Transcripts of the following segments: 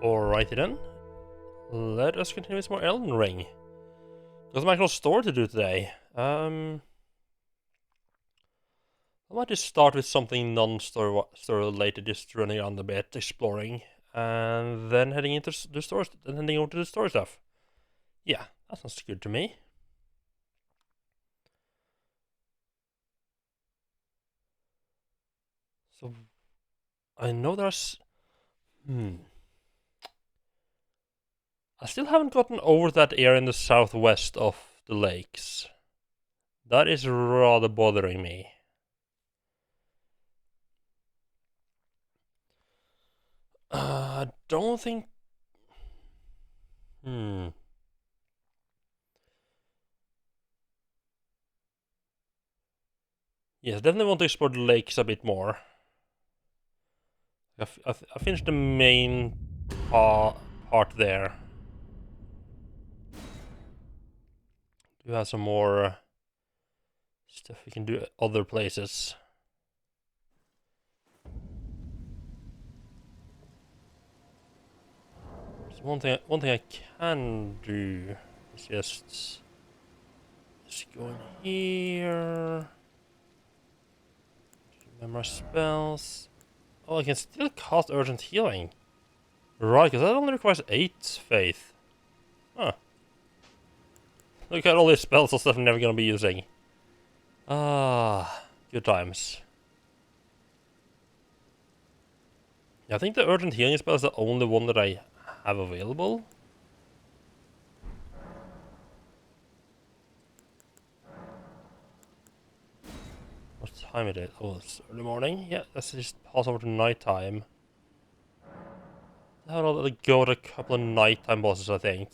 Alrighty then. Let us continue with more Elden Ring. Got some actual story to do today. I might just start with something non-story related, just running around a bit, exploring, and then heading into the stores, and heading over to the story stuff. Yeah, that sounds good to me. So, I know there's... I still haven't gotten over that area in the southwest of the lakes. That is rather bothering me. I don't think... Yes, definitely want to explore the lakes a bit more. I finished the main part there. Do have some more stuff we can do at other places. So one thing I can do is just go in here. Remember spells. Oh, I can still cast Urgent Healing. Right, because that only requires 8 faith. Huh. Look at all these spells and stuff I'm never gonna be using. Ah, good times. Yeah, I think the Urgent Healing spell is the only one that I have available. What time it is? Oh, it's early morning. Yeah, let's just pass over to nighttime. I'll go to a couple of nighttime bosses, I think.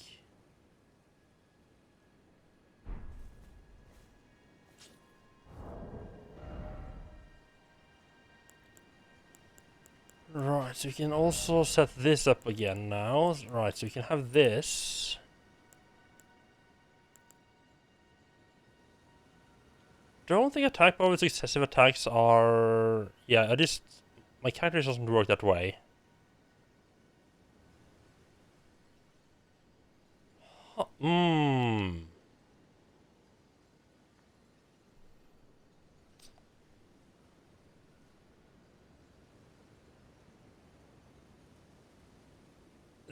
Right, so you can also set this up again now. Right, so you can have this. Don't think attack bar with successive attacks are... Yeah, my character doesn't work that way.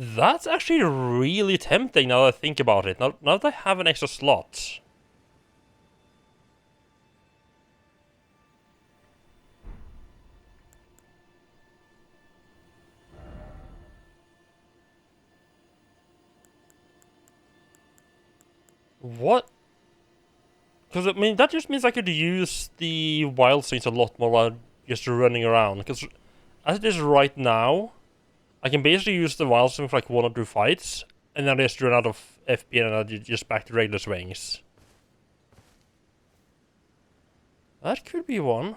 That's actually really tempting now that I think about it. Now that I have an extra slot. What? Because, I mean, that just means I could use the wild things a lot more while just running around. Because as it is right now, I can basically use the wild swing for like 1 or 2 fights, and then I just run out of FP and then just back to regular swings. That could be one.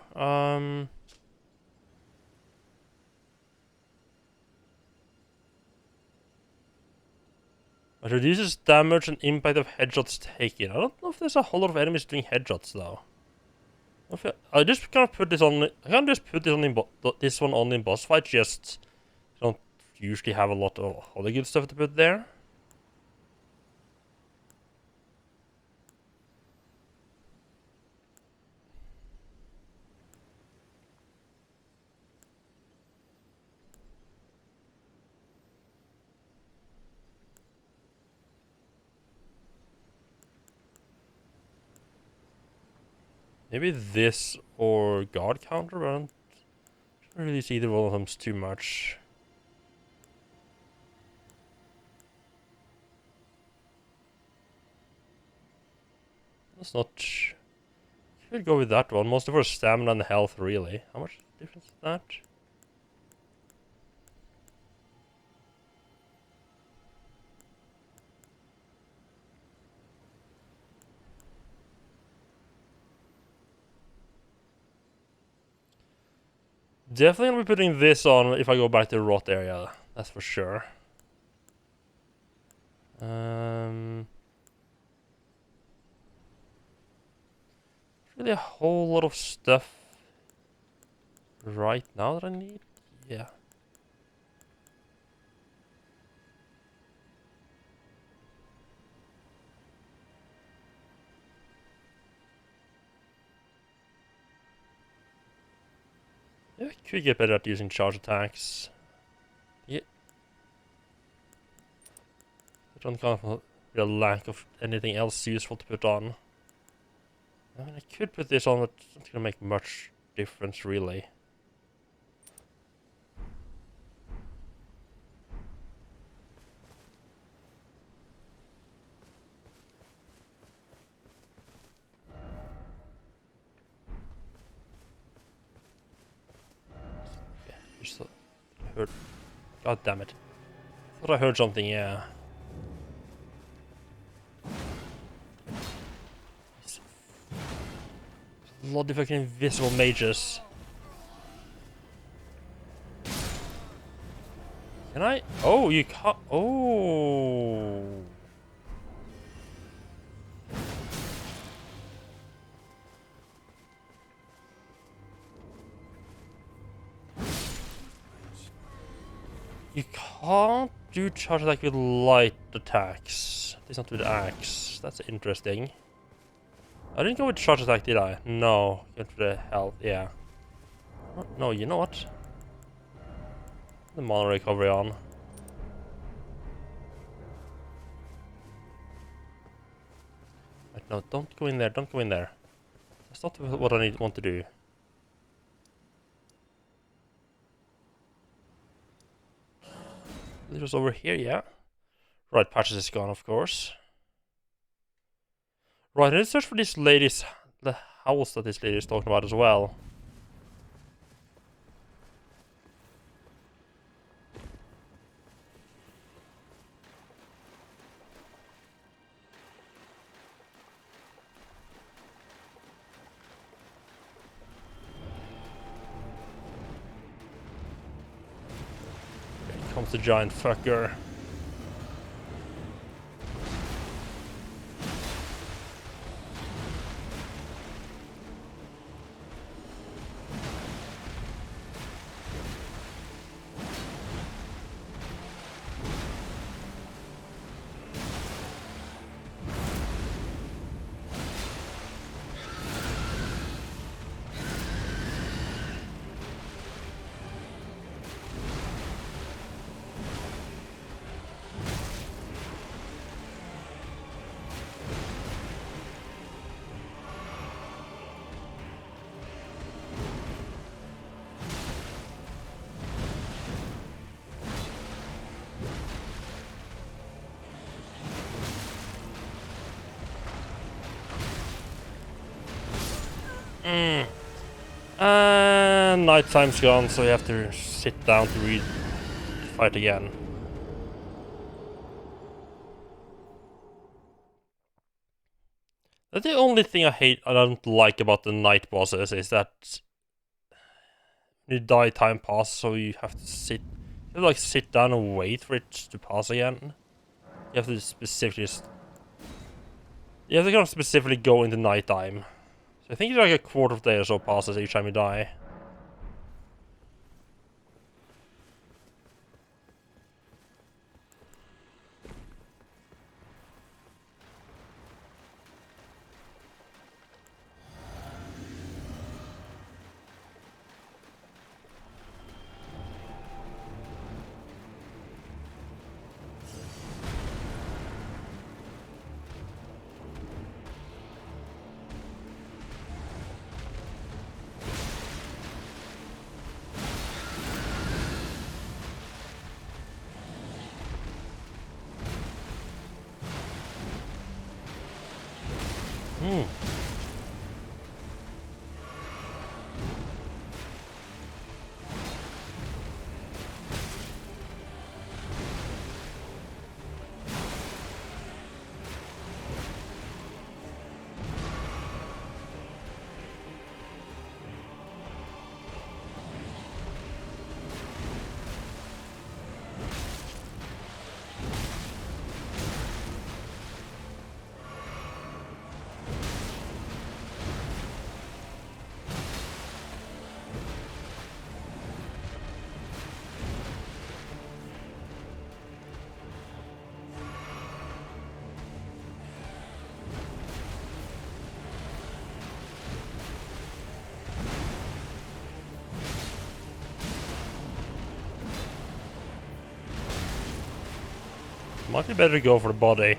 It reduces damage and impact of headshots taken. I don't know if there's a whole lot of enemies doing headshots though. I just kind of put this on. I can just put this on this one on in boss fight. Just don't usually have a lot of other good stuff to put there. Maybe this or guard counter, but I don't really see either one of them too much. That's not... Should go with that one. Most of our stamina and health, really. How much difference is that? Definitely gonna be putting this on if I go back to the rot area. That's for sure. Really a whole lot of stuff right now that I need. Yeah. could get better at using charge attacks. Yeah. I don't come from a lack of anything else useful to put on. I mean, I could put this on, but it's not gonna make much difference, really. Yeah, just heard. God damn it! Thought I heard something. Yeah. A lot of fucking invisible mages. Can I? Oh, you can't. Oh. You can't do charge attack with light attacks. It's not with axe. That's interesting. I didn't go with charge attack, did I? No. Get for the health, yeah. Oh, no, you know what? The mana recovery on. Wait, no, don't go in there, don't go in there. That's not what I want to do. It was over here, yeah. Right, patches is gone, of course. Right, let's search for this lady's... the house that this lady is talking about as well. Here comes the giant fucker. And nighttime's gone, so we have to sit down to fight again. That's the only thing I don't like about the night bosses is that you die, time pass, so you have to sit down and wait for it to pass again. You have to specifically you have to kind of specifically go into nighttime. So I think it's like a quarter of a day or so passes each time you die. Might be better to go for the body.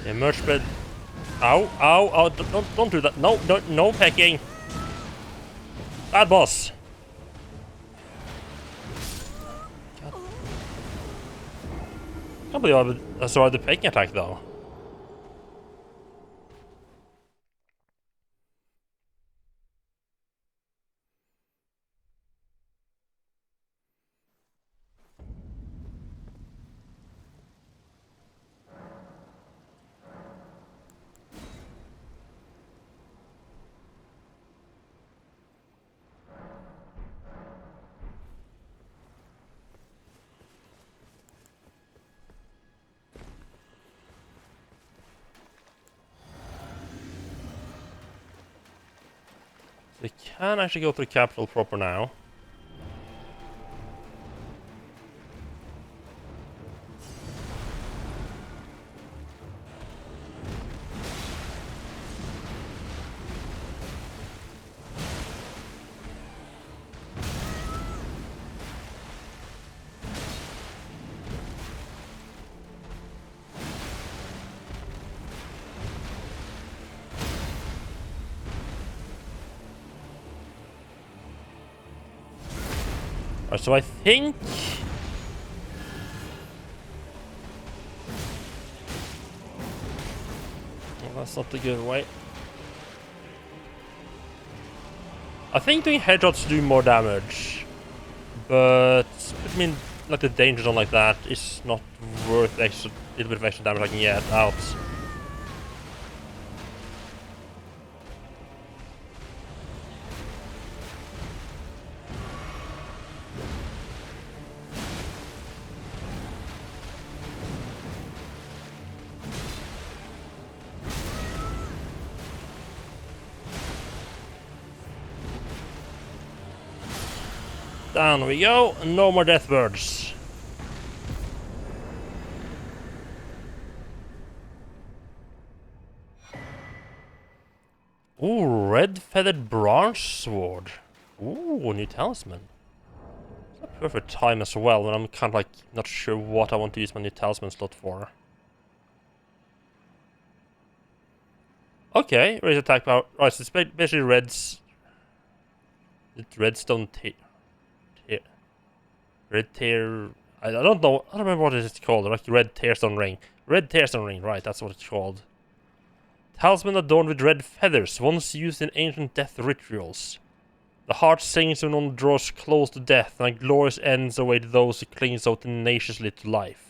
Yeah, much better. Ow, ow, ow, don't do that. No, no pecking. Bad boss. God. I can't believe I survived the pecking attack though. We can actually go to the capital proper now. Alright, so I think... Well, that's not the good way. I think doing headshots do more damage. But, I mean, like the danger zone like that is not worth extra, little bit of extra damage I can get out. Down we go, no more death birds. Ooh, red feathered branch sword. Ooh, new talisman. It's a perfect time as well when I'm kind of like not sure what I want to use my new talisman slot for. Okay, raise attack power. Right, so it's basically red's. It's redstone red tear. I don't know. I don't remember what it's called. Like red tearstone ring. Red tearstone ring. Right, that's what it's called. Talisman adorned with red feathers, once used in ancient death rituals. The heart sings when one draws close to death, and a glorious ends await those who cling so tenaciously to life.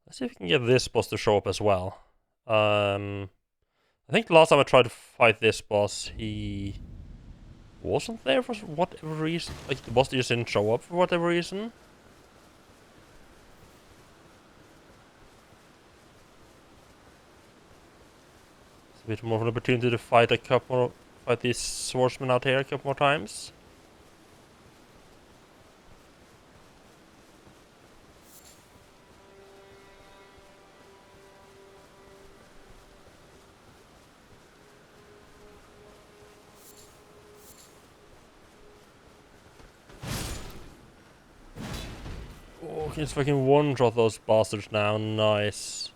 Let's see if we can get this boss to show up as well. I think the last time I tried to fight this boss, he wasn't there for whatever reason. Like, the boss just didn't show up for whatever reason. It's a bit more of an opportunity to fight fight these swordsmen out here a couple more times. Oh, can just fucking one-shot those bastards now. Nice.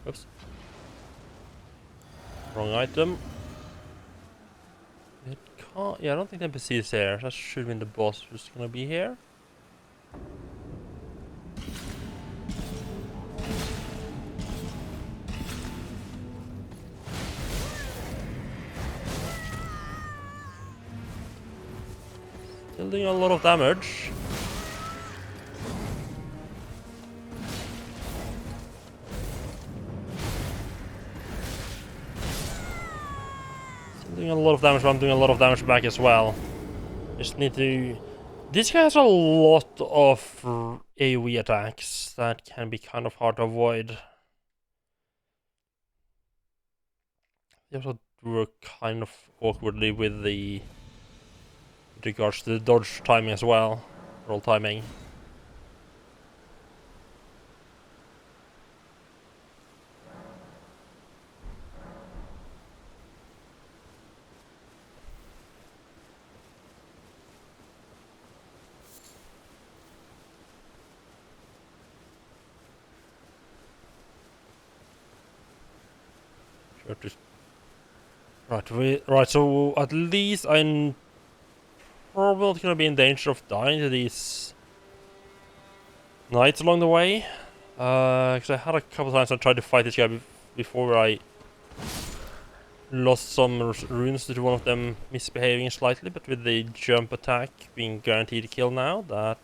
Oops. Wrong item. It can't... Yeah, I don't think the NPC is here. That should have been the boss who's gonna be here. Still doing a lot of damage. Still doing a lot of damage, but I'm doing a lot of damage back as well. Just need to... This guy has a lot of AoE attacks that can be kind of hard to avoid. They also work kind of awkwardly with regards to the dodge timing as well. Roll timing. Sure, just right. So at least I'm probably not gonna be in danger of dying to these knights along the way. Because I had a couple times I tried to fight this guy before I lost some runes due to one of them misbehaving slightly, but with the jump attack being guaranteed to kill now, that's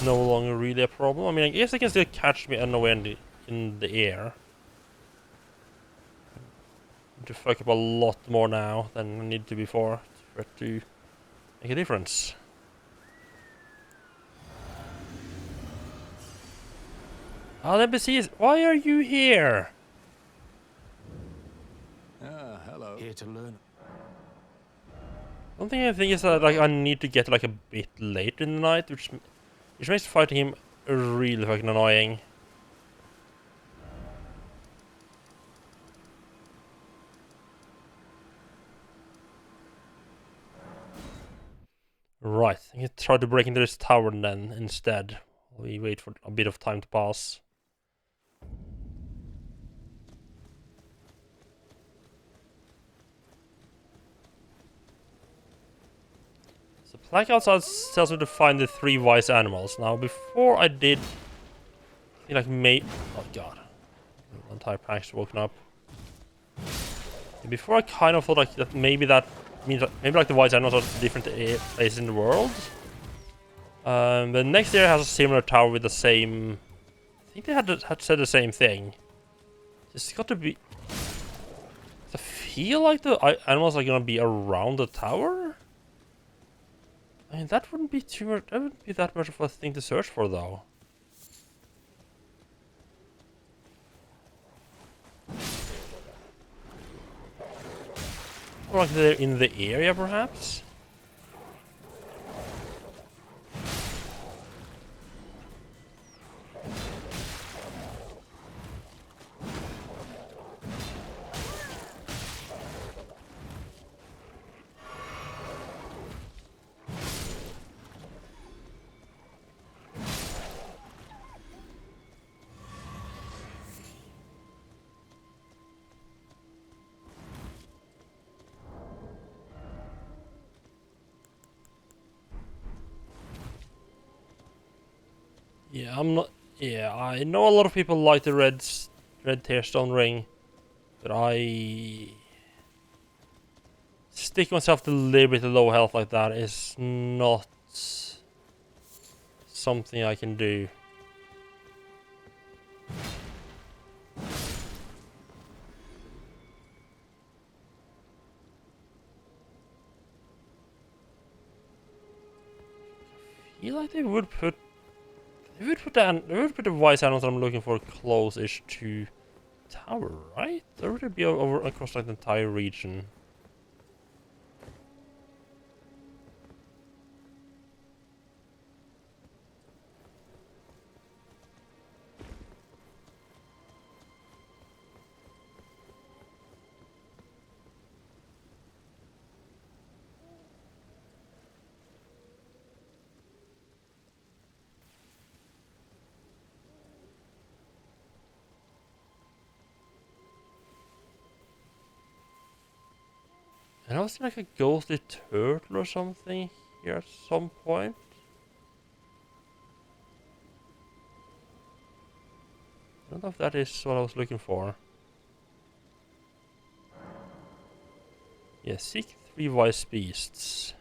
no longer really a problem. I mean, I guess they can still catch me unaware in the air. To fuck up a lot more now than I need to before for it to make a difference. Ah, the NPCs, why are you here? Hello. Here to learn. One thing I think is that like I need to get like a bit late in the night, which makes fighting him really fucking annoying. Right, I can try to break into this tower then instead. We wait for a bit of time to pass. So plaque outside tells me to find the 3 wise animals. Now before I did, I think like oh god, the entire pack's woken up. And before I kind of thought like that maybe that means that maybe like the wise animals are different places in the world. The next area has a similar tower with the same. I think they had said the same thing. It's got to be. I feel like the animals are gonna be around the tower. I mean, that wouldn't be too much. That wouldn't be that much of a thing to search for, though. Or like they're in the area, perhaps. Yeah, I'm not. Yeah, I know a lot of people like the red Tearstone ring, but I stick myself to a little bit of low health like that is not something I can do. I feel like they would put the wise animals I'm looking for close-ish to tower, right? Or would it be over across like the entire region? And I was like a ghostly turtle or something here at some point. I don't know if that is what I was looking for. Yeah, seek 3 wise beasts.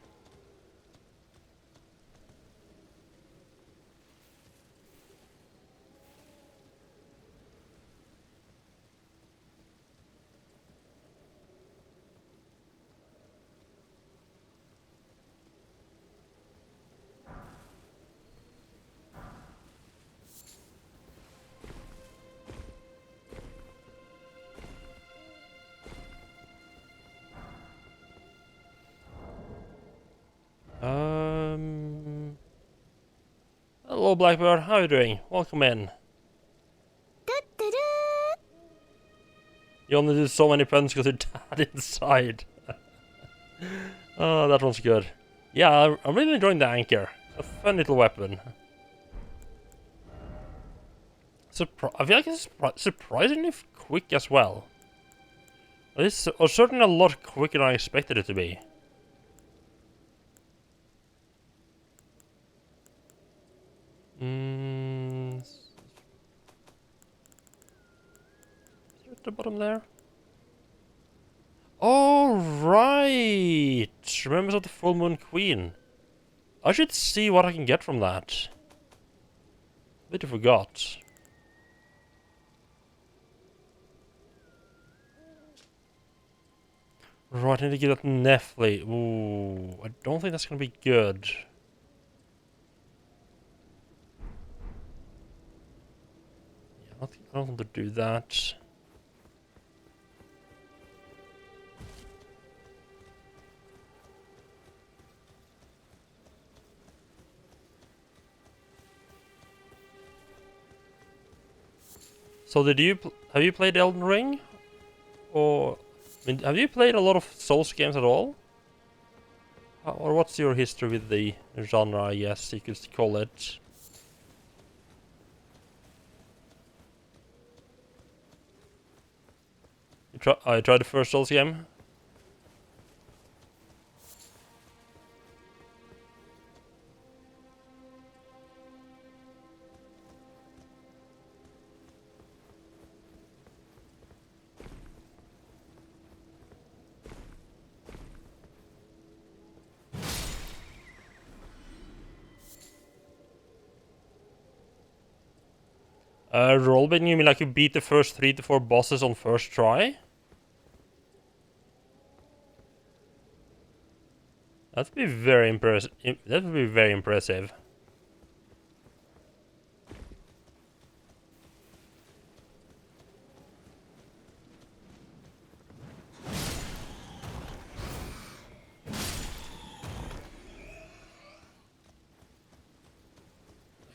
Hello, Blackbird. How are you doing? Welcome in. You only do so many puns because your dad inside. Oh, that one's good. Yeah, I'm really enjoying the anchor. A fun little weapon. I feel like it's surprisingly quick as well. It's certainly a lot quicker than I expected it to be. Is it at the bottom there? Oh, right! Remembers of the Full Moon Queen. I should see what I can get from that. Bit forgot. Right, I need to get that Nephley. Ooh, I don't think that's gonna be good. Yeah, I don't want to do that. So have you played Elden Ring? Or, I mean, have you played a lot of Souls games at all? Or what's your history with the genre, I guess you could call it? I tried the first Souls game. Rollbait, you mean like you beat the first 3 to 4 bosses on first try? That'd be very impressive. That would be very impressive.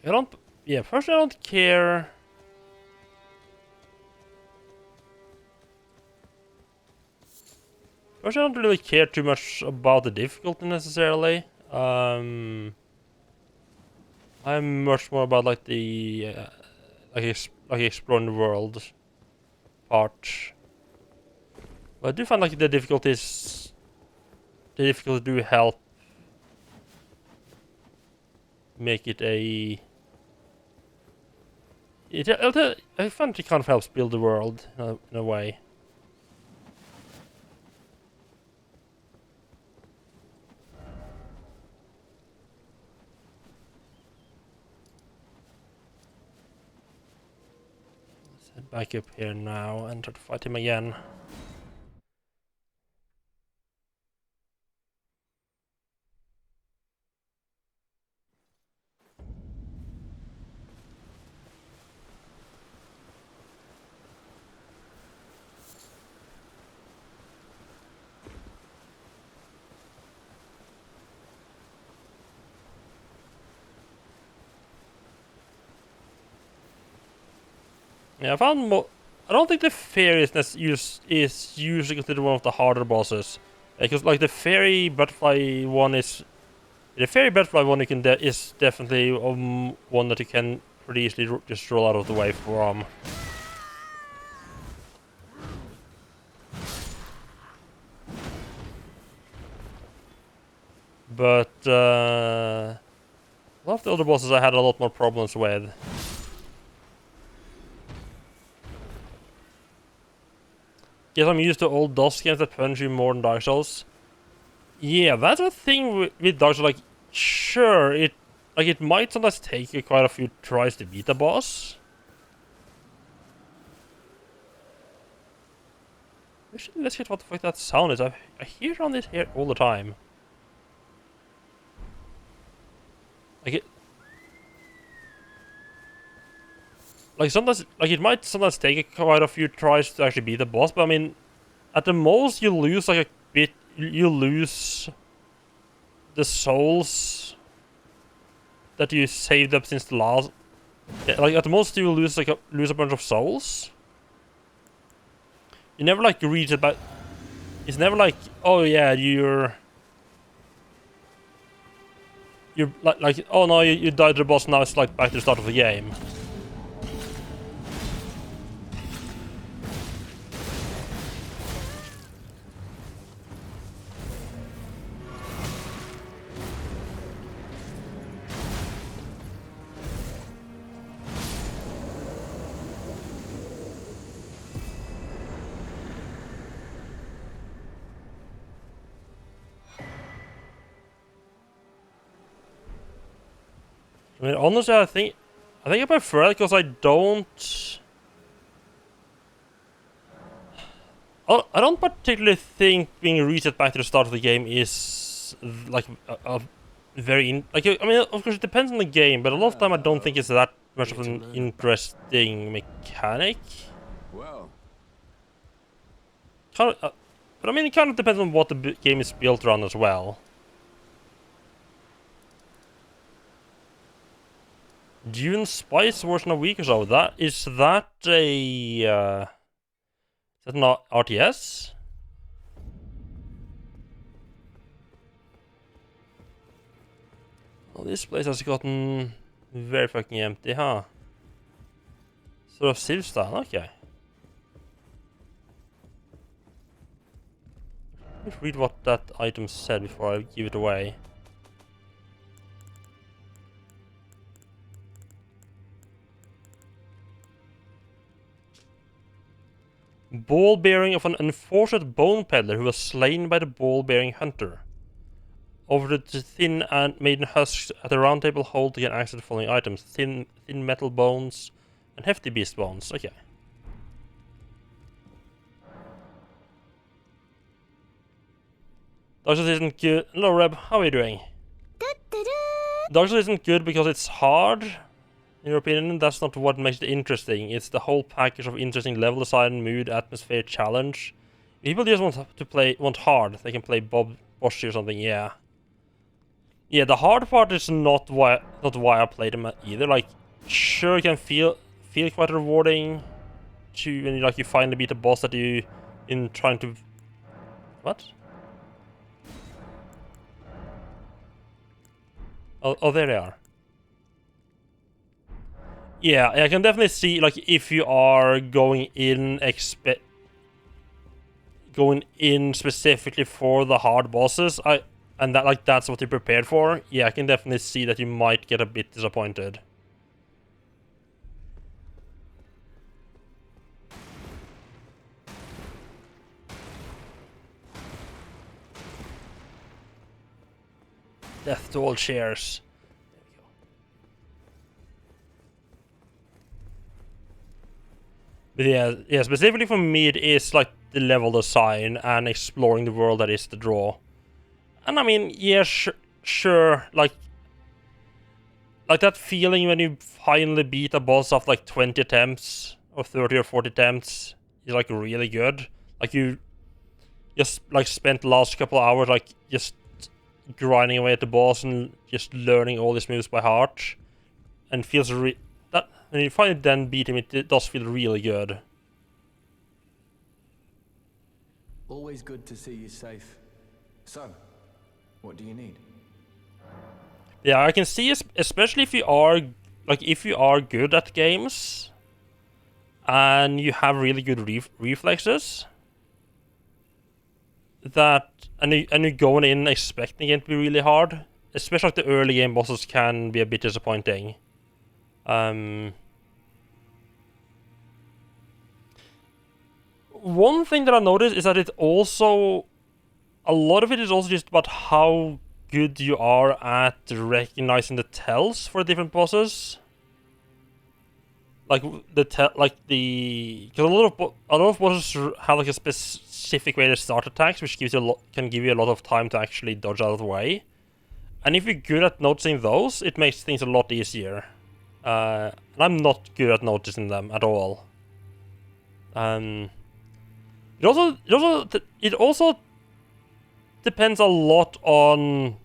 I don't. Yeah, first I don't care. First, I don't really care too much about the difficulty necessarily. I'm much more about like the like exploring the world part. But I do find like the difficulties do help make it a. I find it kind of helps build the world in a way. Head back up here now and try to fight him again. Yeah, I don't think the fairy is usually considered one of the harder bosses, because like the fairy butterfly one is you can is definitely one that you can pretty easily just roll out of the way from. But a lot of the other bosses I had a lot more problems with. Guess I'm used to old DOS games that punch you more than Dark Souls. Yeah, that's the thing with Dark Souls. Like, sure, it might sometimes take you quite a few tries to beat a boss. Actually, let's get what the fuck that sound is. I hear it on this here all the time. It might sometimes take quite a few tries to actually beat the boss, but I mean, at the most you lose like a bit. You lose the souls that you saved up since the last. Yeah, like at the most you will lose lose a bunch of souls. You never like reach it, but it's never like, oh yeah, you're like oh no, you died to the boss, now it's like back to the start of the game. I mean, honestly, I think I prefer it because I don't. I don't particularly think being reset back to the start of the game is like a very I mean, of course, it depends on the game, but a lot of time I don't think it's that much of an interesting mechanic. Well, Kind of, but I mean, it kind of depends on what the game is built around as well. Dune Spice version a week or so. That is that a is that not RTS? Well, this place has gotten very fucking empty, huh? Sort of Civ style, okay. Let's read what that item said before I give it away. Ball bearing of an unfortunate bone peddler who was slain by the ball bearing hunter. Over the thin and maiden husks at the round table hold to get access to the following items: thin metal bones and hefty beast bones. Okay. Dark Souls isn't good. Hello, Reb. How are you doing? Dark Souls isn't good because it's hard. In your opinion, that's not what makes it interesting. It's the whole package of interesting level design, mood, atmosphere, challenge. People just want hard. They can play Bob Boshi or something. Yeah. Yeah, the hard part is not why I played them either. Like, sure, it can feel quite rewarding to when you finally beat a boss that you in trying to. What? Oh, there they are. Yeah, I can definitely see, like, if you are going in specifically for the hard bosses, and that's what you're prepared for. Yeah, I can definitely see that you might get a bit disappointed. Death to all shares. But yeah, specifically for me, it is like the level design and exploring the world that is the draw. And I mean, yeah, sure, like that feeling when you finally beat a boss after like 20 attempts or 30 or 40 attempts is like really good. Like you just like spent the last couple of hours like just grinding away at the boss and just learning all these moves by heart, and feels that when you finally then beat him, it does feel really good. always good to see you safe. So, what do you need? Yeah, I can see, especially if you are good at games and you have really good reflexes, and you're going in expecting it to be really hard. Especially like the early game bosses can be a bit disappointing. One thing that I noticed is that a lot of it is also just about how good you are at recognizing the tells for different bosses. Like because a lot of bosses have like a specific way to start attacks, which can give you a lot of time to actually dodge out of the way. And if you're good at noticing those, it makes things a lot easier. And I'm not good at noticing them at all. It also depends a lot on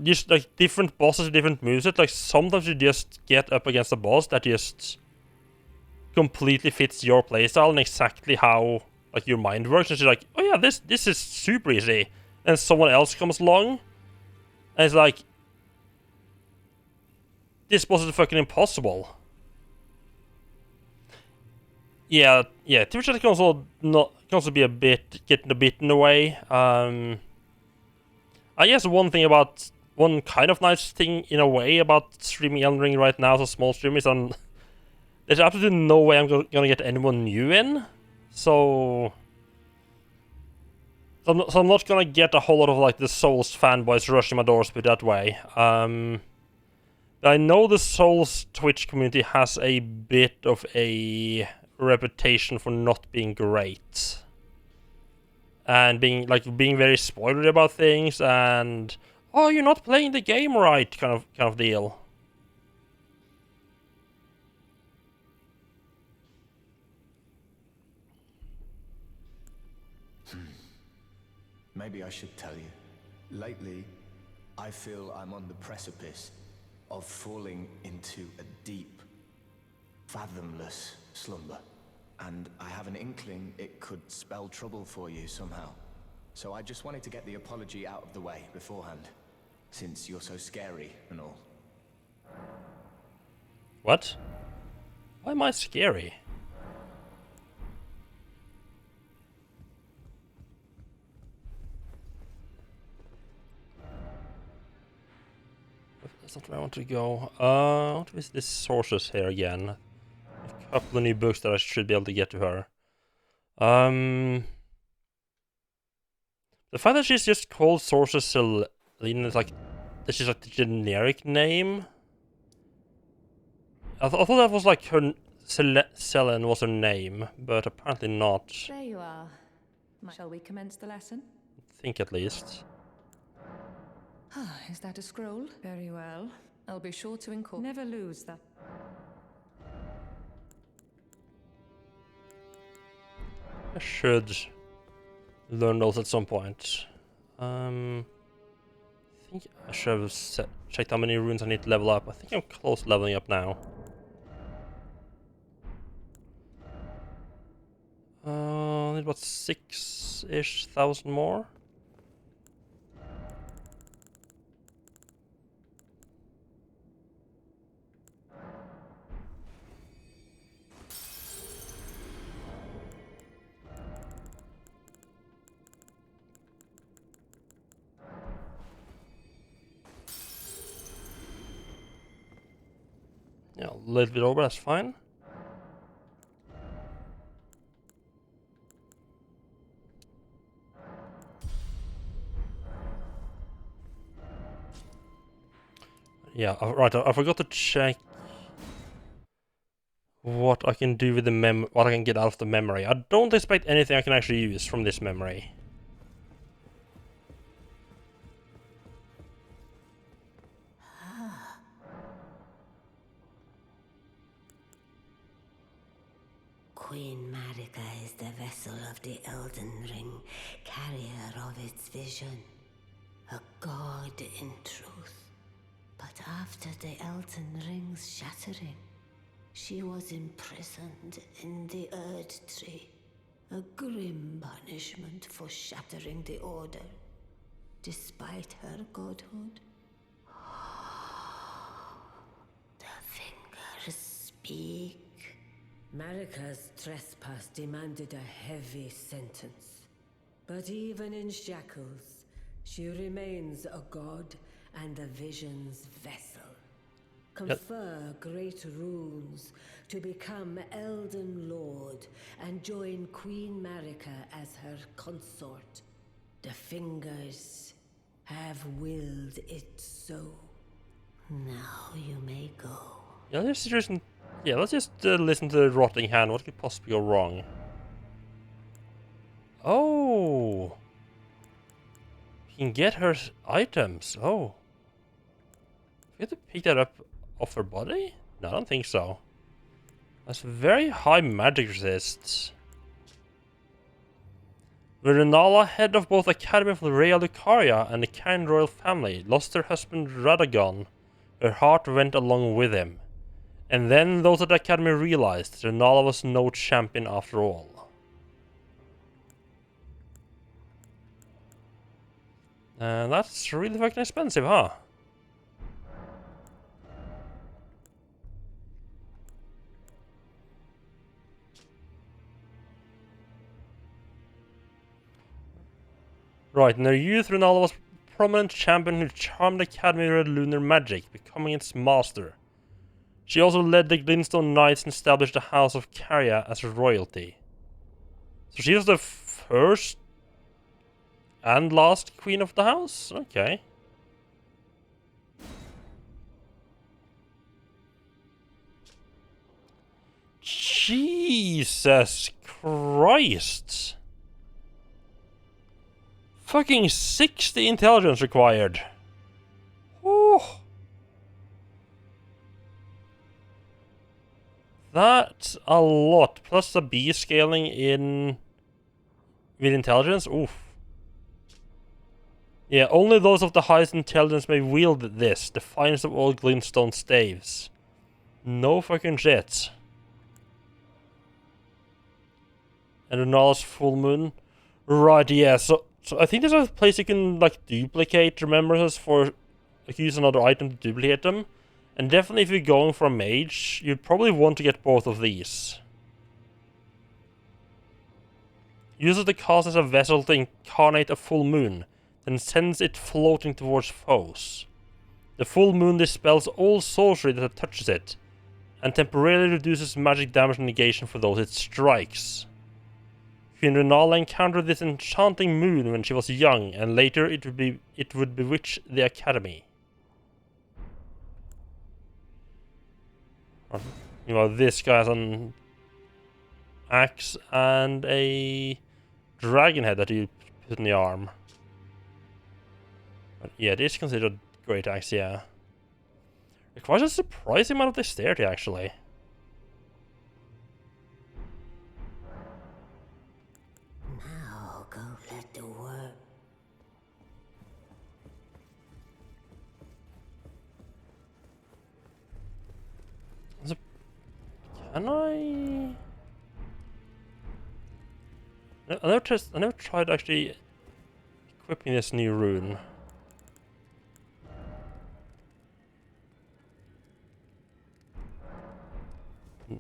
just like different bosses, different movesets. Like sometimes you just get up against a boss that just completely fits your playstyle and exactly how like your mind works. And she's like, oh yeah, this is super easy. And someone else comes along, and it's like, this boss is fucking impossible. Yeah, Twitch can also be a bit getting a bit in the way. I guess one kind of nice thing in a way about streaming Elden Ring right now as a small stream is there's absolutely no way I'm gonna get anyone new in, so I'm not gonna get a whole lot of like the Souls fanboys rushing my doors, put it that way. I know the Souls Twitch community has a bit of a reputation for not being great, and being very spoilery about things, and oh, you're not playing the game right, kind of deal. Maybe I should tell you. Lately, I feel I'm on the precipice of falling into a deep, fathomless slumber. And I have an inkling it could spell trouble for you somehow. So I just wanted to get the apology out of the way beforehand, since you're so scary and all. What? Why am I scary? That's not where I want to go. I want to visit this sources here again. A couple of new books that I should be able to get to her. The fact that she's just called Sources Celine is like, this is like the generic name. I thought that was like her Selene was her name, but apparently not. There you are. Shall we commence the lesson? I think at least. Is that a scroll? Very well. I'll be sure to incorporate. Never lose that. I should learn those at some point. I think I should have checked how many runes I need to level up. I think I'm close to leveling up now. Need about 6-ish thousand more. Yeah, a little bit over, that's fine. Yeah, right, I forgot to check what I can do with the what I can get out of the memory. I don't expect anything I can actually use from this memory. Queen Marika is the vessel of the Elden Ring, carrier of its vision. A god in truth. But after the Elden Ring's shattering, she was imprisoned in the Erd Tree. A grim punishment for shattering the Order, despite her godhood. The fingers speak. Marika's trespass demanded a heavy sentence. But even in shackles, she remains a god and the vision's vessel. Confer great runes to become Elden Lord and join Queen Marika as her consort. The fingers have willed it so. Now you may go. Yeah, let's just listen to the rotting hand. What could possibly go wrong? Oh, you can get her items. Oh, you have to pick that up off her body? No, I don't think so. That's very high magic resists. Virinala, head of both Academy of the Rea Lucaria and the Cairn royal family, lost her husband Radagon. Her heart went along with him. And then those at the Academy realized Virinala was no champion after all. And that's really fucking expensive, huh? Right, in her youth, Renala was a prominent champion who charmed the Academy with lunar magic, becoming its master. She also led the Glintstone Knights and established the House of Caria as royalty. So she was the first and last queen of the house? Okay. Jesus Christ! Fucking 60 intelligence required. Oh. That's a lot. Plus the B scaling in with intelligence. Oof. Yeah, only those of the highest intelligence may wield this, the finest of all glintstone staves. No fucking shit. And Renala's full moon. Right, yeah, so I think there's a place you can like duplicate remembrances for like use another item to duplicate them. And definitely if you're going for a mage, you'd probably want to get both of these. Uses the cast as a vessel to incarnate a full moon, then sends it floating towards foes. The full moon dispels all sorcery that touches it, and temporarily reduces magic damage and negation for those it strikes. Queen Renala encountered this enchanting moon when she was young, and later it would bewitch the Academy. You know, this guy has an axe and a dragon head that you put in the arm. But yeah, it is considered a great axe, yeah. Requires a surprising amount of dexterity, actually. Now go let the work. Can I? I never tried actually equipping this new rune.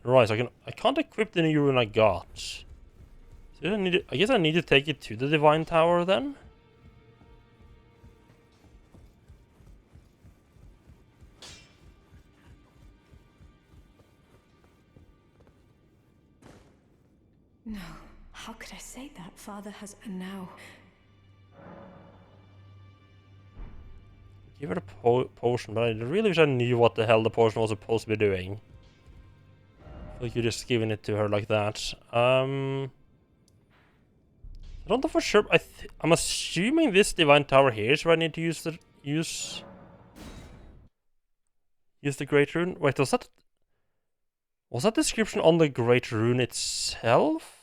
Right, so I can't equip the new rune I got. So I guess I need to take it to the Divine Tower then? No, how could I say that? Father has... And now... Give her a potion, but I really wish I knew what the hell the potion was supposed to be doing. I feel like you're just giving it to her like that. I don't know for sure. I'm assuming this Divine Tower here is where I need to use the Great Rune. Wait, was that description on the Great Rune itself?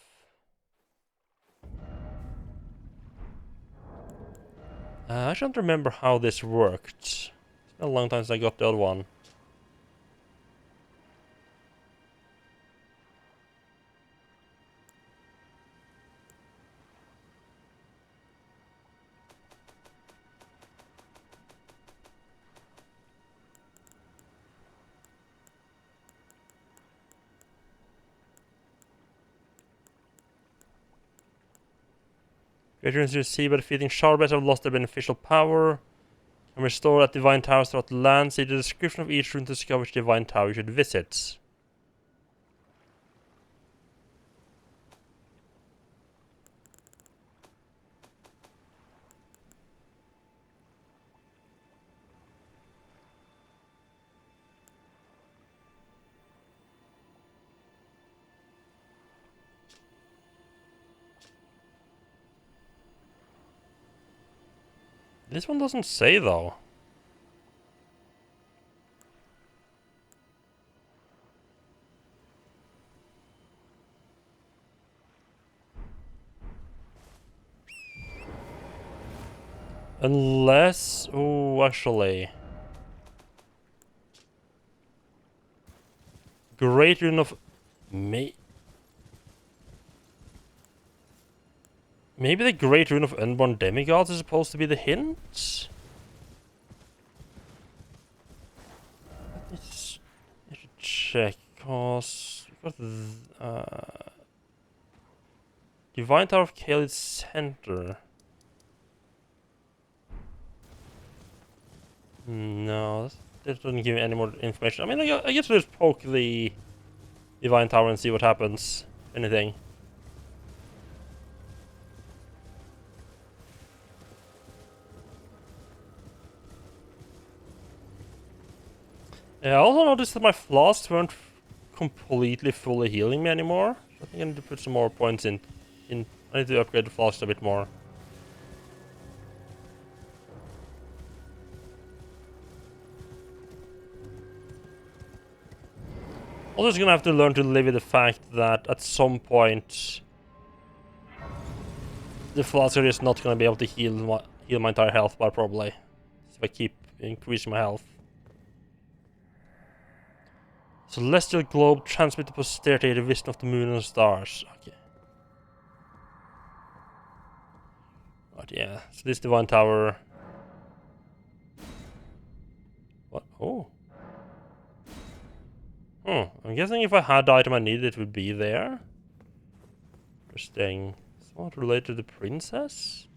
I don't remember how this worked. It's been a long time since I got the other one. Great runes you receive by defeating shards have lost their beneficial power. And restore at Divine Towers throughout the land. See the description of each rune to discover which Divine Tower you should visit. This one doesn't say though. Unless... Oh, actually... Great Rune of... Maybe the Great Rune of Unborn Demigods is supposed to be the hint? Let's check, cause... Divine Tower of Kaleid's center. No, that doesn't give me any more information. I mean, I guess we'll just poke the Divine Tower and see what happens. Anything. Yeah, I also noticed that my flasks weren't completely fully healing me anymore. So I think I need to put some more points in. I need to upgrade the flasks a bit more. I'm just gonna have to learn to live with the fact that at some point the flask are just not gonna be able to heal my entire health bar probably. If I keep increasing my health. Celestial globe transmit to posterity the vision of the moon and stars. Okay. But yeah, so this Divine Tower. What? Oh. I'm guessing if I had the item I needed, it would be there. Interesting. Somewhat related to the princess?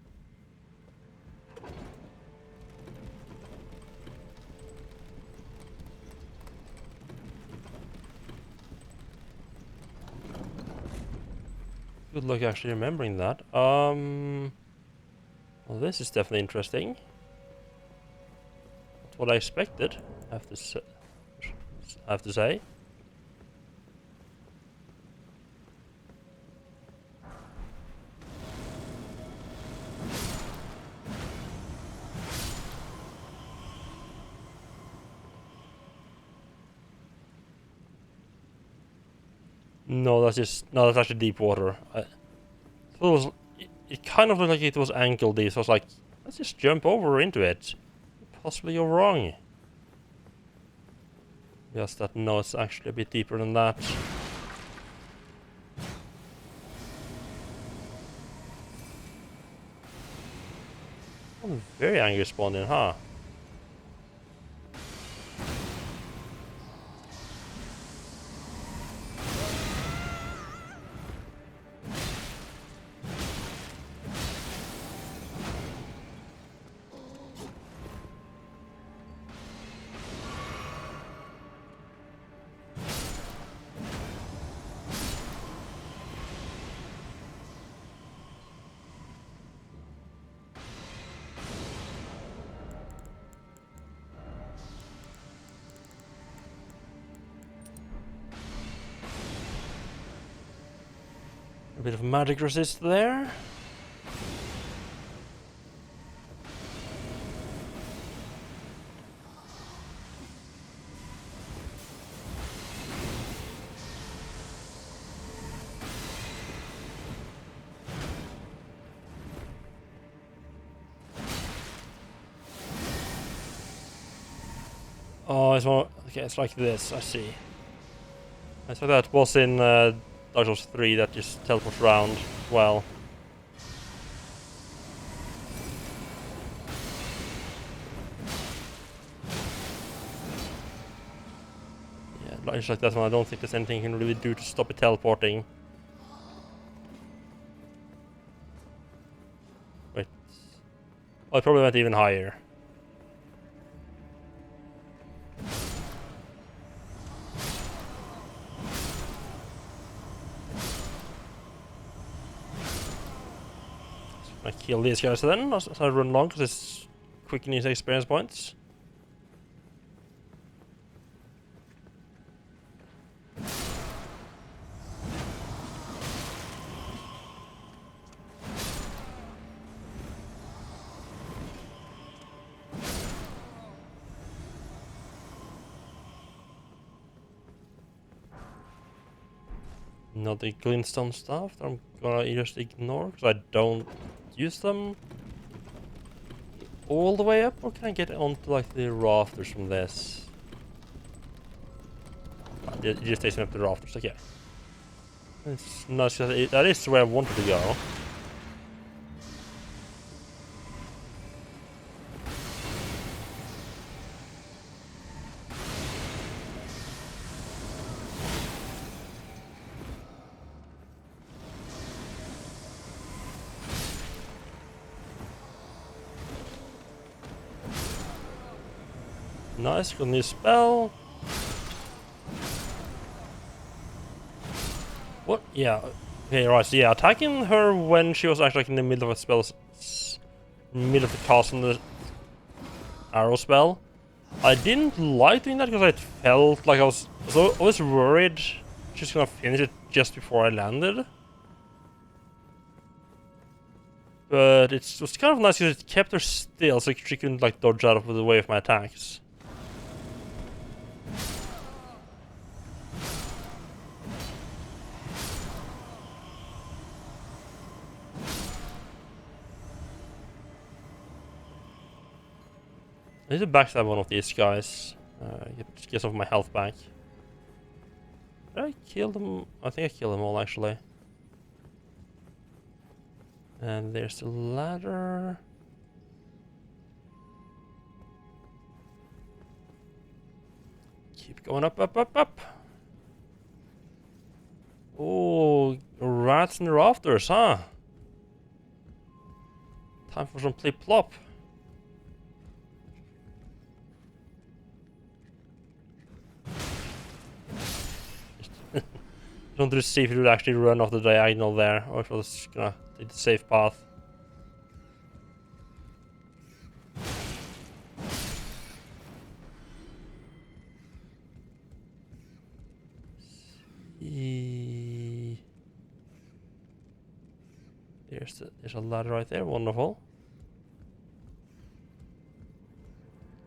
Good luck actually remembering that. Well, this is definitely interesting. Not what I expected, I have to say. No, that's actually deep water. It kind of looked like it was ankle deep, so I was like, let's just jump over into it. Possibly you're wrong. Yes, that no, it's actually a bit deeper than that. I'm very angry spawning, huh? A bit of magic resist there. Oh, it's more... Okay, it's like this, I see. I thought that was in Dark Souls 3 that just teleports around well. Yeah, it's like that one. I don't think there's anything you can really do to stop it teleporting. Wait. Oh, it probably went even higher. I kill these guys then, as I run along, because it's quick and easy experience points. Not the glintstone stuff that I'm gonna just ignore, because I don't use them all the way up, or can I get onto like the rafters from this? It just takes me up the rafters. Okay. It's nice. That is where I wanted to go. Nice, got a new spell. What? Yeah. Okay, right. So yeah, attacking her when she was actually like in the middle of a spell, middle of the casting the arrow spell. I didn't like doing that because I felt like I was worried she's gonna finish it just before I landed. But it was kind of nice because it kept her still, so she couldn't like dodge out of the way of my attacks. I need to backstab one of these guys. Get some of my health back. Did I kill them? I think I killed them all actually. And there's the ladder. Keep going up, up, up, up. Oh, rats in the rafters, huh? Time for some plip plop. I wanted to see if it would actually run off the diagonal there, or if it was gonna take the safe path. There's a ladder right there, wonderful.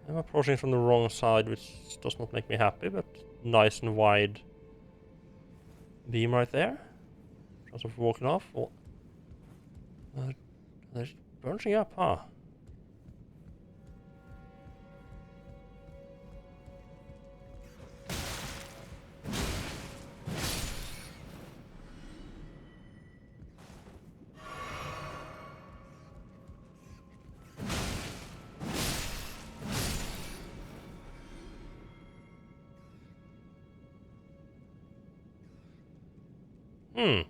I'm approaching from the wrong side, which does not make me happy, but nice and wide beam right there. Chance of walking off. Oh. They're bunching up, huh? Hmm.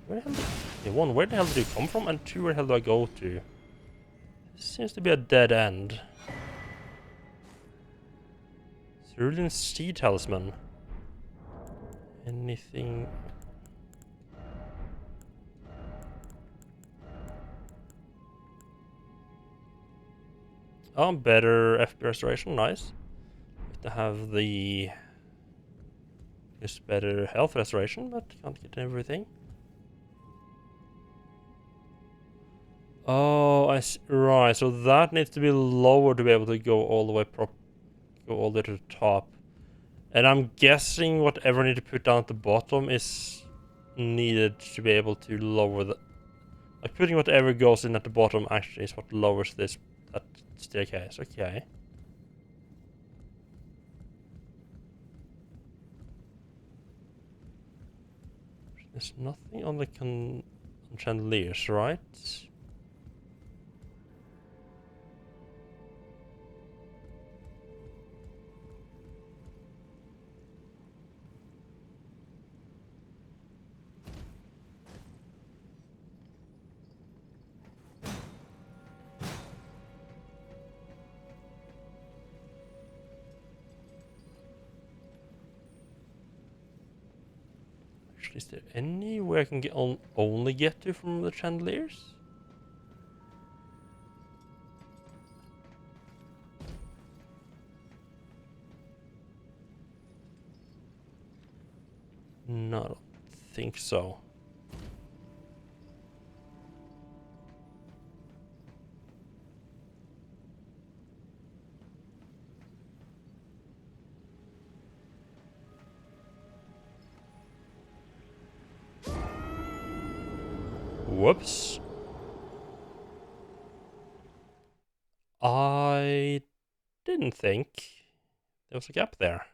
Where the hell one, where the hell did you come from? And two, where the hell do I go to? This seems to be a dead end. Cerulean Sea Talisman. Anything... Oh, better FP restoration, nice. To have the... Just better health restoration, but can't get everything. Oh, right, so that needs to be lower to be able to go all the way go all the way to the top. And I'm guessing whatever I need to put down at the bottom is needed to be able to lower the... Like putting whatever goes in at the bottom actually is what lowers that staircase, okay. There's nothing on the chandeliers, right? Is there anywhere I can only get to from the chandeliers? No, I don't think so. Whoops. I didn't think there was a gap there.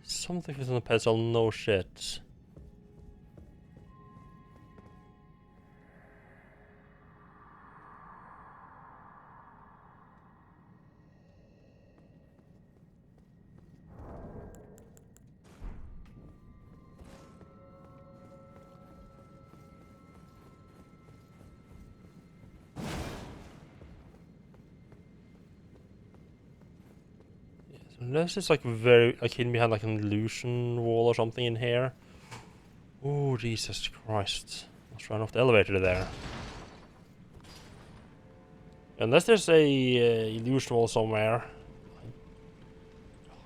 Something is on the pedestal, no shit. Unless it's like very like hidden behind like an illusion wall or something in here. Oh Jesus Christ! Let's run off the elevator there. Unless there's a illusion wall somewhere,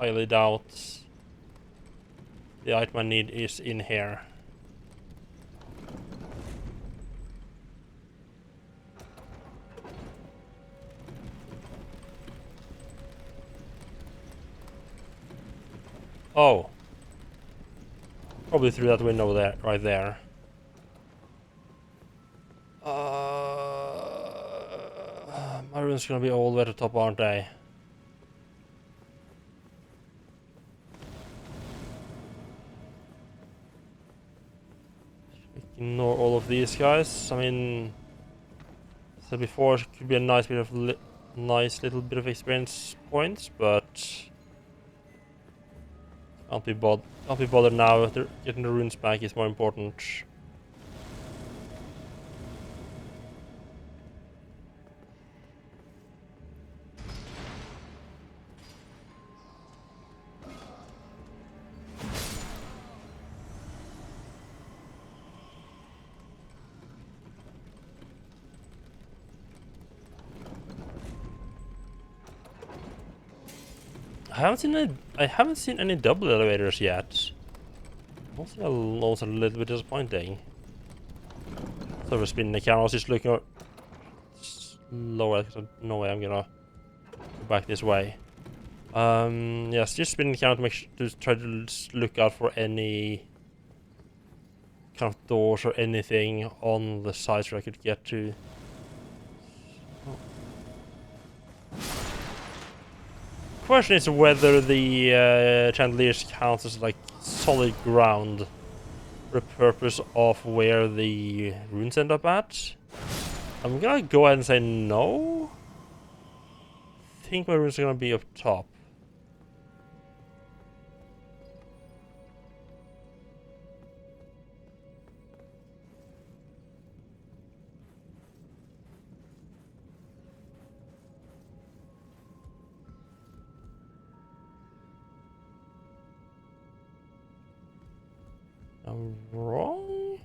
I highly doubt the item I need is in here. Oh. Probably through that window there, right there. My runes gonna be all the way at the top, aren't they? Ignore all of these guys. I mean, said before, it could be a nice bit of nice little bit of experience points, but can't be bothered now. Getting the runes back is more important. I haven't seen any double elevators yet. Also a little bit disappointing. So we're spinning the camera. I was just looking slower because no way I'm gonna go back this way. Yes, just spinning the camera to to try to look out for any kind of doors or anything on the sides where I could get to. Question is whether the chandeliers counts as like solid ground for the purpose of where the runes end up at. I'm gonna go ahead and say no. I think my runes are gonna be up top. I'm wrong?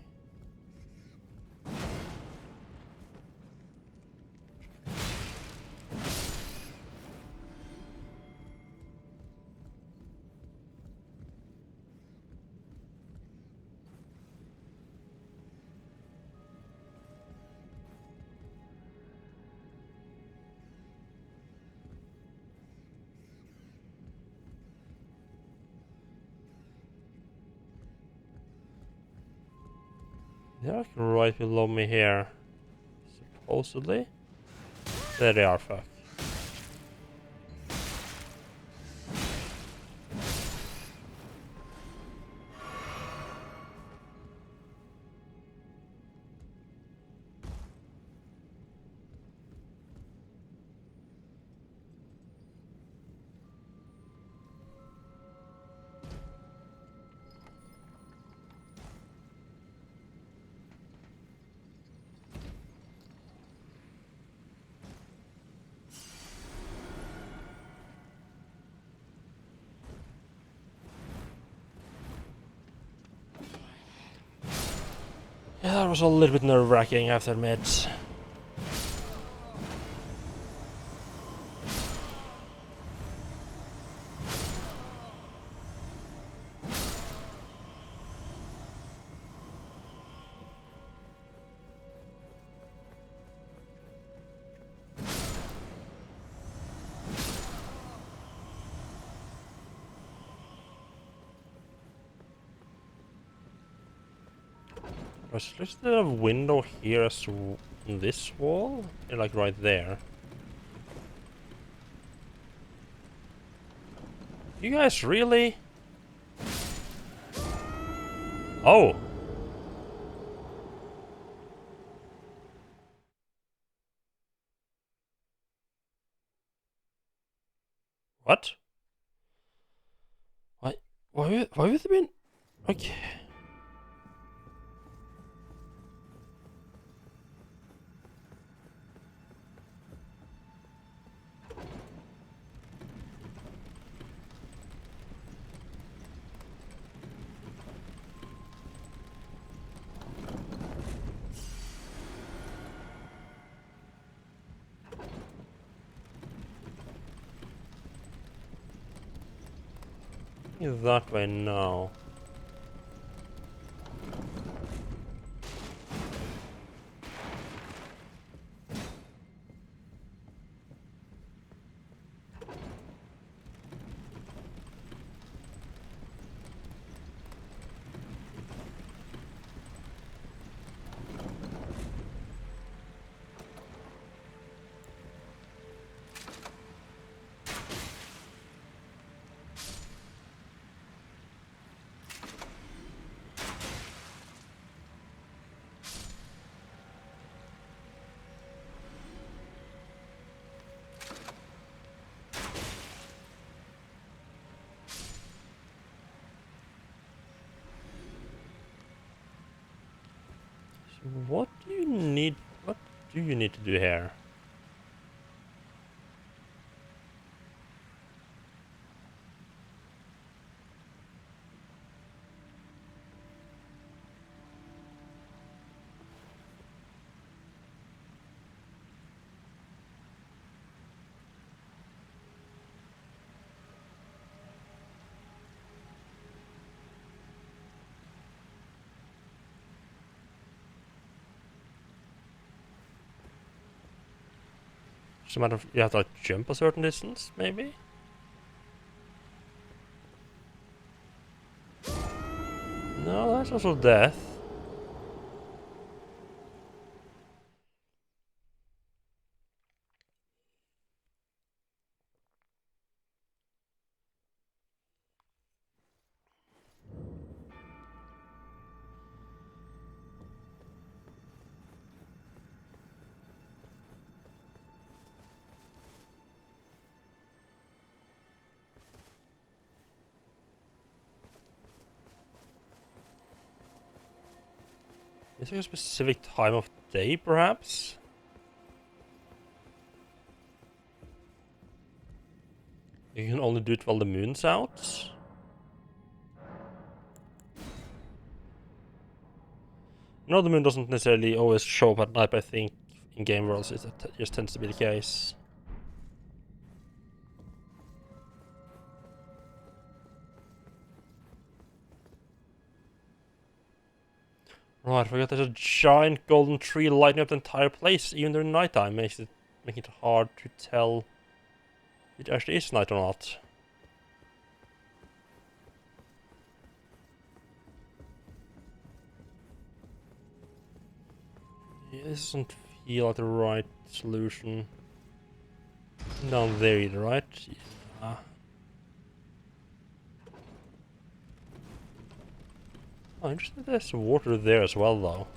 They're like right below me here. Supposedly. There they are, fuck. Yeah, that was a little bit nerve-wracking, I have to admit. There's a window here as on this wall? Yeah, like right there. You guys really? Oh! What? Why? Why would they been? Okay. That way now. What do you need? What do you need to do here? Just a matter of you have to like jump a certain distance, maybe? No, that's also death. Is there a specific time of day, perhaps? You can only do it while the moon's out? No, the moon doesn't necessarily always show up at night, but I think in game worlds it just tends to be the case. Right, I forgot there's a giant golden tree lighting up the entire place, even during nighttime, making it hard to tell if it actually is night or not. Yeah, this doesn't feel like the right solution. Down there either, right? Yeah. Oh, interesting. There's water there as well, though.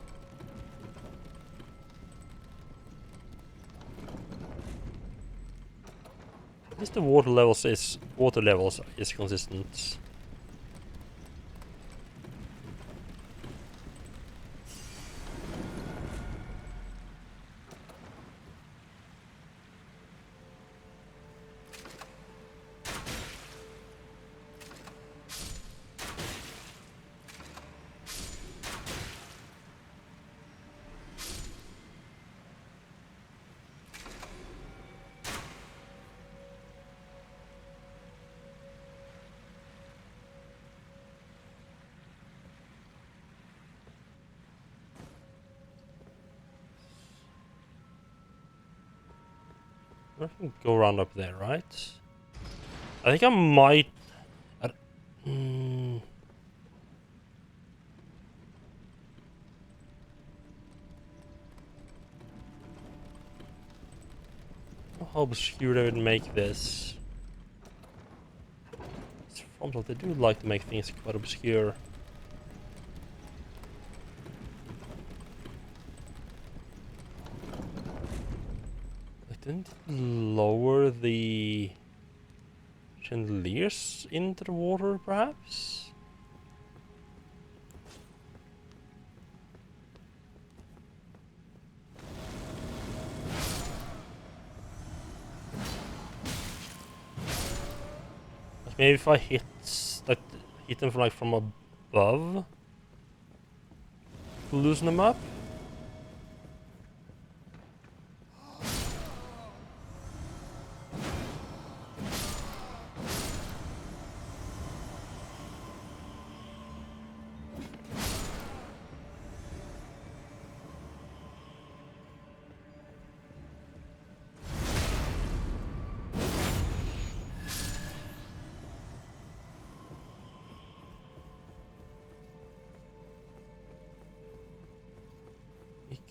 At least the water levels is consistent. I can go around up there, right? I think I might. I, how obscure they would make this. It's FromSoft, they do like to make things quite obscure. Like, didn't it lower the chandeliers into the water, perhaps? Maybe if I hit them from above, loosen them up.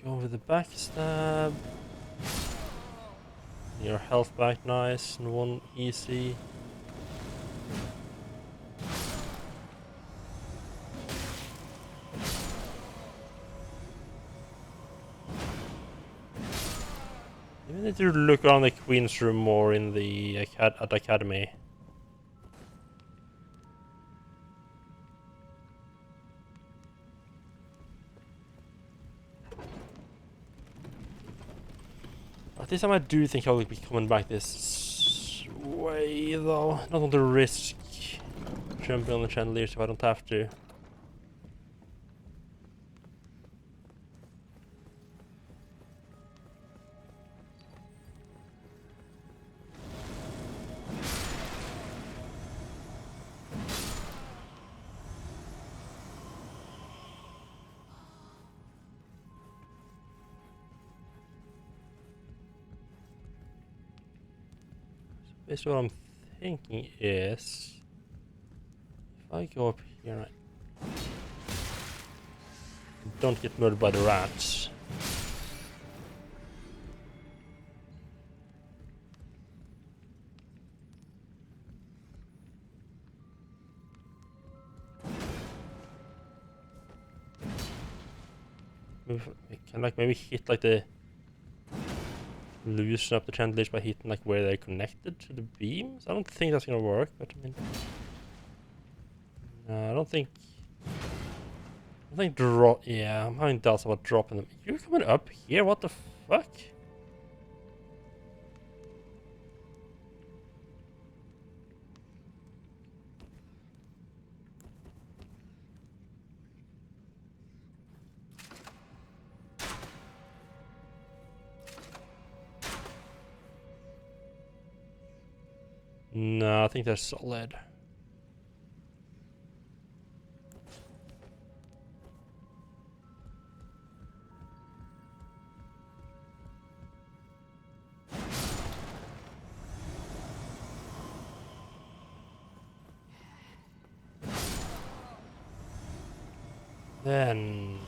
Go with the backstab. Your health back nice and one easy. Maybe I need to look around the Queen's room more in the at the academy. This time I do think I'll be coming back this way, though. Not want to risk jumping on the chandeliers if I don't have to. Basically what I'm thinking is, if I go up here, I don't get murdered by the rats. Maybe I can maybe hit the loosen up the chandeliers by hitting where they're connected to the beams. I don't think that's gonna work, but I mean, no, I don't think drop. Yeah, I'm having doubts about dropping them. You're coming up here? What the fuck? No, I think they're solid. Then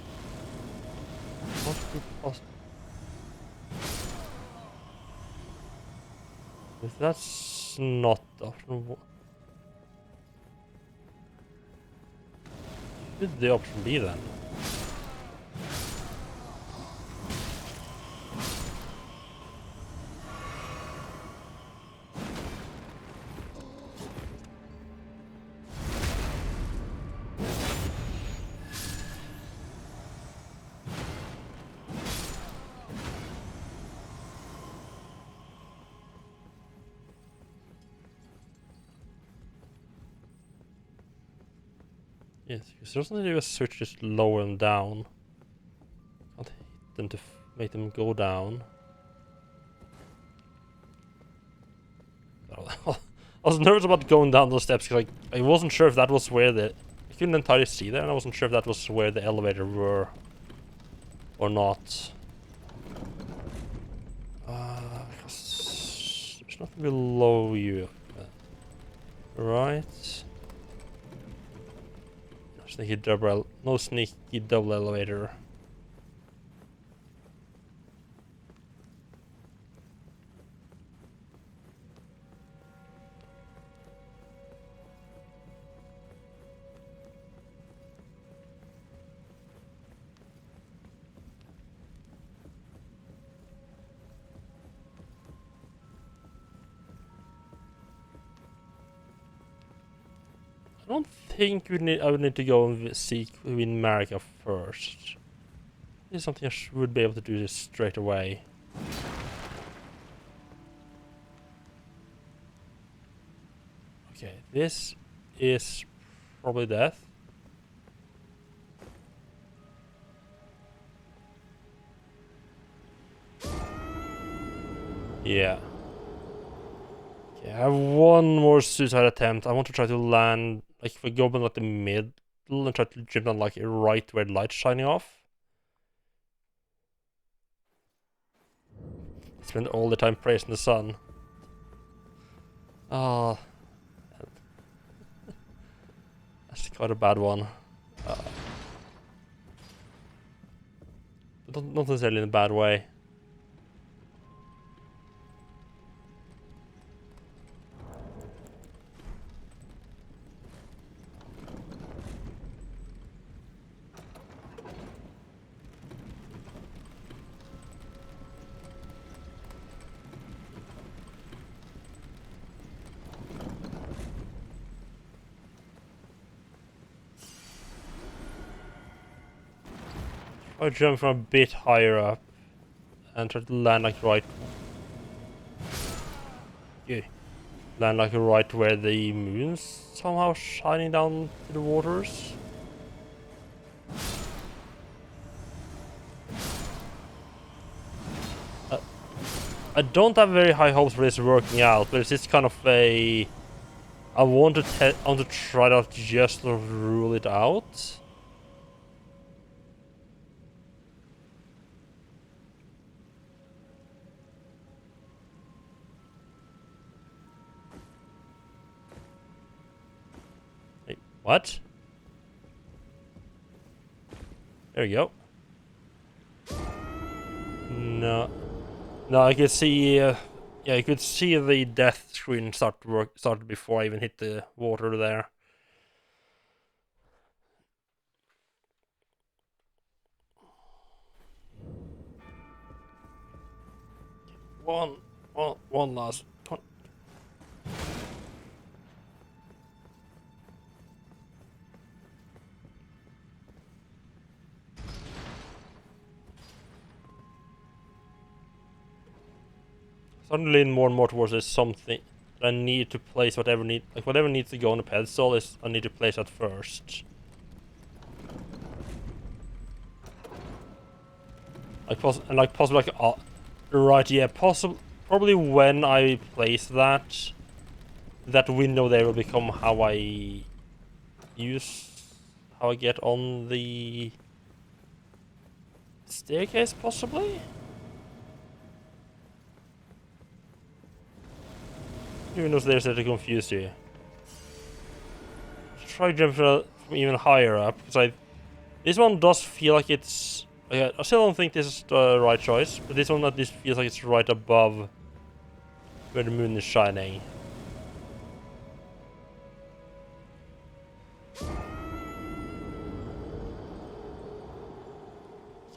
what could possibly? If that's not the option, what should the option be then? Yes, because there's only a switch just lower them down. Can't hit them to make them go down. I was nervous about going down those steps because I wasn't sure if that was where I couldn't entirely see there, and I wasn't sure if that was where the elevator were or not. Because there's nothing below you, right? No sneaky double elevator. I don't think I would need to go and seek Queen Marika first. This is something I would be able to do this straight away. Okay, this is probably death. Yeah. Okay, I have one more suicide attempt. I want to try to land, like, if I go in like the middle and try to jump down like right where the light's shining off. Spend all the time praising the sun. Oh, that's quite a bad one. Not necessarily in a bad way. I jump from a bit higher up and try to land like right. Yeah, land like right where the moon's somehow shining down to the waters. I don't have very high hopes for this working out, but it's just kind of a. I want to try it out just to rule it out. Wait, what? There you go. No. No, I could see, yeah, you could see the death screen started before I even hit the water there. One last. Starting to lean more and more towards this something that I need to place whatever needs to go on the pedestal is I need to place that first. Possibly right, yeah, probably when I place that window there will become how I get on the staircase, possibly. Even those there to confuse you. Try jumping from even higher up, because this one does feel like it's. I still don't think this is the right choice, but this one at least feels like it's right above where the moon is shining.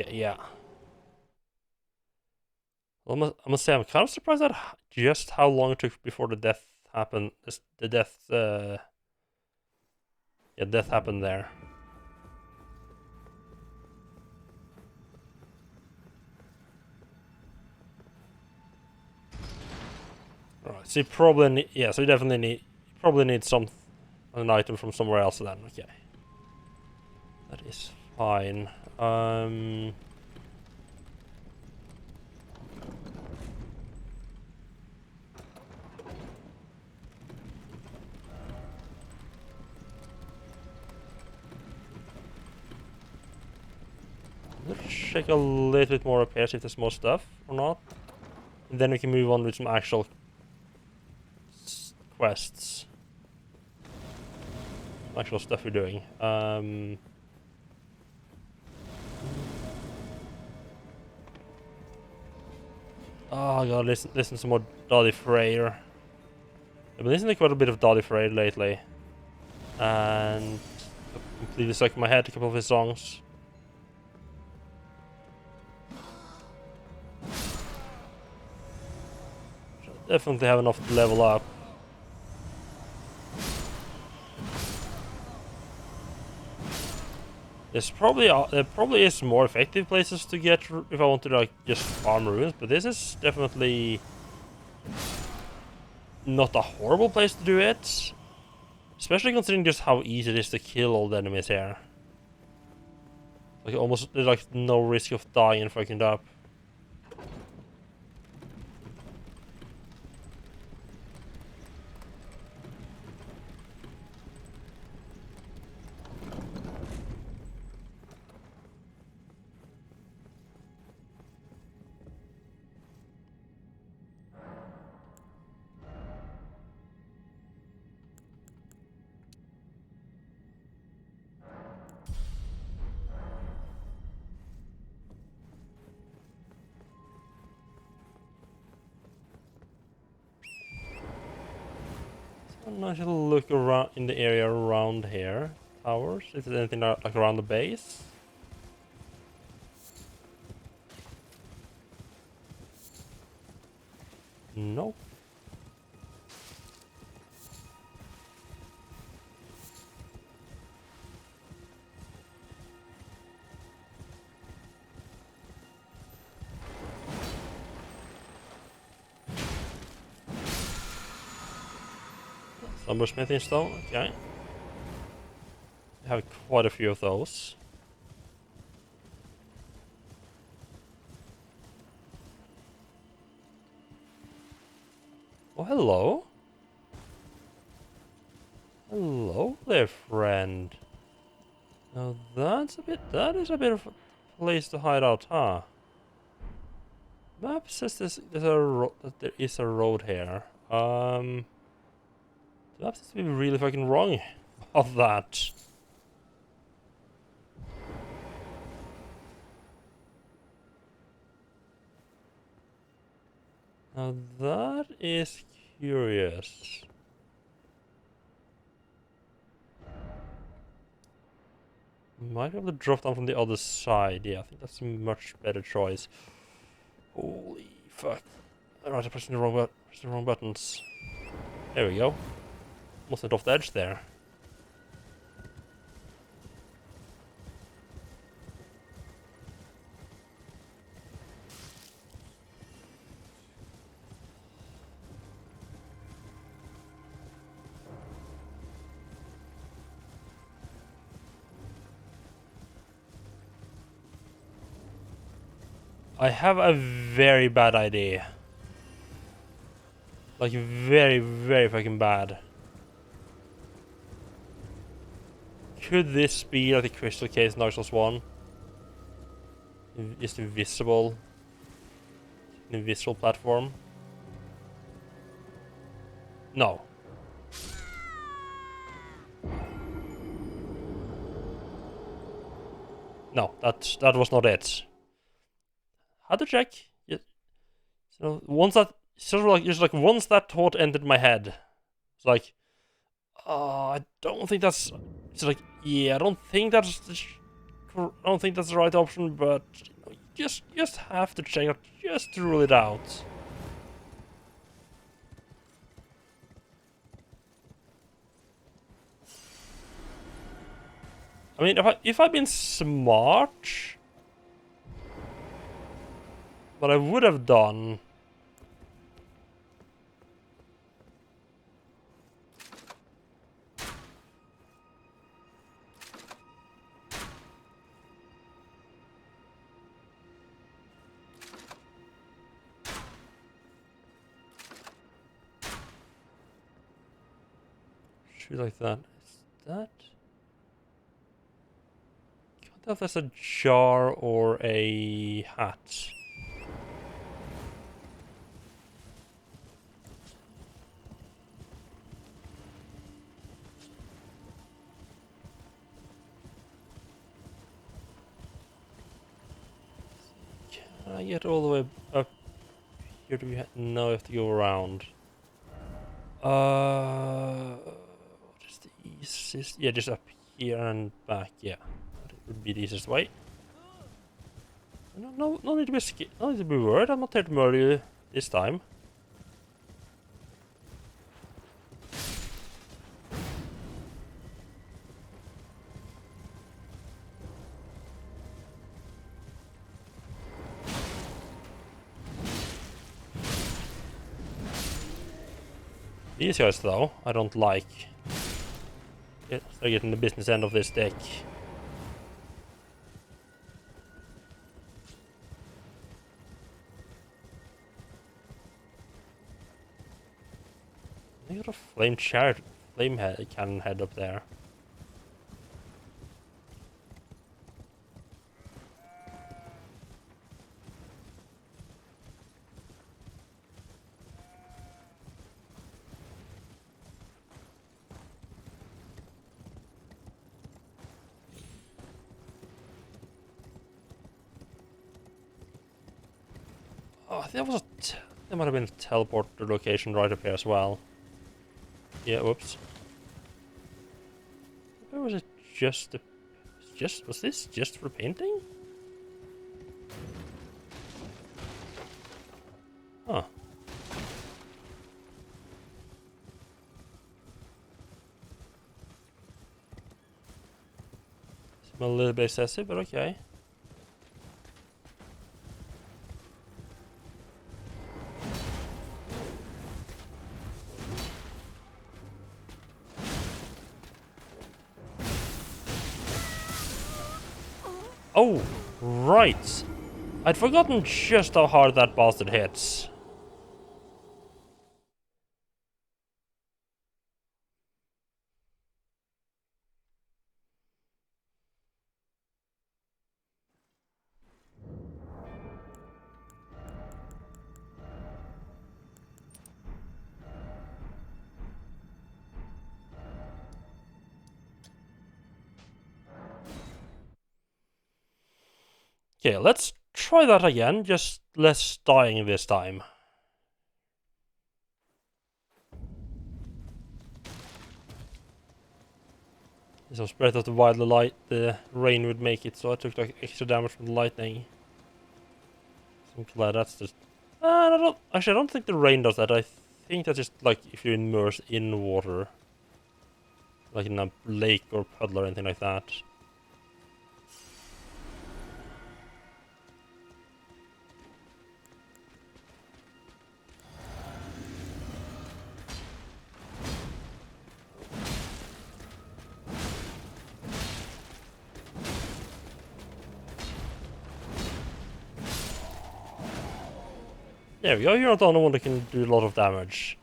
Yeah. Well, I must say I'm kind of surprised at just how long it took before the death happened. Death happened there. Alright, so you probably need, so you definitely need an item from somewhere else then. Okay, that is fine. Let's check a little bit more up here, see if there's more stuff or not. And then we can move on with some actual quests. Actual stuff we're doing. Oh god, listen to some more Doddy Freyr. I've been listening to quite a bit of Doddy Freyr lately. And I've completely stuck in my head a couple of his songs. Definitely have enough to level up. There probably is more effective places to get if I want to like just farm ruins, but this is definitely not a horrible place to do it. Especially considering just how easy it is to kill all the enemies here. Like almost there's like no risk of dying and fucking up. I should look around in the area around here. Towers? Is there anything like around the base? Nope. Lumber smithing stone, okay. I have quite a few of those. Oh, hello. Hello there, friend. Now that is a bit of a place to hide out, huh? Map says that there is a road here. The map seems to be really fucking wrong of that. Now that is curious. Might be able to drop down from the other side. Yeah, I think that's a much better choice. Holy fuck. Alright, I'm pressing the wrong buttons. There we go. Almost went off the edge there. I have a very bad idea. Like, very, very fucking bad. Could this be like the crystal case in Dark Souls 1? Just invisible. An invisible platform? No. No, that was not it. How to check? Yeah. So once that sort of like just like once that thought entered my head, it's like, oh, I don't think that's. It's like, yeah, I don't think that's the right option, but you just have to check it, just to rule it out. I mean, if I'd been smart, what I would have done. Shoot like that. Is that? Can't tell if that's a jar or a hat. Can I get all the way up here? Do we no, I have to go around. What is the easiest? Yeah, just up here and back. Yeah, that would be the easiest way. No need to be scared. No need to be worried. I'm not here to murder you this time. These guys, though, I don't like. Yeah, they're getting the business end of this deck. They got a flame cannon head up there. Oh, there might have been a teleporter location right up here as well. Yeah, whoops. Or was it was this just for painting? Huh. Seems a little bit excessive, but okay. Oh, right. I'd forgotten just how hard that bastard hits. Okay, let's try that again, just less dying this time. So spread of the wild light, the rain would make it, so I took like extra damage from the lightning. So I'm glad that's just... I don't think the rain does that. I think that's just like if you're immersed in water. Like in a lake or puddle or anything like that. There we go, you're not the only one that can do a lot of damage.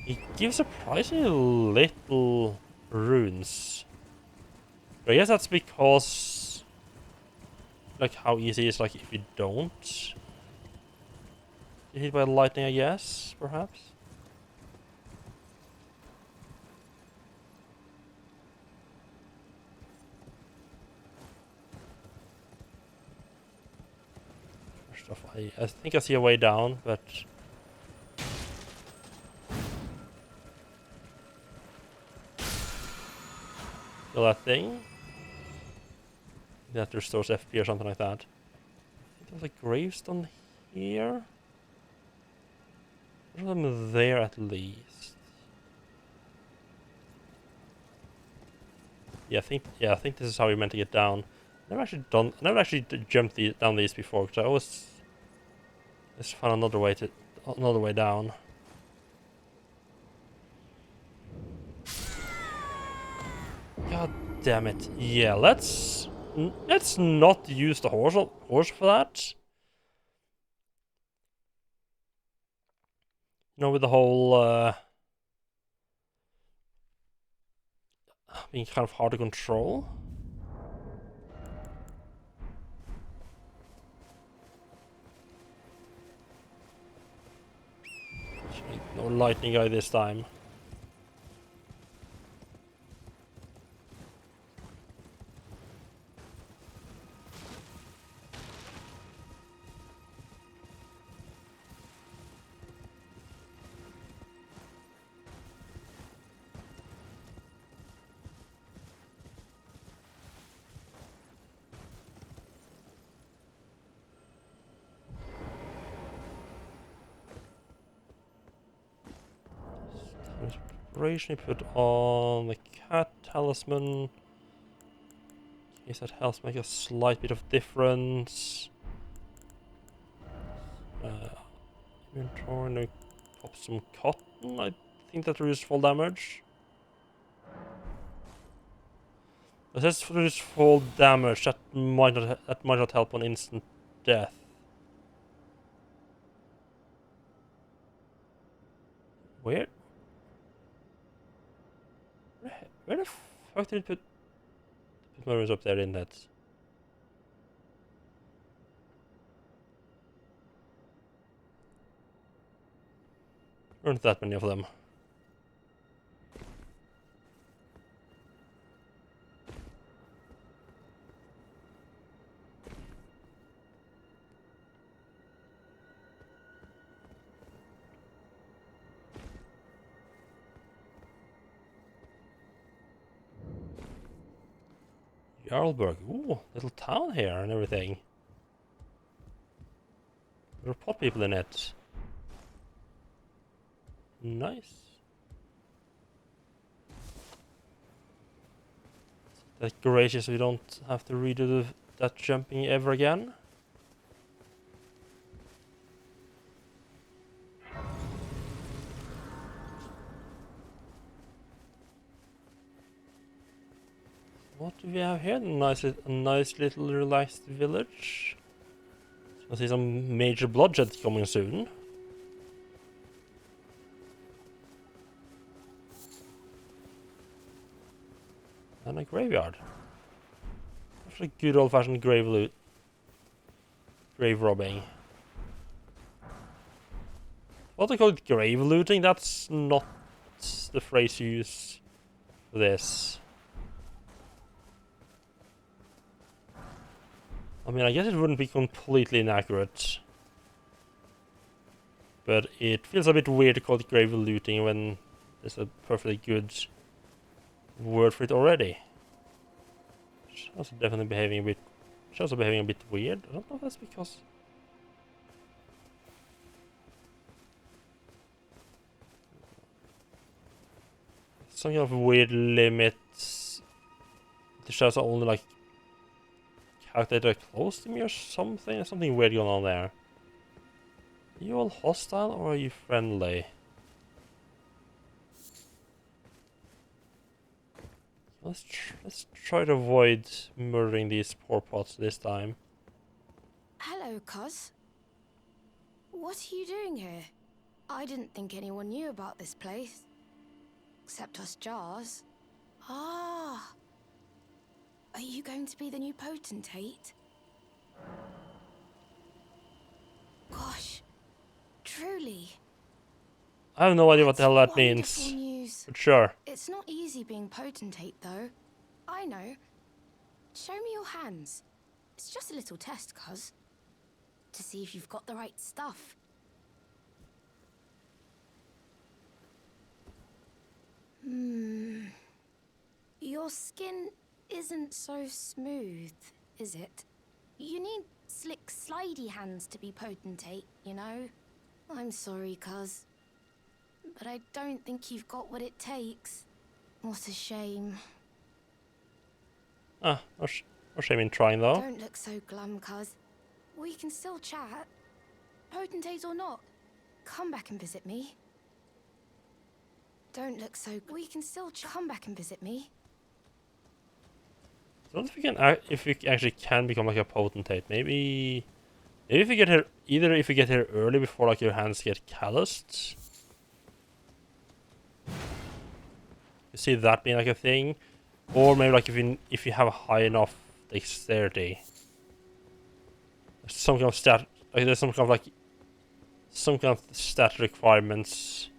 He gives surprisingly little runes. But I guess that's because... like how easy it is like if you don't get hit by lightning, I guess, perhaps? First off, I think I see a way down, but... kill that thing. That restores FP or something like that. I think there's a gravestone here. There's them there at least. Yeah, I think this is how you're meant to get down. Never actually jumped down these before, because I always just found another way down. God damn it! Yeah, let's not use the horse for that. You know, with the whole being kind of hard to control. No lightning guy this time. Inspiration put on the cat talisman. In case that helps make a slight bit of difference. Inventory, pop some cotton. I think that reduces fall damage? It says reduce fall damage. That might not help on instant death. Where? Where the fuck did it put murmurs up there in that? There aren't that many of them. Jarlberg. Ooh, little town here and everything. There are pot people in it. Nice. That's gracious, we don't have to redo that jumping ever again. What do we have here? A nice little relaxed village. I see some major bloodshed coming soon. And a graveyard. Actually, good old-fashioned grave robbing. What they call it, grave looting? That's not the phrase you use for this. I mean, I guess it wouldn't be completely inaccurate. But it feels a bit weird to call it grave looting when there's a perfectly good word for it already. It's also definitely behaving a bit... It's also behaving a bit weird. I don't know if that's because... Some kind of weird limits. The shows are only like... calculated close to me or something? There's something weird going on there. Are you all hostile or are you friendly? Let's try to avoid murdering these poor pots this time. Hello, cuz. What are you doing here? I didn't think anyone knew about this place. Except us jars. Ah. Are you going to be the new potentate? Gosh. Truly. I have no idea what the hell that Wonderful means. News. But sure. It's not easy being potentate, though. I know. Show me your hands. It's just a little test, cuz. To see if you've got the right stuff. Your skin isn't so smooth, is it? You need slick, slidey hands to be potentate, you know? I'm sorry, cuz. But I don't think you've got what it takes. What a shame. Ah, no shame in trying though. Don't look so glum, cuz. We can still chat. Potentate or not, come back and visit me. Don't look so... We can still come back and visit me. I don't know if we can, if we actually can become like a potentate. Maybe if we get here, either if we get here early before like your hands get calloused. You see that being like a thing, or maybe like if you have a high enough dexterity. There's some kind of stat, like there's some kind of stat requirements.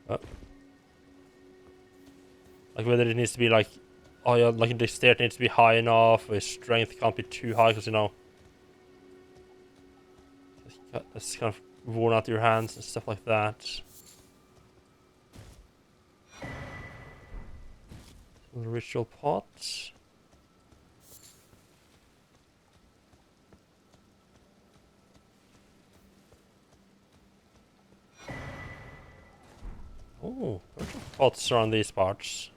Like whether it needs to be like, oh yeah, like the dexterity needs to be high enough, or strength can't be too high because you know it's kind of worn out your hands and stuff like that. Ritual pot. Oh, bunch of pots around these parts.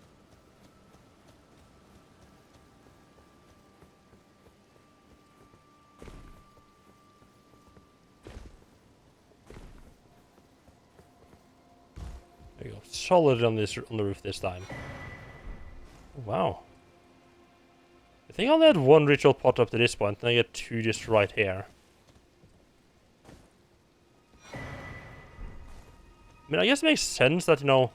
solid on the roof this time. Wow. I think I only had one ritual pot up to this point, and I get 2 just right here. I mean, I guess it makes sense that, you know,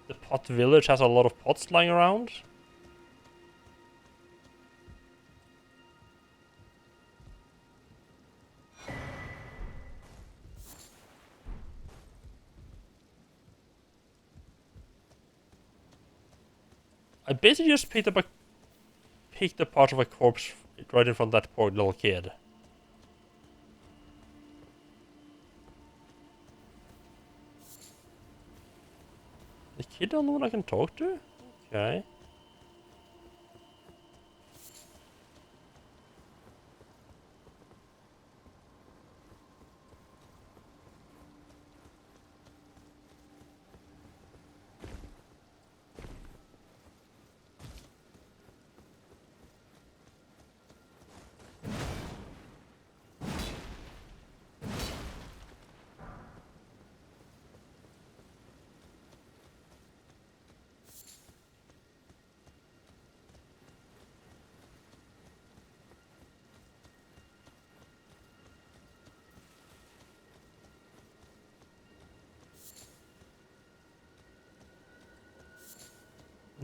the pot village has a lot of pots lying around. I basically just picked up part of a corpse right in front of that poor little kid. The kid the only one I can talk to? Okay.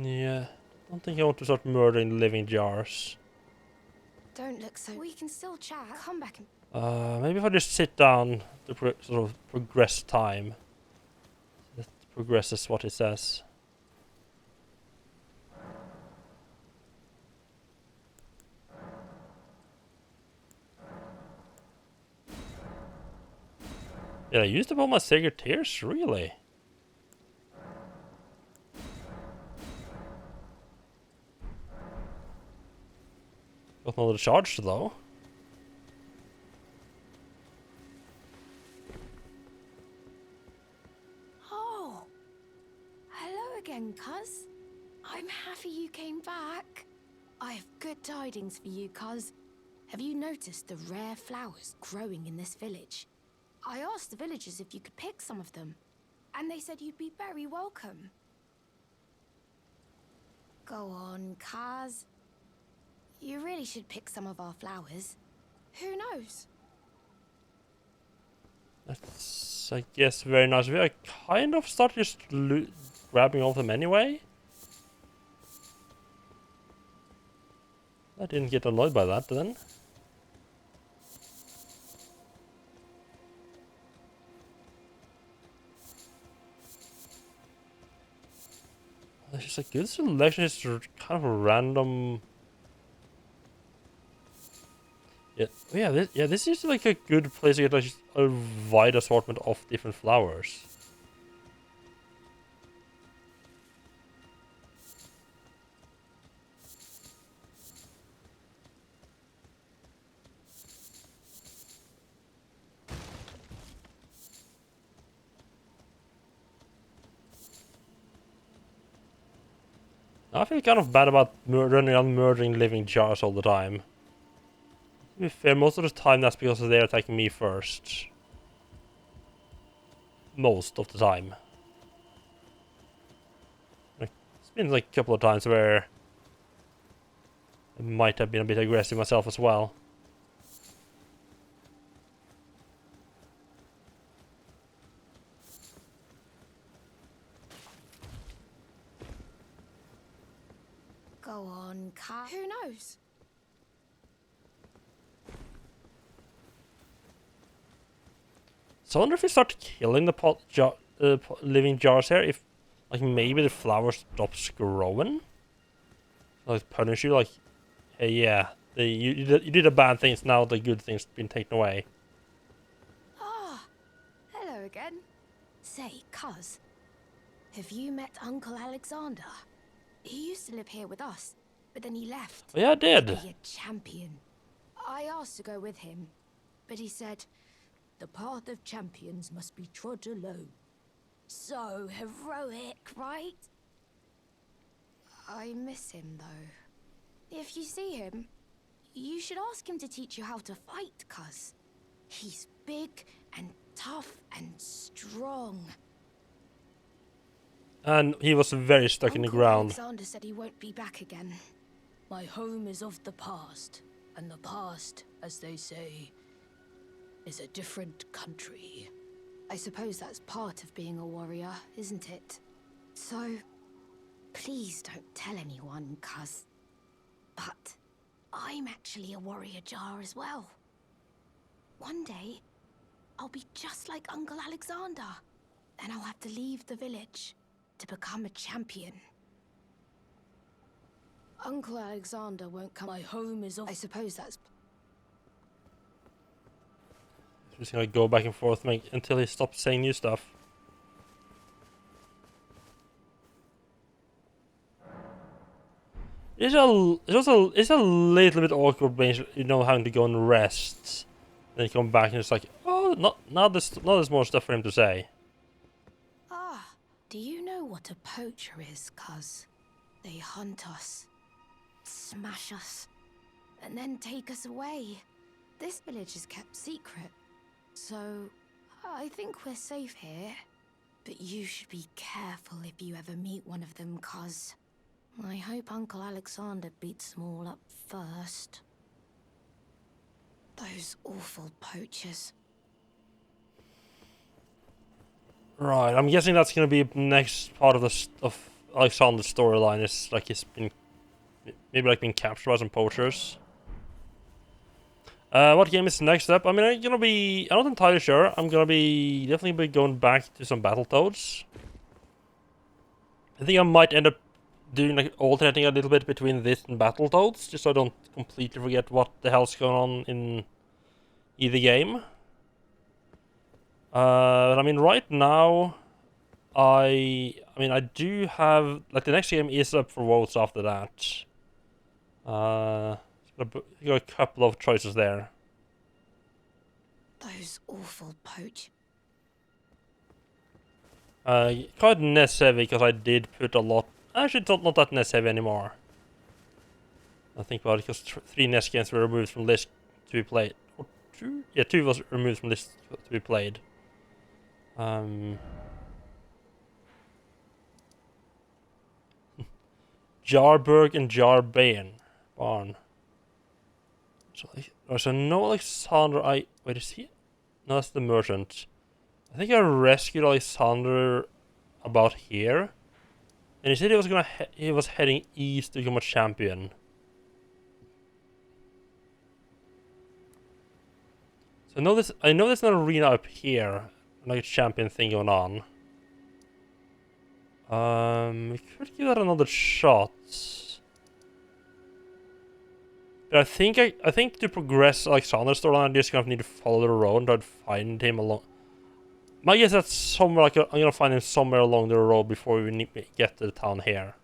Yeah, I don't think I want to start murdering living jars. Don't look so. We can still chat. Come back and. Maybe if I just sit down to sort of progress time. That progresses what it says. Yeah, I used up all my sacred tears, really? Got another charge though. Oh, hello again, cuz. I'm happy you came back. I have good tidings for you, cuz. Have you noticed the rare flowers growing in this village? I asked the villagers if you could pick some of them, and they said you'd be very welcome. Go on, cuz. You really should pick some of our flowers. Who knows? That's, I guess, very nice of you. I kind of started just grabbing all of them anyway. I didn't get annoyed by that then. It's just a good selection. It's kind of a random. Yeah, this is like a good place to get like a wide assortment of different flowers. I feel kind of bad about running around murdering living jars all the time. To be fair, most of the time that's because they're attacking me first. Most of the time. Like, it's been like a couple of times where I might have been a bit aggressive myself as well. Go on, cuz. Who knows? So I wonder if we start killing the living jars here, if like maybe the flower stops growing. Like punish you, like, hey, yeah, you did a bad things. Now the good things been taken away. Ah, hello again. Say, cuz, have you met Uncle Alexander? He used to live here with us, but then he left. Oh, yeah, I To did. be a champion. I asked to go with him, but he said, the path of champions must be trod alone. So heroic, right? I miss him, though. If you see him, you should ask him to teach you how to fight, cuz. He's big and tough and strong. And he was very stuck in the Uncle ground. Alexander said he won't be back again. My home is of the past, and the past, as they say, is a different country. I suppose that's part of being a warrior, isn't it? So, please don't tell anyone, cuz... But I'm actually a warrior jar as well. One day, I'll be just like Uncle Alexander. Then I'll have to leave the village to become a champion. Uncle Alexander won't come. My home is of... I suppose that's... Just gonna go back and forth until he stops saying new stuff. It's a little bit awkward when you know having to go and rest. Then you come back and it's like, oh, not this more stuff for him to say. Ah, do you know what a poacher is, cuz? They hunt us, smash us, and then take us away. This village is kept secret, so I think we're safe here. But you should be careful if you ever meet one of them, cuz I hope Uncle Alexander beats them all up first. Those awful poachers. Right, I'm guessing that's gonna be next part of of Alexander's storyline. Is like he's been maybe like being captured by some poachers. What game is next up? I mean, I'm not entirely sure. I'm gonna be definitely going back to some Battletoads. I think I might end up doing like alternating a little bit between this and Battletoads, just so I don't completely forget what the hell's going on in either game. But I mean, right now, I do have like the next game is up for votes after that. You got a couple of choices there. Those awful poach. Quite NES heavy because I did put a lot. Actually, not that NES heavy anymore. I think about it because 3 NES games were removed from list to be played. Or 2? Yeah, 2 was removed from list to be played. Jarburg and Jarbane Barn. So no Alexander. Wait, is he? No, that's the merchant. I think I rescued Alexander about here, and he said he was heading east to become a champion. So I know there's an arena up here, like a champion thing going on. We could give that another shot. But I think to progress Alexander's storyline, I just kind of need to follow the road and try to find him along. My guess that's somewhere I'm gonna find him somewhere along the road before we get to the town here.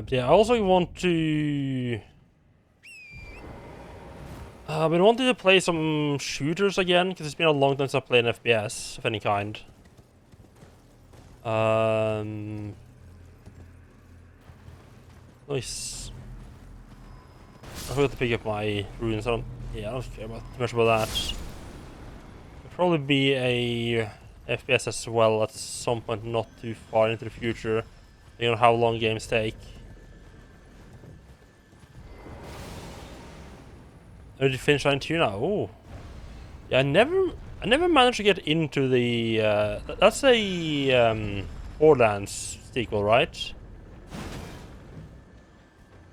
Yeah, I also want to... I've been wanting to play some shooters again, because it's been a long time since I played an FPS of any kind. Nice. I forgot to pick up my runes. I don't care too much about that. It'll probably be a FPS as well at some point, not too far into the future. You know how long games take. Oh, did you finish line 2 now? Oh, yeah. I never managed to get into the. That's a Borderlands sequel, right?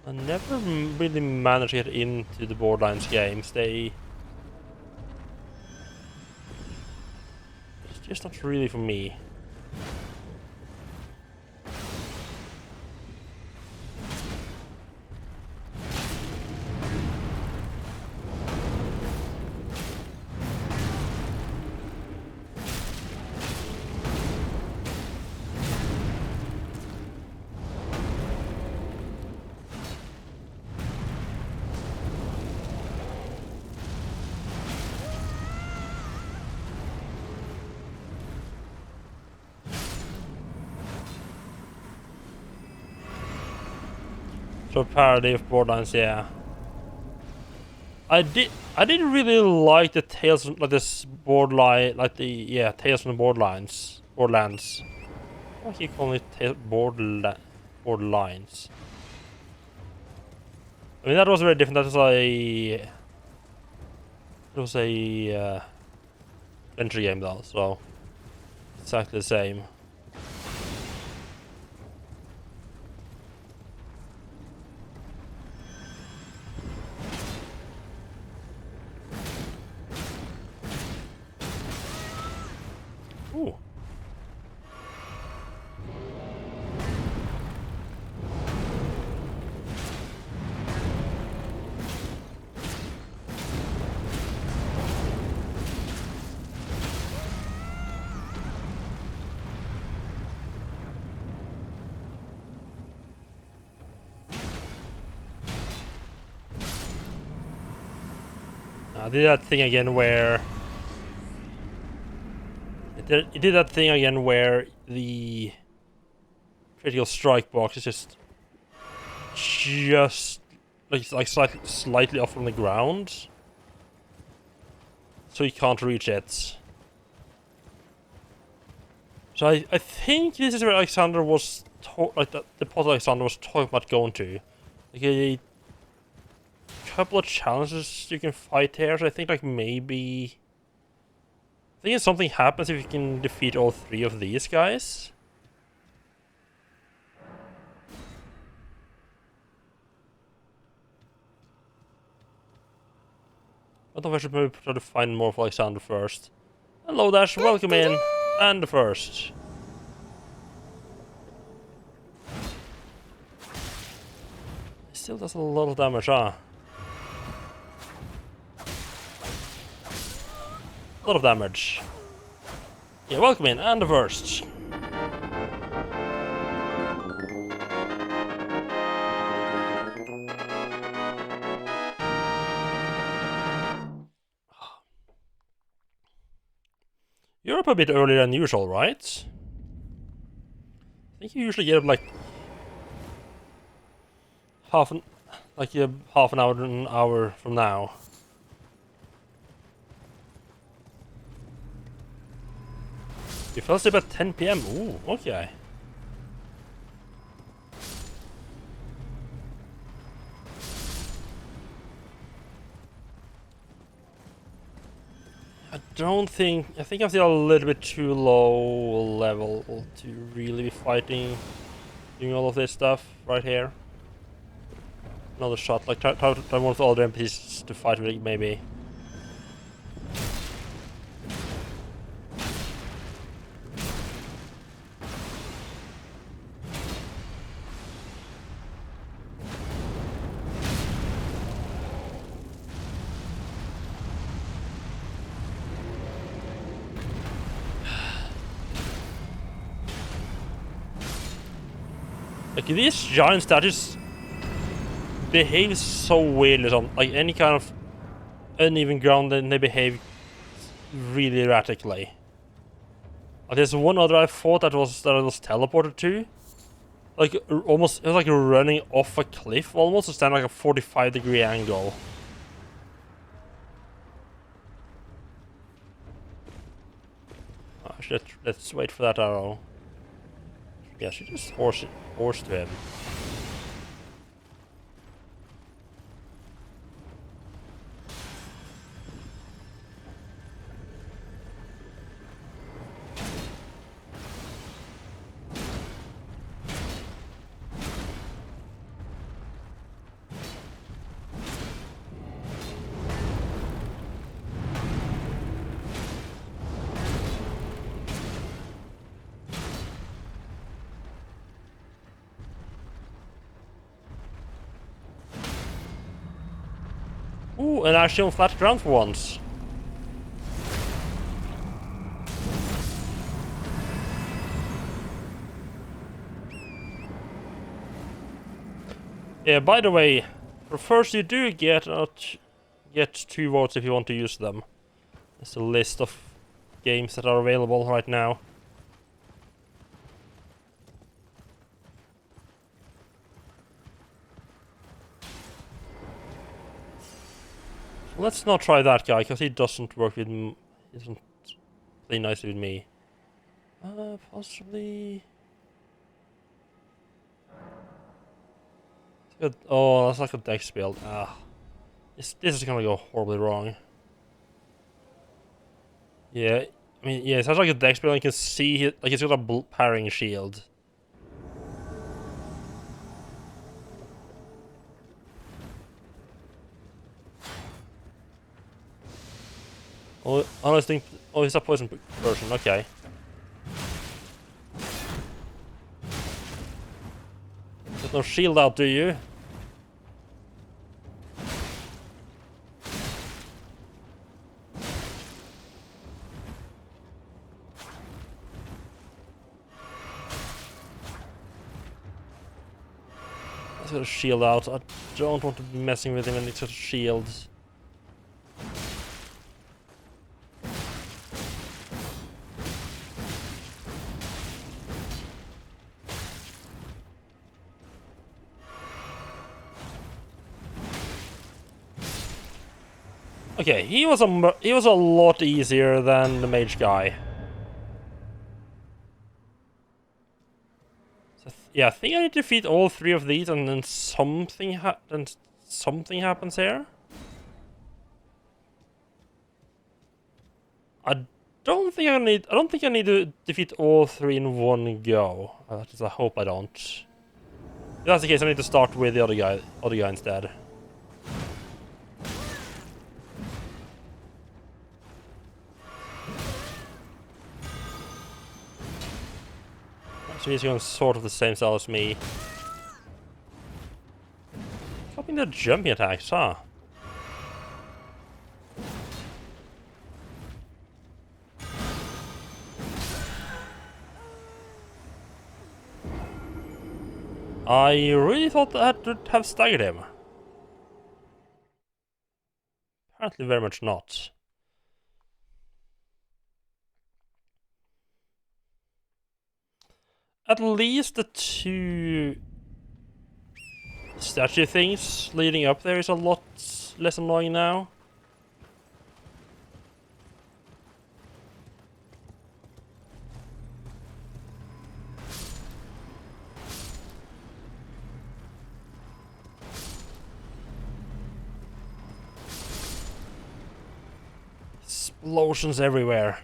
I never really managed to get into the Borderlands games. It's just not really for me. So parody of Borderlands, yeah. I did really like the Tales like this Borderline like the Tales from the Borderlands. Why do you call it Borderlines? I mean that was very different. It was a adventure game though, so exactly the same. Ooh. I did that thing again where it did that thing again where the critical strike box is just like slightly off from the ground, so you can't reach it. So I think this is where Alexander was like the pot Alexander was talking about going to, like a couple of challenges you can fight here. So I think like maybe. I think if something happens if you can defeat all 3 of these guys. I thought I should maybe try to find more of Alexander first. Hello Dash, welcome in. And the first. It still does a lot of damage, huh? A lot of damage. Yeah, welcome in, and the first. You're up a bit earlier than usual, right? I think you usually get up like half an hour to an hour from now. You fell asleep at 10 PM. Ooh, okay. I think I'm still a little bit too low level to really be fighting, doing all of this stuff right here. Another shot, like try one of the other NPCs to fight with it, maybe. Like these giant statues behave so weirdly on like any kind of uneven ground, then they behave really erratically. There's one other I thought that I was teleported to. Like almost it was like running off a cliff almost to stand like a 45-degree angle. Let's wait for that arrow. Yeah, she just horse to him. Ooh, and actually on flat ground for once. Yeah, by the way, for first you do get 2 votes if you want to use them. There's a list of games that are available right now. Let's not try that guy, because he doesn't work with he doesn't play nicely with me. Possibly... Good. Oh, that's like a dex build. This is gonna go horribly wrong. Yeah, I mean, yeah, it sounds like a dex build. You can see it, like it's got a parrying shield. Oh, I think. Oh, he's a poison person. Okay. There's no shield out, do you? He's got a shield out. I don't want to be messing with him when he's got shields. Okay, he was a lot easier than the mage guy. So yeah, I think I need to defeat all 3 of these, and then something happens here. I don't think I need to defeat all 3 in one go. At least I hope I don't. If that's the case, I need to start with the other guy instead. So he's going sort of the same style as me. Copying the jumping attacks, huh? I really thought that would have staggered him. Apparently very much not. At least the 2 statue things leading up there is a lot less annoying now. Explosions everywhere.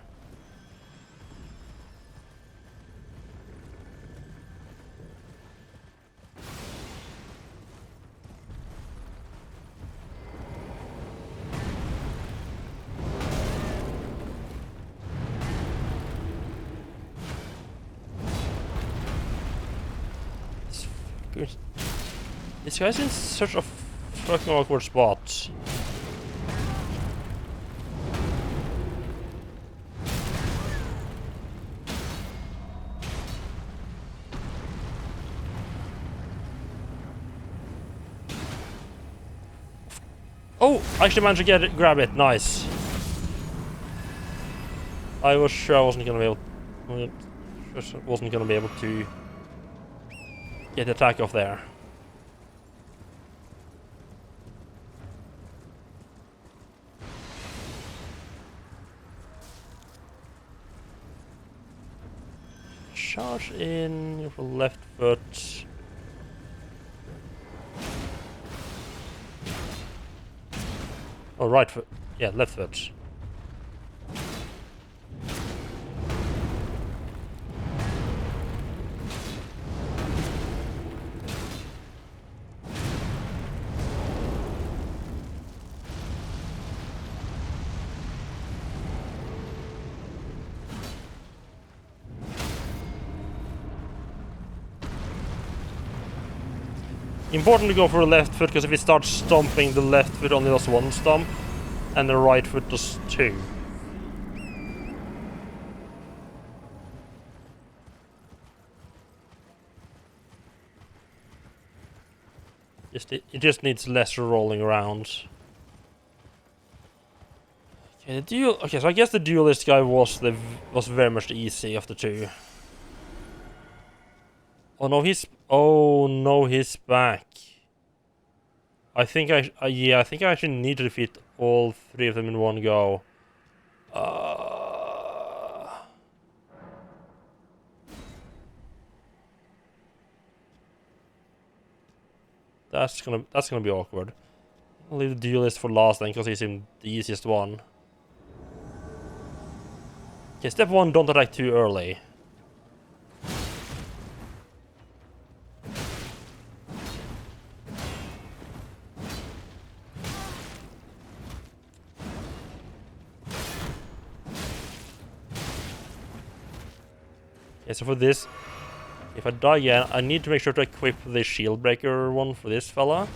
This guy's in such a fucking awkward spot. Oh, I actually managed to grab it. Nice. I was sure I wasn't gonna be able to get the attack off there. Charge in your left foot. Oh, right foot. Yeah, left foot. Important to go for the left foot, because if he starts stomping, the left foot only does 1 stomp, and the right foot does 2. It just needs less rolling around. Okay, so I guess the duelist guy was very much the easy of the 2. Oh no, he's back. I think yeah, I think I actually need to defeat all 3 of them in one go. That's gonna be awkward. I'll leave the duelist for last then, because he's the easiest one. Okay, step 1, don't attack too early. Okay, so for this, if I die again, I need to make sure to equip the shield breaker one for this fella.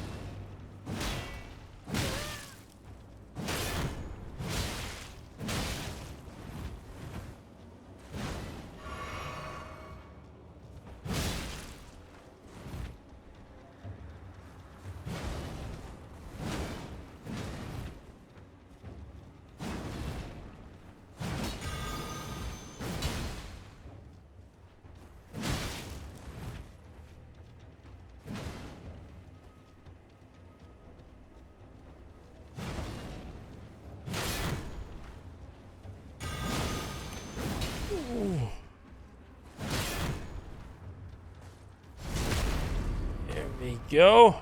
There we go.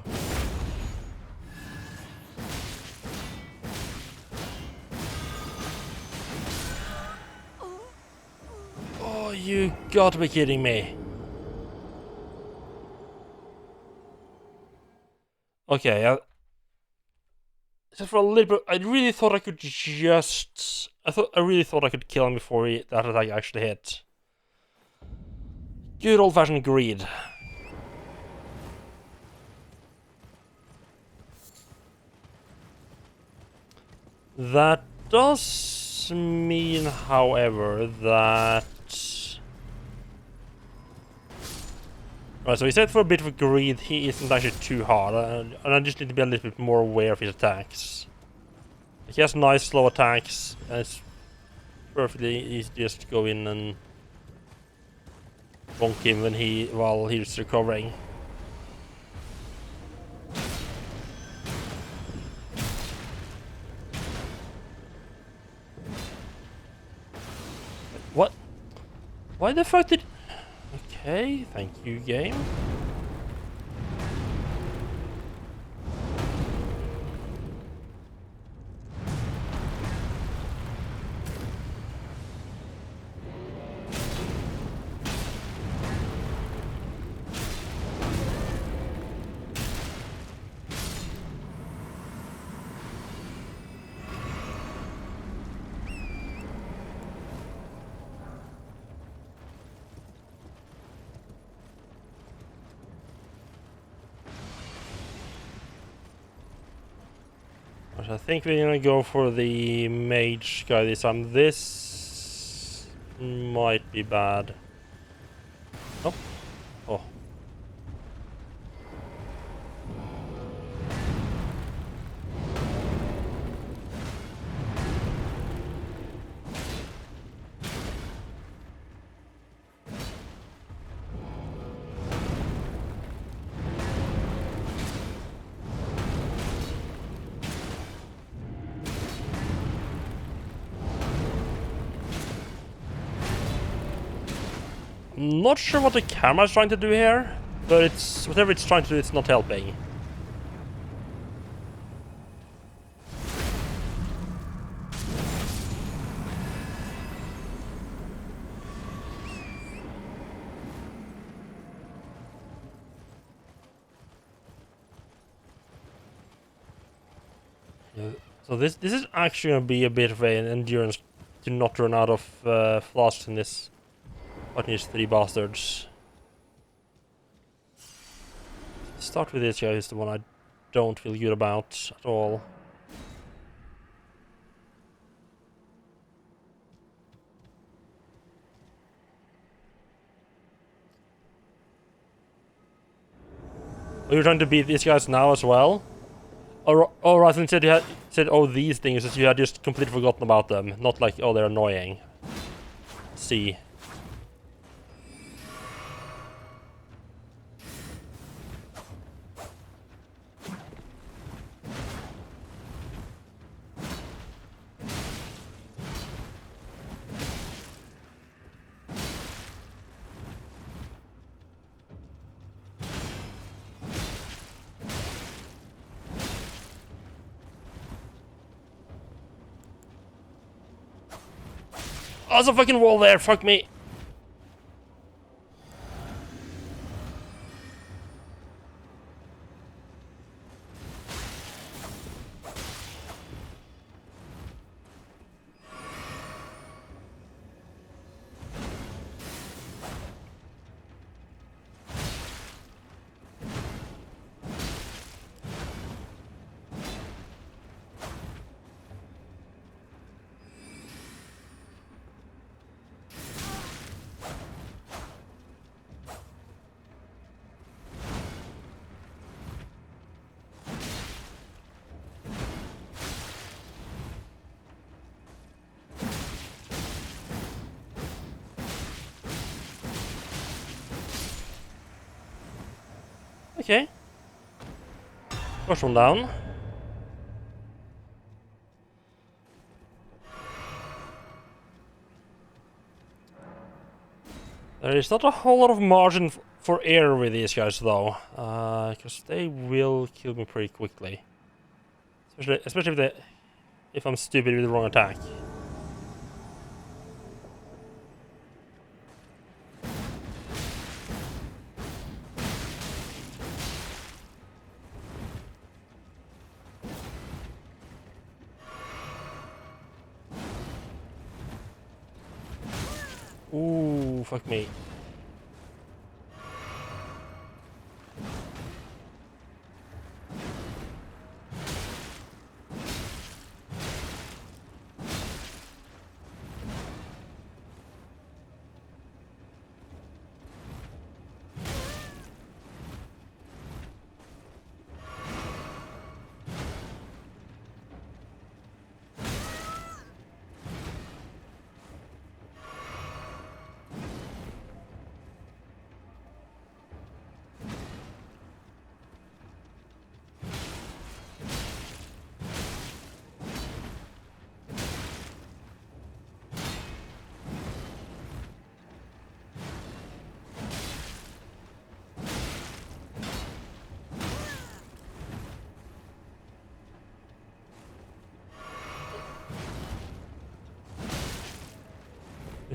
Oh, you gotta be kidding me. Okay, just for a little bit, I really thought I could just... I really thought I could kill him before that attack actually hit. Good old-fashioned greed. That does mean, however, that... Right, so he said for a bit of greed, he isn't actually too hard, and I just need to be a little bit more aware of his attacks. He has nice slow attacks, and it's perfectly easy just to go in and bonk him while he's recovering. What? Why the fuck did... Okay, thank you, game. I think we're gonna go for the mage guy this time. This might be bad. Oh. Oh. I'm not sure what the camera's trying to do here, but it's whatever it's trying to do, it's not helping. So this is actually gonna be a bit of an endurance to not run out of flasks in this fighting these 3 bastards. Start with this guy, who's the one I don't feel good about at all. Oh, you're trying to beat these guys now as well? Oh, right, and you said, oh, these things, that you had just completely forgotten about them. Not like, oh, they're annoying. See. Oh, there's a fucking wall there. Fuck me. Okay. First one down. There is not a whole lot of margin for error with these guys, though, because they will kill me pretty quickly. Especially if I'm stupid with the wrong attack. Ooh, fuck me.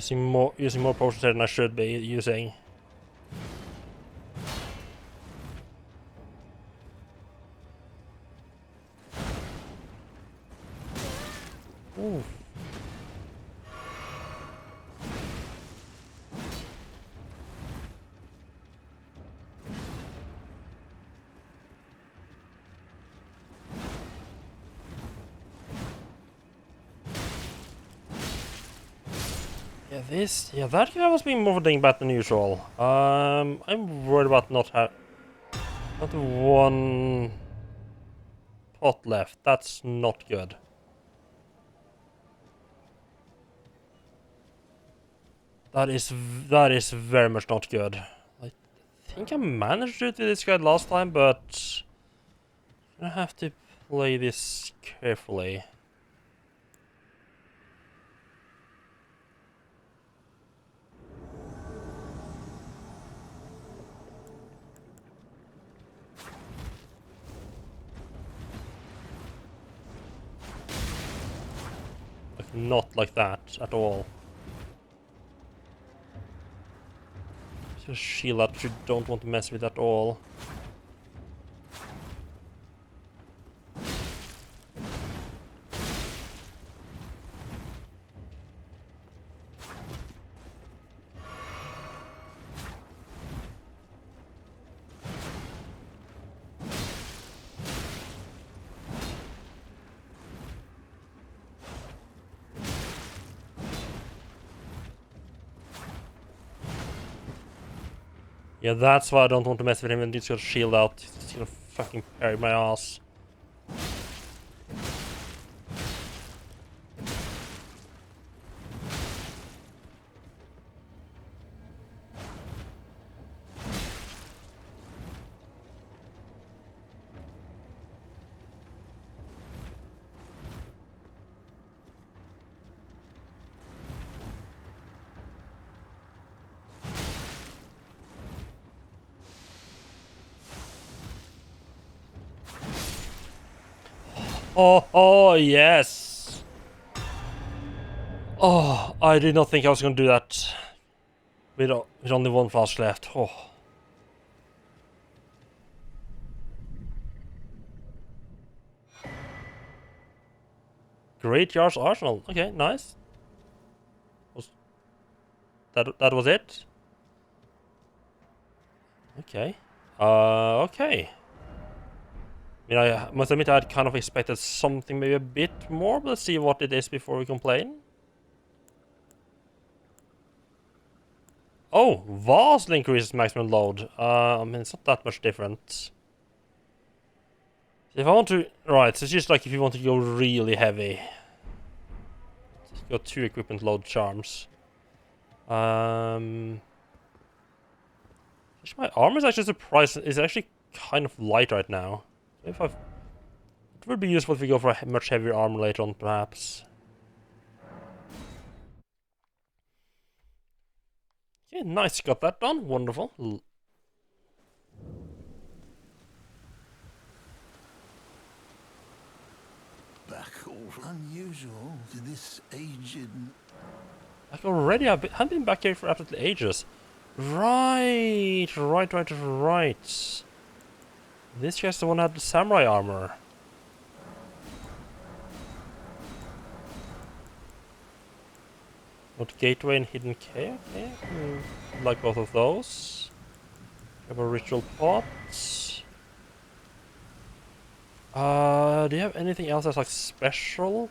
Using more potions than I should be using. Ooh. Yeah, that guy was being more dingbat than usual. I'm worried about not one pot left. That's not good. That is very much not good. I think I managed to do it with this guy last time, but I have to play this carefully. Like, not like that at all. Just shield up, you don't want to mess with at all. Yeah, that's why I don't want to mess with him and he's gonna shield out. He's gonna fucking parry my ass. Oh, yes! Oh, I did not think I was going to do that with only one flask left. Oh. Great Yards Arsenal. Okay, nice. That was it? Okay. Okay. I mean, I must admit I had kind of expected something maybe a bit more, but let's see what it is before we complain. Oh, vastly increases maximum load. I mean, it's not that much different. If I want to... Right, so it's just like if you want to go really heavy. Got 2 equipment load charms. My armor is actually surprised. It's actually kind of light right now. If I've... It would be useful if we go for a much heavier armor later on, perhaps. Okay, nice. Got that done. Wonderful. Back all unusual to this aged... Like already? I've been back here for absolutely ages. Right. This guy's the one that had the samurai armor. What gateway and hidden cave? Okay. Like both of those. We have a ritual pots. Do you have anything else that's like special?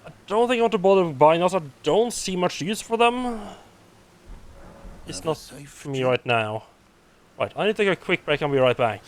I don't think I want to bother buying those. I don't see much use for them. It's not for me right now. Right, I need to take a quick break and be right back.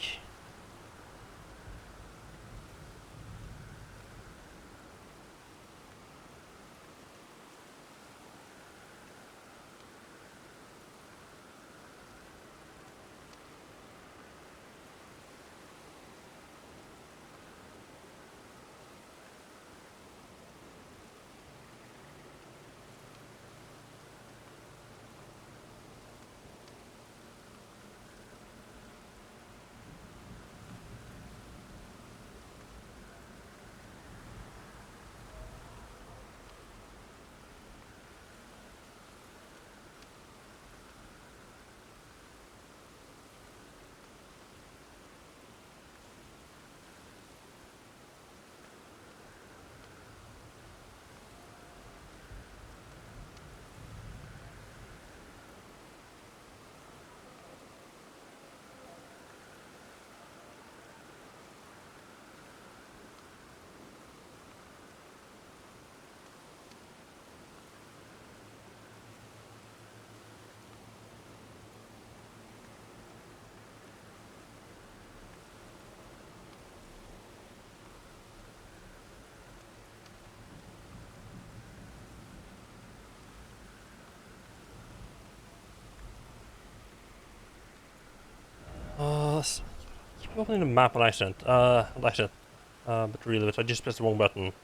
Keep opening the map on accident. But really, I just pressed the wrong button.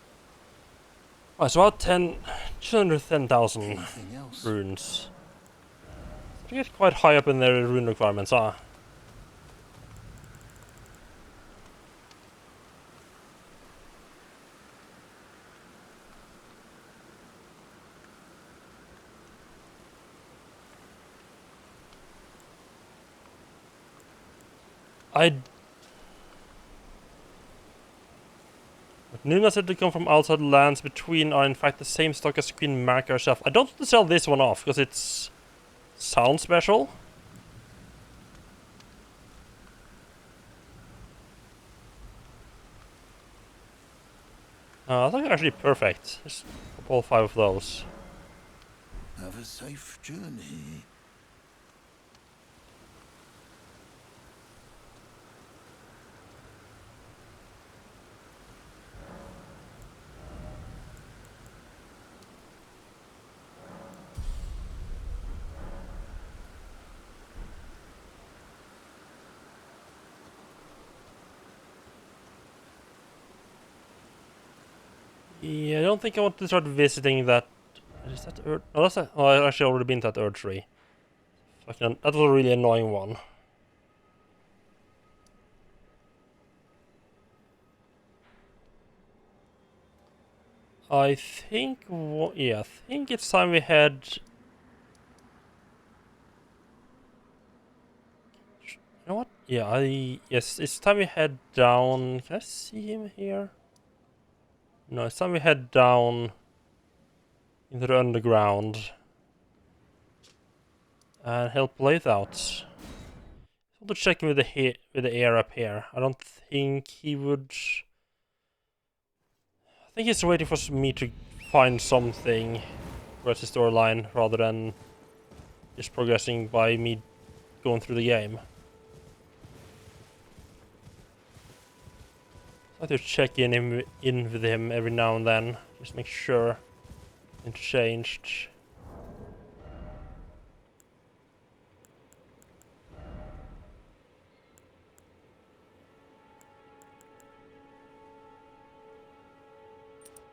Alright, so about 210,000 runes. I get quite high up in their rune requirements, huh? Nuna said to come from outside lands between are in fact the same stock as Queen Marika herself. I don't want to sell this one off because it's sounds special. I think actually perfect. Just all 5 of those. Have a safe journey. Yeah, I don't think I want to start visiting that. Is that Earth? Oh, that's oh, I've actually already been to that Earth tree. Fucking, that was a really annoying one. I think, yeah, I think it's time we head. You know what? Yeah, yes, it's time we head down. Can I see him here? No, it's time we head down into the underground and help Blythe out. I want to check in with the air up here. I don't think he would. I think he's waiting for me to find something for the storyline rather than just progressing by me going through the game. I have to check in with him every now and then, just make sure interchanged.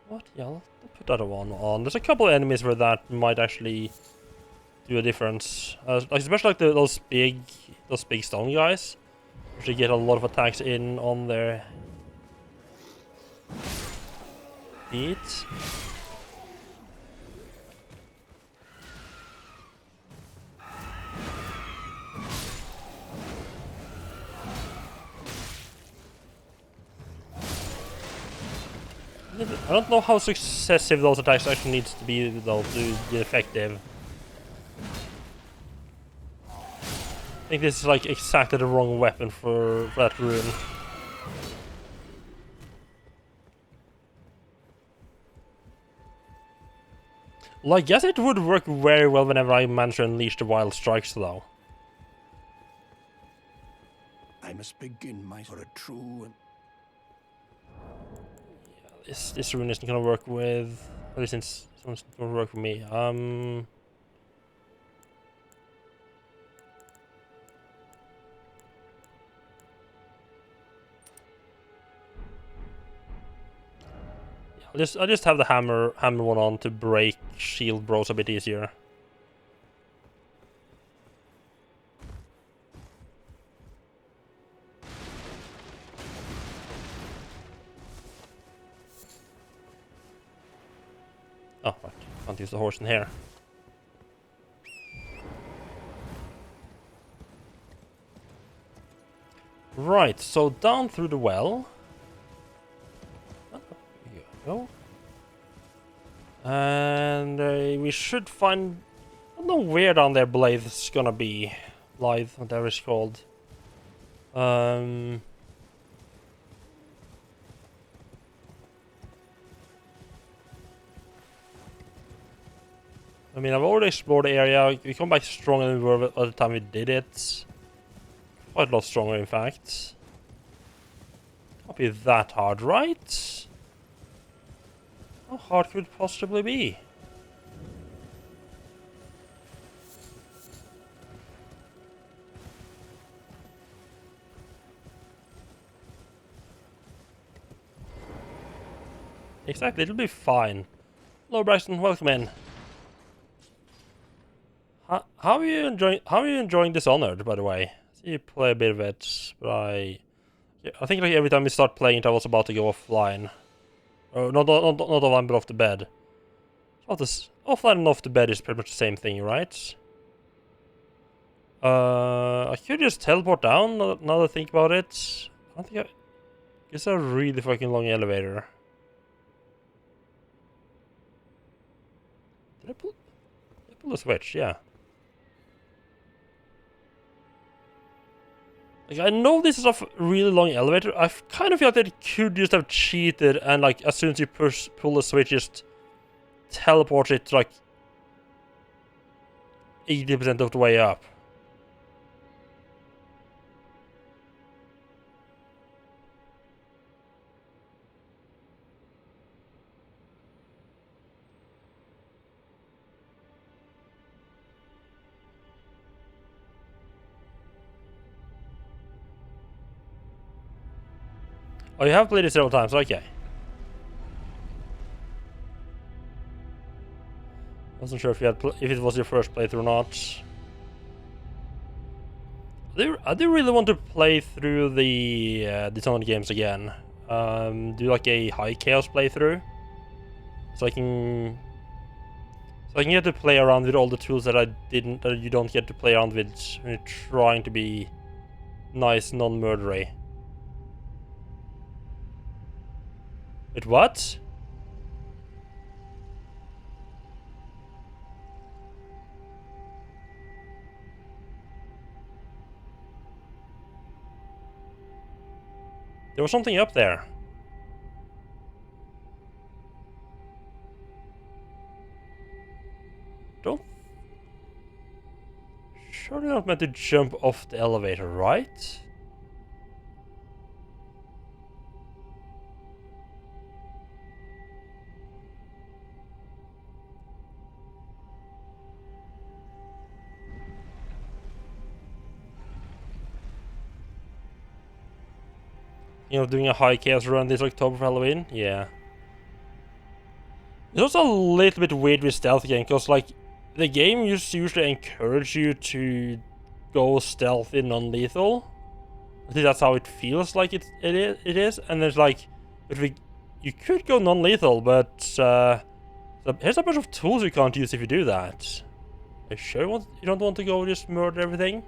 What? Yeah, I'll put that one on. There's a couple of enemies where that might actually do a difference. Like especially like those big stone guys. Which get a lot of attacks in on their feet. I don't know how successive those attacks actually needs to be though to be effective. I think this is like exactly the wrong weapon for that rune. Well, I guess it would work very well whenever I manage to unleash the wild strikes though. I must begin my for a true and This rune isn't gonna work with. At least it's not gonna work for me. I'll just have the hammer one on to break shield bros a bit easier. Oh, right. Can't use the horse in here. Right, so down through the well. Here we go. And we should find... I don't know where down there Blythe is gonna be. Blythe, whatever it's called. I mean, I've already explored the area. We come back stronger than we were by the time we did it. Quite a lot stronger, in fact. Can't be that hard, right? How hard could it possibly be? Exactly, it'll be fine. Hello, Braxton. Welcome in. How are you enjoying Dishonored, by the way? See you play a bit of it, but I think like every time we start playing it, I was about to go offline. Oh, not offline, but off the bed. Offline and off the bed is pretty much the same thing, right? I could just teleport down. Now that I think about it, I don't think it's a really fucking long elevator. Did I pull the switch? Yeah. Like, I know this is a really long elevator. I kind of feel like they could just have cheated and like as soon as you pull the switch, just teleport it like 80% of the way up. Oh, you have played it several times, okay. Wasn't sure if you had if it was your first playthrough or not. I do really want to play through the Dishonored games again. Do like a high chaos playthrough. So I can get to play around with all the tools that you don't get to play around with when you're trying to be nice, non-murdery. Wait, what? There was something up there. Surely not meant to jump off the elevator, right? You know, doing a high chaos run this October for Halloween? Yeah. It's also a little bit weird with stealth again, because, like, the game usually encourage you to go stealthy, non-lethal. I think that's how it feels like it is. And there's like, you could go non-lethal, but so here's a bunch of tools you can't use if you do that. Are you sure you don't want to go just murder everything?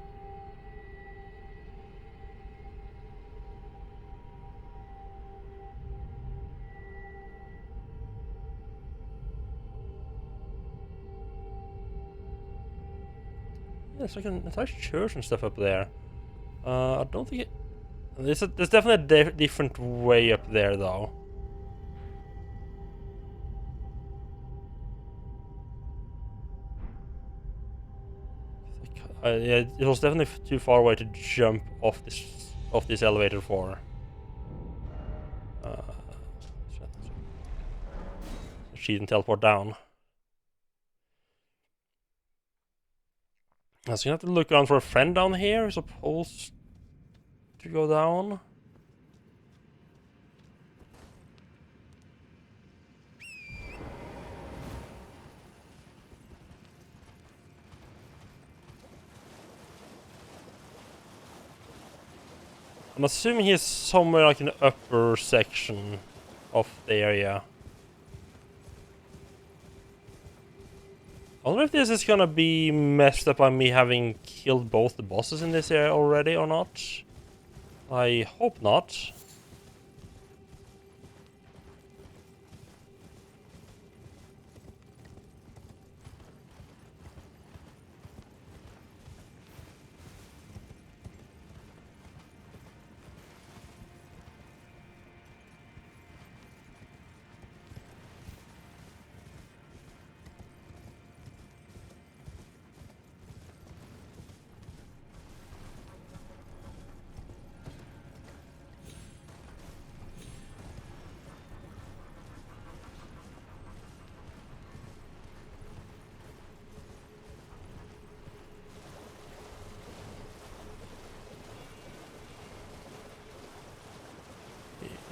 Yeah, it's like an entire church and stuff up there. I don't think it... There's definitely a different way up there, though. Yeah, it was definitely too far away to jump off this elevator for. She didn't teleport down. So you have to look around for a friend down here, who's supposed to go down. I'm assuming he's somewhere like in the upper section of the area. I wonder if this is gonna be messed up by me having killed both the bosses in this area already or not. I hope not.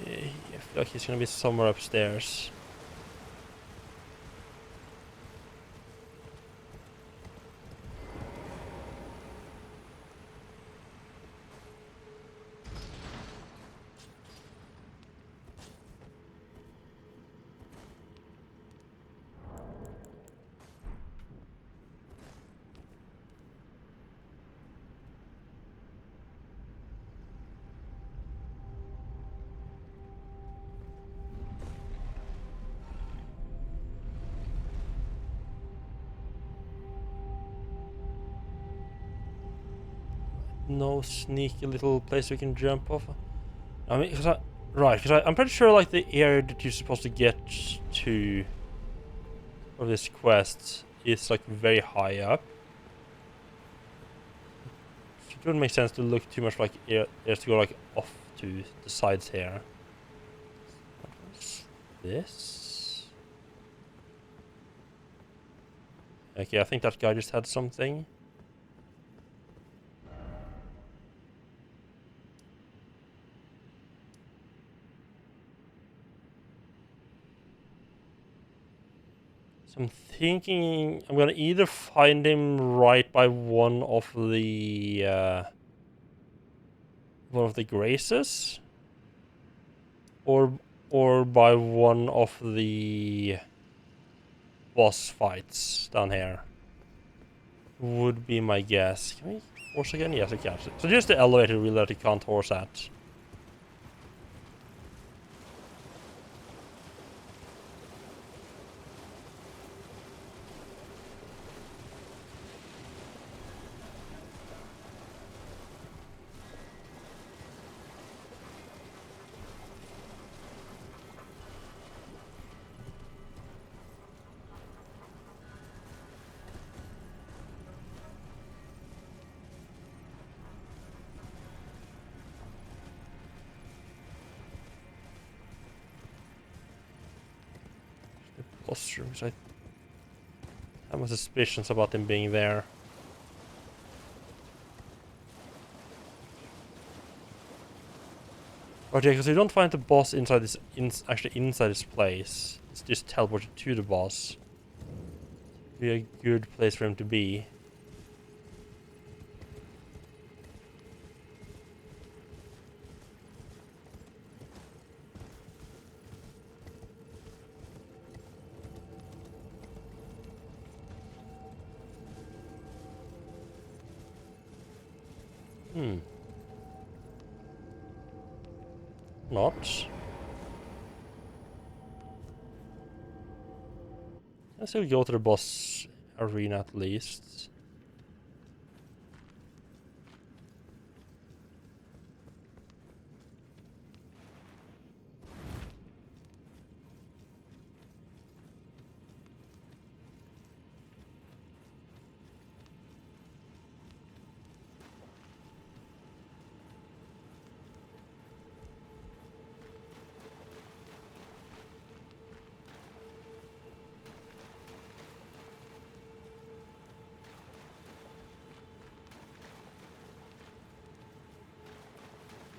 I feel like he's gonna be somewhere upstairs. No sneaky little place we can jump off. I mean, because I'm pretty sure like the area that you're supposed to get to for this quest is like very high up. So it wouldn't make sense to look too much like areas to go like off to the sides here. What's this? Okay, I think that guy just had something. So I'm thinking I'm gonna either find him right by one of the graces, or by one of the boss fights down here. Would be my guess. Can we horse again? Yes, I can. So just the elevator really that you can't horse at. Boss rooms. I have my suspicions about them being there. But yeah, because you don't find the boss inside this, actually inside this place. It's just teleported to the boss. Be a good place for him to be. Not. I still go to the boss arena at least.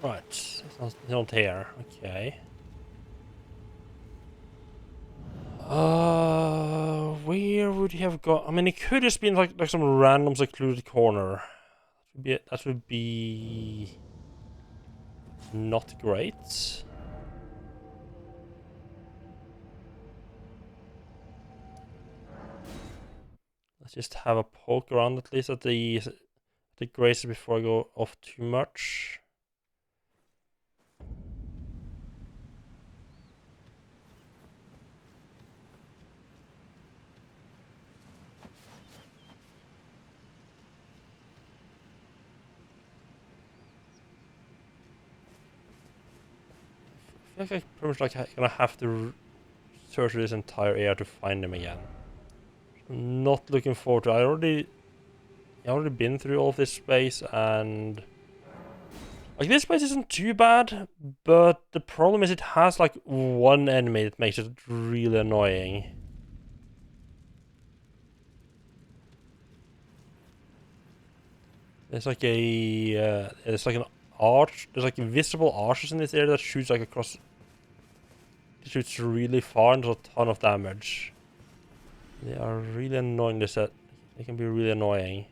Right, it's not here. Okay. Where would you have got? I mean, it could just been like some random secluded corner. That would be not great. Let's just have a poke around at least at the graces before I go off too much. I feel like I pretty much like gonna have to search this entire area to find them again. I'm not looking forward to. I already been through all of this space, and like this space isn't too bad, but the problem is it has like one enemy that makes it really annoying. There's like there's like an arch. There's like invisible arches in this area that shoots like across. It shoots really far and does a ton of damage. They are really annoying. They can be really annoying.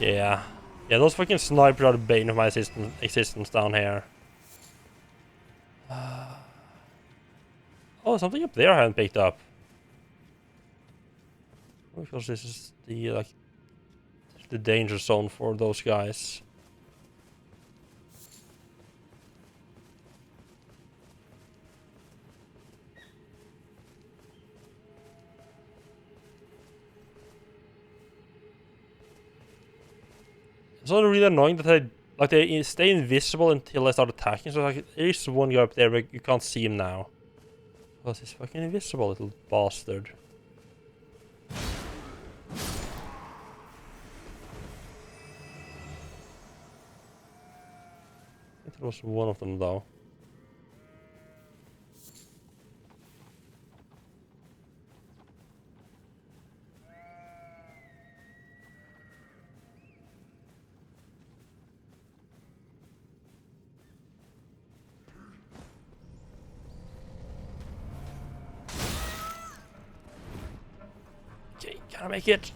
Yeah. Yeah, those fucking snipers are the bane of my existence down here. Oh, something up there I haven't picked up. Because this is the danger zone for those guys. It's also really annoying that they stay invisible until they start attacking. So like there's one guy up there, but you can't see him now. Because he's fucking invisible, little bastard. I think there was one of them though. Can I make it?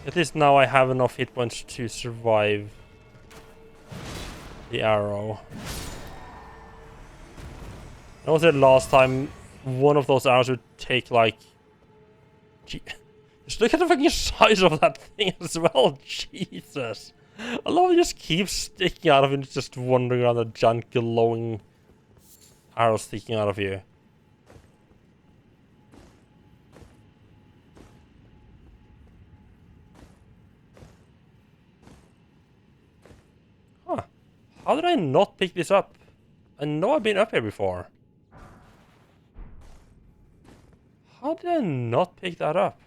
At least now I have enough hit points to survive the arrow. I was there last time, one of those arrows would take like... Just look at the fucking size of that thing as well, Jesus. I love it just keeps sticking out of it, it's just wandering around, a giant glowing arrow sticking out of you. Huh. How did I not pick this up? I know I've been up here before. How did I not pick that up?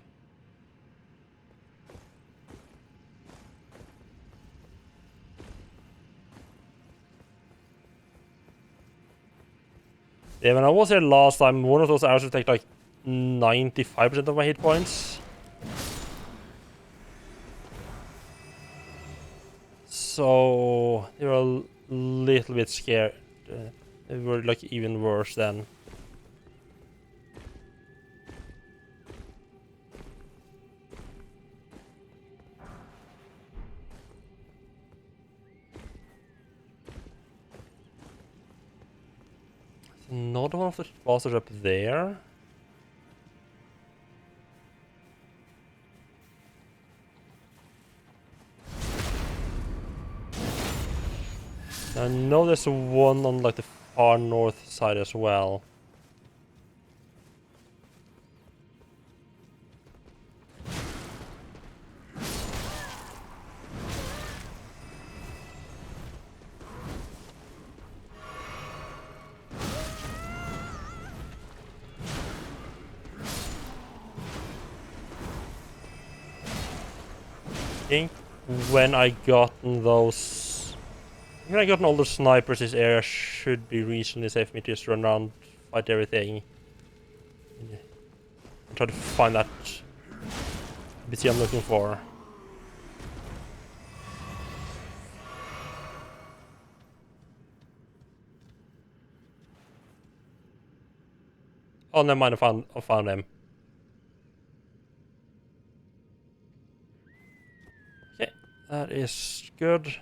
Yeah, when I was here last time, one of those arrows would take like 95% of my hit points. So they were a little bit scared. They were like even worse then. Another one of the bosses up there. I know there's one on like the far north side as well. I think when I gotten those, when I gotten all the snipers, this area should be reasonably safe for me to just run around, fight everything. And try to find that BC I'm looking for. Oh, never mind, I found him. Okay, that is good.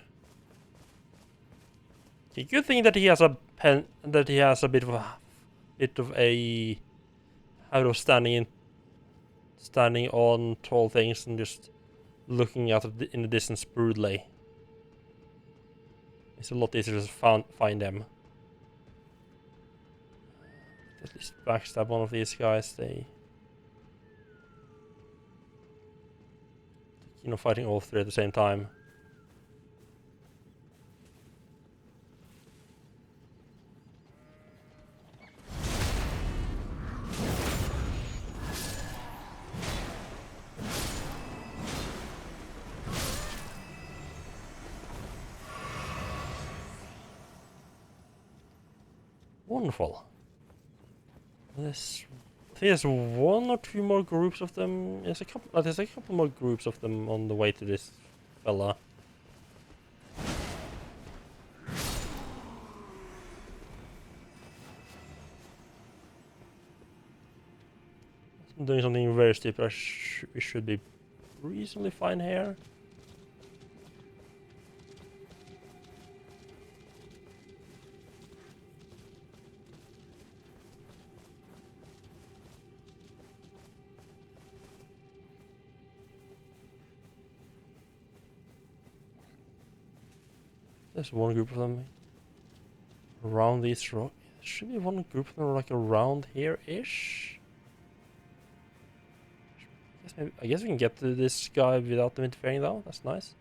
The good thing that he has a pen, that he has a bit of a habit of standing on tall things and just looking out of in the distance brutally. It's a lot easier to find them. At least backstab one of these guys. They, you know, fighting all three at the same time. Wonderful. I think there's one or two more groups of them. There's a couple more groups of them on the way to this fella. I'm doing something very stupid. We should be reasonably fine here. There's one group of them around these rocks. There should be one group of them like around here-ish. I guess we can get to this guy without them interfering though. That's nice.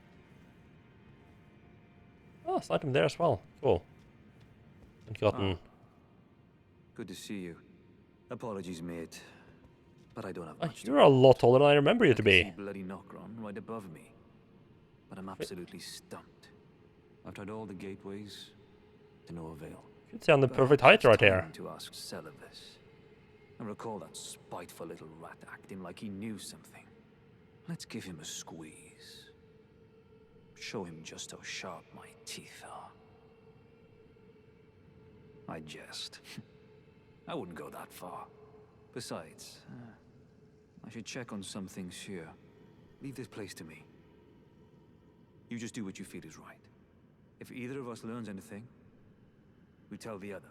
Oh, it's item there as well. Cool. And gotten... Good to see you. Apologies, mate, but I don't have much. You're a lot taller than I remember you to be. Bloody Nokron right above me, but I'm absolutely stumped. I've tried all the gateways, to no avail. You'd say I'm the perfect height right here. To ask Celavis. I recall that spiteful little rat acting like he knew something. Let's give him a squeeze. Show him just how sharp my teeth are. I jest. I wouldn't go that far. Besides, I should check on some things here. Leave this place to me. You just do what you feel is right. If either of us learns anything, we tell the other.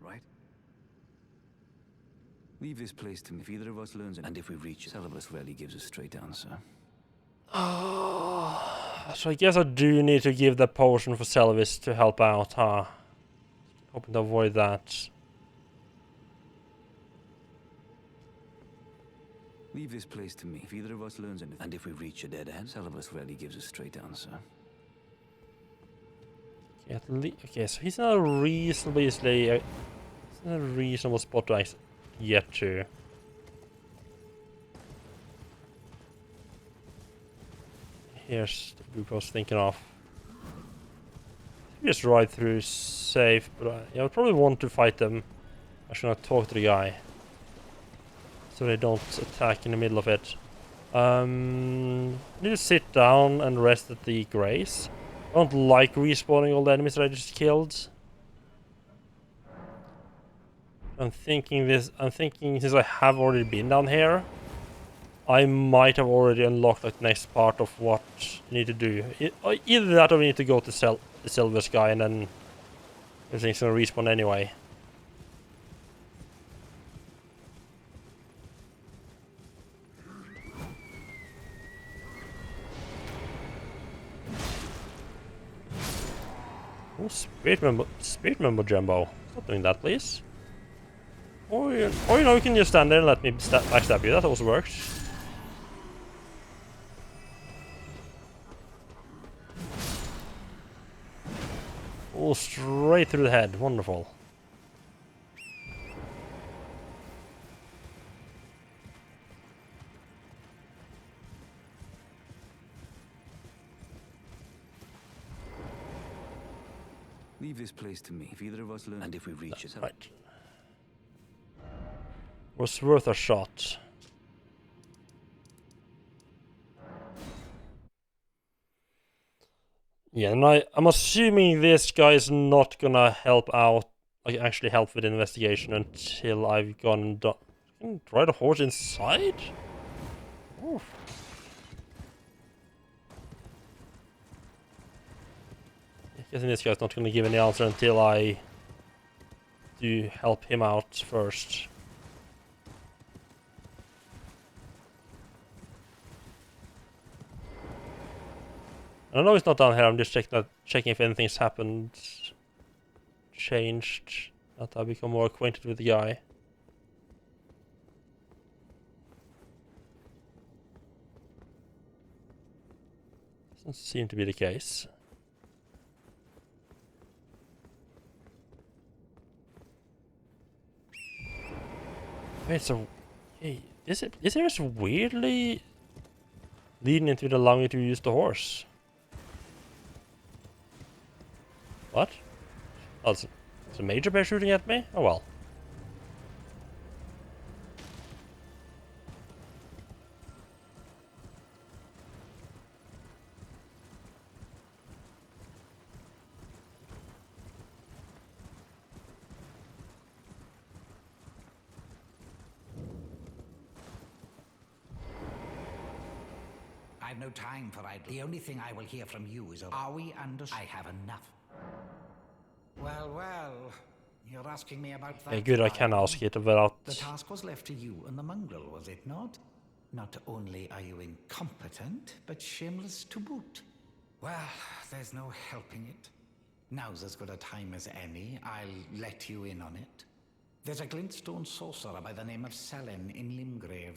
Right? Leave this place to me. If either of us learns anything, and if we reach it, Celibus rarely gives a straight answer. So I guess I do need to give that potion for Celibus to help out, huh? Hoping to avoid that. Leave this place to me. If either of us learns anything, and if we reach a dead end, Celibus rarely gives a straight answer. Okay, so he's not a reasonably he's in a reasonable spot to get to. Here's the group I was thinking of. Just ride through safe, but I would probably want to fight them. I should not talk to the guy, so they don't attack in the middle of it. Need to sit down and rest at the grace. I don't like respawning all the enemies that I just killed. I'm thinking since I have already been down here, I might have already unlocked like the next part of what you need to do. Either that or we need to go to the Silver's guy and then everything's gonna respawn anyway. Oh, spirit member Jumbo. Stop doing that, please. Or you know, you can just stand there and let me backstab you. That also works. Oh, straight through the head. Wonderful. Leave this place to me. If either of us learn, and if we reach it, right. Was worth a shot. Yeah, and I'm assuming this guy is not gonna help out, like actually help with the investigation until I've gone and done. Can I ride a horse inside? Oof. I guess this guy's not gonna give any answer until I do help him out first. I know it's not down here, I'm just checking if anything's happened, changed, that I become more acquainted with the guy. Doesn't seem to be the case. Wait, so... Hey, this area is weirdly leading into allowing you to use the horse. What? Oh, it's a major bear shooting at me? Oh well. I've no time for idle. The only thing I will hear from you is, are we understood? I have enough. Well, well, you're asking me about that. Yeah, good, I can ask it without... The task was left to you and the mongrel, was it not? Not only are you incompetent, but shameless to boot. Well, there's no helping it. Now's as good a time as any. I'll let you in on it. There's a glintstone sorcerer by the name of Selene in Limgrave.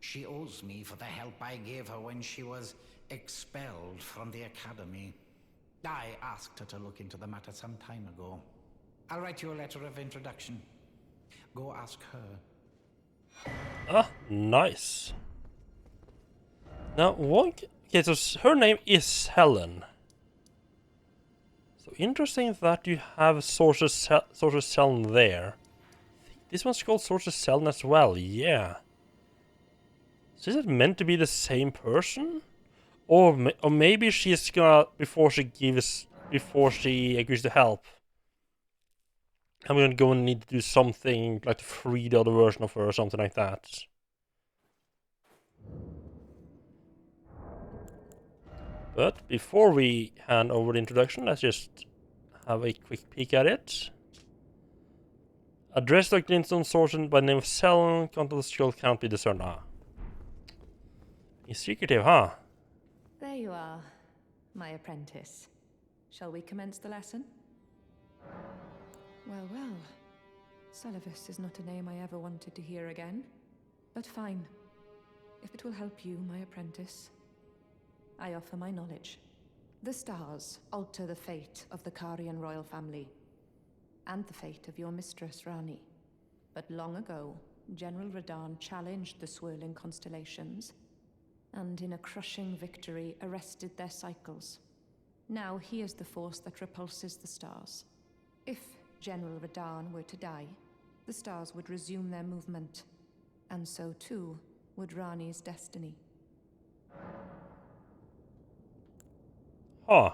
She owes me for the help I gave her when she was expelled from the academy. I asked her to look into the matter some time ago. I'll write you a letter of introduction. Go ask her. Ah, nice. Now, what... Okay, so her name is Helen. So interesting that you have Sorceress Selene there. I think this one's called Sorceress Selene as well, yeah. So is it meant to be the same person? Or maybe she's gonna, before she agrees to help, I'm gonna go and need to do something like to free the other version of her or something like that. But before we hand over the introduction, let's just have a quick peek at it. Address like glintstone sorcerer by the name of Selon, content of the scroll can't be discerned. Ah. He's secretive, huh? There you are, my apprentice. Shall we commence the lesson? Well, well. Celevis is not a name I ever wanted to hear again. But fine. If it will help you, my apprentice, I offer my knowledge. The stars alter the fate of the Karian royal family, and the fate of your mistress, Rani. But long ago, General Radahn challenged the swirling constellations, and in a crushing victory arrested their cycles. Now he is the force that repulses the stars. If General Radahn were to die, the stars would resume their movement, and so too would Rani's destiny. Huh.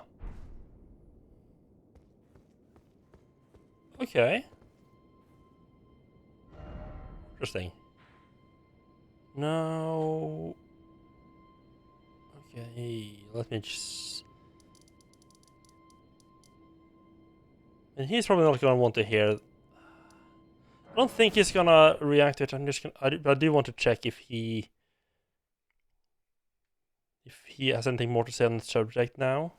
Okay. Interesting. Now... Okay, let me just... And he's probably not gonna want to hear... I don't think he's gonna react to it. I'm just gonna... I do want to check if he has anything more to say on the subject now.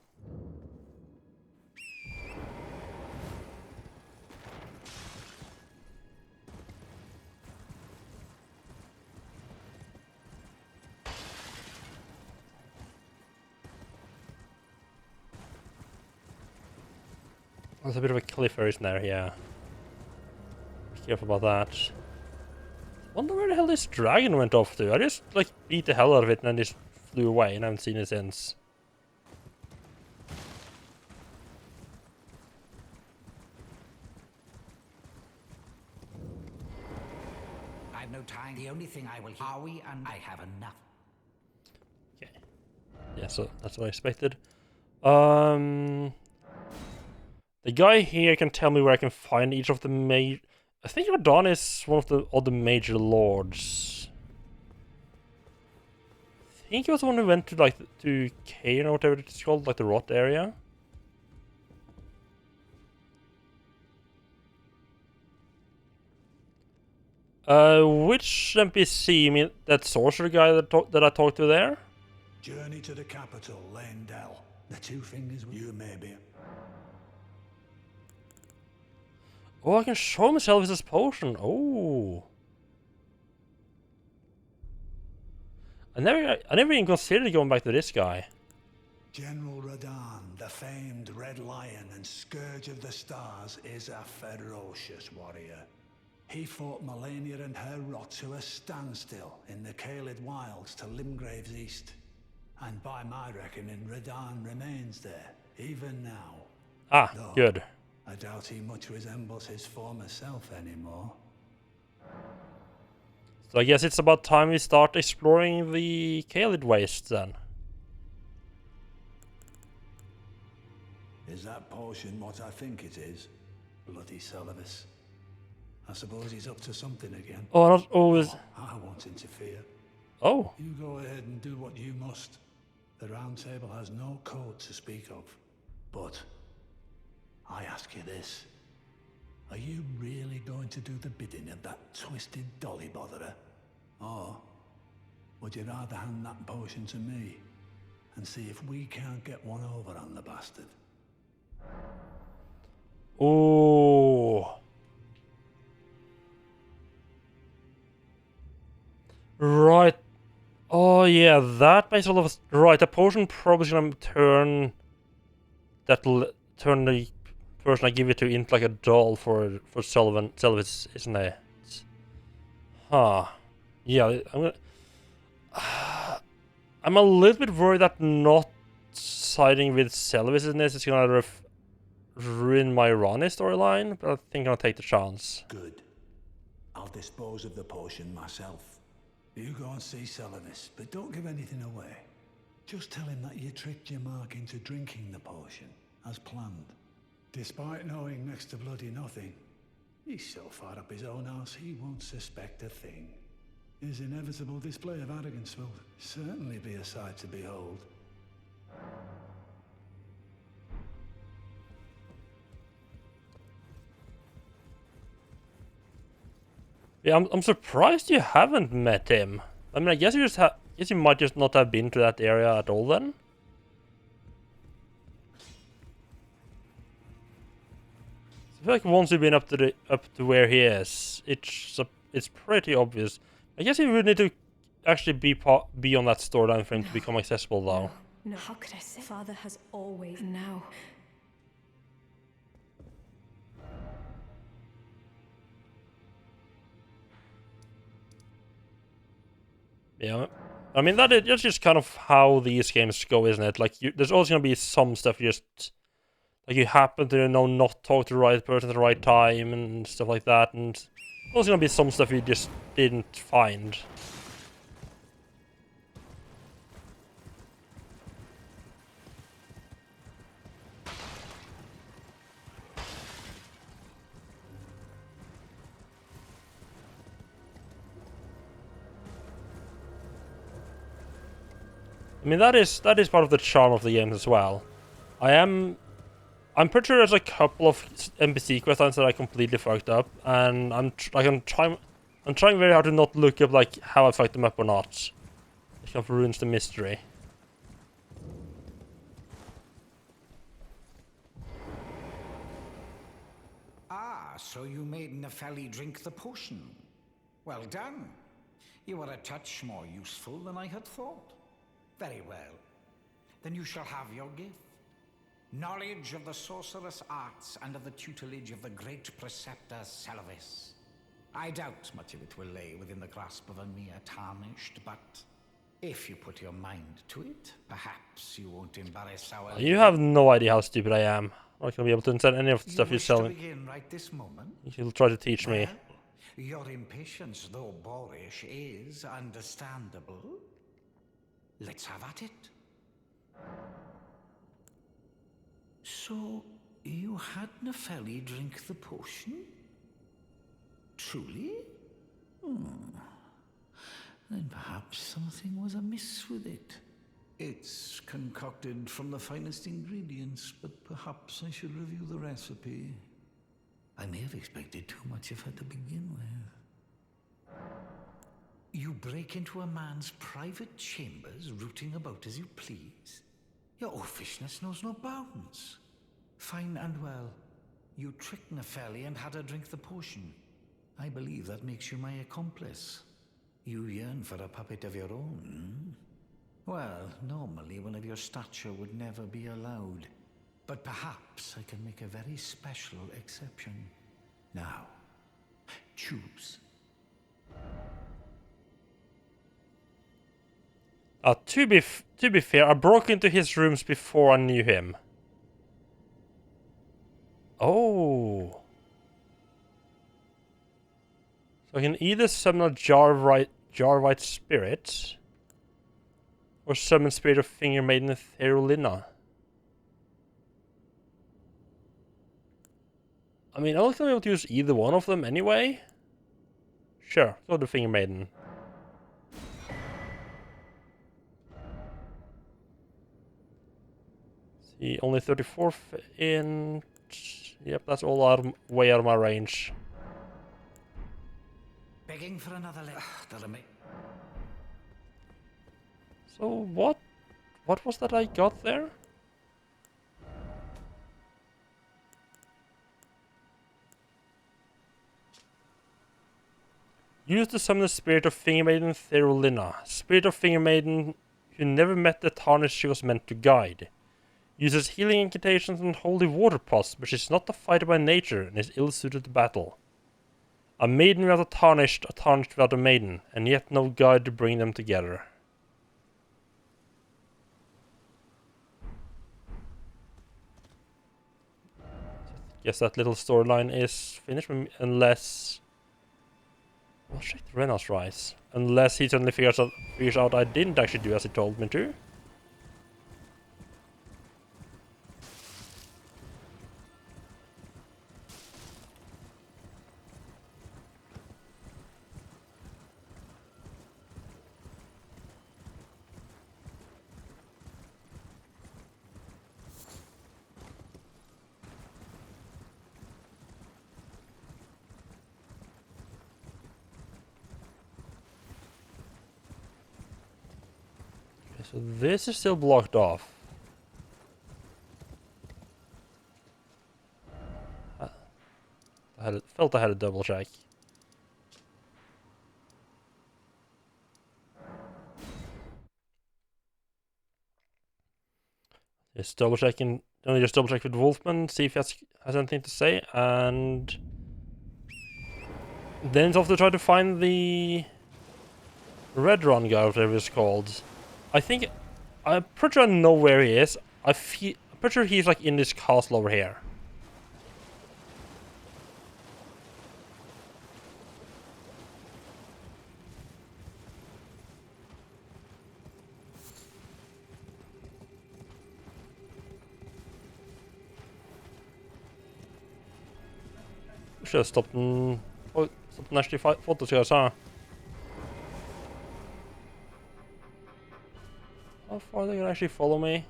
There's a bit of a cliff in there, yeah. Be careful about that. Wonder where the hell this dragon went off to. I just, like, beat the hell out of it and then just flew away and I haven't seen it since. I've no time. The only thing I will hear. Are we? And I have enough. Okay. Yeah, so that's what I expected. The guy here can tell me where I can find each of the major... I think Radahn is one of the other major lords. I think he was the one who went to, like, to Cain or whatever it's called, like the rot area. Which NPC? You mean that sorcerer guy that I talked to there? Journey to the capital, Leyndell. The two fingers with you, maybe. Oh, I can show myself this potion. Oh. I never even considered going back to this guy. General Radahn, the famed Red Lion and Scourge of the Stars, is a ferocious warrior. He fought Malenia and her rot to a standstill in the Caelid Wilds to Limgrave's east. And by my reckoning, Radahn remains there, even now. Ah, Though, good. I doubt he much resembles his former self anymore. So I guess it's about time we start exploring the Caelid Wastes then. Is that potion what I think it is? Bloody Celevis. I suppose he's up to something again. Oh, not always. I won't interfere. Oh. You go ahead and do what you must. The Round Table has no code to speak of. But I ask you this. Are you really going to do the bidding of that twisted dolly botherer? Or would you rather hand that potion to me and see if we can't get one over on the bastard? Oh. Right. Oh yeah, that makes a lot of... Right, the potion probably gonna turn turn the person I give it to into like a doll for Sylvis, isn't it? Huh. Yeah, I'm a little bit worried that not siding with Sylvis in this is gonna ruin my Ronnie storyline, but I think I'll take the chance. Good. I'll dispose of the potion myself. You go and see Celevis, but don't give anything away. Just tell him that you tricked your mark into drinking the potion, as planned. Despite knowing next to bloody nothing, He's so far up his own arse he won't suspect a thing. His inevitable display of arrogance will certainly be a sight to behold. Yeah, I'm surprised you haven't met him. I mean, I guess you might just not have been to that area at all then. I feel like once you've been up to where he is, it's pretty obvious. I guess you would need to actually be on that storyline for him to become accessible, though. No, how could I say? Father has always... Now... Yeah, I mean that's just kind of how these games go, isn't it? Like, there's always gonna be some stuff you just like you happen to not talk to the right person at the right time and stuff like that, and there's always gonna be some stuff you just didn't find. I mean, that is part of the charm of the games as well. I'm pretty sure there's a couple of NPC quest lines that I completely fucked up, and I'm trying very hard to not look up like how I fucked them up or not. It kind of ruins the mystery. Ah, so you made Nepheli drink the potion. Well done. You are a touch more useful than I had thought. Very well. Then you shall have your gift. Knowledge of the sorcerous arts under the tutelage of the great preceptor Selvis. I doubt much of it will lay within the grasp of a mere tarnished, but if you put your mind to it, perhaps you won't embarrass our... You have no idea how stupid I am. I'm not gonna be able to understand any of the stuff you're selling. Begin right this moment? You'll try to teach me. Your impatience, though boorish, is understandable. Let's have at it. So, you had Nepheli drink the potion? Truly? Then perhaps something was amiss with it. It's concocted from the finest ingredients, but perhaps I should review the recipe. I may have expected too much of her to begin with. You break into a man's private chambers, rooting about as you please. Your oafishness knows no bounds. Fine and well. You tricked Nepheli and had her drink the potion. I believe that makes you my accomplice. You yearn for a puppet of your own. Well, normally one of your stature would never be allowed. But perhaps I can make a very special exception. Now, choose. To be fair, I broke into his rooms before I knew him. Oh. So I can either summon a Jarvite spirit, or summon Spirit of Finger Maiden Therulina. I mean, I'm not gonna be able to use either one of them anyway. Sure, go to Finger Maiden. See, only 34 in. Yep, that's all way out of my range. Begging for another So what was that I got there? Use to summon the Spirit of Finger Maiden Therulina. Spirit of Finger Maiden who never met the tarnish she was meant to guide. Uses healing incantations and holy water pots, but she's not a fighter by nature and is ill-suited to battle. A maiden without a tarnished without a maiden, and yet no guide to bring them together. Guess that little storyline is finished, unless... Well, check the Rena's Rise. Unless he suddenly figures out I didn't actually do as he told me to. So this is still blocked off. Felt I had a double check. Just double checking. Only just double check with Wolfman, see if he has anything to say, and then it's off to try to find the Red Run guy, whatever it's called. I'm pretty sure I know where he is. I'm pretty sure he's like in this castle over here. Should have stopped and actually fought those guys, huh? How far are they gonna actually follow me?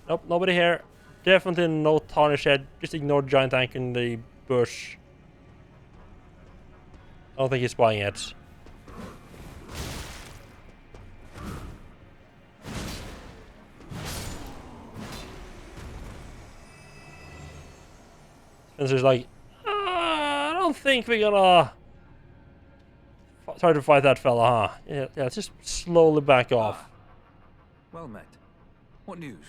Nope, nobody here. Definitely no tarnish head. Just ignore the giant tank in the bush. I don't think he's spying it. Spencer's like, I don't think we're gonna try to fight that fella, huh? Yeah, just slowly back off. Well met. What news?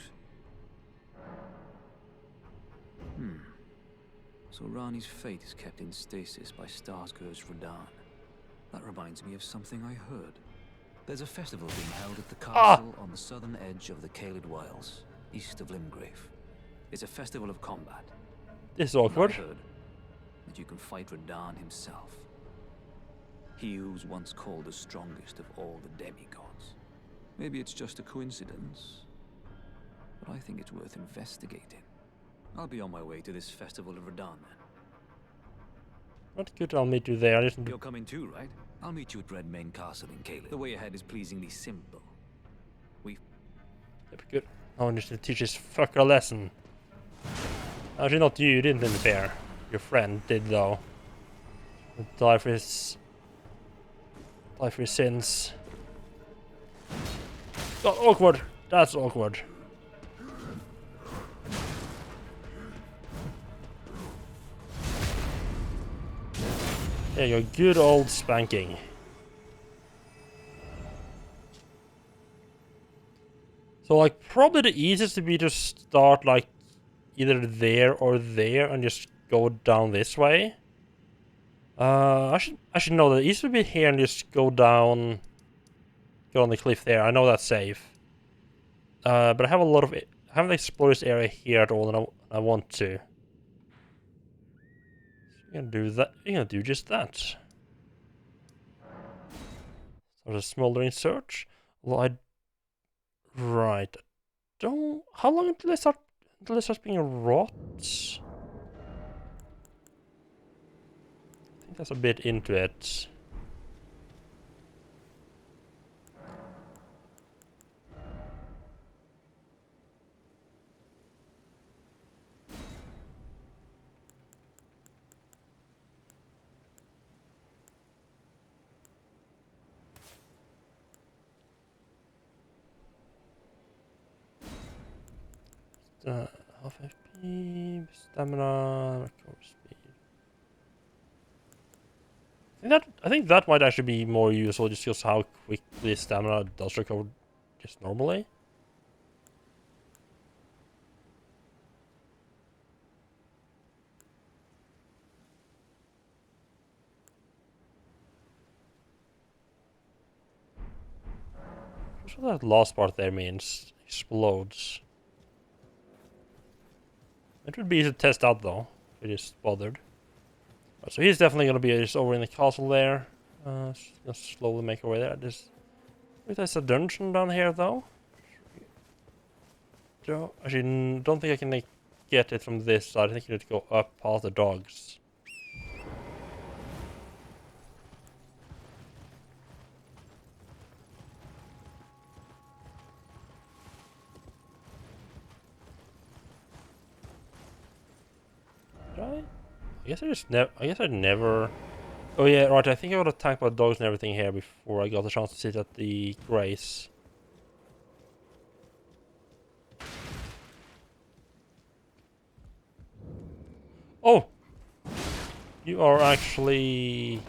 So Rani's fate is kept in stasis by Starscourge Radahn. That reminds me of something I heard. There's a festival being held at the castle on the southern edge of the Caelid Wilds, east of Limgrave. It's a festival of combat. This is awkward. I heard that you can fight Radahn himself. He who's once called the strongest of all the demigods. Maybe it's just a coincidence, but I think it's worth investigating. I'll be on my way to this festival of Radahn then. Not good, I'll meet you there. You're coming too, right? I'll meet you at Redmane Castle in Caelid. The way ahead is pleasingly simple. That'd be good. I just to teach this fucker a lesson. Actually, not you didn't interfere. Your friend did, though. Die for his sins. Oh, awkward. That's awkward. There you go, good old spanking. So, like, probably the easiest would be to start, like, either there or there and just go down this way. I should know that. It used to be here and just go down, go on the cliff there. I know that's safe. But I have a lot of it. I haven't explored this area here at all, and I want to. So you're gonna do that. You're gonna do just that. So a smoldering search. Well, right. Don't. How long until they start? Until they start being rot? I think that's a bit into it. Half HP, stamina, recover speed. I think that might actually be more useful, just because how quickly stamina does recover just normally. What that last part there means. Explodes. It would be easy to test out though, if it is bothered. Right, so he's definitely gonna be just over in the castle there. Just slowly make our way there. There's a dungeon down here though. Actually, don't think I can get it from this side. I think you need to go up past the dogs. I guess I never. Oh yeah, right. I think I got attacked by dogs and everything here before I got the chance to sit at the grace. Oh! You are actually...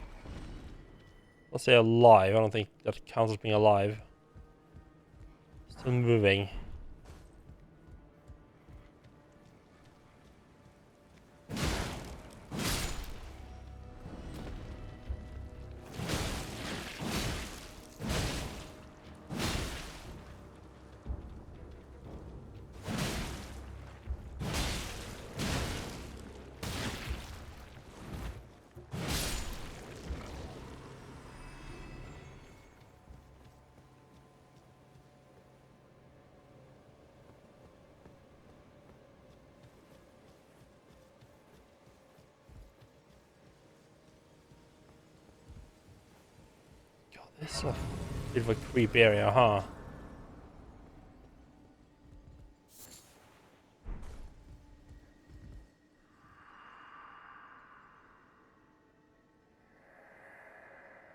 let's say alive. I don't think that counts as being alive. Still moving. This is a bit of a creep area, huh?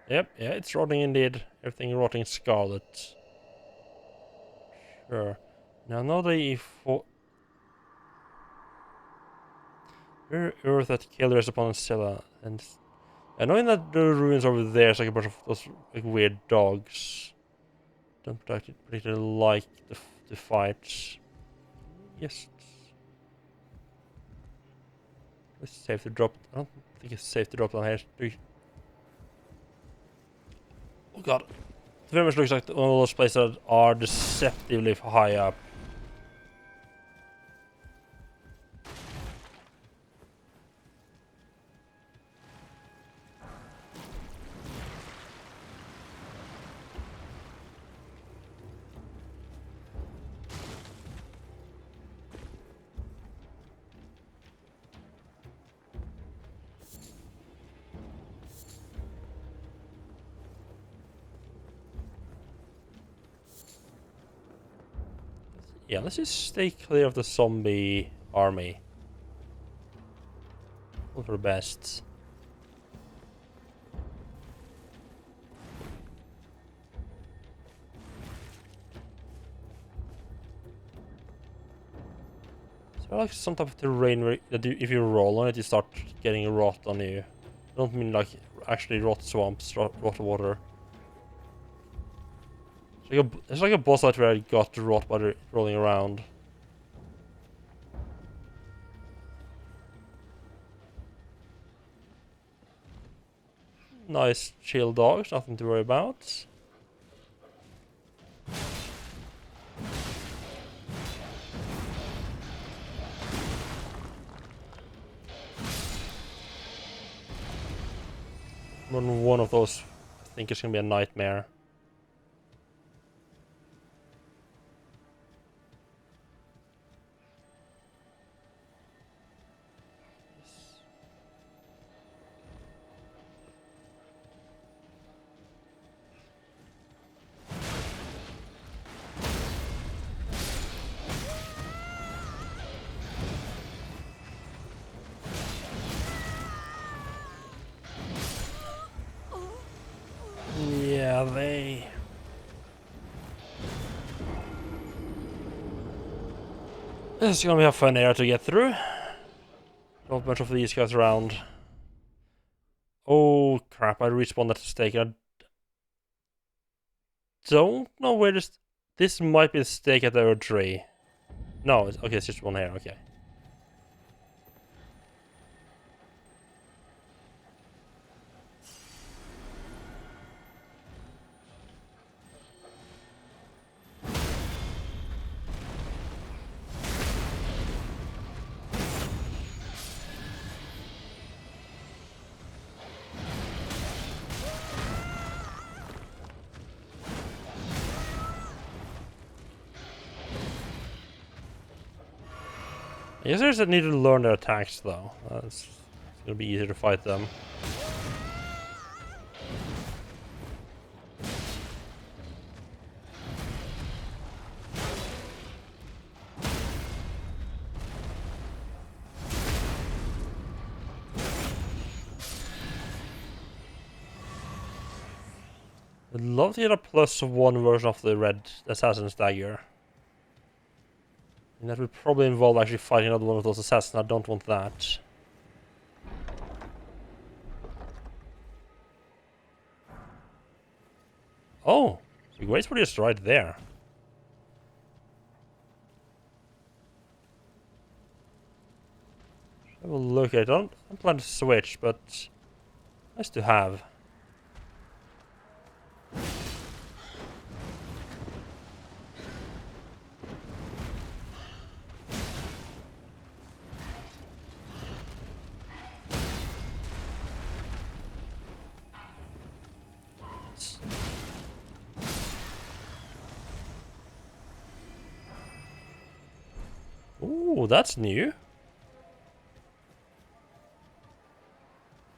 Yep, yeah, it's rotting indeed. Everything rotting scarlet. Sure. Now, know the earth that killed rests upon Scylla, and knowing that the ruins over there is like a bunch of those like weird dogs. Don't particularly like the fight. Yes. It's safe to drop. I don't think it's safe to drop down here. Oh god. It very much looks like one of those places that are deceptively high up. Yeah, let's just stay clear of the zombie army. Hope for the best. So like some type of terrain where if you roll on it, you start getting rot on you. I don't mean like actually rot swamps, rot water. It's like a boss fight where I got rot by rolling around. Nice chill dogs, nothing to worry about. One of those, I think, is gonna be a nightmare. Yeah, they... This is gonna be a fun area to get through. Not a bunch of these guys around. Oh crap, I respawned at the stake. I don't know where this might be the stake at the tree. No, okay, it's just one here, okay. I guess there's a need to learn their attacks though. It's gonna be easier to fight them. I'd love to get a +1 version of the red assassin's dagger. And that would probably involve actually fighting another one of those assassins. I don't want that. Oh, the gracefully is right there. Have a look at it. I don't plan to switch, but nice to have. Ooh, that's new.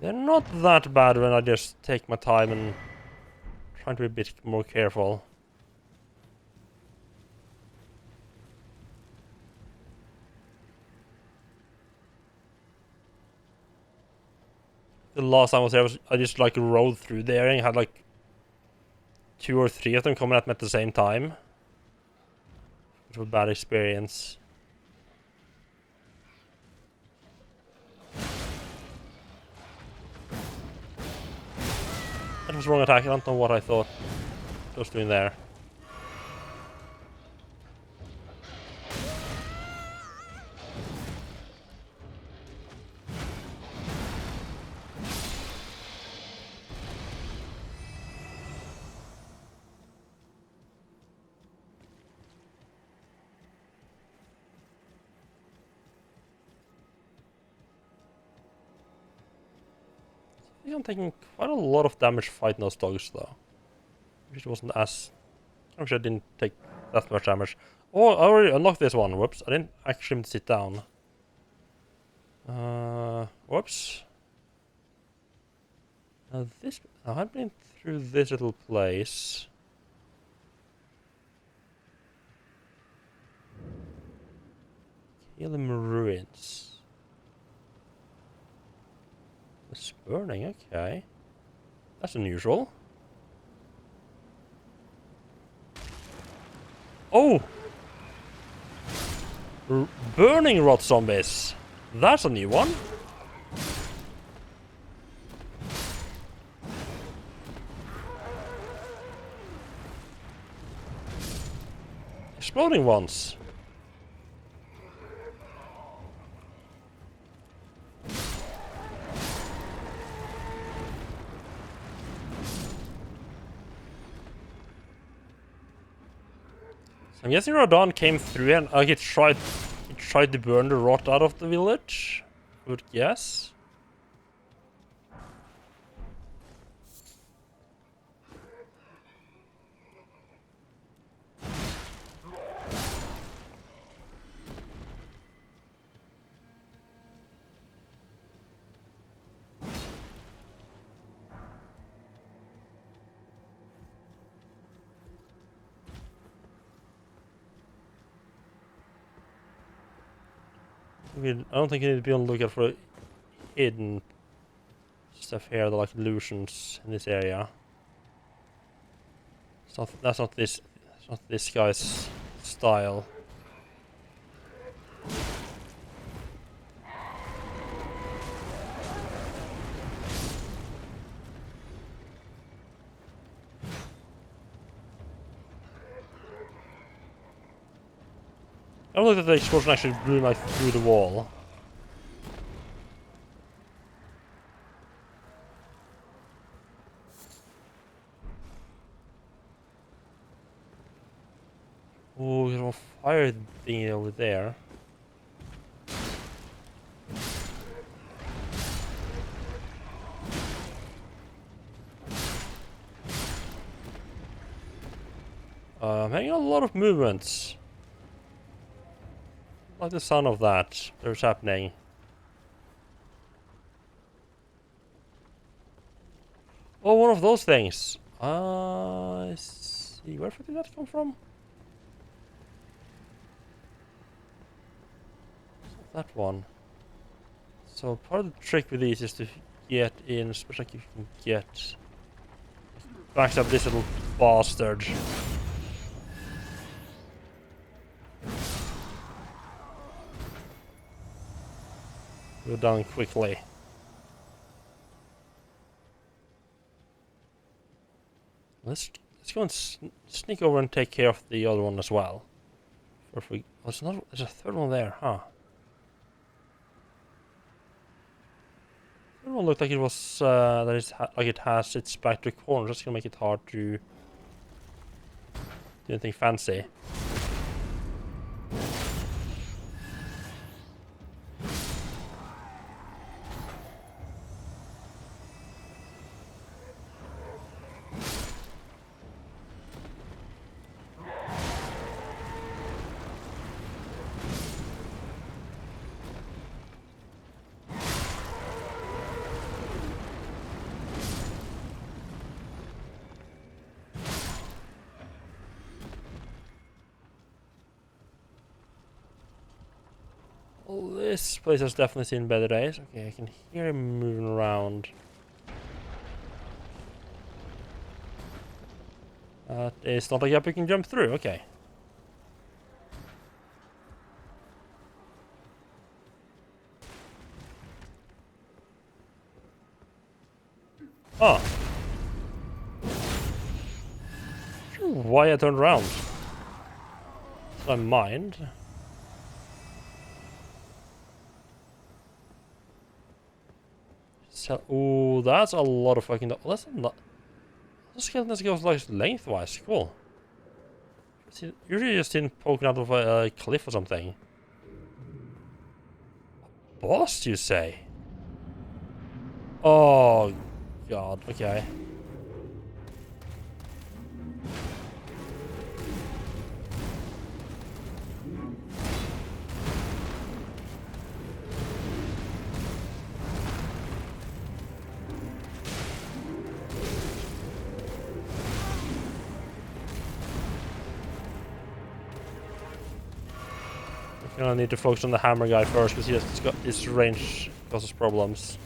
They're not that bad when I just take my time and try to be a bit more careful. The last time I was there, I just like rode through there and had like 2 or 3 of them coming at me at the same time. Which was a bad experience. That was wrong attack. I don't know what I thought I was doing there. I think I'm taking quite a lot of damage fighting those dogs though. Wish it wasn't as... I wish I didn't take that much damage. Oh, I already unlocked this one. Whoops, I didn't actually sit down. Whoops. Now this... I've been through this little place. Healing ruins. It's burning, okay. That's unusual. Oh! Burning rot zombies. That's a new one. Exploding ones. I'm guessing Radon came through and he tried to burn the rot out of the village. I would guess. I don't think you need to be on the lookout for hidden stuff here, like illusions in this area. That's not this guy's style. I don't think that the explosion actually blew like through the wall. Oh, there's a fire thingy over there. I'm having a lot of movements. Like the sound of that. There's happening. Oh, one of those things. I see. Where did that come from? That one. So part of the trick with these is to get in, especially if you can get backs up this little bastard. Go down quickly. Let's Let's go and sneak over and take care of the other one as well. Or if we, oh, there's a third one there, huh? Third one looked like it was like it has its back to the corner. Just gonna make it hard to do anything fancy. Well, this place has definitely seen better days. Okay, I can hear him moving around. It's not a gap you can jump through, okay. Oh. Why I turned around? I mind. So, ooh, that's a lot of fucking. That's not. This skeleton goes like lengthwise. Cool. Usually just in poking out of a cliff or something. Boss, you say? Oh, God. Okay. I need to focus on the hammer guy first because he's got his range causes problems.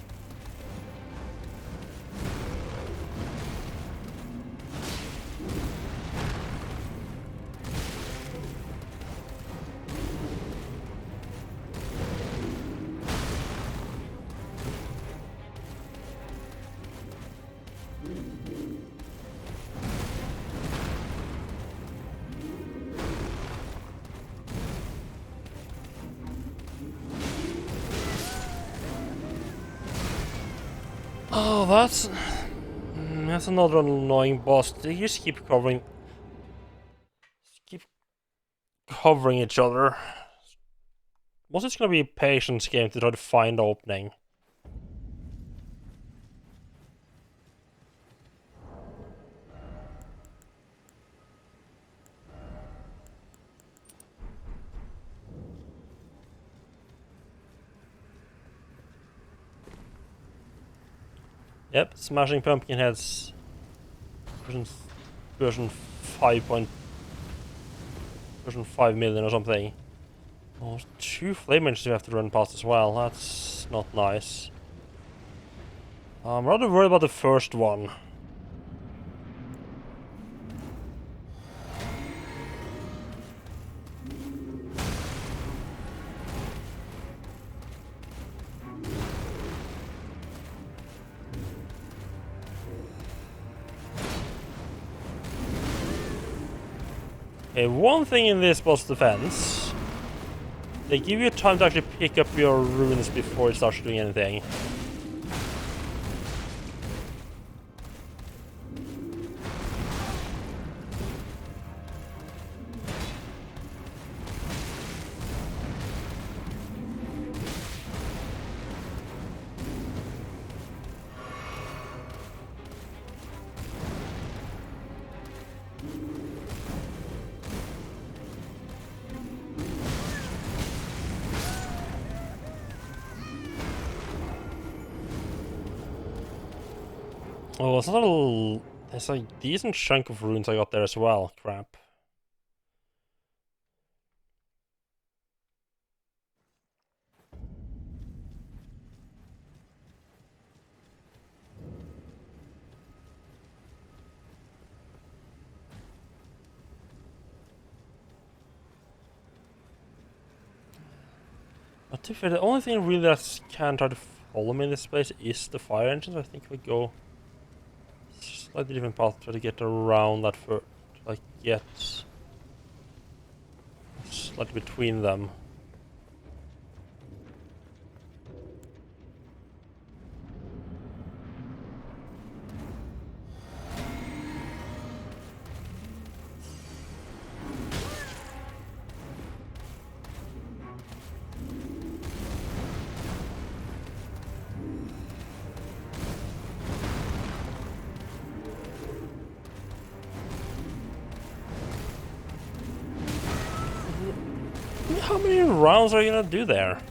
Oh, that's another annoying boss. They just keep covering each other. Was this gonna be a patience game to try to find the opening? Yep, Smashing Pumpkinheads version 5 million or something. Oh, 2 flame engines you have to run past as well. That's not nice. I'm rather worried about the first one. Okay, one thing in this boss defense, they give you time to actually pick up your runes before it starts doing anything. Oh, there's a decent chunk of runes I got there as well. Crap. But to be fair, the only thing really that can try to follow me in this place is the fire engines. I think we go Slightly different path to try to get around that for to like get slightly between them. How many rounds are you gonna do there?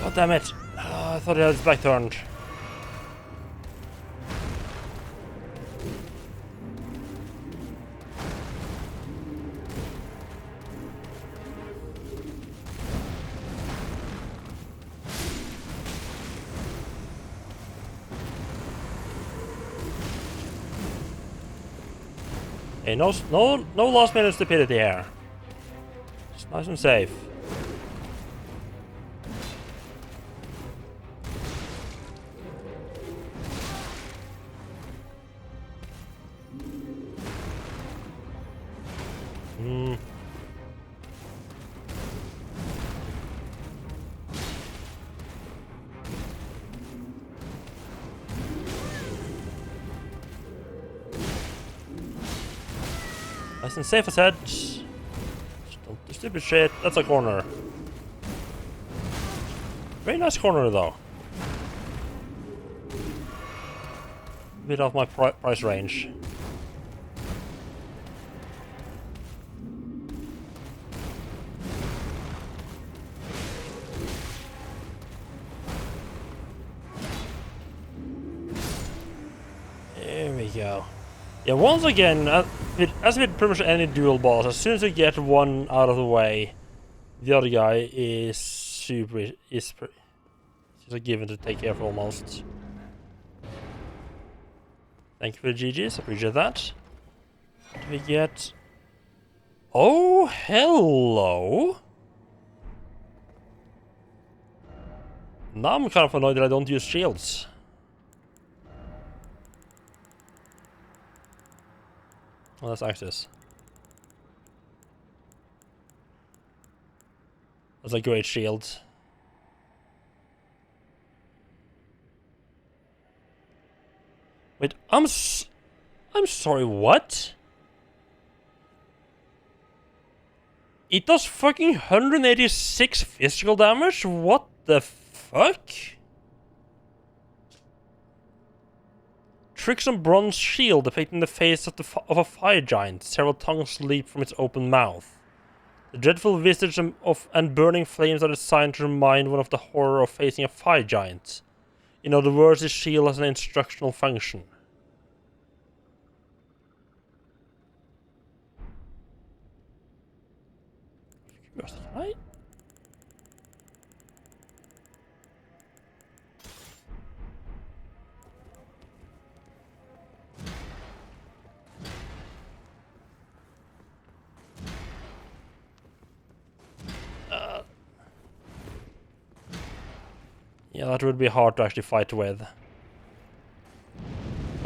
Oh damn it! I thought it had its back turned. Hey, no last minute stupidity here. It's nice and safe. Nice and safe, I said. Just don't do stupid shit. That's a corner. Very nice corner, though. Bit off my price range. There we go. Yeah, once again, as with pretty much any dual boss, as soon as you get one out of the way, the other guy is just a given to take care of almost. Thank you for the GGs, appreciate that. What do we get? Oh, hello! Now I'm kind of annoyed that I don't use shields. Oh, that's access. That's a great shield. Wait, I'm sorry, what? It does fucking 186 physical damage? What the fuck? Tricks on bronze shield depicting the face of a fire giant. Several tongues leap from its open mouth. The dreadful visage and burning flames are designed to remind one of the horror of facing a fire giant. In other words, this shield has an instructional function. Right? Yeah, that would be hard to actually fight with.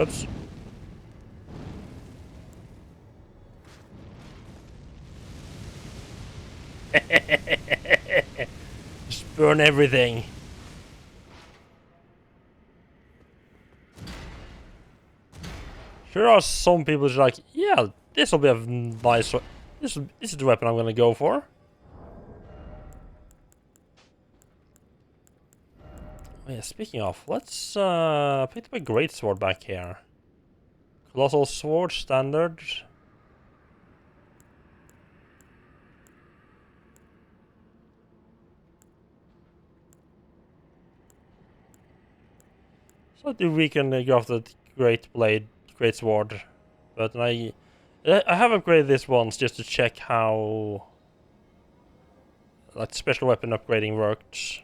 Oops. Just burn everything. Here are some people who's like, yeah, this will be a nice. This is the weapon I'm gonna go for. Oh, yeah, speaking of, let's pick up a greatsword back here. Colossal sword, standard. So the we can go after the great blade, great sword, but I have upgraded this once just to check how like special weapon upgrading works.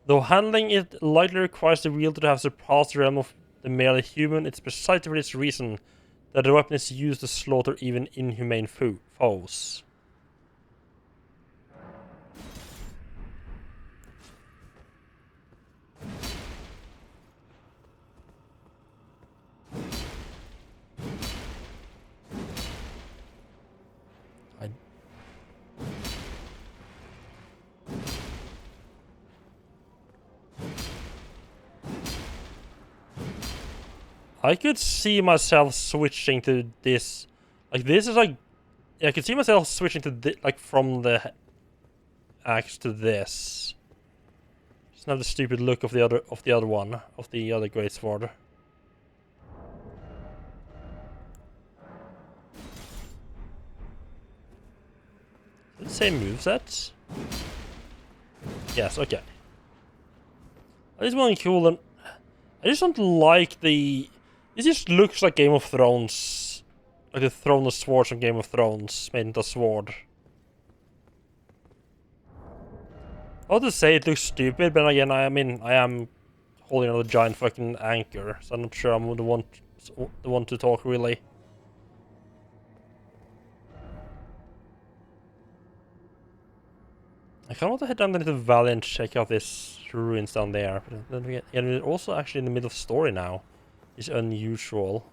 Though handling it likely requires the wielder to have surpassed the realm of the merely human, it's precisely for this reason that the weapon is used to slaughter even inhumane foes. I could see myself switching to this. Like, this is like... I could see myself switching to this, like, from the axe to this. Doesn't have the stupid look of the other one, of the other greatsword. The same movesets? Yes, okay. This one cool, and I just don't like the... It just looks like Game of Thrones. Like the throne of swords from Game of Thrones made into a sword. I would say it looks stupid, but again, I mean, I am holding on a giant fucking anchor, so I'm not sure I'm the one to talk really. I kind of want to head down into the valley and check out this ruins down there. But then we get, we're also actually in the middle of the story now. It's unusual.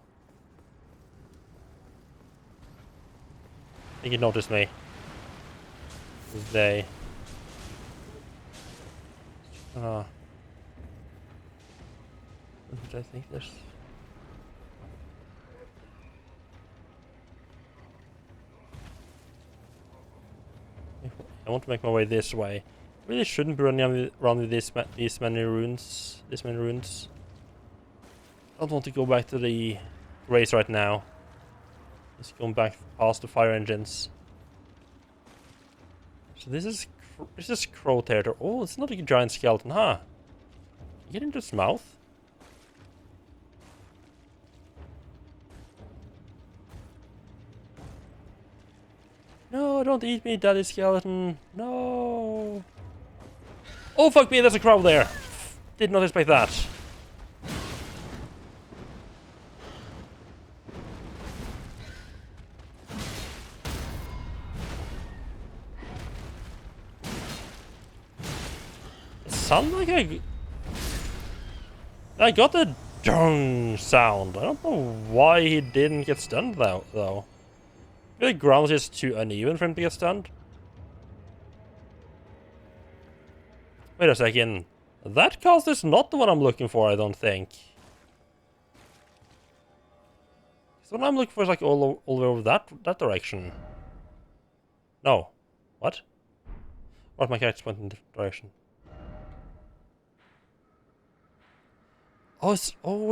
I think he noticed me. They. What did I think this? I want to make my way this way. Really shouldn't be running around with these many runes. I don't want to go back to the race right now. Just going back past the fire engines. So this is crow territory. Oh, it's not a giant skeleton, huh? You get into its mouth. No, don't eat me, daddy skeleton. No. Oh, fuck me, there's a crow there. Did not expect that. It sounded like I got the dung sound. I don't know why he didn't get stunned though. The ground is just too uneven for him to get stunned. Wait a second. That cast is not the one I'm looking for, I don't think. The one I'm looking for is like all over that direction. No. What? Or my character's pointing in a different direction. Oh,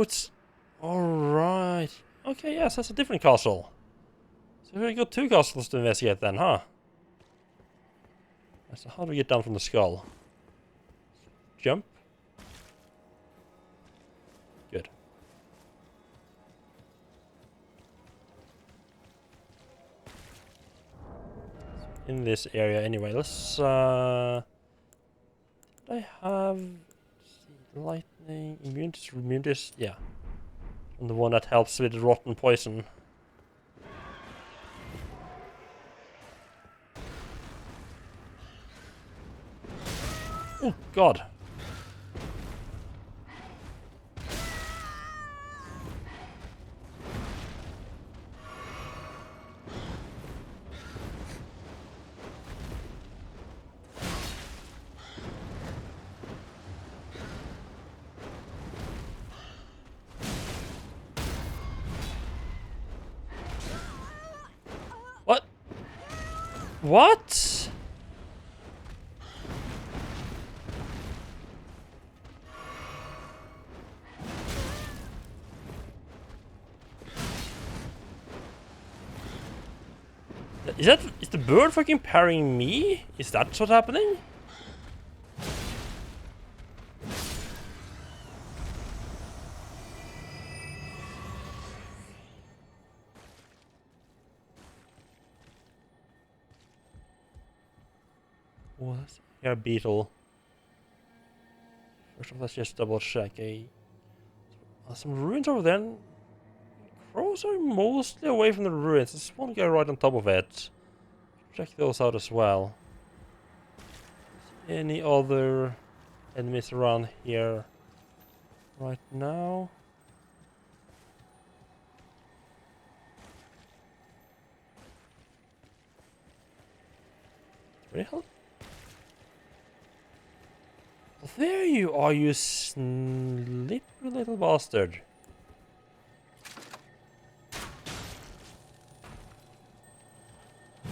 it's alright. Okay, yes, that's a different castle. So we got two castles to investigate then, huh? So how do we get down from the skull? Jump? Good. In this area anyway, let's did I have lightning immunities? Yeah. And the one that helps with rotten poison. Oh god. What? Is the bird fucking parrying me? Is that what's happening? What? Yeah, beetle. First of all, let's just double check. Some ruins over there. Crows are mostly away from the ruins. There's one guy right on top of it. Check those out as well. Any other enemies around here right now? Really help? There you are, you slippery little bastard. I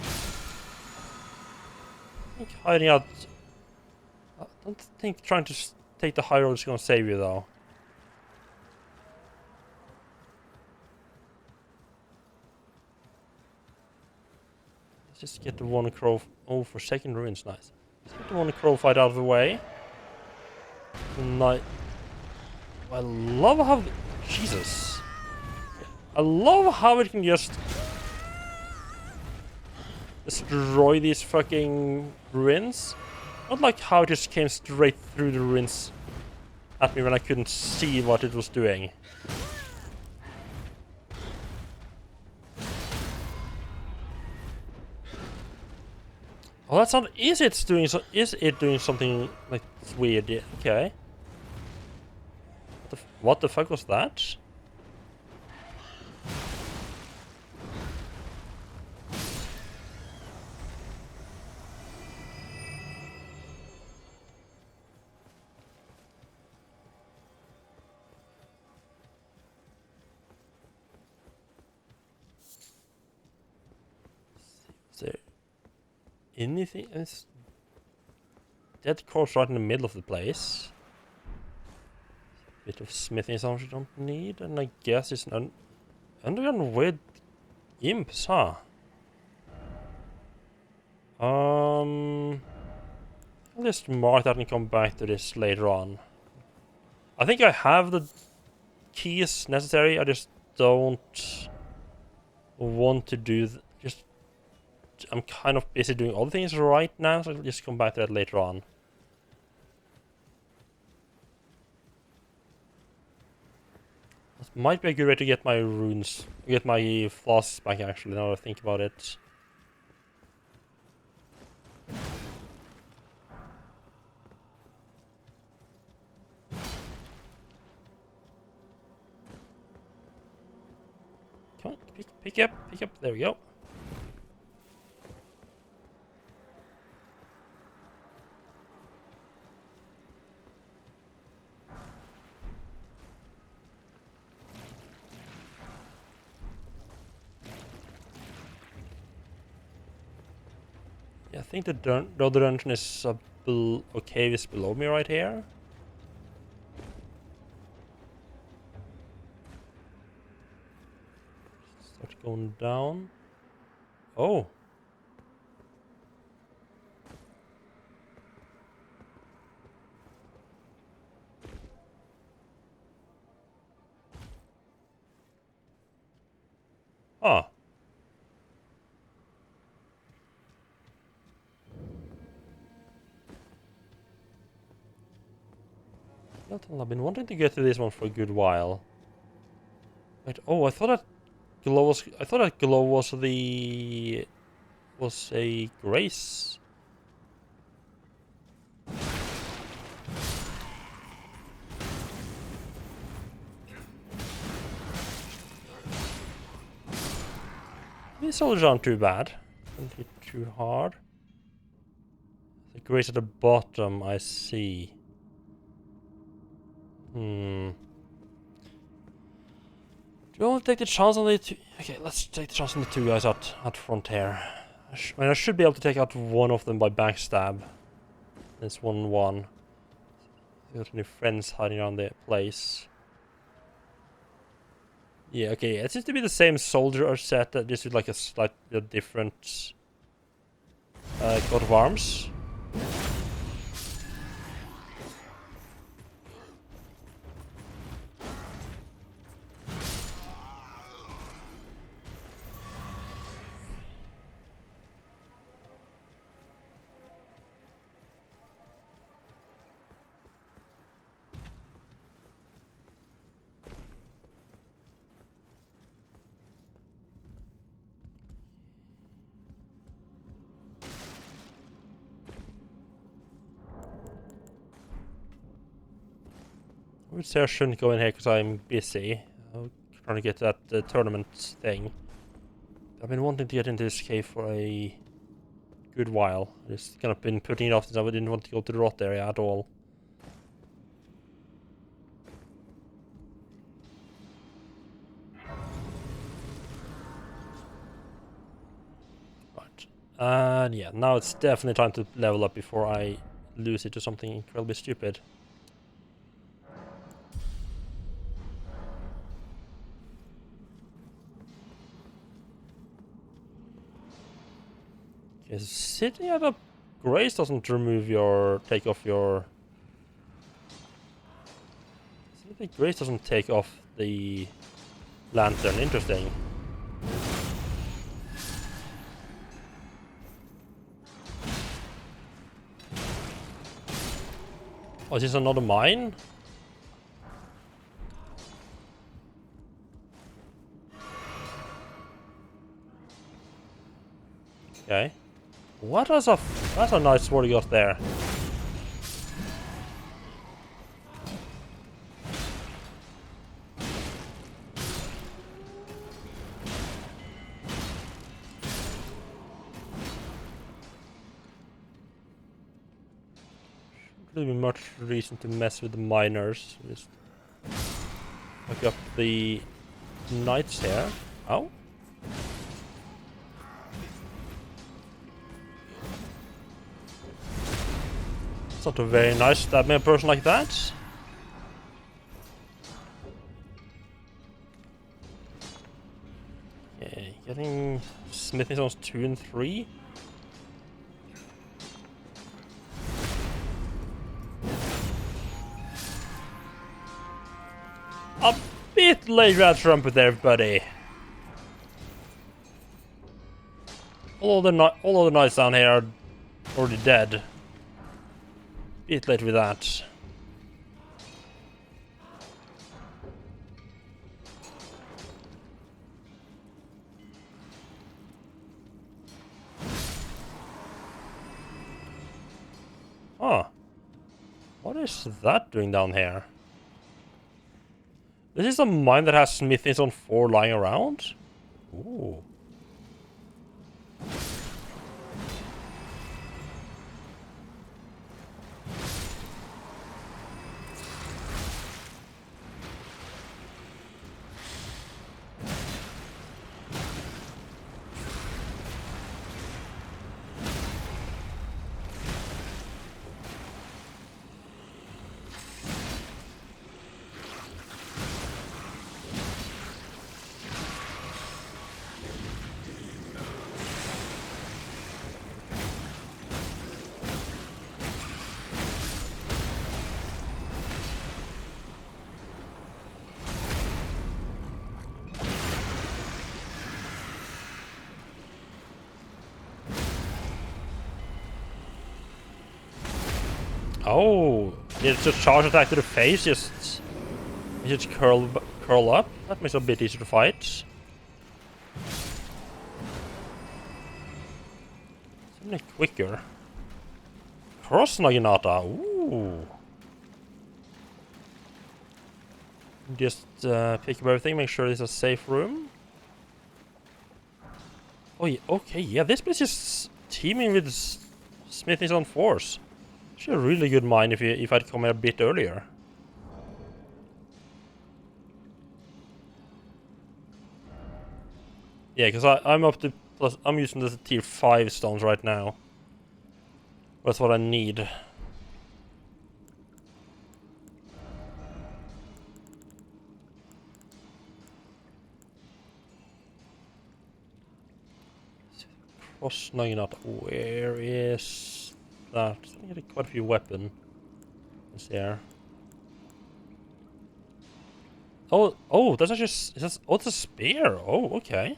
think hiding out. I don't think trying to take the high road is gonna save you though. Let's just get the one crow. Oh, for second ruins, nice. Let's get the one crow fight out of the way. Nice. I love how. Jesus. I love how it can just destroy these fucking ruins. Not like how it just came straight through the ruins at me when I couldn't see what it was doing. Oh, that's not. Is it doing so? Is it doing something like weird? Yeah, okay. What the fuck was that? Is there anything else? Dead corpse right in the middle of the place. Bit of smithing sounds you don't need, and I guess it's an underground with imps, huh? I'll just mark that and come back to this later on. I think I have the keys necessary. I just don't want to do. I'm kind of busy doing other things right now, so I'll just come back to that later on. This might be a good way to get my runes, get my flasks back actually, now that I think about it. Come on, pick up, there we go. Yeah, I think the other dungeon is a cave is below me right here. Start going down. Oh. Ah. I've been wanting to get to this one for a good while. Wait, oh, I thought that glow was a grace. These soldiers aren't too bad. Don't hit too hard. The grace at the bottom, I see. Do you want to take the chance on the two? Okay, let's take the chance on the two guys out front here. I mean, I should be able to take out one of them by backstab. It's 1-1. Got any friends hiding around the place? Yeah, okay. It seems to be the same soldier set, just with like a slightly different coat of arms. I would say I shouldn't go in here because I'm busy. I'm trying to get that tournament thing. I've been wanting to get into this cave for a good while. I just kind of been putting it off since I didn't want to go to the rot area at all. Right. And yeah, now it's definitely time to level up before I lose it to something incredibly stupid. Okay, sitting at a grace doesn't take off your... I think grace doesn't take off the lantern. Interesting. Oh, is this another mine? Okay. That's a nice sword you got there. Shouldn't be much reason to mess with the miners. Just look up the knights here. Oh. It's not a very nice stabbing a person like that. Okay, getting smithing stones 2 and 3. A bit late rat trumpet there, buddy. All of the knights down here are already dead. Bit late with that. Huh. What is that doing down here? This is a mine that has smithing on 4 lying around? Ooh. Oh, it's a charge attack to the face, just curl up. That makes it a bit easier to fight. Something quicker. Cross Naginata. Ooh. Just pick up everything, make sure it's a safe room. Oh yeah, okay, yeah, this place is teeming with smithings on 4s. Actually a really good mine if I'd come here a bit earlier. Yeah, because I'm up to Plus, I'm using the tier 5 stones right now. That's what I need. Cross, no, you're not. Where is that? I get quite a few weapons there. Oh, that's actually it's a spear. Oh, okay.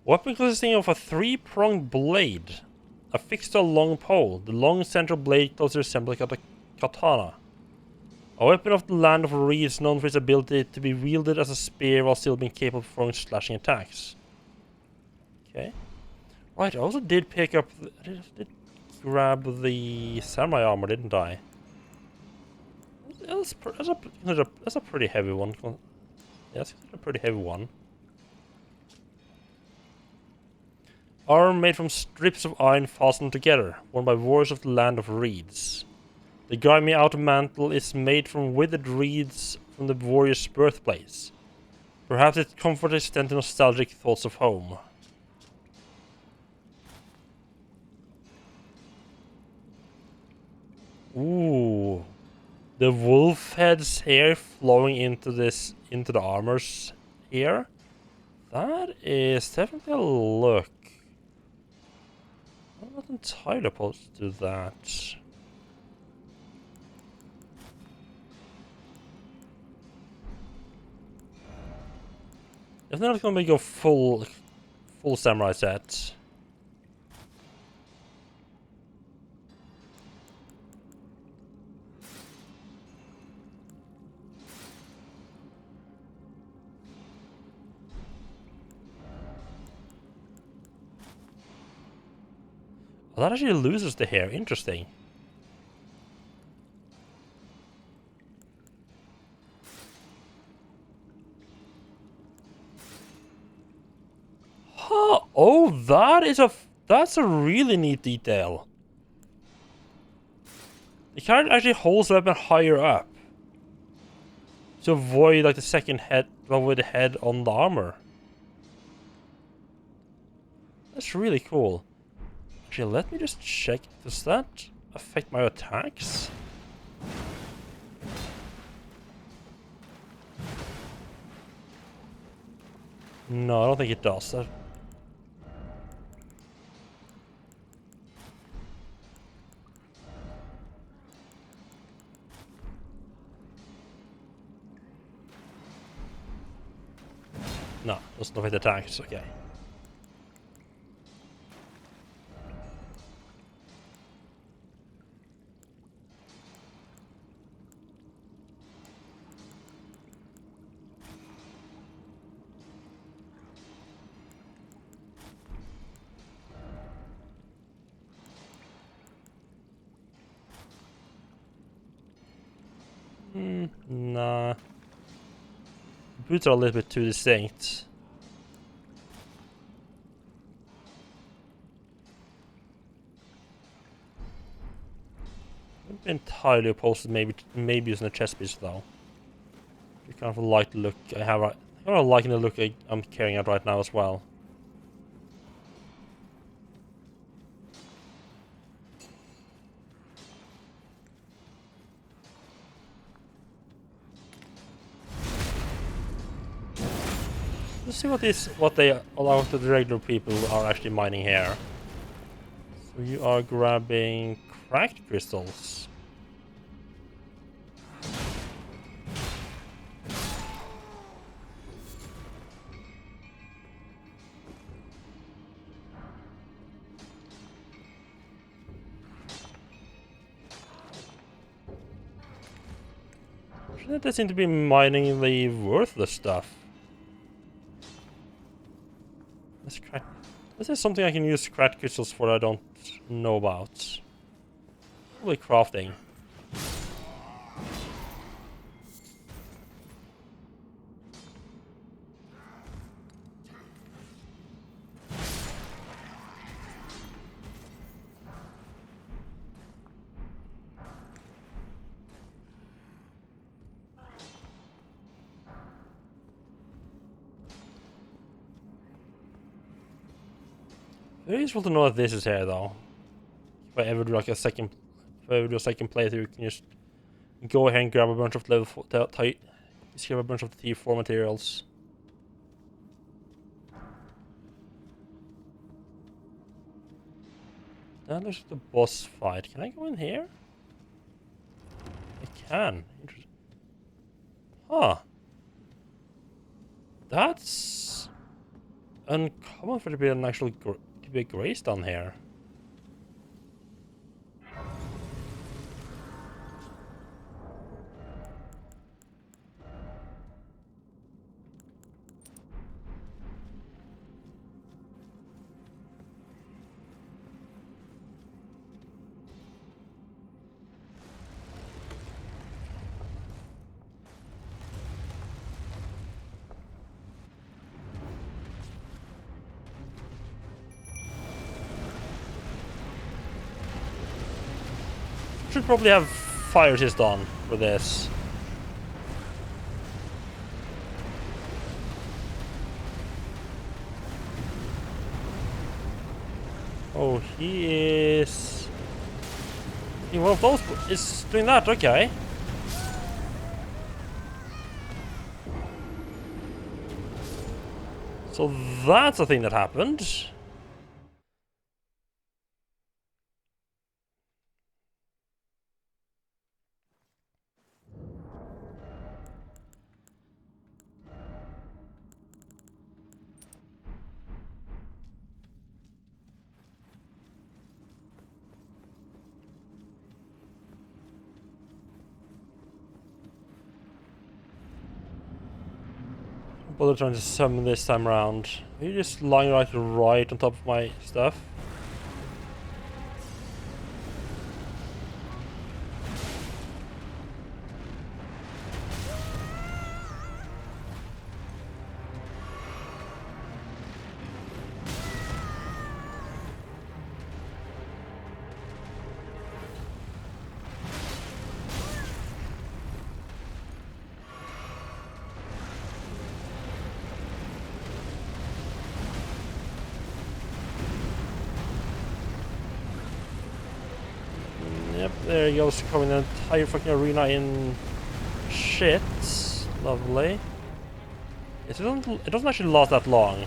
Weapon consisting of a 3-pronged blade affixed to a long pole. The long central blade closely resembles a katana. A weapon of the land of reeds known for its ability to be wielded as a spear while still being capable of throwing slashing attacks. Okay. Right, I also did pick up... I did grab the samurai armor, didn't I? That's a pretty heavy one. Yeah, that's a pretty heavy one. Armor made from strips of iron fastened together, worn by warriors of the land of reeds. The grimy outer mantle is made from withered reeds from the warrior's birthplace. Perhaps its comfort extends to nostalgic thoughts of home. Ooh. The wolf head's hair flowing into the armors here. That is definitely a look. I'm not entirely opposed to that. Definitely not gonna make a full samurai set. Well, that actually loses the hair. Interesting. Huh. Oh, that's a really neat detail. The character actually holds the weapon higher up to avoid like the second head, avoid the head on the armor. That's really cool. Actually, let me just check. Does that affect my attacks? No, I don't think it does. No, doesn't affect attacks. Okay. Nah. Boots are a little bit too distinct. I'm entirely opposed to maybe using a chest piece though. You kind of like the look I have. I'm kind of liking the look I'm carrying out right now as well. Let's see what they allow to the regular people who are actually mining here. So you are grabbing cracked crystals. Shouldn't they seem to be mining the worthless stuff? This is something I can use cracked crystals for that I don't know about. Probably crafting. Very useful to know that this is here, though. If I ever do like a second, if I ever do a second playthrough, you can just go ahead and grab a bunch of level 4, just grab a bunch of the T4 materials. Then there's the boss fight. Can I go in here? I can. Interesting. Huh. That's uncommon for there to be an actual big grace down here. Should probably have fire resist on for this. Oh, he is... One of those is doing that, okay. So that's a thing that happened. Bother trying to summon this time around. Are you just lying right on top of my stuff? Yep, there he goes, covering the entire fucking arena in shit. Lovely. It doesn't actually last that long.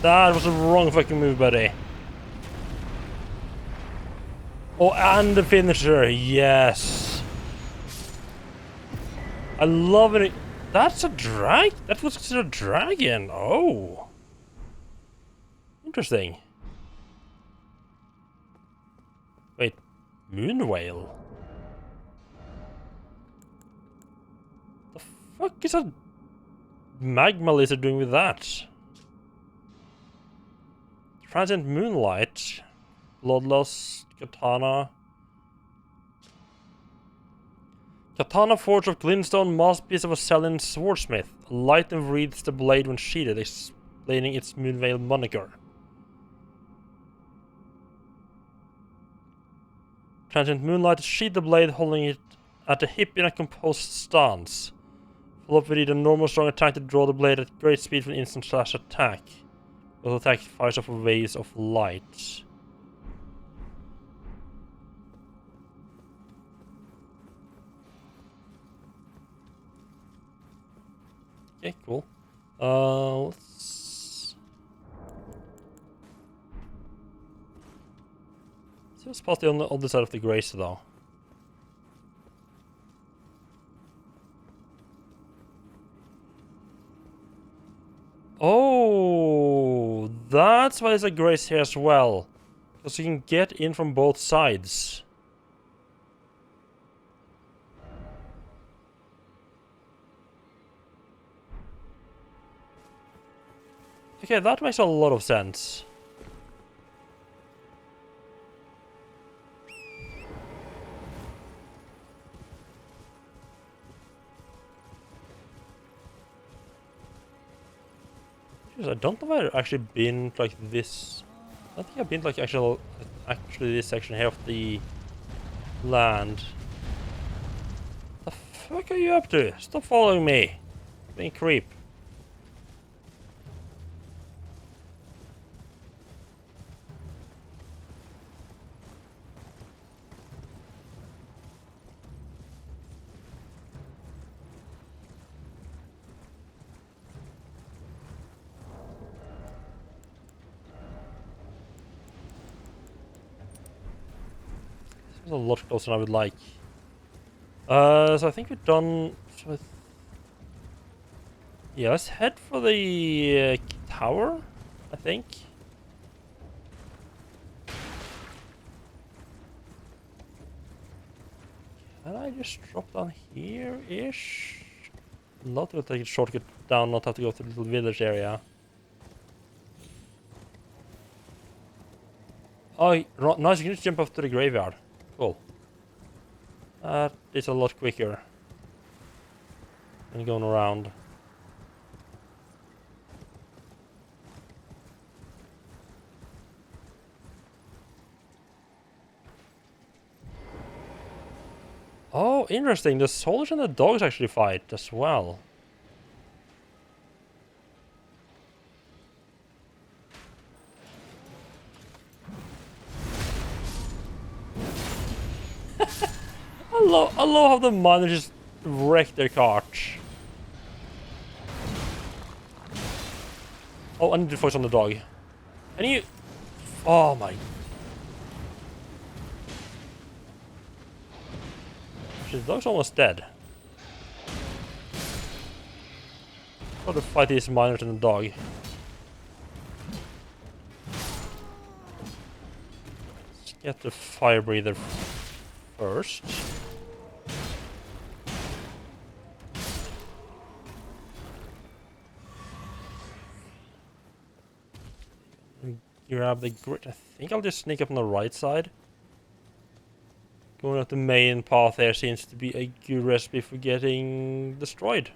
That was the wrong fucking move, buddy. Oh, and the finisher, yes. I love it. That's a drag? That was considered a dragon. Oh. Interesting. Wait, moon whale? The fuck is a magma lizard doing with that? Transient moonlight, bloodlust, katana. Katana forged of glintstone, masterpiece of a Selin swordsmith. Light and wreathes the blade when sheathed, explaining its Moonveil moniker. Transient moonlight sheathed the blade, holding it at the hip in a composed stance. Follow up with either normal strong attack to draw the blade at great speed for an instant slash attack. Also attack fires off waves of light. Okay, cool. Let's see what's possibly on the other side of the grace, though. Oh, that's why there's a grace here as well. Because you can get in from both sides. Okay, that makes a lot of sense. I don't know if I've actually been like this. I don't think I've been like actually this section here of the land. The fuck are you up to? Stop following me. Being creep. This is a lot closer than I would like. So I think we're done with... Yeah, let's head for the tower, I think. Can I just drop down here-ish? Not to take a shortcut down, not have to go to the little village area. Oh, nice, you can just jump off to the graveyard. Cool. That is a lot quicker than going around. Oh, interesting. The soldiers and the dogs actually fight as well. I love how the miners just wreck their carts. Oh, I need to focus on the dog. Can you... Oh my... The dog's almost dead. Got to fight these miners and the dog. Let's get the fire breather first. Grab the grit. I think I'll just sneak up on the right side. Going up the main path there seems to be a good recipe for getting destroyed.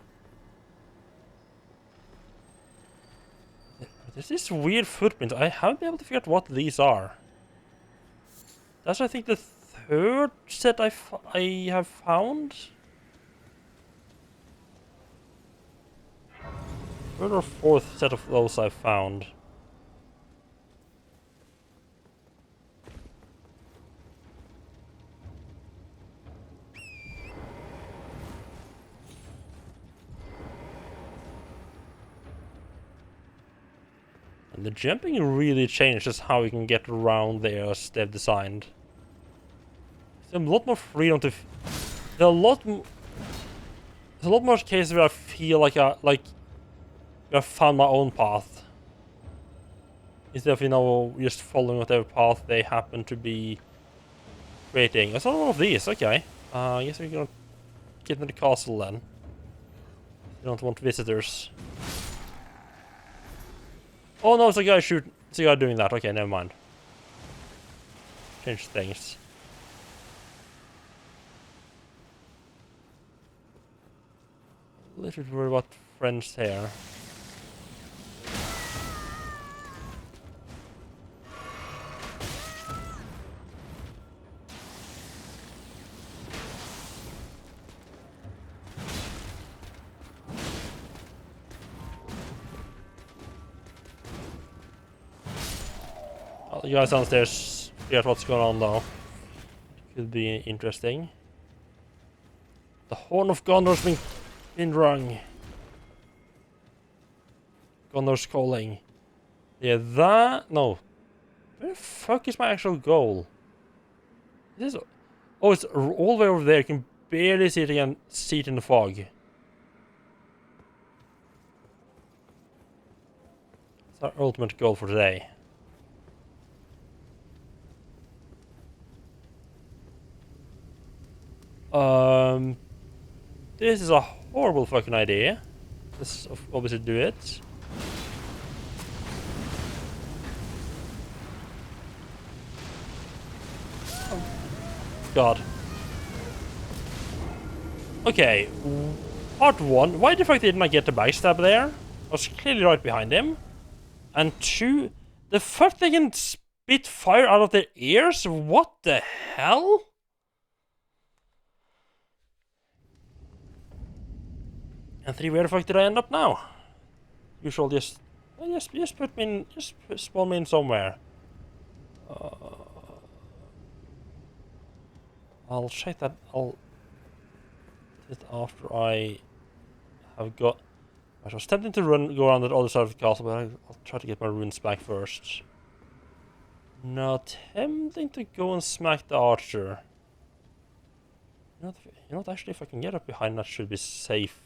There's this weird footprint. I haven't been able to figure out what these are. That's I think the third set I have found. Third or fourth set of those I've found. And the jumping really changes how you can get around there as they've designed. There's a lot more freedom to... There's a lot more cases where I feel like I've found my own path. Instead of, you know, just following whatever path they happen to be creating. I saw one of these, okay. I guess we're gonna get into the castle then. We don't want visitors. Oh no, it's a guy shooting. It's a guy doing that. Okay, never mind. Change things. A little bit worried about friends here. Well, you guys downstairs figure out what's going on though. Could be interesting. The horn of Gondor's been rung. Gondor's calling. Yeah, that... No. Where the fuck is my actual goal? This is... Oh, it's all the way over there. You can barely see it again. See it in the fog. It's our ultimate goal for today. This is a horrible fucking idea. Let's obviously do it. Oh, God. Okay. Part 1. Why the fuck didn't I get the backstab there? I was clearly right behind him. And 2. The fuck they can spit fire out of their ears? What the hell? And 3, where the fuck did I end up now? Usual, just put me in, just spawn me in somewhere. I'll check that. I'll just after I have got. I was tempting to go around the other side of the castle, but I'll try to get my runes back first. Now tempting to go and smack the archer. You know what? Actually, if I can get up behind, that should be safe.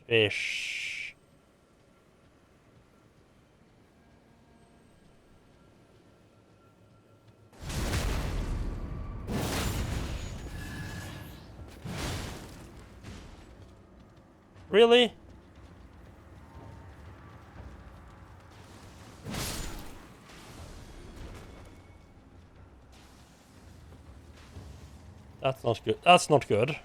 Ish. Really? That's not good. That's not good.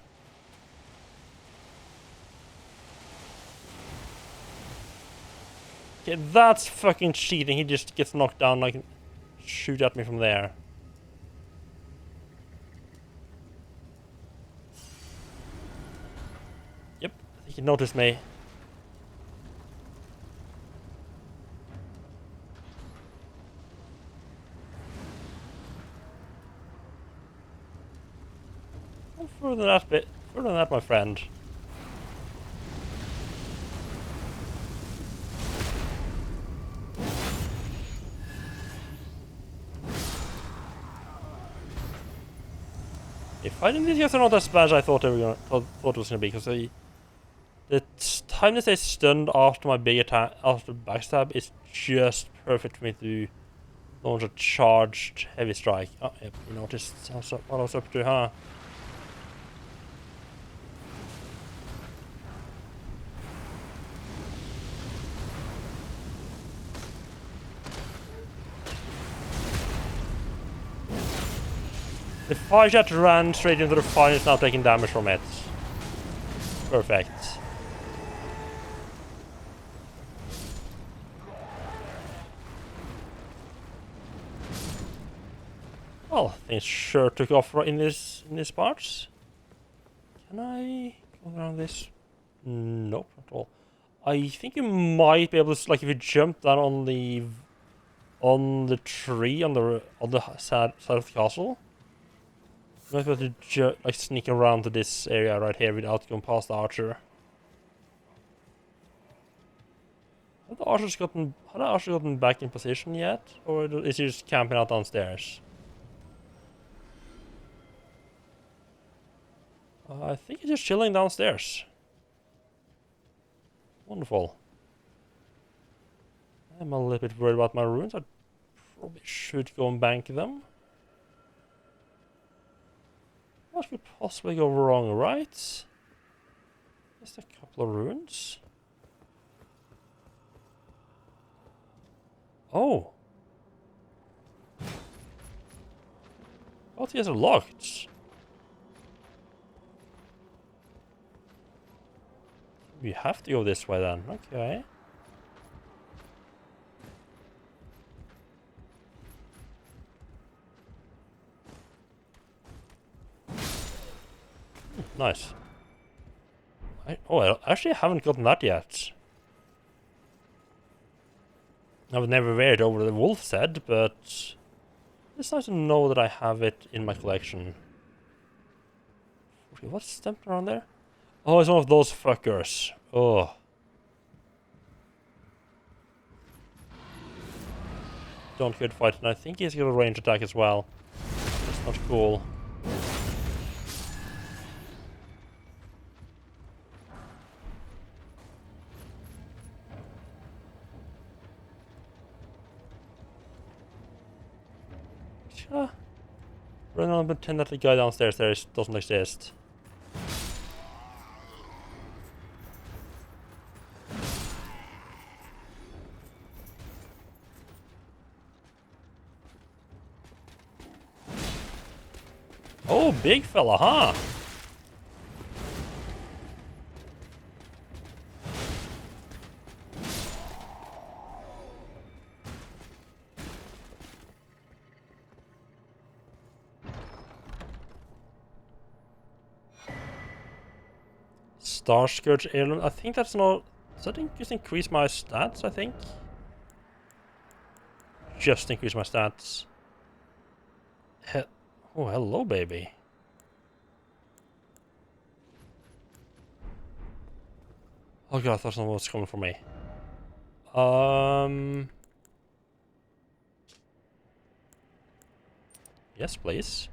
Okay, that's fucking cheating. He just gets knocked down and I can shoot at me from there. Yep, I think he noticed me. Oh, further than that bit. Further than that, my friend. Fighting these guys are not as bad as I thought they were thought it was gonna be, because the time that they stunned after my big attack, after backstab, is just perfect for me to launch a charged heavy strike. Oh, yep, you noticed what I was up to, huh? The fire jet ran straight into the fire and is now taking damage from it. Perfect. Well, things sure took off right in this parts. Can I go around this? Nope, not at all. I think you might be able to, like, if you jump down on the tree on the side of the castle. You might be able to like sneak around to this area right here without going past the archer. Have the archer's gotten back in position yet? Or is he just camping out downstairs? I think he's just chilling downstairs. Wonderful. I'm a little bit worried about my runes. I probably should go and bank them. What could possibly go wrong, right? Just a couple of runes. Oh. Both these are locked. We have to go this way then. Okay. Nice. I actually haven't gotten that yet. I've never wear it over the wolf's head, but It's nice to know that I have it in my collection. Okay, what's stamped around there? Oh, it's one of those fuckers. Oh. Don't get fight, and I think he's got a range attack as well. That's not cool. Run on and pretend that the guy downstairs there doesn't exist. Oh, big fella, huh? Star Scourge Airline. I think that's not... Does that just increase my stats, I think? Just increase my stats. Oh, hello, baby. Oh god, I thought someone was coming for me. Yes, please.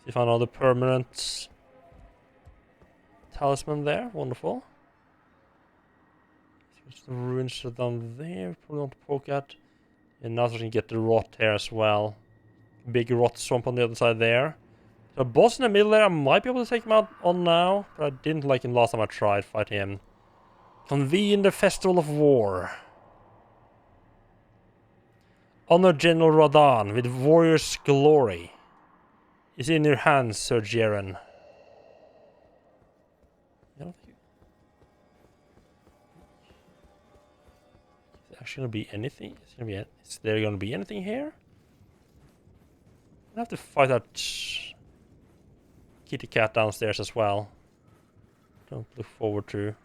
See if I know the permanent talisman there. Wonderful. There's the ruins are down there. Probably want to poke at. And now we can get the rot here as well. Big rot swamp on the other side there. The boss in the middle there, I might be able to take him out on now, but I didn't like him last time I tried fighting him. Convene the Festival of War. Honor General Radan with warrior's glory. Is in your hands, Sir Jaren. Is there actually gonna be anything? Is there gonna be anything here? I have to fight that kitty cat downstairs as well. Don't look forward to.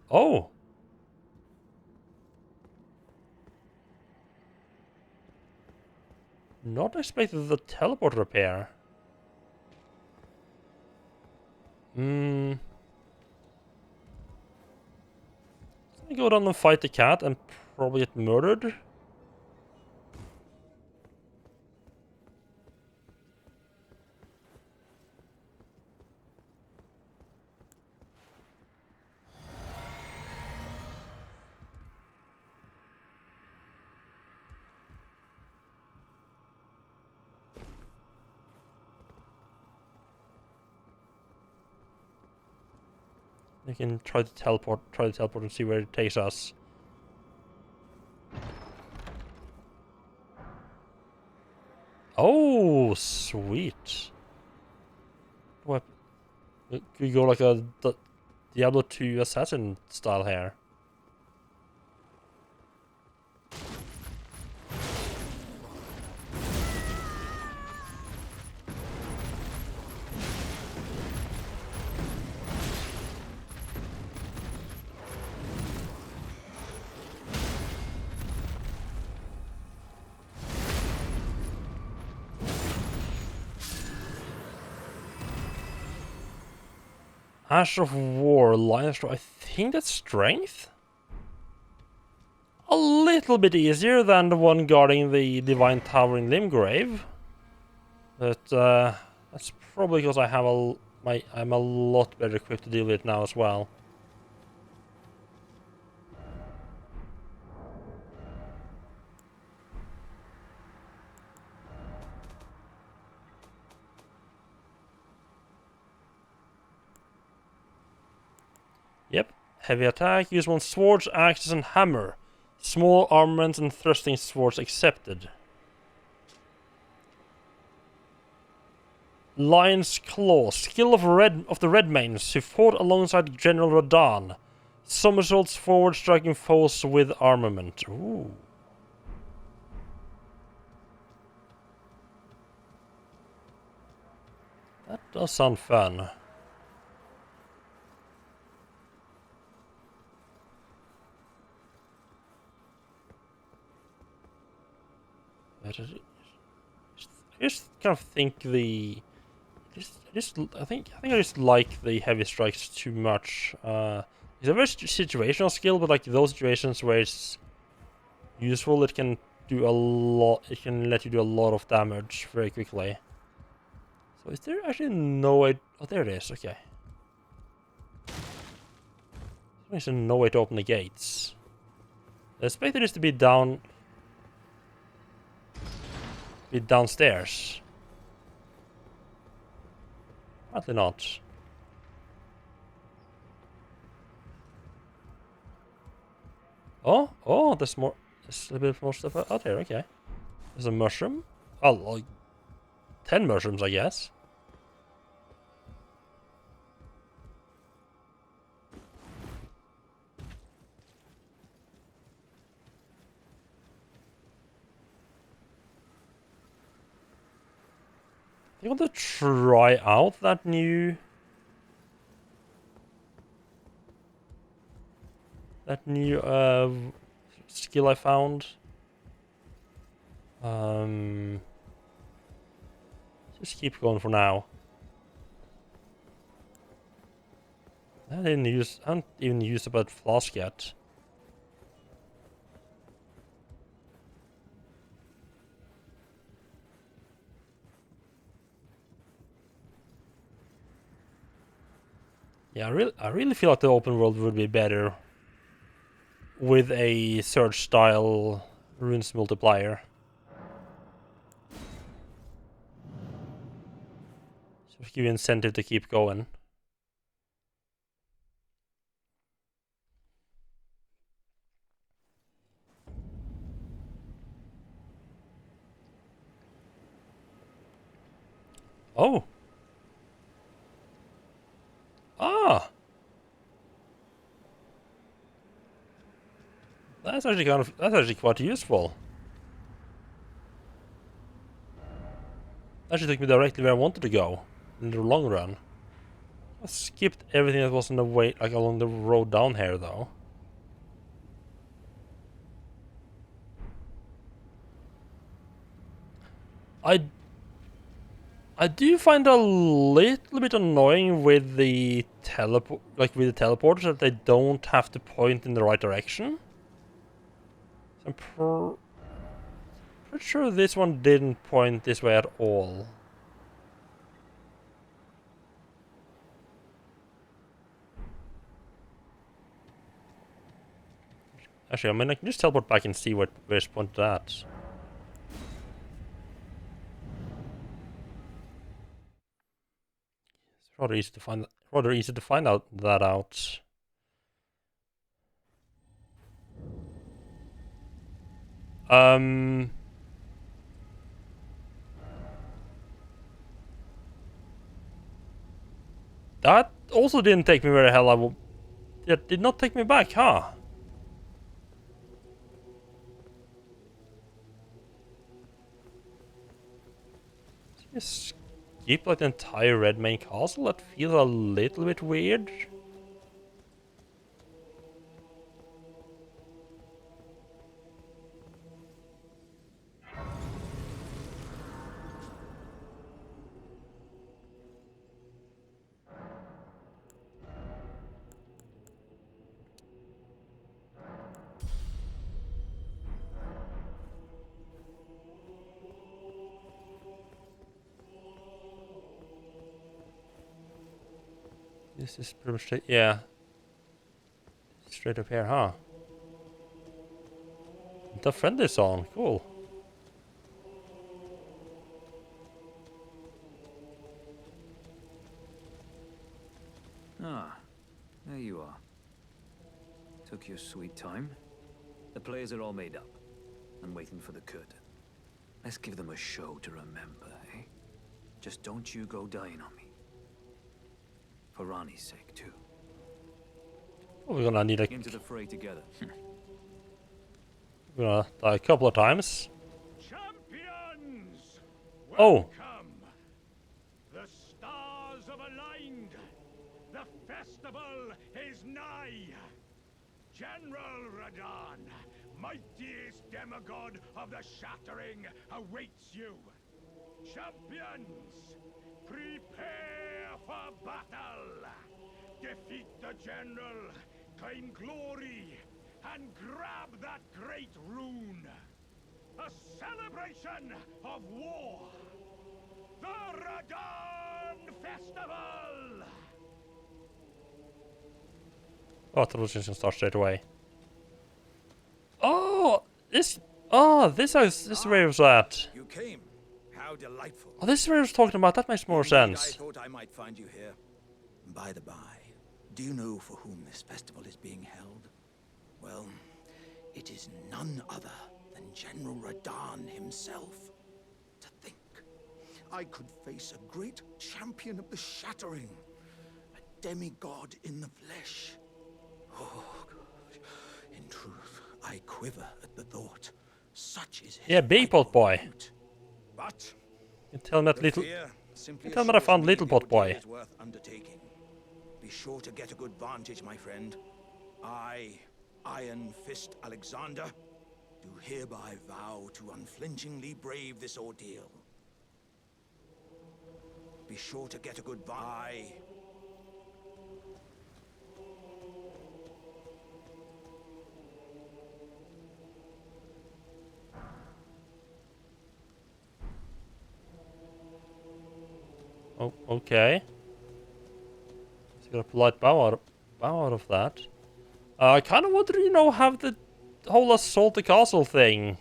Oh! Not expected the teleport repair. Let me go down and fight the cat and probably get murdered. We can try to teleport and see where it takes us. Oh, sweet. What? Could we go like a Diablo 2 assassin style here? Ash of War, Lion's Roar. I think that's strength? A little bit easier than the one guarding the Divine Tower in Limgrave. But that's probably because I have I'm a lot better equipped to deal with it now as well. Yep. Heavy attack, use one swords, axes, and hammer. Small armaments and thrusting swords accepted. Lion's Claw, skill of the Redmanes who fought alongside General Radan. Somersaults forward, striking foes with armament. Ooh. That does sound fun. But I just kind of think I think I just like the heavy strikes too much. It's a very situational skill, but like those situations where it's useful, it can do a lot. It can let you do a lot of damage very quickly. So is there actually no way? Oh, there it is. Okay. There's no way to open the gates. I expected this to be downstairs. Apparently not. Oh, there's more. There's a bit more stuff out here. Okay. There's a mushroom. Oh, like 10 mushrooms, I guess. I want to try out that new skill I found. Just keep going for now. I haven't even used the bud flask yet. Yeah, I really feel like the open world would be better with a search style runes multiplier. So give you incentive to keep going. Oh. Ah. That's actually quite useful. Actually took me directly where I wanted to go in the long run. I skipped everything that was in the way, like along the road down here, though. I do find a little bit annoying with the teleporters that they don't have to point in the right direction. I'm pretty sure this one didn't point this way at all. Actually, I mean, I can just teleport back and see where it's pointed at. It's rather easy to find. Rather easy to find that out. That also didn't take me where the hell I was. It did not take me back, huh? Just skip like the entire red main castle? That feels a little bit weird. This is pretty much it, yeah. Straight up here, huh? The friendly song, cool. Ah, there you are. Took your sweet time. The players are all made up. I'm waiting for the curtain. Let's give them a show to remember, eh? Just don't you go dying on me. For Rani's sake, too. Oh, we're gonna need Into the fray together. we're gonna die a couple of times. Champions! Oh. Welcome! The stars have aligned. The festival is nigh. General Radahn, mightiest demigod of the Shattering awaits you. Champions, prepare for battle. Defeat the general, claim glory, and grab that great rune. A celebration of war. The Radon Festival! Oh, I thought it was just gonna start straight away. Oh, this. Oh, this is where it was at. You came. How delightful. Oh, this is where I was talking about. That makes more sense. I thought I might find you here. By the by, do you know for whom this festival is being held? Well, it is none other than General Radon himself. To think, I could face a great champion of the Shattering, a demigod in the flesh. Oh, gosh. In truth, I quiver at the thought. Such is his Yeah, big pot boy. But you tell me that little. You tell me I found little pot boy. Is worth undertaking. Be sure to get a good vantage, my friend. I, Iron Fist Alexander, do hereby vow to unflinchingly brave this ordeal. Be sure to get a good vantage. Oh, okay. He's got a polite bow out of that. I kind of want to, have the whole assault the castle thing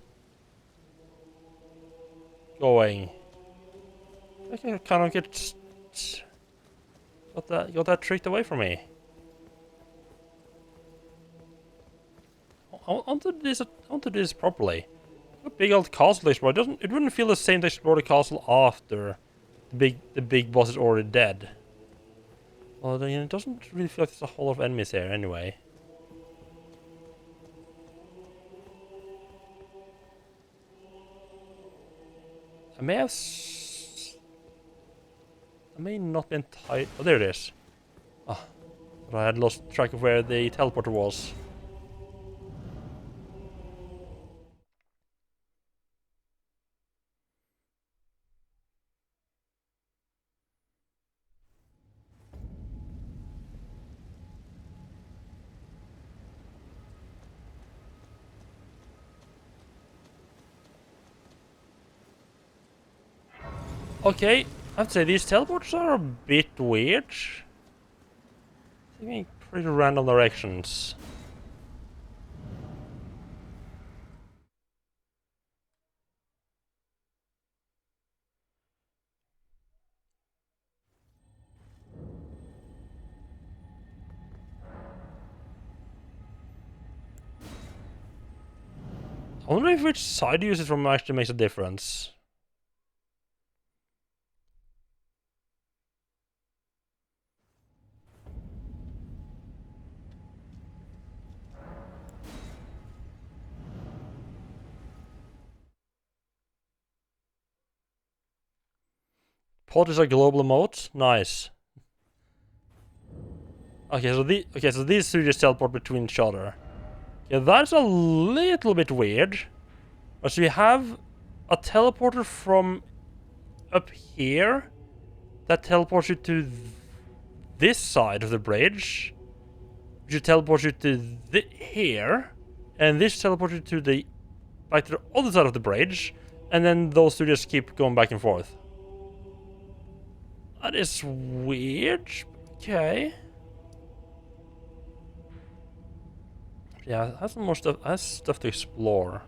going. I can kind of got that tricked away from me. I want to do this properly. A big old castle explore. It wouldn't feel the same to explore the castle after the big boss is already dead. Well, then it doesn't really feel like there's a whole lot of enemies here anyway. I may not be entirely. Oh, there it is. Oh, but I had lost track of where the teleporter was. Okay, I'd say these teleports are a bit weird. Taking pretty random directions. I wonder if which side you use it from actually makes a difference. Pod is a global emote. Nice. Okay, so these two just teleport between each other. Yeah, that's a little bit weird. So you have a teleporter from up here that teleports you to this side of the bridge, which teleports you to here, and this teleports you to back to the other side of the bridge, and then those two just keep going back and forth. That is weird. Okay. Yeah, has more stuff. Has stuff to explore.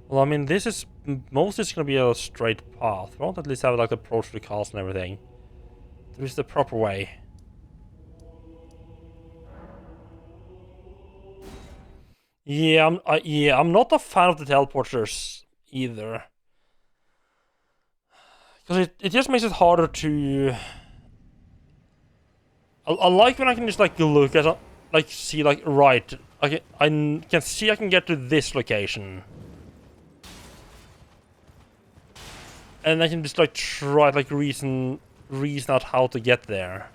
Well, I mean, this is mostly it's gonna be a straight path. We won't at least have like the approach to the castle and everything. This is the proper way. Yeah, I'm not a fan of the teleporters either. Because it just makes it harder to... I like when I can just like look at, like see like, right, I can see I can get to this location. And I can just like try like reason out how to get there.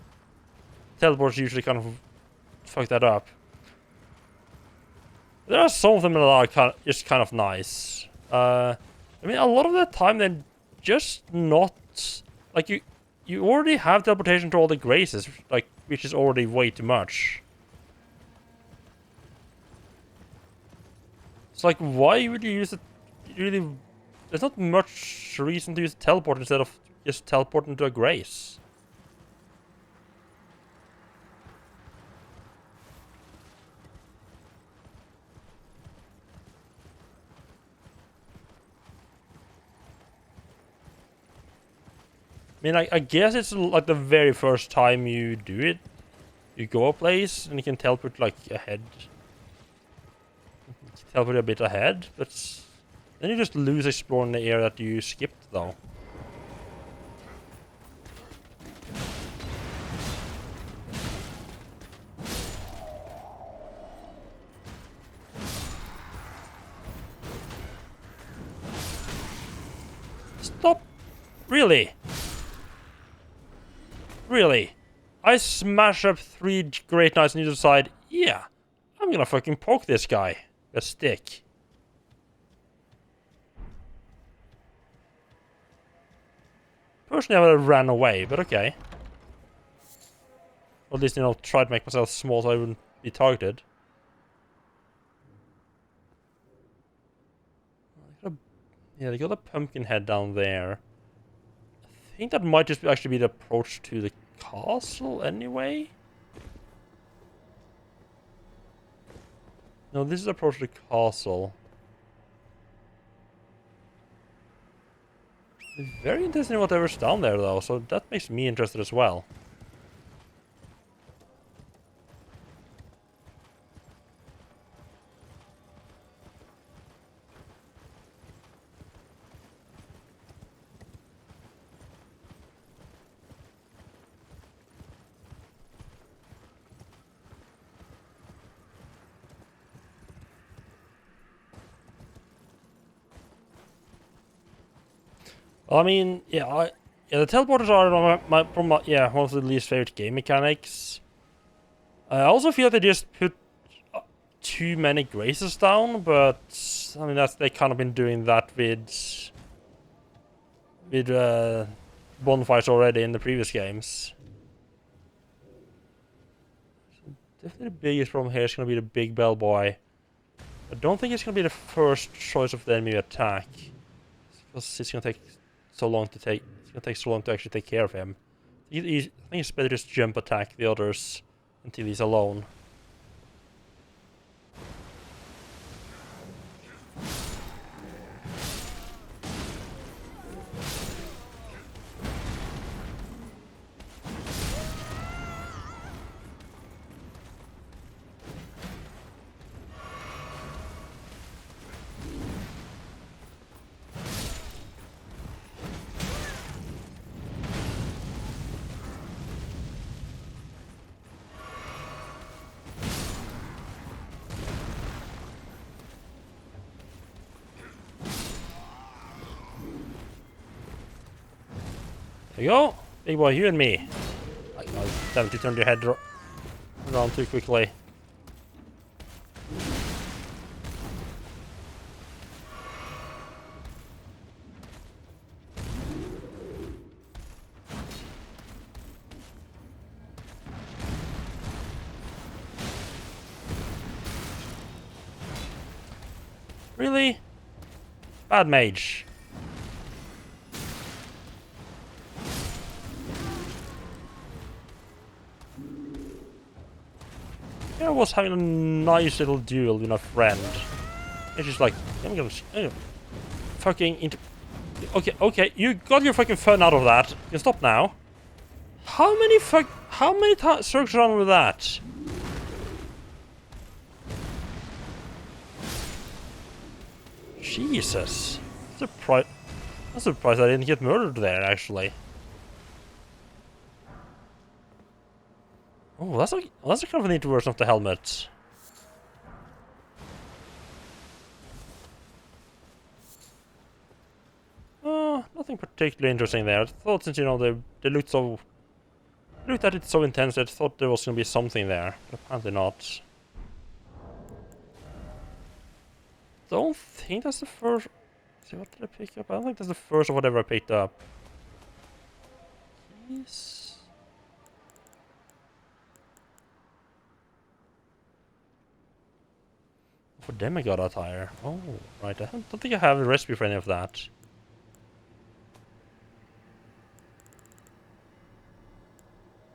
Teleports usually kind of fuck that up. There are some of them that are just kind of nice. I mean, a lot of the time they're just not like you already have teleportation to all the graces, like, which is already way too much. It's like, why would you use it? Really, there's not much reason to use teleport instead of just teleporting to a grace. I mean, I guess it's like the very first time you do it. You go a place and you can teleport like ahead. Teleport a bit ahead, but then you just lose exploring the area that you skipped though. Stop! Really? Really? I smash up 3 Great Knights and you decide, yeah, I'm gonna fucking poke this guy. A stick. Personally, I would have ran away, but okay. Or at least, you know, try to make myself small so I wouldn't be targeted. Yeah, they got a pumpkin head down there. I think that might just actually be the approach to the castle anyway. No, this is the approach to the castle. Very interesting whatever's down there though, so that makes me interested as well. I mean, yeah, the teleporters are one of the least favorite game mechanics. I also feel they just put too many graces down, but I mean they kind of been doing that with bonfires already in the previous games. Definitely the biggest problem here is going to be the big bell boy. I don't think it's going to be the first choice of the enemy attack, because it's going to take so long to take. It's going to take so long to actually take care of him. I think it's better just jump attack the others until he's alone. There you go, big boy, you and me. Oh, damn it, you turned your head around too quickly. Really? Bad mage. I was having a nice little duel with a friend. It's just like, I'm gonna fucking into. Okay, you got your fucking fun out of that. You can stop now. How many circles around with that? Jesus. I'm surprised I didn't get murdered there, actually. Oh, that's a kind of a neat version of the helmet. Oh, nothing particularly interesting there. I thought, since, you know, they looked at it so intense, I thought there was gonna be something there, but apparently not. don't think that's the first. See, what did I pick up? I don't think that's the first of whatever I picked up. Keys. For demigod attire. Oh, right. I don't think I have a recipe for any of that.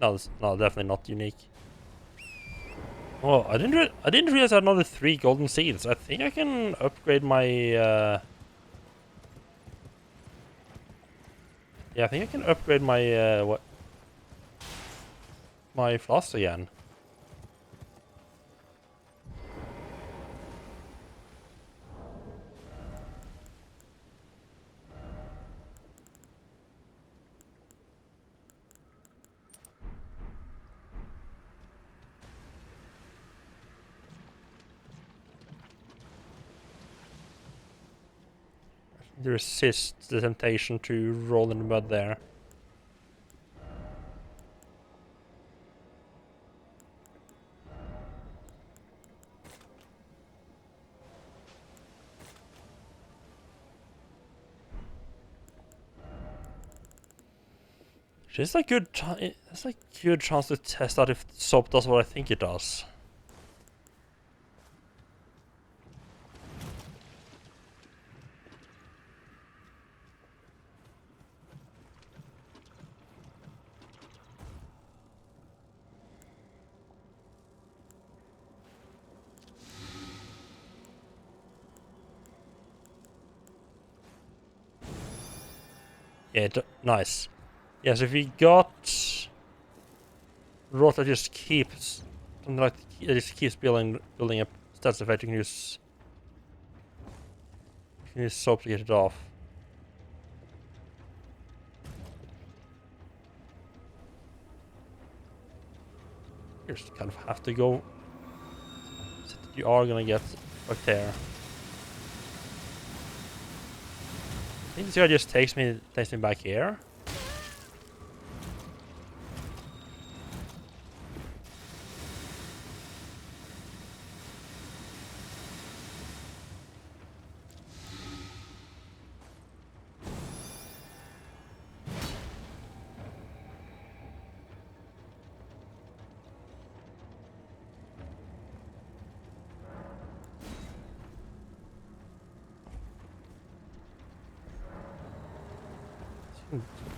No, no, definitely not unique. Oh, I didn't realize I had another 3 golden seeds. I think I can upgrade my. Yeah, I think I can upgrade my what? My flask again. To resist the temptation to roll in the mud there. It's a good it's a good chance to test out if soap does what I think it does. Yeah, nice. Yes, if we got rot that just keeps something like that just keeps building up stats effect, you can use soap to get it off. You just kind of have to go. You are gonna get back there. I think this guy just takes me back here.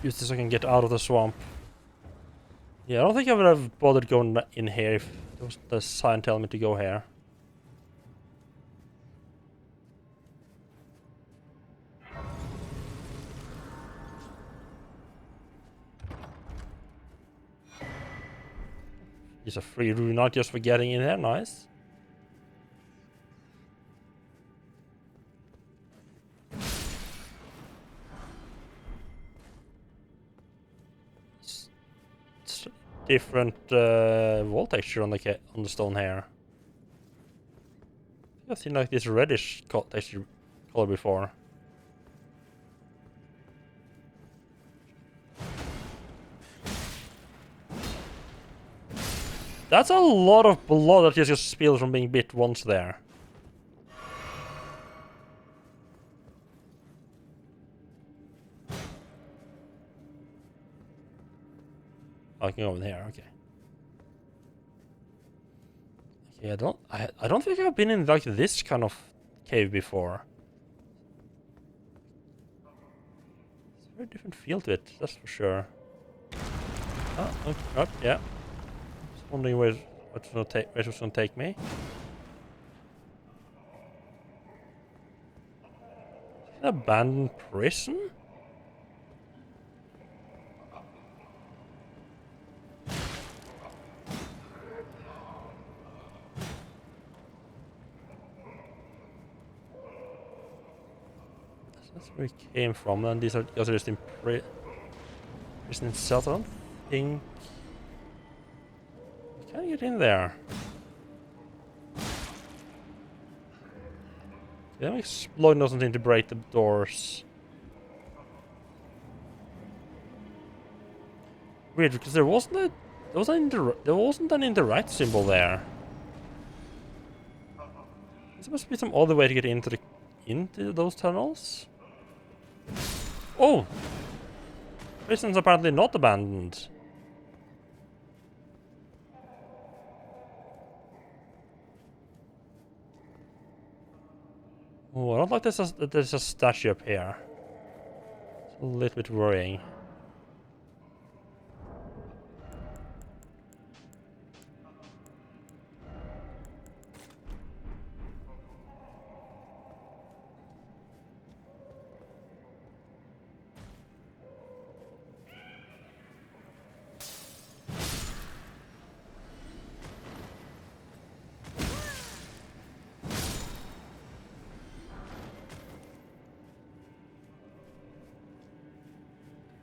Use this so I can get out of the swamp. Yeah, I don't think I would have bothered going in here if there was the sign telling me to go here. It's a free rune, not just for getting in here. Nice. It's different wall texture on the stone here. I've seen like this reddish texture color before. That's a lot of blood that just spills from being bit once there. Oh, I can go in here, okay. Okay, I don't think I've been in like this kind of cave before. It's a very different feel to it, that's for sure. Oh, okay, oh yeah. Just wondering where it's gonna take me. An abandoned prison? That's where we came from, and these are just in prison itself. I don't think we can get in there. Them exploding doesn't seem to break the doors. Weird, because there wasn't an interact symbol there. There must be some other way to get into the into those tunnels? Oh! Prison's apparently not abandoned. Oh, I don't like that there's a statue up here. It's a little bit worrying.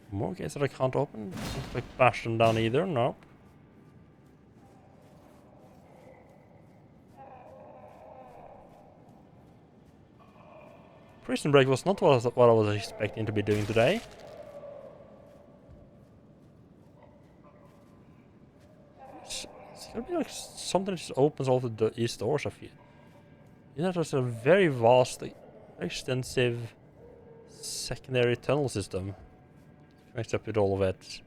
More gates that I can't open? Can't like bash them down either, no. Prison break was not what I was expecting to be doing today. It's gonna be like something that just opens all these doors, I feel. You know, there's a very vast, very extensive secondary tunnel system. Connects up with all of it.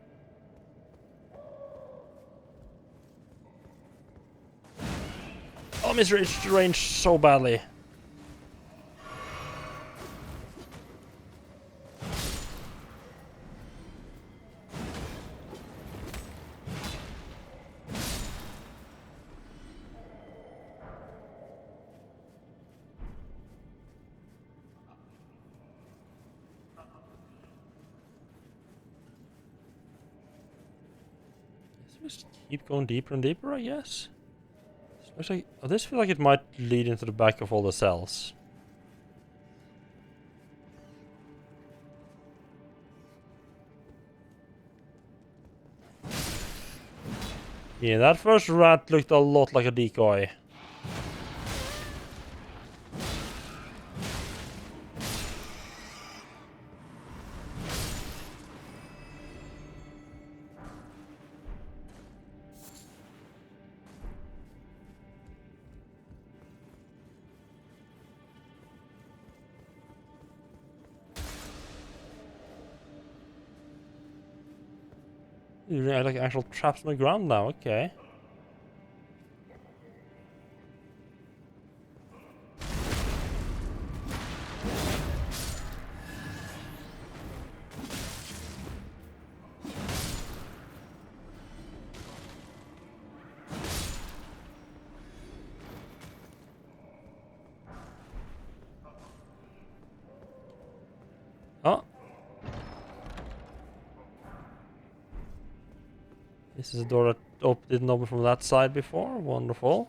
Oh, I misreached the range so badly. Just keep going deeper and deeper, I guess. Looks like, oh, this feels like it might lead into the back of all the cells. Yeah, that first rat looked a lot like a decoy. You have like actual traps on the ground now, okay. Oh. This is a door that didn't open from that side before. Wonderful.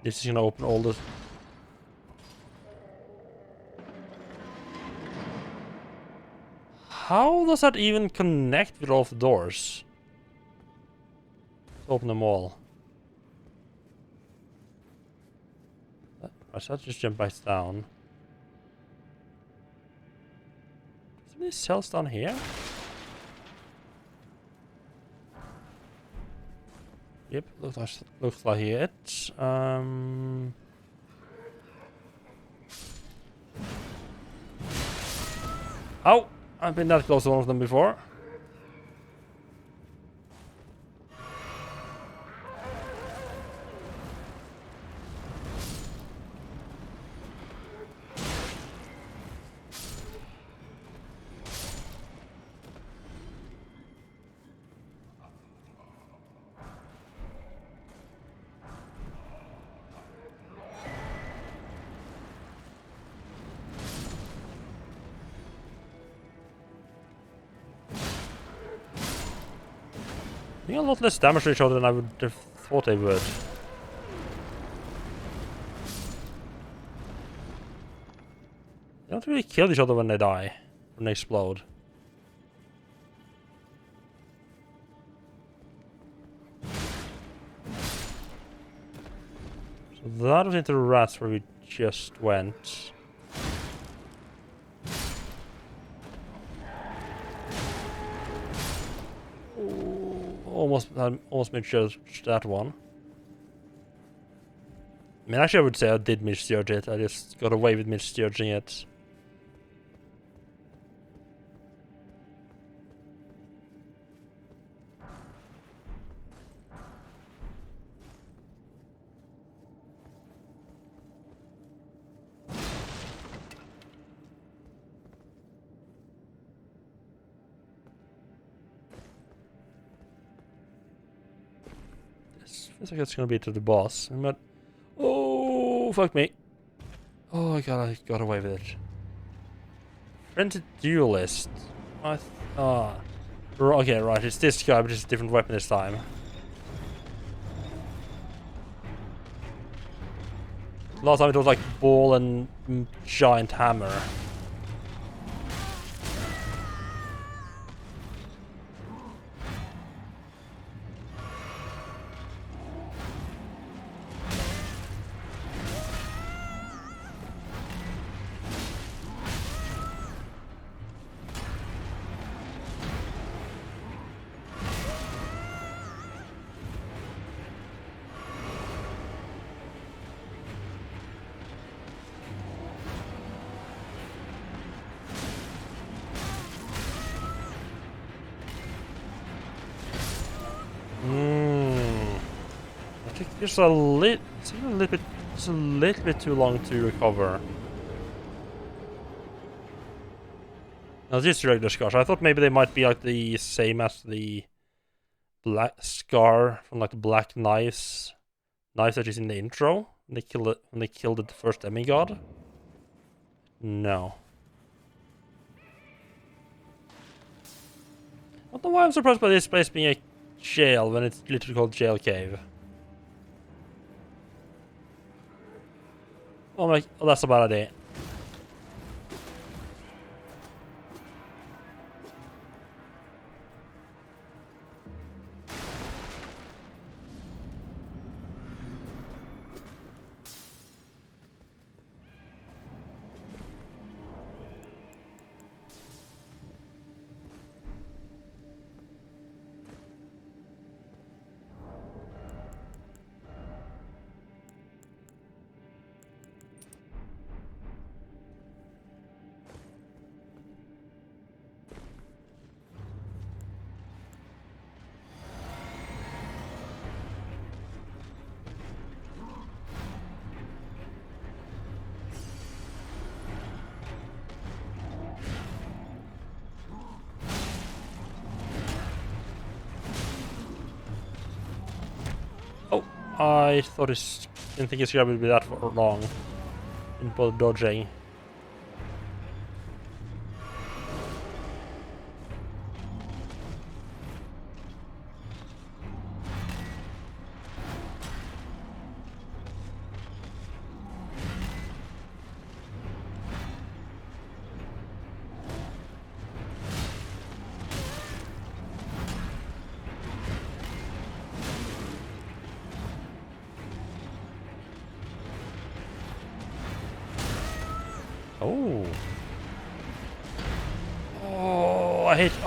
This is gonna open all the... How does that even connect with all of the doors? Let's open them all. I should just jump back down. Is there any cells down here? Yep, looks like it. Ow! I've been that close to one of them before. Doing a lot less damage to each other than I would have thought they would. They don't really kill each other when they die, when they explode. that was into the rats where we just went. Ooh, almost misjudged that one. I mean, actually I would say I did misjudge it. I just got away with misjudging it. Feels like it's gonna be to the boss. Oh, fuck me. Oh, I got away with it. Frenzied Duelist. Okay, right, it's this guy, but it's a different weapon this time. Last time it was like ball and giant hammer. It's a little bit too long to recover. Now this is regular scars. I thought maybe they might be like the same as the black scar from like the black knives that is in the intro when they killed the first demigod. No. I don't know why I'm surprised by this place being a jail when it's literally called Jail Cave. Oh, that's a bad idea. I didn't think his grab would be that long in both dodging.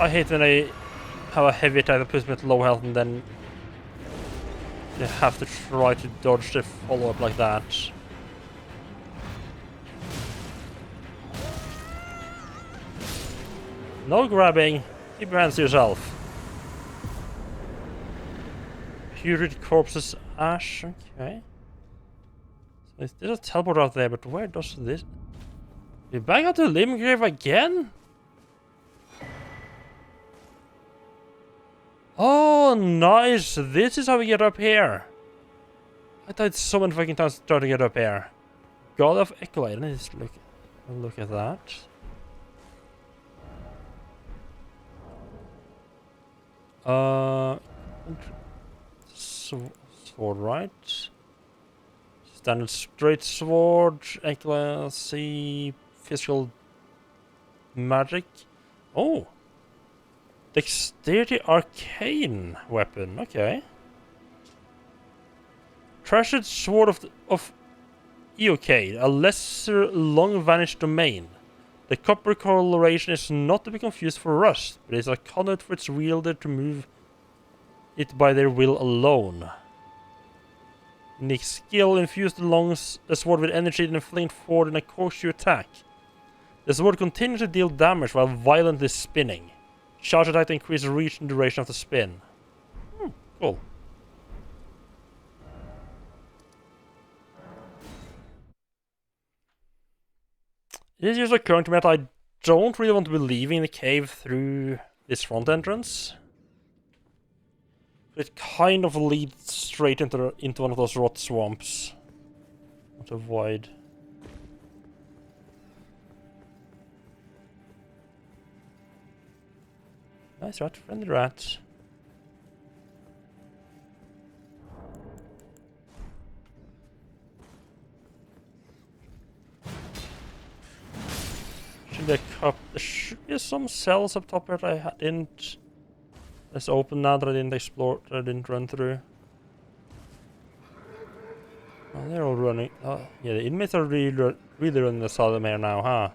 I hate when I have a heavy attack that puts me at low health and then you have to try to dodge the follow-up like that. No grabbing. Keep your hands to yourself. Putrid corpses ash. Okay. So there's a teleport out there, but where does this... We back out to Limgrave again? Oh, nice! This is how we get up here. I died so many fucking times trying to get up here. God of Ecolite. Let's look at that. Sword, right? Standard straight sword. Ecolite, physical magic. Oh! Dexterity arcane weapon, okay. Treasured sword EOK, a lesser long-vanished domain. The copper coloration is not to be confused for rust, but is a conduit for its wielder to move it by their will alone. Unique skill infused along the sword with energy and inflamed forward in a horseshoe attack. The sword continues to deal damage while violently spinning. Charge attack to increase the reach and duration of the spin. Cool. It is just occurring to me that I don't really want to be leaving the cave through this front entrance. It kind of leads straight into one of those rot swamps. Want to avoid. Nice rat, friendly rat. Should be a cup. There should be some cells up top here that I didn't. Let's open now that I didn't explore, that I didn't run through. Oh, they're all running. Oh, yeah, the inmates are really running the southern here now, huh?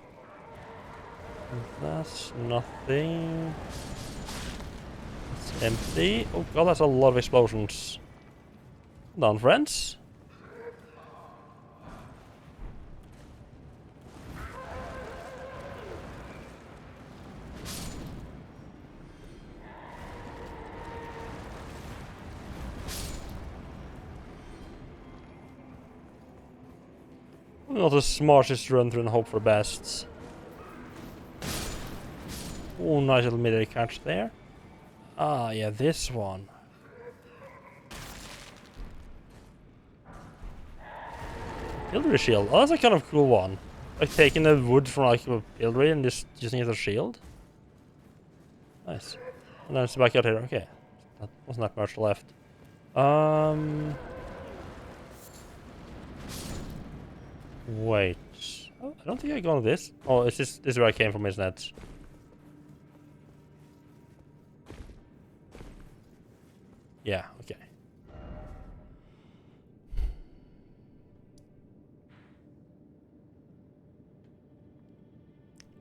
That's nothing. It's empty. Oh god, that's a lot of explosions. Hold on, friends. Not the smartest run through and hope for the best. Oh, nice little mid-air catch there. Ah, yeah, this one. Pillory shield. Oh, that's a kind of cool one. Like taking the wood from like a pillory and just using it as a shield. Nice. And then it's back out here. Okay. That wasn't that much left. Wait. Oh, I don't think I got this. Oh, it's just this is where I came from, isn't it? Yeah, okay.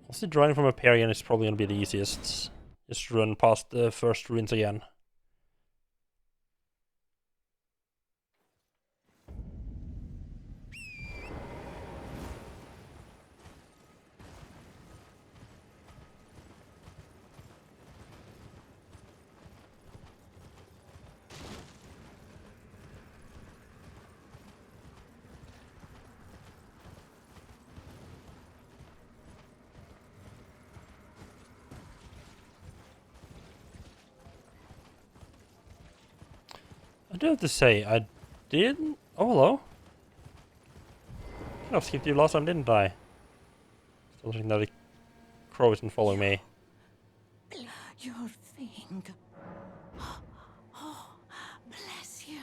Also, drawing from up here again is probably gonna be the easiest. Just run past the first ruins again. I do have to say, I didn't. Oh, hello. I skipped you last time, didn't I? Still thinking that the crow isn't following me. Your thing. Oh, bless you.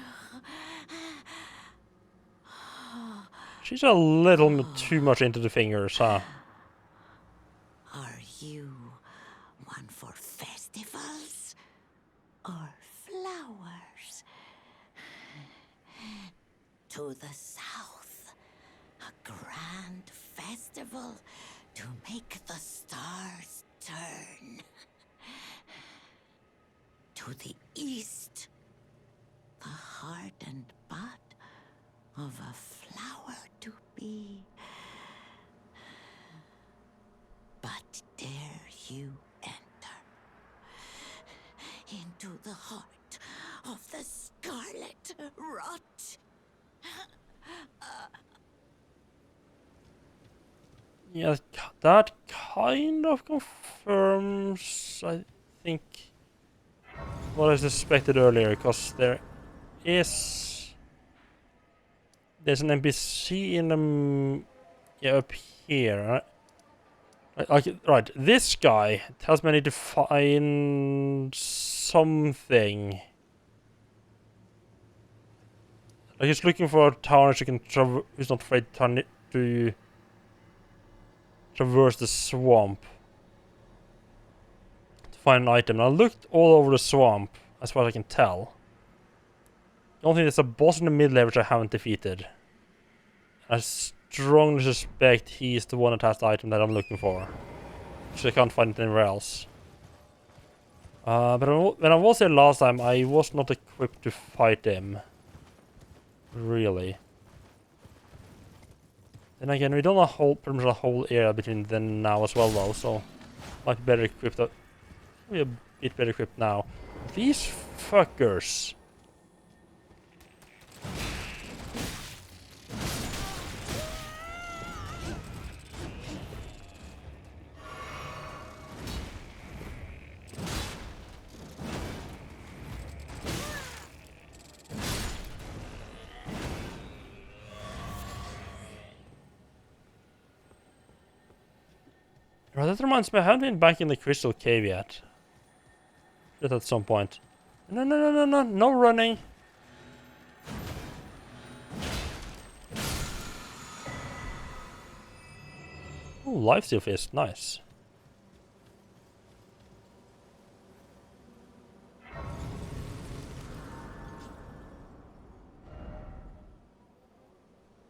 She's a little too much into the fingers, huh? Are you one for festivals or flowers? To the south, a grand festival to make the stars turn. To the east, the heart and bud of a flower to be. But dare you enter into the heart of the scarlet rot? Yeah, that kind of confirms, I think, what I suspected earlier, because there's an NPC in the up here. Right, this guy tells me I need to find something. Like he's looking for a town who can who's not afraid to traverse the swamp to find an item. And I looked all over the swamp, as far as I can tell. I don't think there's a boss in the middle there which I haven't defeated. I strongly suspect he's the one that has the item that I'm looking for. So I can't find it anywhere else. But when I was here last time, I was not equipped to fight him. Really. Then again, we don't have pretty much a whole area between then and now as well, though, so might be better equipped. Maybe a bit better equipped now. These fuckers. Right, that reminds me, I haven't been back in the Crystal Cave yet. Just at some point. No, no, no, no, no, no running. Ooh, lifesteal fist, nice.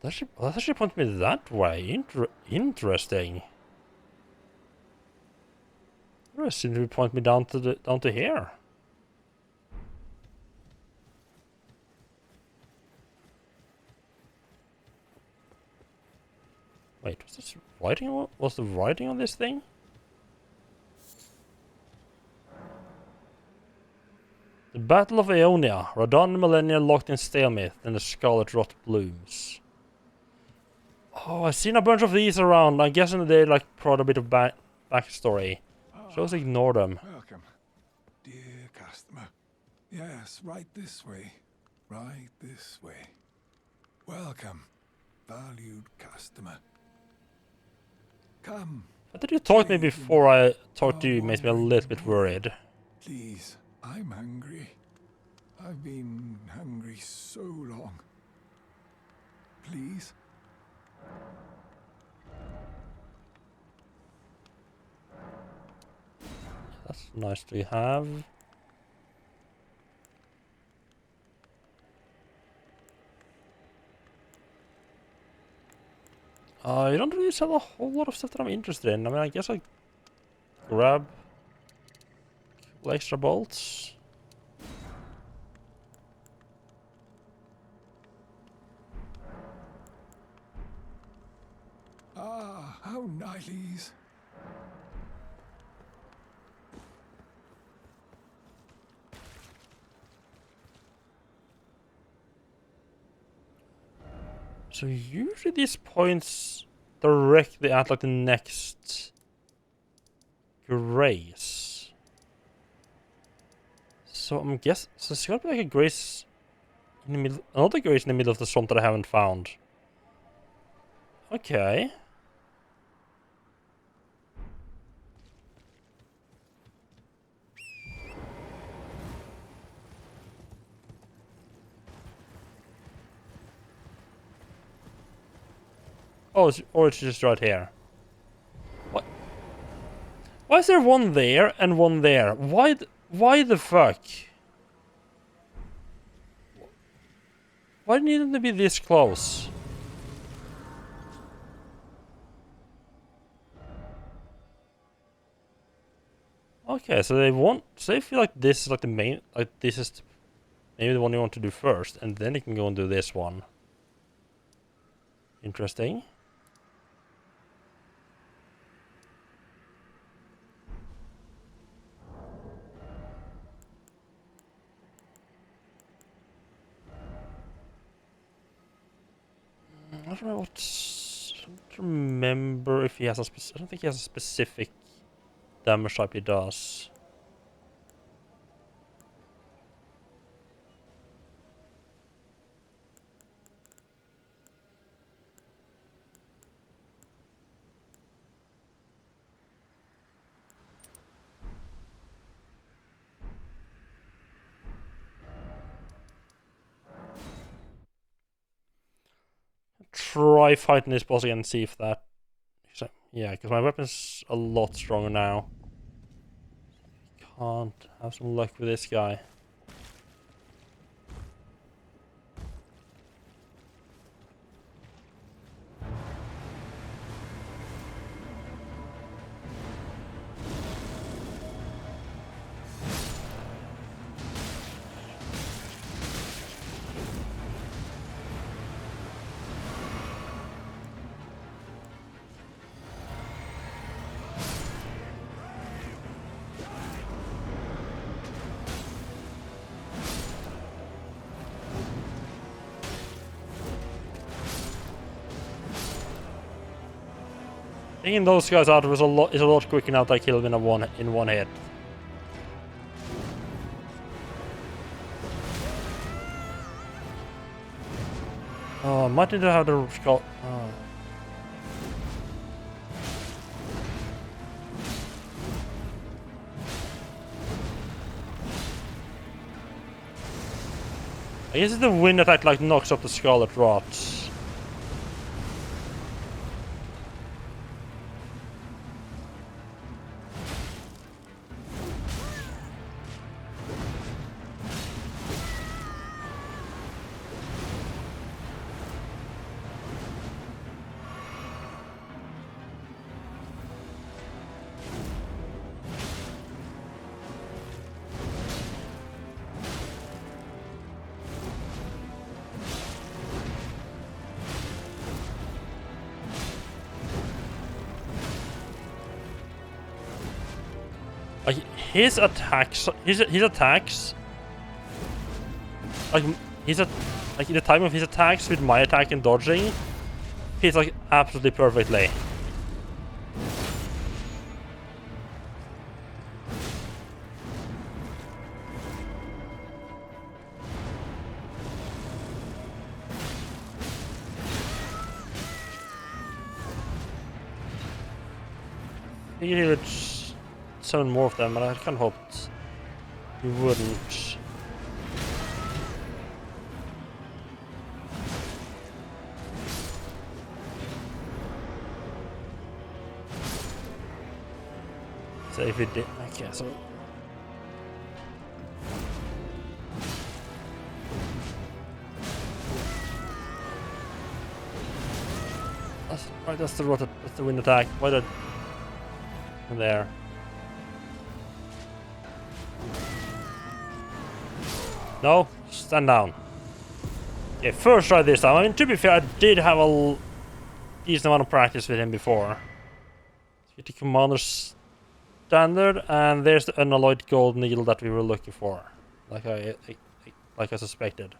That actually points me that way. Interesting. It seems to point me down to here. Wait, was this writing? Was the writing on this thing? The Battle of Aeonia. Radon and Millennia locked in stalemate, and the Scarlet Rot blooms. Oh, I've seen a bunch of these around. I'm guessing they like brought a bit of backstory. So let's ignore them. Welcome, dear customer. Yes, right this way. Right this way. Welcome, valued customer. Come. But did you talk to me before I talked to you? Makes me a little bit worried. Please, I'm hungry. I've been hungry so long. Please. That's nice to have. You don't really sell a whole lot of stuff that I'm interested in. I mean, I guess I grab a couple extra bolts. Ah, how nice. So usually these points directly at like the next grace. So I'm guessing so there's gotta be like a grace in the middle, another grace in the middle of the swamp that I haven't found. Okay. Oh, it's just right here. What? Why is there one there and one there? Why the fuck? Why need them to be this close? Okay, so they feel like this is like the main, like this is maybe the one you want to do first, and then you can go and do this one. Interesting. I don't know what. I don't remember if he has a I don't think he has a specific damage type he does. Try fighting this boss again and see if that. So, yeah, because my weapon's a lot stronger now. Can't have some luck with this guy. Taking those guys out was is a lot quicker now that I kill them in one hit. Oh, might need to have the skull. Oh. I guess it's the wind attack like knocks up the scarlet rots. Like his attacks, his attacks, like like in the time of his attacks with my attack and dodging, hits like absolutely perfectly. He would summon more of them, but I kind of hoped he wouldn't. So if he did, okay, so. That's the wind attack. Why did there? No, stand down. Okay, first try this time. I mean, to be fair, I did have a decent amount of practice with him before. Let's get the commander standard, and there's the unalloyed gold needle that we were looking for, like I suspected.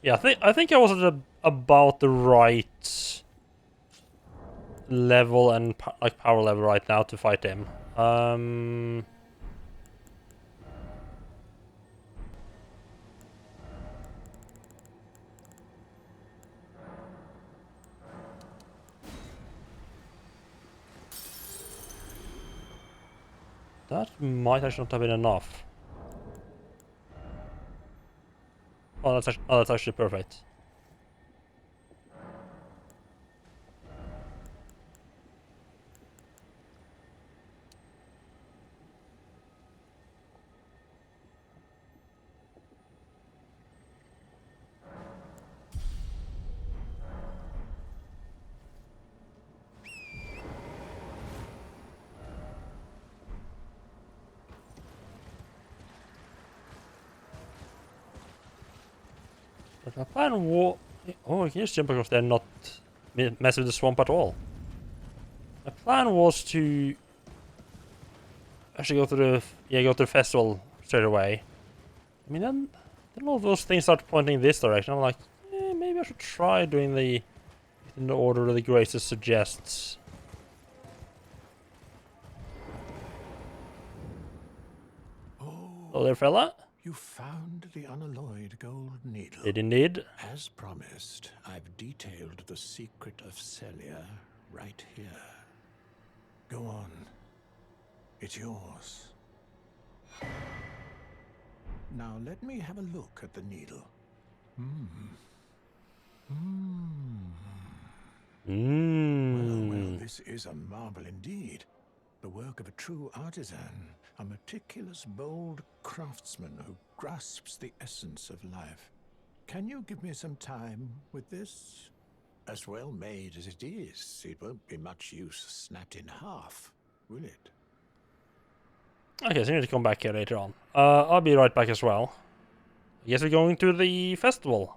Yeah, I think I was at about the right level and like power level right now to fight him. That might actually not have been enough. Oh, that's actually perfect. But my plan was... Oh, you can just jump across there and not mess with the swamp at all. My plan was to actually go to the festival straight away. I mean, then all those things start pointing this direction. I'm like, maybe I should try doing in the order the Graces suggests. Hello there, fella. You found the unalloyed gold needle. Did indeed. As promised, I've detailed the secret of Celia right here. Go on. It's yours. Now let me have a look at the needle. Well, this is a marvel indeed. The work of a true artisan, a meticulous, bold craftsman who grasps the essence of life. Can you give me some time with this? As well made as it is, it won't be much use snapped in half, will it? Okay, so you need to come back here later on. I'll be right back as well. I guess we're going to the festival.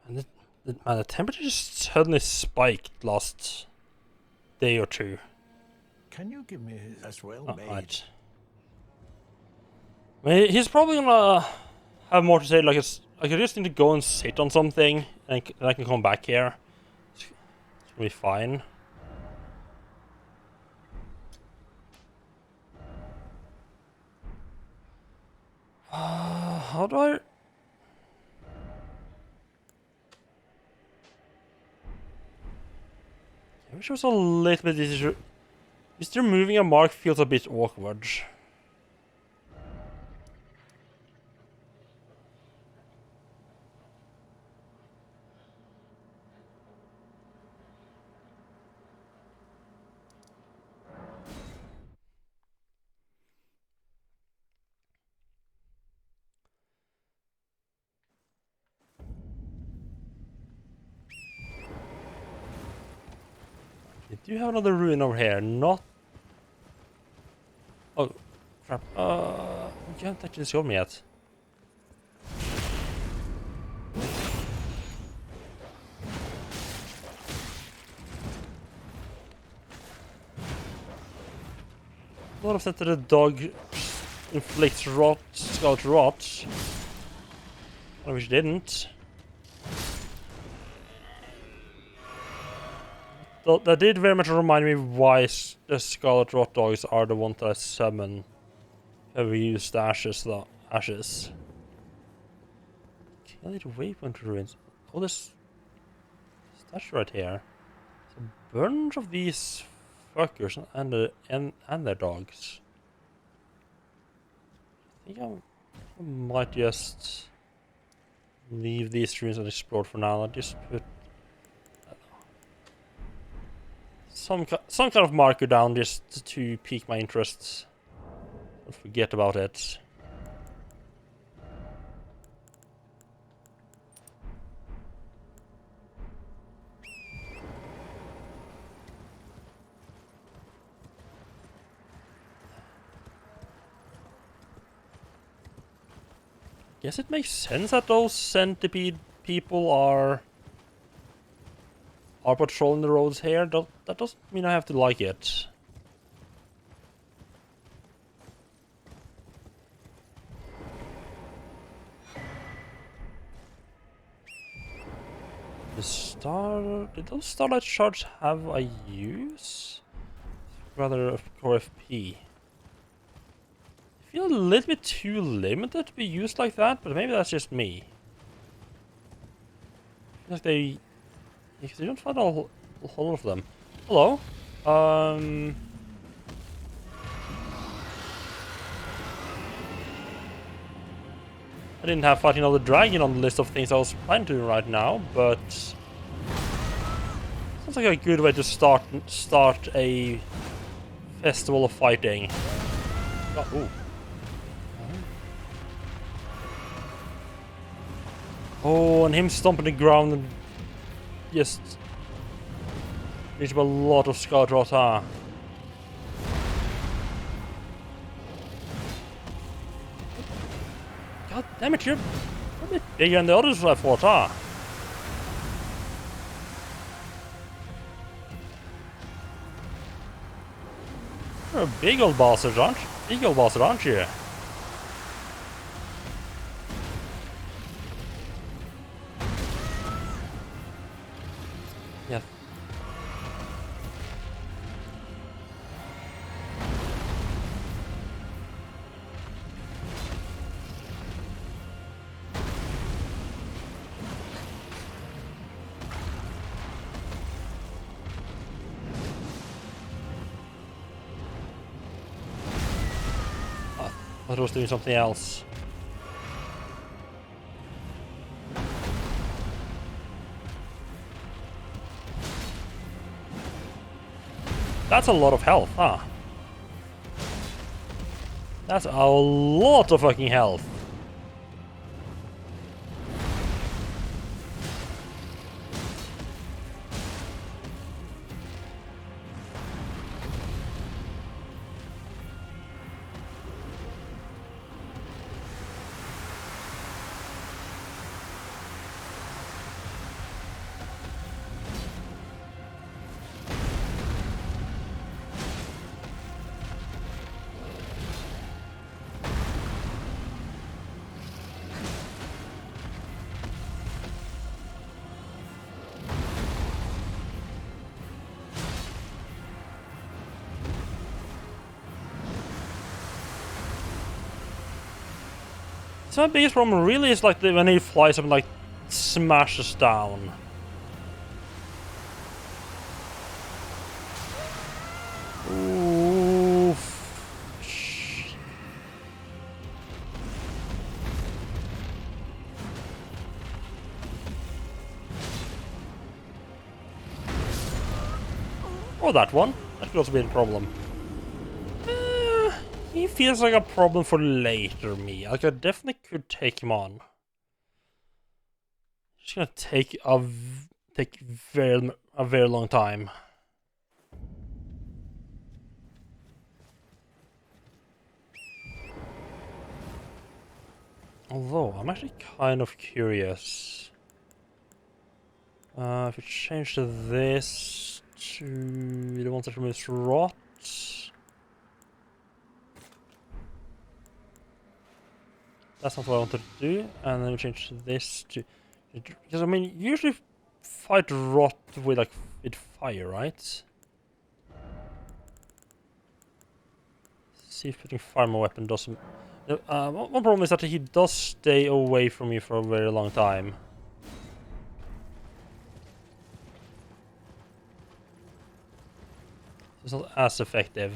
And man, the temperature just suddenly spiked last day or two. Can you give me as well made? Right. I mean, he's probably gonna have more to say. Like, I just need to go and sit on something, and I can come back here. It's gonna be fine. How do I? I wish it was a little bit easier. Just removing a mark feels a bit awkward. We do have another ruin over here, not... Oh, crap. You haven't actually shown me yet. A lot of that the dog inflicts rot, scarlet rot. I wish it didn't. Though that did very much remind me why the scarlet rot dogs are the ones that I summon. Have we used the ashes though? Ashes. Kill it waypoint ruins. Oh, this statue right here. It's a bunch of these fuckers and their dogs. I think I might just leave these ruins unexplored for now. I'll just put some kind of marker down just to pique my interest. Don't forget about it. Guess it makes sense that those centipede people are patrolling the roads here. That doesn't mean I have to like it. Did those starlight shards have a use? Rather a core FP. I feel a little bit too limited to be used like that, but maybe that's just me. I feel like they don't find a whole lot of them. Hello? I didn't have fighting another dragon on the list of things I was planning to do right now, but sounds like a good way to start a festival of fighting. Oh, ooh. Oh, and him stomping the ground and just leads to a lot of scarlet rot, huh? God damn it, you're a bit bigger than the others I fought, huh? You're a big old bastard, aren't you? Big old bastard, aren't you? Yeah. I thought I was doing something else. That's a lot of health, huh? That's a lot of fucking health. So my biggest problem really is like when he flies up and like smashes down. Oof. Or that one. That could also be a problem. He feels like a problem for later me. Like I definitely could take him on. It's gonna take a very long time. Although I'm actually kind of curious. If we change this to the ones that removes rot. That's not what I wanted to do. And then we change this to, because I mean, you usually fight rot with like with fire, right? See if putting fire on my weapon doesn't. One problem is that he does stay away from me for a very long time. It's not as effective.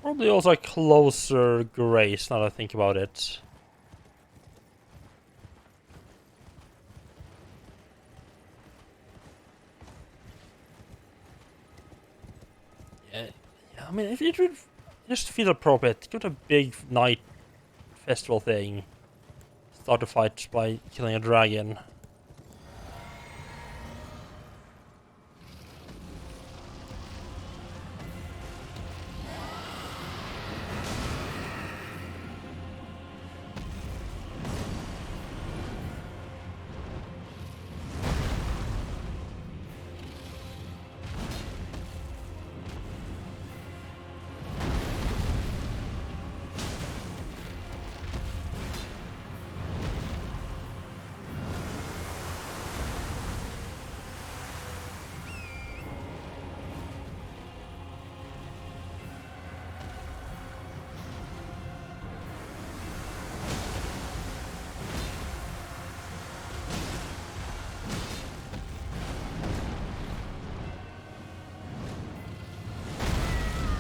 Probably also a closer grace now that I think about it. Yeah, I mean, if it would just feel appropriate, give it a big night festival thing. Start the fight by killing a dragon.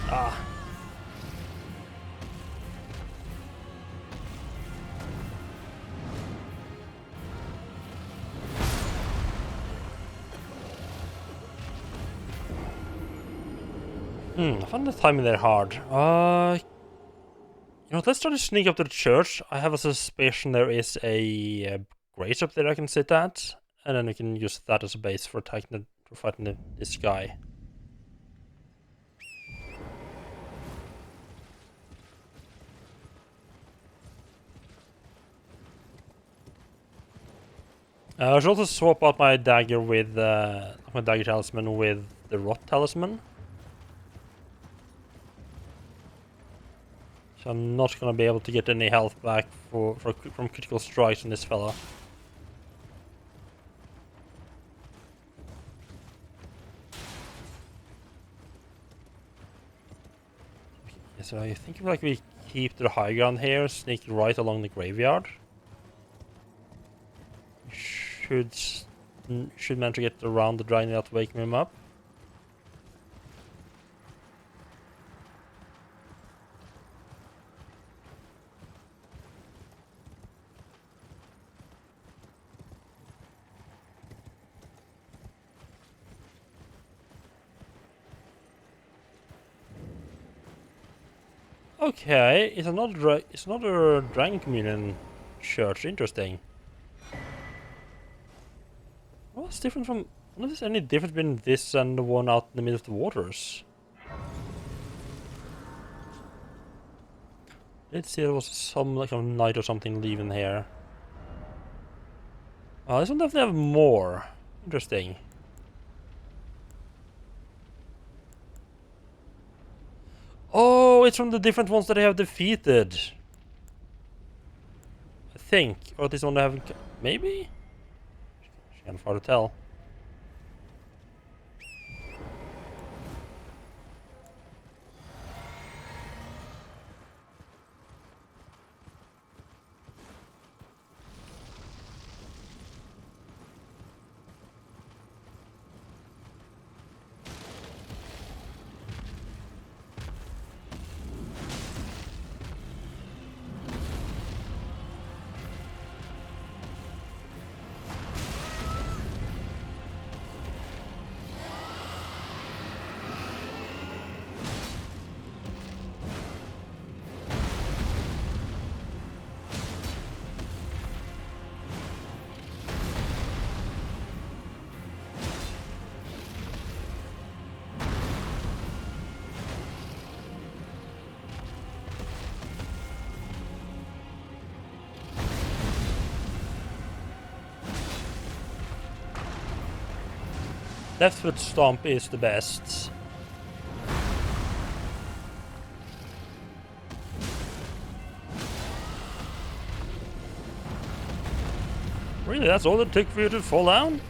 Ah. I found the timing there hard. You know what, let's try to sneak up to the church. I have a suspicion there is a grace up there I can sit at, and then we can use that as a base for attacking for fighting this guy. I should also swap out my dagger with my dagger talisman with the rot talisman. So I'm not gonna be able to get any health back from critical strikes on this fella. Okay, so I think if like we keep to the high ground here, sneak right along the graveyard. Should manage to get around the dragon without waking him up. Okay, it's another dragon communion church. Interesting. What's different from? I wonder if there's any difference between this and the one out in the middle of the waters. Let's see, there was some like a knight or something leaving here. Oh, this one definitely have more. Interesting. Oh, it's from the different ones that I have defeated. I think, or this one I haven't. Maybe. It's kind of hard to tell. Left foot stomp is the best. Really, that's all it took for you to fall down?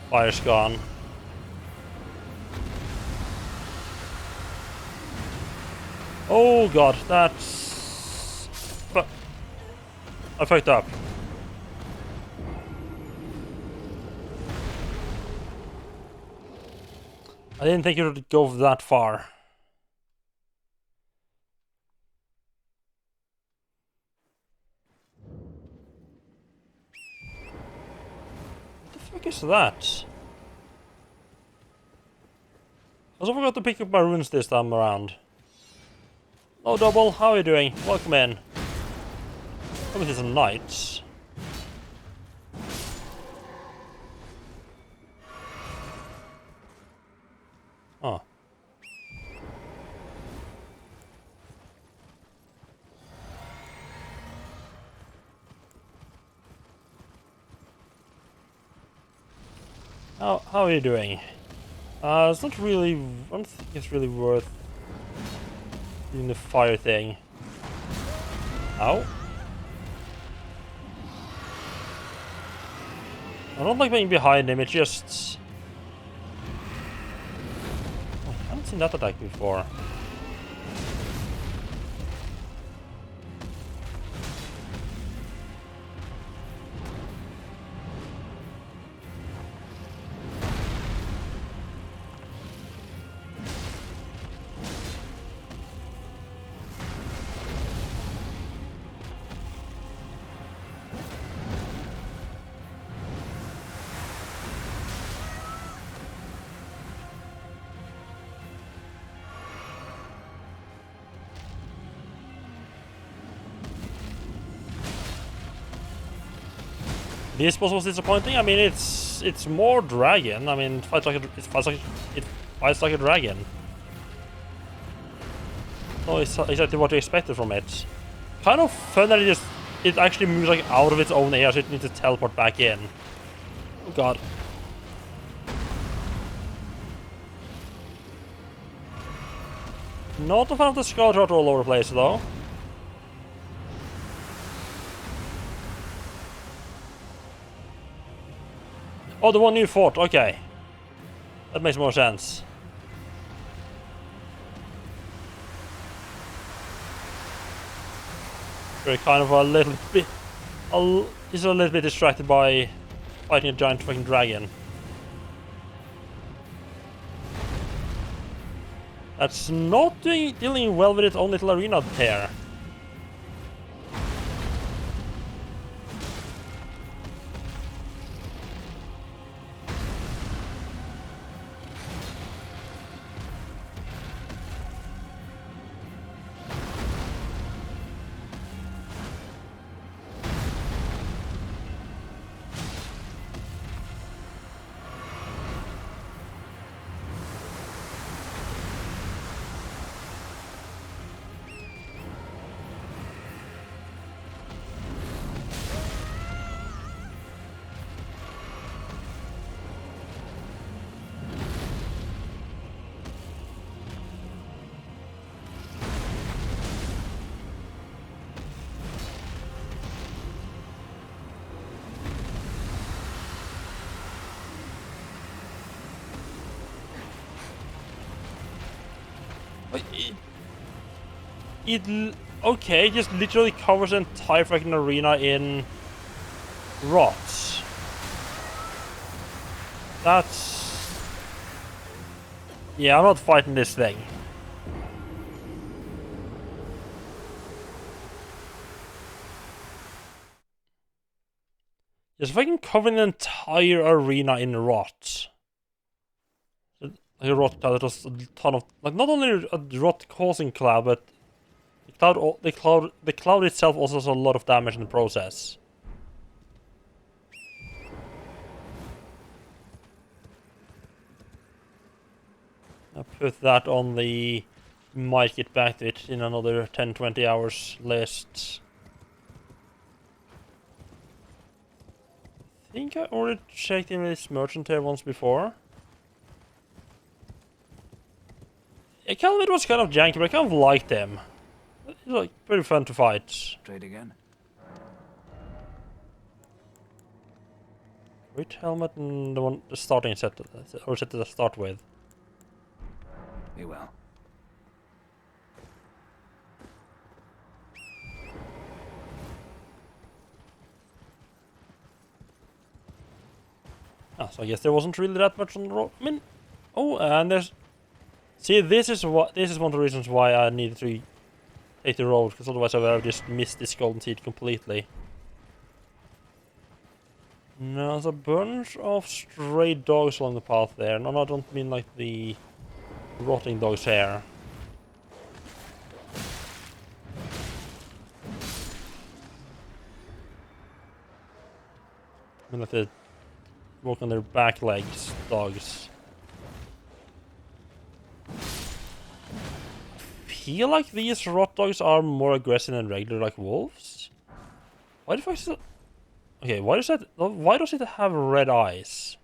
Fire's gone. Oh god, that's... I fucked up. I didn't think it would go that far. What the fuck is that? I also forgot to pick up my runes this time around. Hello, Double. How are you doing? Welcome in. Obviously some knights. Oh. How are you doing? It's not really... I don't think it's really worth doing the fire thing. Ow. I don't like being behind him, it just... Oh, I haven't seen that attack before. This boss was disappointing. I mean, it's more dragon. I mean, it fights like a dragon. No, it's exactly what you expected from it. Kind of fun that it actually moves like out of its own air, so it needs to teleport back in. Oh god. Not a fan of the Scarlet Rot all over the place though. Oh, the one you fought, okay. That makes more sense. We're kind of a little bit... he's a little bit distracted by fighting a giant fucking dragon. That's not dealing well with its own little arena there. Okay, just literally covers the entire fucking arena in rots. That's... Yeah, I'm not fighting this thing. Just fucking covering the entire arena in rots. Like a rot cloud that was a ton of... Like, not only a rot causing cloud, but... The cloud itself also does a lot of damage in the process. I'll put that on the might get back to it in another 10-20 hours list. think I already checked in this merchant here once before. Yeah, Calvin was kind of janky, but I kind of liked him. He's like pretty fun to fight. Trade again. Great helmet and the starting set, or set to start with. Be well. Ah, so I guess there wasn't really that much on the road. I mean, oh, and there's. See, this is one of the reasons why I needed to take the road, because otherwise I would have just missed this golden seed completely. No, there's a bunch of stray dogs along the path there. No, I don't mean like the rotting dogs here. I mean like the walk on their back legs dogs. I feel like these rot dogs are more aggressive than regular like wolves. Why the fuck is it? Okay, why does it have red eyes?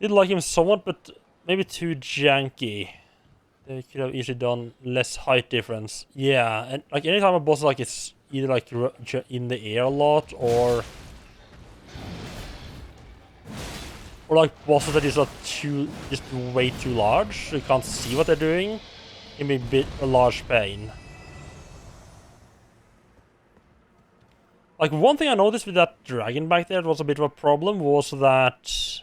Did like him somewhat, but maybe too janky. They could have easily done less height difference. Yeah, and like anytime a boss like it's either like in the air a lot or like bosses that is not just way too large, so you can't see what they're doing. It may be a large pain. Like one thing I noticed with that dragon back there that was a bit of a problem was that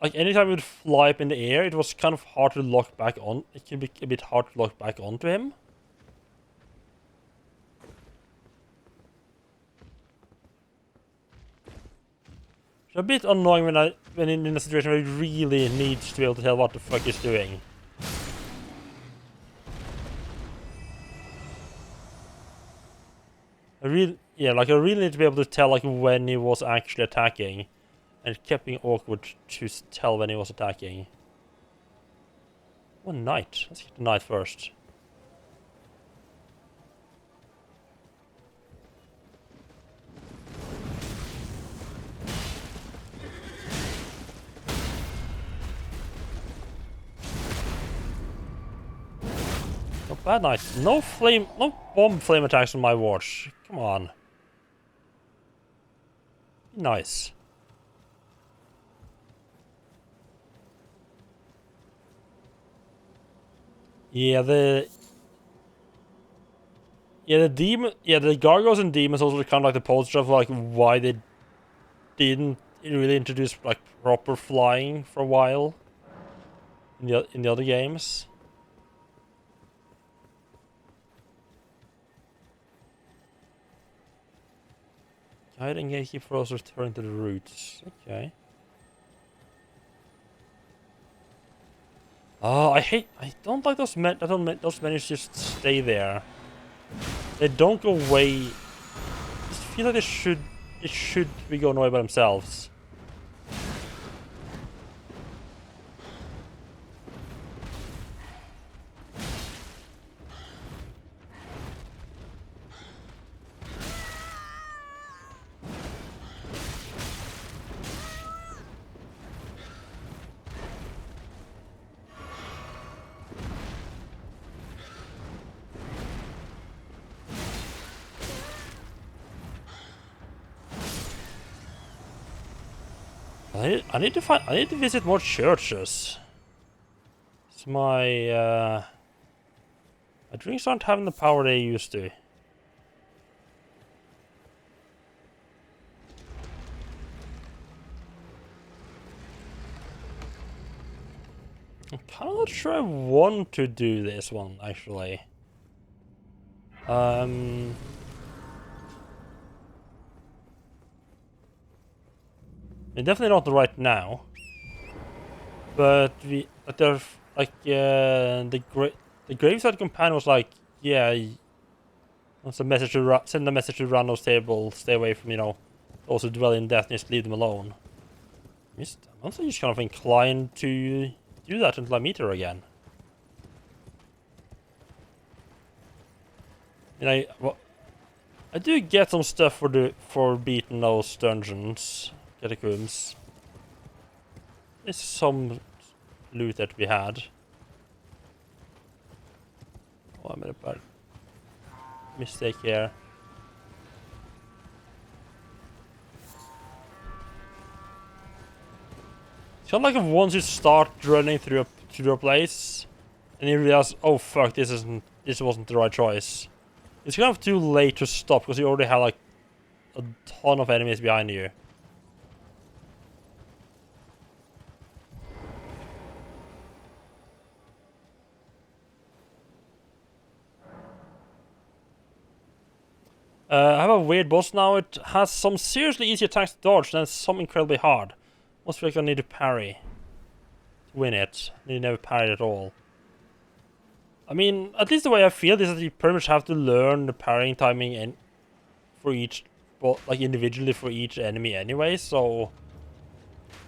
like anytime it would fly up in the air, it was kind of hard to lock back on. It can be a bit hard to lock back onto him. It's a bit annoying when in a situation where he really needs to be able to tell what the fuck he's doing. I really need to be able to tell like when he was actually attacking, and it kept being awkward to tell when he was attacking. Oh, knight. Let's get the knight first. Not bad knight. No bomb flame attacks on my watch. Come on. Be nice. Yeah, the gargoyles and demons also kind of like the poster of like why they didn't really introduce like proper flying for a while in the other games. Guide and gatekeep for us return to the roots. Okay. Oh, I don't like those those menus just stay there. They don't go away. I just feel like they should be going away by themselves. I need to visit more churches. It's my drinks aren't having the power they used to. I'm kind of not sure I want to do this one actually. Definitely not right now. But there's like the graveside companion was like, yeah, send a message to Rando's table, stay away from those who dwell in death, and just leave them alone. I'm also just kind of inclined to do that until I meet her again. Well, I do get some stuff for beating those dungeons, catacombs. There's some loot that we had. Oh, I made a bad mistake here. It's kind of like once you start running through a place, and you realize, oh fuck, this wasn't the right choice. It's kind of too late to stop because you already have like a ton of enemies behind you. I have a weird boss now. It has some seriously easy attacks to dodge, and some incredibly hard. Must feel like I need to parry to win it. You never parried at all. I mean, at least the way I feel is that you pretty much have to learn the parrying timing and for each, like individually for each enemy anyway. So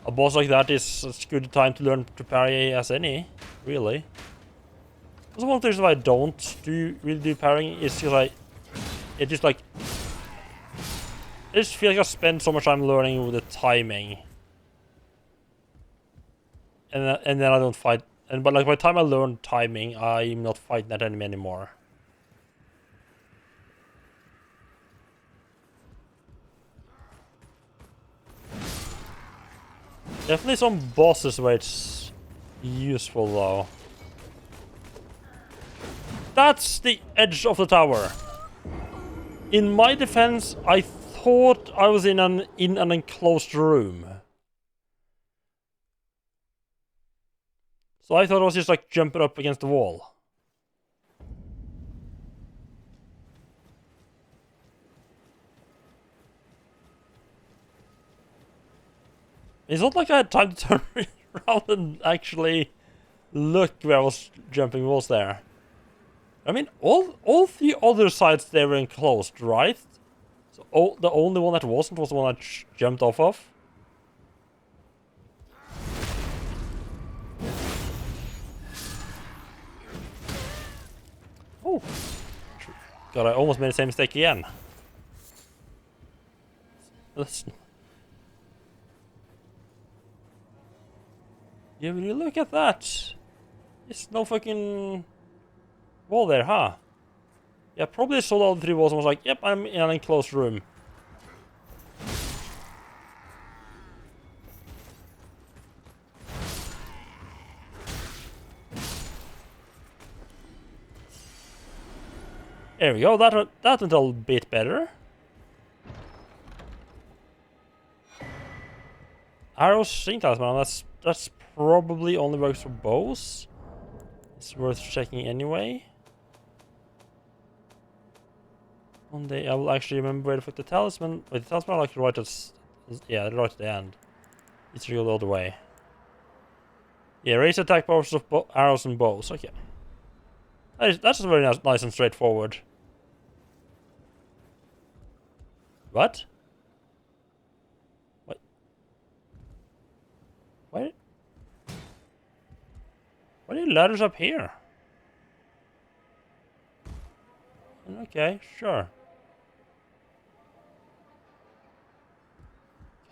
a boss like that is as good a time to learn to parry as any, really. Also, one of the reasons why I don't really do parrying is because I just feel like I spend so much time learning with the timing, and then I don't fight. But like by the time I learn timing, I'm not fighting that enemy anymore. Definitely some bosses where it's useful though. That's the edge of the tower. In my defense, I thought I was in an enclosed room. So I thought I was just like jumping up against the wall. It's not like I had time to turn around and actually look where I was jumping was there. I mean, all the other sides they were enclosed, right? So the only one that wasn't was the one I jumped off of. Oh, God! I almost made the same mistake again. Listen. Yeah, when you look at that, there's no fucking wall there, huh? Yeah, probably saw all the three walls and was like, yep, I'm in an enclosed room. There we go, that went a little bit better. Arrows, string talisman, that's probably only works for bows. It's worth checking anyway. One day I will actually remember where to put the talisman. Wait, the talisman I like right at... Yeah, right at the end. It's to go the other way. Yeah, raise attack powers of arrows and bows. Okay. That's very nice and straightforward. What? What? Why are there ladders up here? Okay, sure.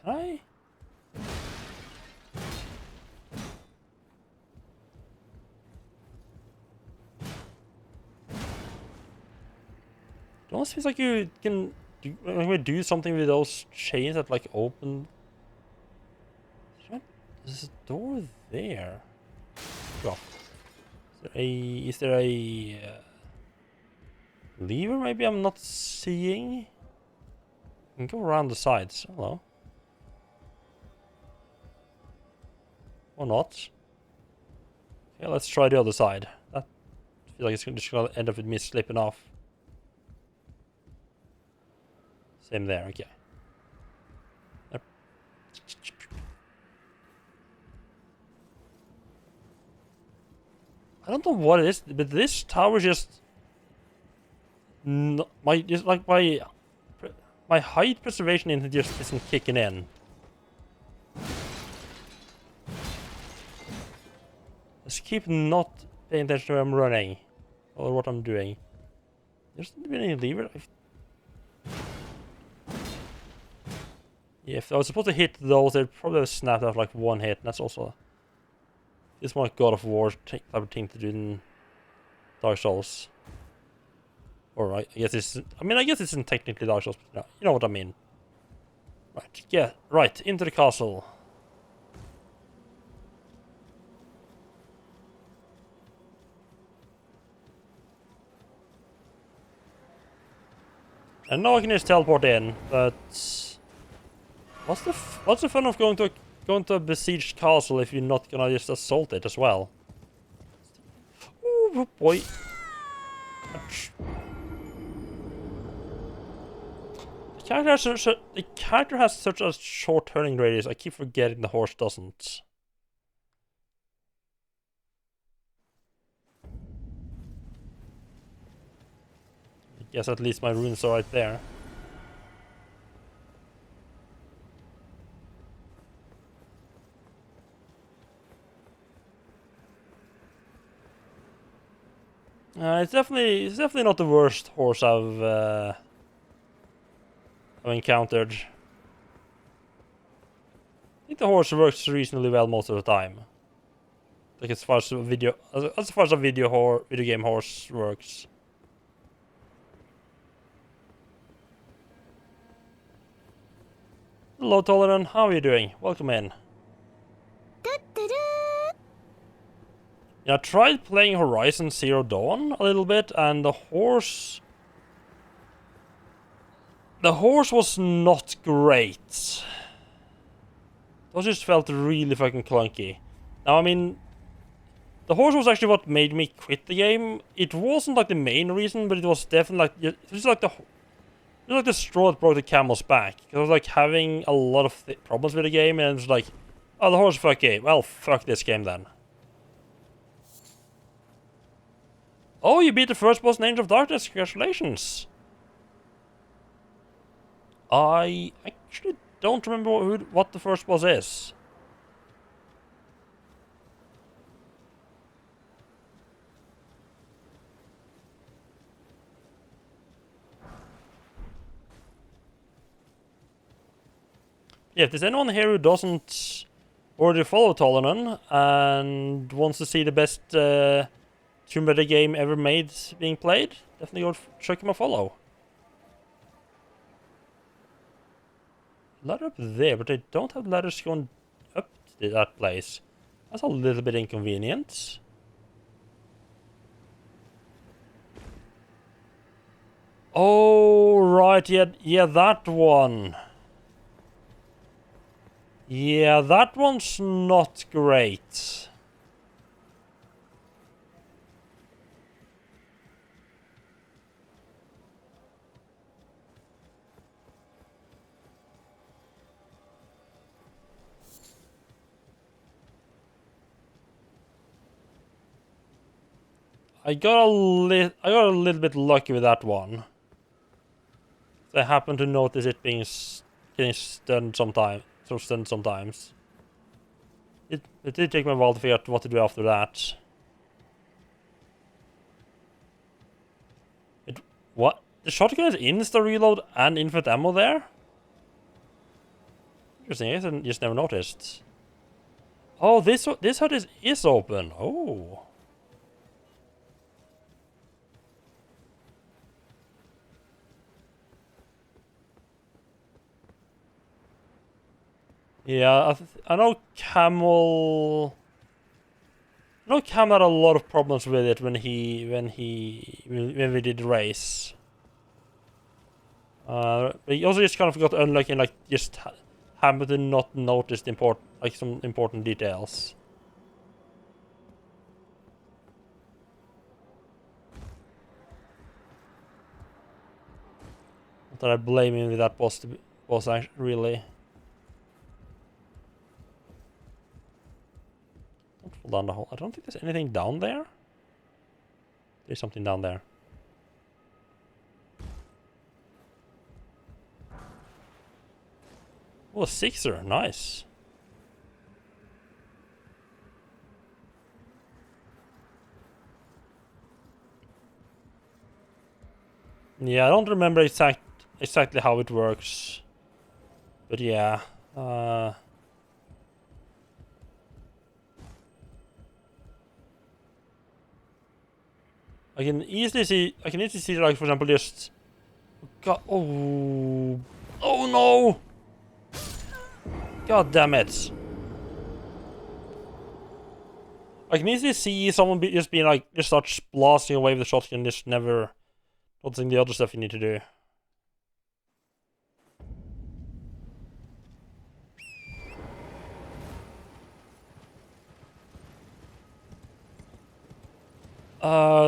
Can I? It almost feels like you can do something with those chains that like open. There's a door there. Go. Is there a lever maybe I'm not seeing? I can go around the sides. Hello. Or not. Okay, let's try the other side. That I feel like it's just gonna end up with me slipping off. Same there, okay. Yep. I don't know what it is, but this tower just... my height preservation in just isn't kicking in. Just keep not paying attention to where I'm running or what I'm doing. There's not been any lever. Yeah, if I was supposed to hit those, they'd probably have snapped out like one hit, and that's also... It's more like God of War type of thing to do in Dark Souls. Alright, I guess it's... I mean, I guess it's isn't technically Dark Souls, but you know what I mean. Right, yeah, right, into the castle. And now I can just teleport in, but... What's the fun of going to a besieged castle if you're not gonna just assault it as well? Ooh, boy. The character has such a short turning radius. I keep forgetting the horse doesn't. I guess at least my runes are right there. It's definitely not the worst horse I've encountered. I think the horse works reasonably well most of the time. Like as far as a video game horse works. Hello Toleran, how are you doing? Welcome in. Yeah, I tried playing Horizon Zero Dawn a little bit, and the horse was not great. Those just felt really fucking clunky. Now, I mean, the horse was actually what made me quit the game. It wasn't like the main reason, but it was definitely like the straw that broke the camel's back. I was like having a lot of problems with the game, and it's like, oh, the horse fuck game. Well, fuck this game then. Oh, you beat the first boss in Angel of Darkness. Congratulations. I actually don't remember what the first boss is. Yeah, if there's anyone here who doesn't already follow Tolonen and wants to see the best Tomb Raider game ever made being played, definitely go check him a follow. Ladder up there, but they don't have ladders going up to that place. That's a little bit inconvenient. Oh, right, yeah, that one. Yeah, that one's not great. I got a little bit lucky with that one. I happened to notice it being getting stunned sometimes. It did take me a while to figure out what to do after that. What? The shotgun is insta reload and infinite ammo there? Interesting, I just never noticed. Oh, this hut is open. Oh. Yeah, I know Camel. I know Cam had a lot of problems with it when we did the race. But he also just kind of got unlucky and like just happened to not notice some important details. Not that I blame him with that boss actually, really. Don't fall down the hole. I don't think there's anything down there. There's something down there. Oh, a sixer. Nice. Yeah, I don't remember exactly how it works. But yeah. I can easily see, like, for example, just... God, oh... Oh no! God damn it. I can easily see someone just being like, just starts blasting away with the shotgun, just never noticing the other stuff you need to do.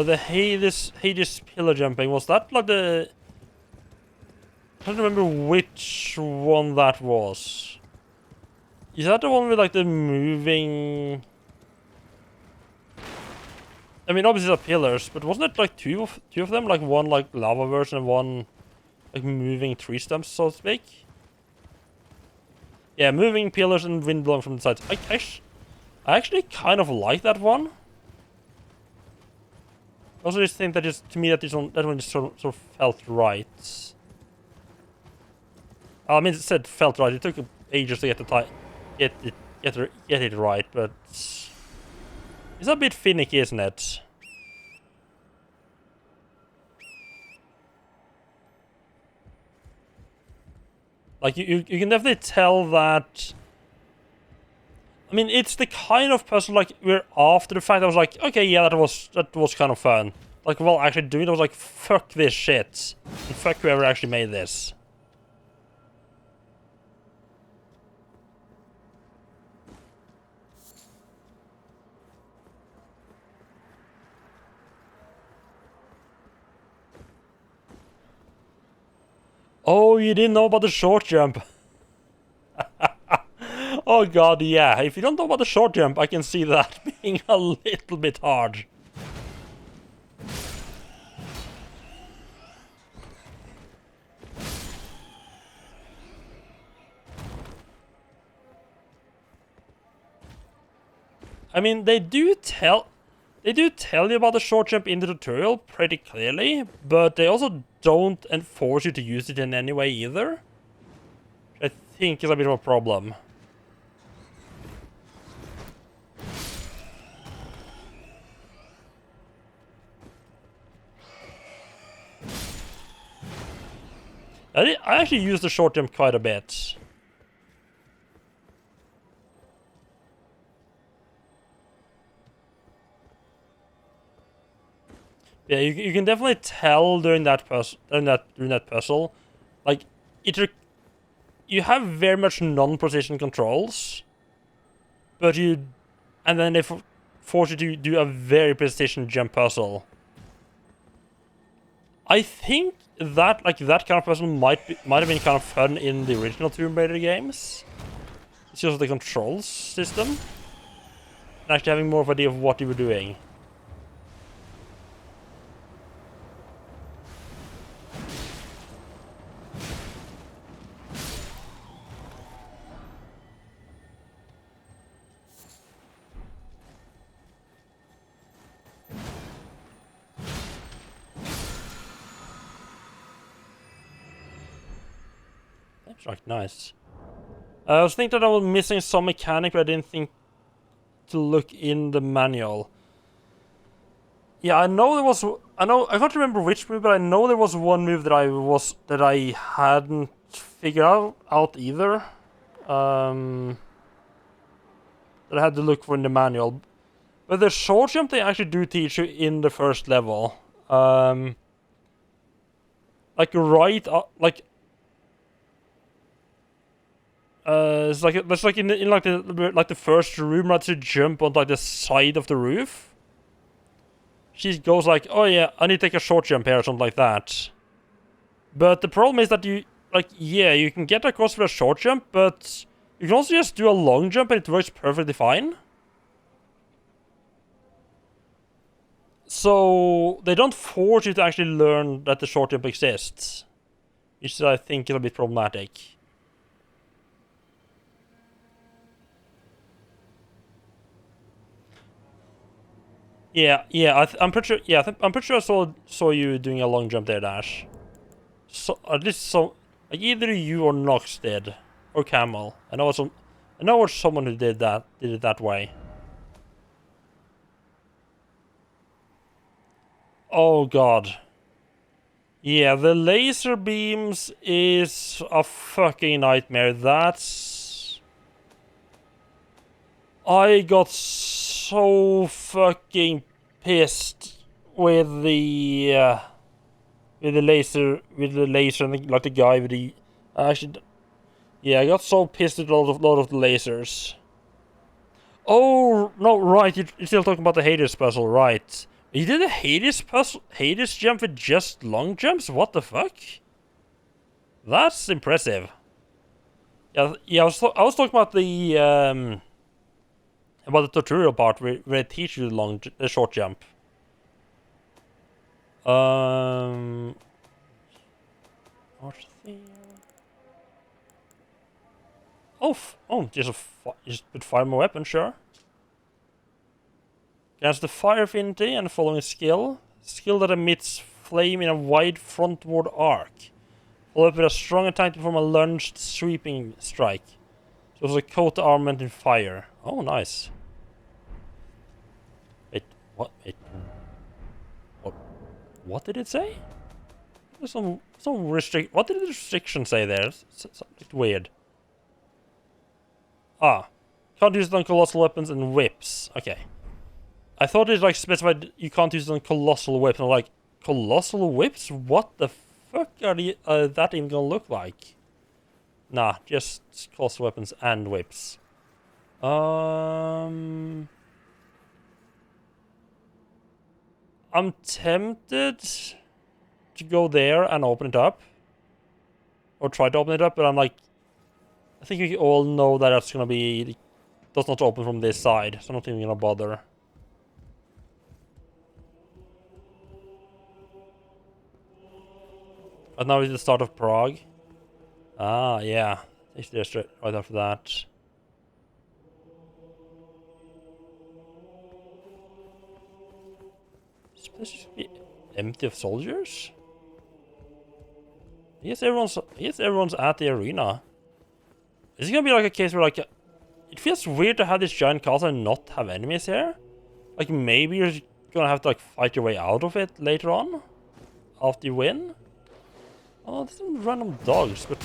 The Hades pillar jumping, was that like the... I don't remember which one that was. Is that the one with like the moving... I mean, obviously they're pillars, but wasn't it like two of them? Like one like lava version and one like moving tree stumps, so to speak? Yeah, moving pillars and wind blowing from the sides. I actually kind of like that one. I also just think that just, to me, that one just sort of felt right. I mean, it said felt right. It took ages to get it right, but it's a bit finicky, isn't it? Like you can definitely tell that. I mean, it's the kind of puzzle like where after the fact I was like, okay, yeah, that was kind of fun. Like, well, actually doing it, I was like, fuck this shit, and fuck whoever actually made this. Oh, you didn't know about the short jump. Oh god, yeah. If you don't know about the short jump, I can see that being a little bit hard. I mean, they do tell you about the short jump in the tutorial pretty clearly, but they also don't enforce you to use it in any way either. I think is a bit of a problem. I actually use the short jump quite a bit. Yeah, you can definitely tell during that puzzle, like you have very much non-precision controls, but and then they force you to do a very precision jump puzzle. I think that that kind of puzzle might have been kind of fun in the original Tomb Raider games. It's just the controls system, and actually having more of an idea of what you were doing. That's like nice. I was thinking that I was missing some mechanic, but I didn't think to look in the manual. Yeah, I know there was. I can't remember which move, but I know there was one move that I hadn't figured out either. That I had to look for in the manual. But the short jump they actually do teach you in the first level. Like right, it's like in like the first room, right, to jump on like the side of the roof. She goes like, oh yeah, I need to take a short jump here or something like that. But the problem is that you can get across with a short jump, but you can also just do a long jump and it works perfectly fine. So they don't force you to actually learn that the short jump exists, which I think is a bit problematic. Yeah, I'm pretty sure. Yeah, I'm pretty sure I saw you doing a long jump there, Dash. So at least so, like either you or Nox did, or Camel. I know it's someone who did it that way. Oh god. Yeah, the laser beams is a fucking nightmare. I got so fucking pissed with the laser, and like the guy with the actually. Yeah, I got so pissed at a lot of the lasers. Oh no, right, you're still talking about the Hades puzzle, right? You did a Hades puzzle, Hades jump with just long jumps? What the fuck? That's impressive. Yeah, I was talking about the tutorial part where it teaches you the short jump. What's there? Just put fire my weapon, sure. Cast the fire affinity and following skill that emits flame in a wide frontward arc. Follow up with a strong attack to perform a lunged sweeping strike. So it's a coat armament in fire. Oh, nice. Wait, what? Wait, what did it say? There's some restrict. What did the restriction say there? It's weird. Ah, can't use it on colossal weapons and whips. Okay. I thought it like specified you can't use it on colossal whips. I'm like, colossal whips? What the fuck are that even gonna look like? Nah, just colossal weapons and whips. I'm tempted to go there and open it up. Or try to open it up, but I'm like, I think we all know that that's gonna be, does not open from this side, so I'm not even gonna bother. But now it's the start of Prague. Ah, yeah. It's just right after that. This should be empty of soldiers? Yes, everyone's at the arena. Is it gonna be like a case where like it feels weird to have this giant castle and not have enemies here? Like maybe you're gonna have to like fight your way out of it later on? After you win? Oh, there's some random dogs, but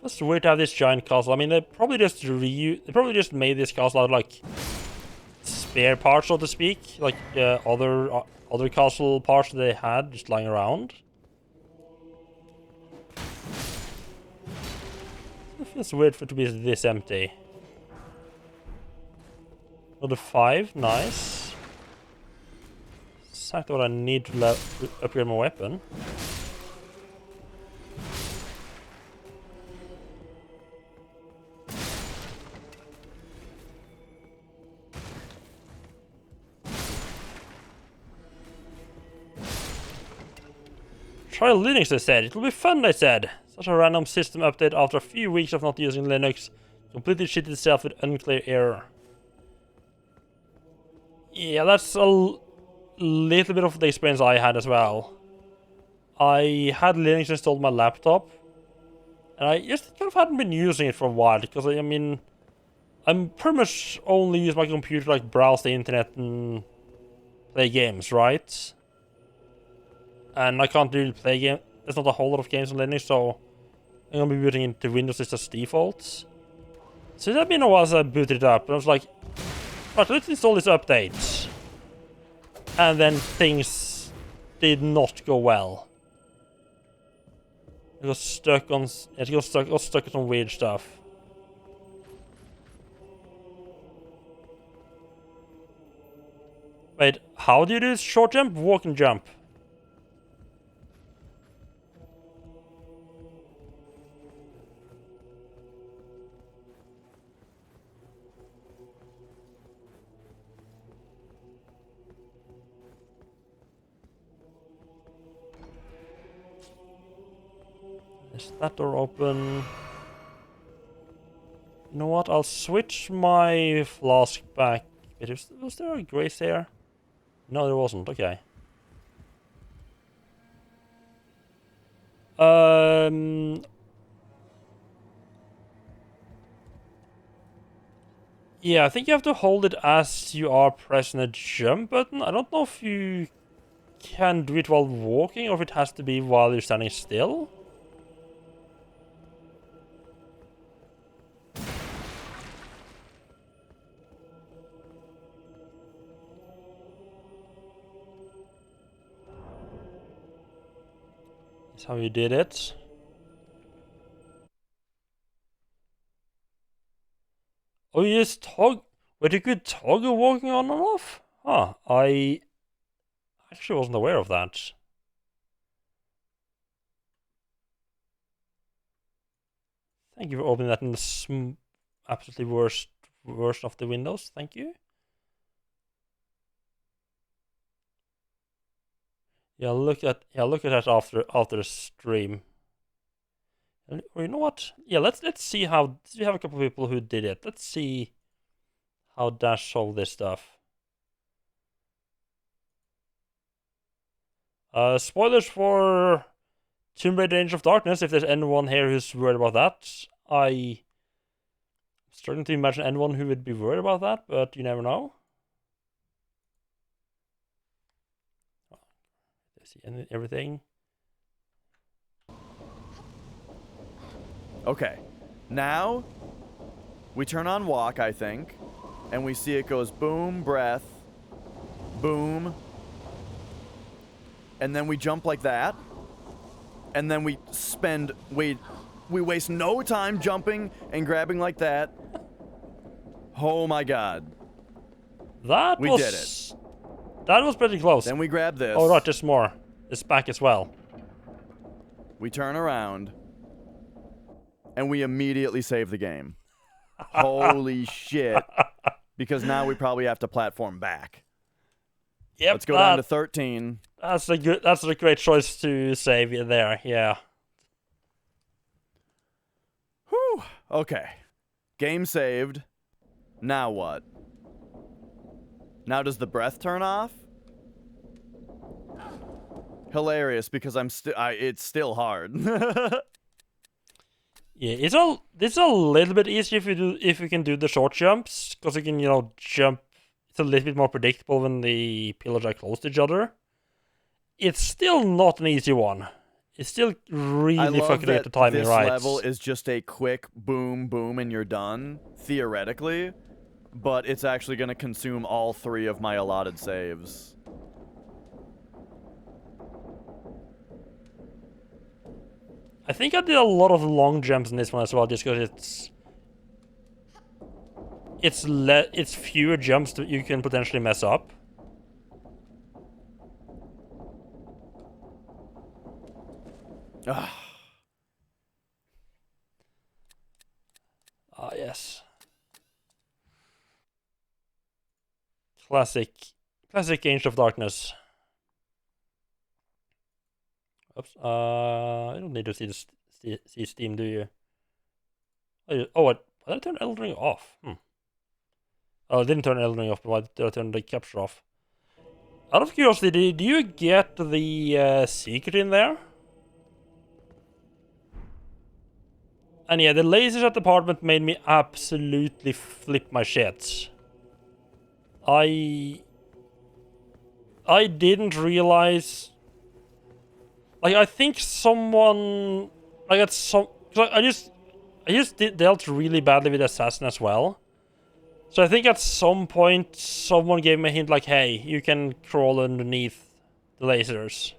it's weird to have this giant castle. I mean, they probably just made this castle out of like spare parts, so to speak, like other castle parts that they had just lying around. It feels weird for it to be this empty. Another 5, nice. Exactly what I need to upgrade my weapon. Try Linux, they said. It'll be fun, they said. Such a random system update after a few weeks of not using Linux. Completely shit itself with unclear error. Yeah, that's a little bit of the experience I had as well. I had Linux installed on my laptop. And I just kind of hadn't been using it for a while. Because, I mean, I'm pretty much only use my computer to like browse the internet and play games, right? And I can't really play game. There's not a whole lot of games on Linux, so I'm gonna be booting into Windows as default. So it's been a while since I booted it up, and I was like, right, let's install this update. And then things did not go well. It got stuck on some weird stuff. Wait, how do you do this short jump? Walk and jump. Is that door open? You know what? I'll switch my flask back. Was there a grace there? No, there wasn't. Okay. Yeah, I think you have to hold it as you are pressing the jump button. I don't know if you can do it while walking or if it has to be while you're standing still. That's how you did it. Oh, you just toggle. Wait, you could toggle walking on and off? Huh, I actually wasn't aware of that. Thank you for opening that in the absolutely worst version of the Windows. Thank you. Yeah, look at that after the stream. Or you know what? Yeah, let's see how we have a couple of people who did it. Let's see how Dash solved this stuff. Spoilers for Tomb Raider Age of Darkness, if there's anyone here who's worried about that. I'm struggling to imagine anyone who would be worried about that, but you never know. I see everything. Okay, now we turn on walk, I think, and we see it goes boom, breath, boom, and then we jump like that, and then we waste no time jumping and grabbing like that. Oh my god. We did it. That was pretty close. Then we grab this. Oh, right, there's more. It's back as well. We turn around. And we immediately save the game. Holy shit. Because now we probably have to platform back. Yep. Let's go down to 13. That's a great choice to save you there, yeah. Whew. Okay. Game saved. Now what? Now does the breath turn off? Hilarious, because it's still hard. Yeah, it's a little bit easier if you can do the short jumps, because you can, jump. It's a little bit more predictable when the pillars are close to each other. It's still not an easy one. It's still really fucking get the timing right. This level is just a quick boom, boom, and you're done, theoretically, but it's actually going to consume all 3 of my allotted saves. I think I did a lot of long jumps in this one as well, just because it's fewer jumps that you can potentially mess up. Ah, yes. Classic Age of Darkness. Oops. I don't need to see Steam, do you? What? Why did I turn Elden Ring off? Oh, I didn't turn Elden Ring off, but why did I turn the capture off? Out of curiosity, do you get the secret in there? And yeah, the lasers at the apartment made me absolutely flip my shit. I didn't realize. Like, I think someone, I got some. I just dealt really badly with Assassin as well. So I think at some point someone gave me a hint like, hey, you can crawl underneath the lasers.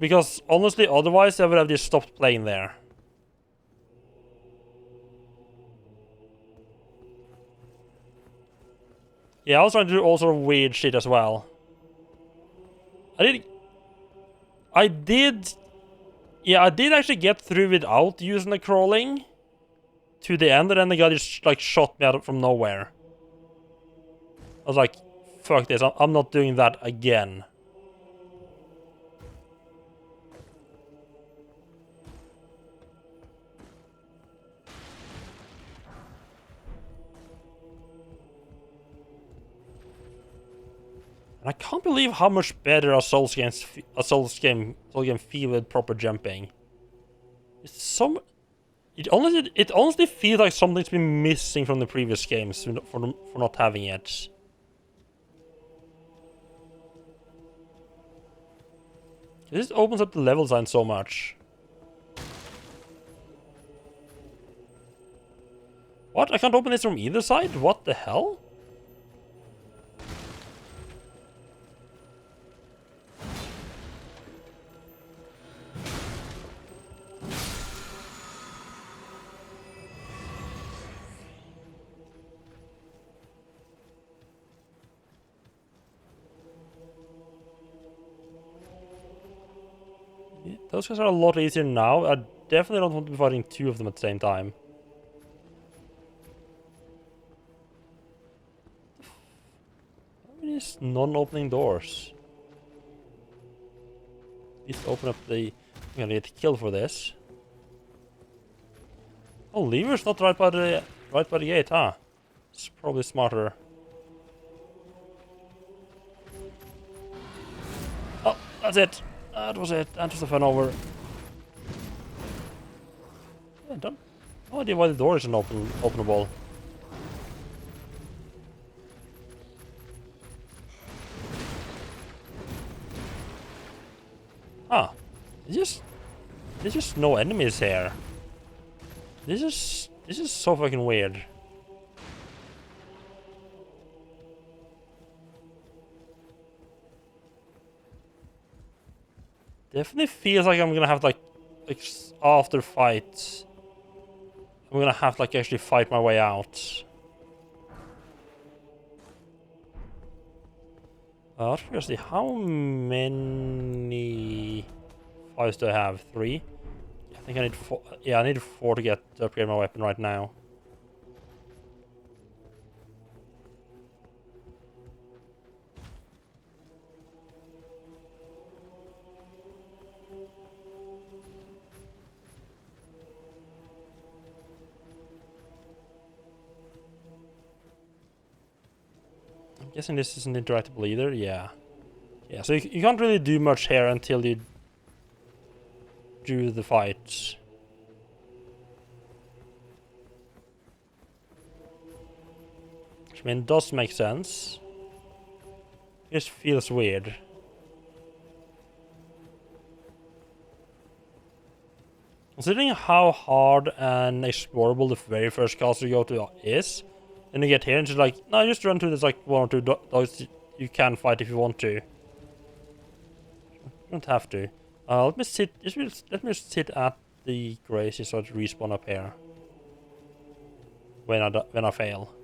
Because honestly, otherwise I would have just stopped playing there. Yeah, I was trying to do all sort of weird shit as well. I did actually get through without using the crawling to the end, and then the guy just like shot me out from nowhere. I was like, fuck this, I'm not doing that again. And I can't believe how much better a Souls game feel with proper jumping. It's so... It honestly feels like something's been missing from the previous games for not having it. This opens up the level design so much. What? I can't open this from either side? What the hell? Those guys are a lot easier now. I definitely don't want to be fighting two of them at the same time. These non-opening doors. Let's open up the... I'm gonna get killed for this. Oh, lever's not right by the gate, huh? It's probably smarter. Oh, that's it. That was it. That was the fun over. Yeah, no idea why the door isn't openable. Ah, there's just no enemies here. This is so fucking weird. Definitely feels like I'm gonna have like after fights, I'm gonna have to like actually fight my way out. Out of curiosity, how many fives do I have? 3? I think I need 4. Yeah, I need 4 to upgrade my weapon right now. I'm guessing this isn't interactable either. Yeah. Yeah, so you can't really do much here until you do the fights. Which I mean does make sense. It just feels weird. Considering how hard and explorable the very first castle you go to is, then you get here and it's like, no, just run to this like 1 or 2 dogs you can fight if you want to. You don't have to. Let me sit at the Gracie so I respawn up here. When I fail.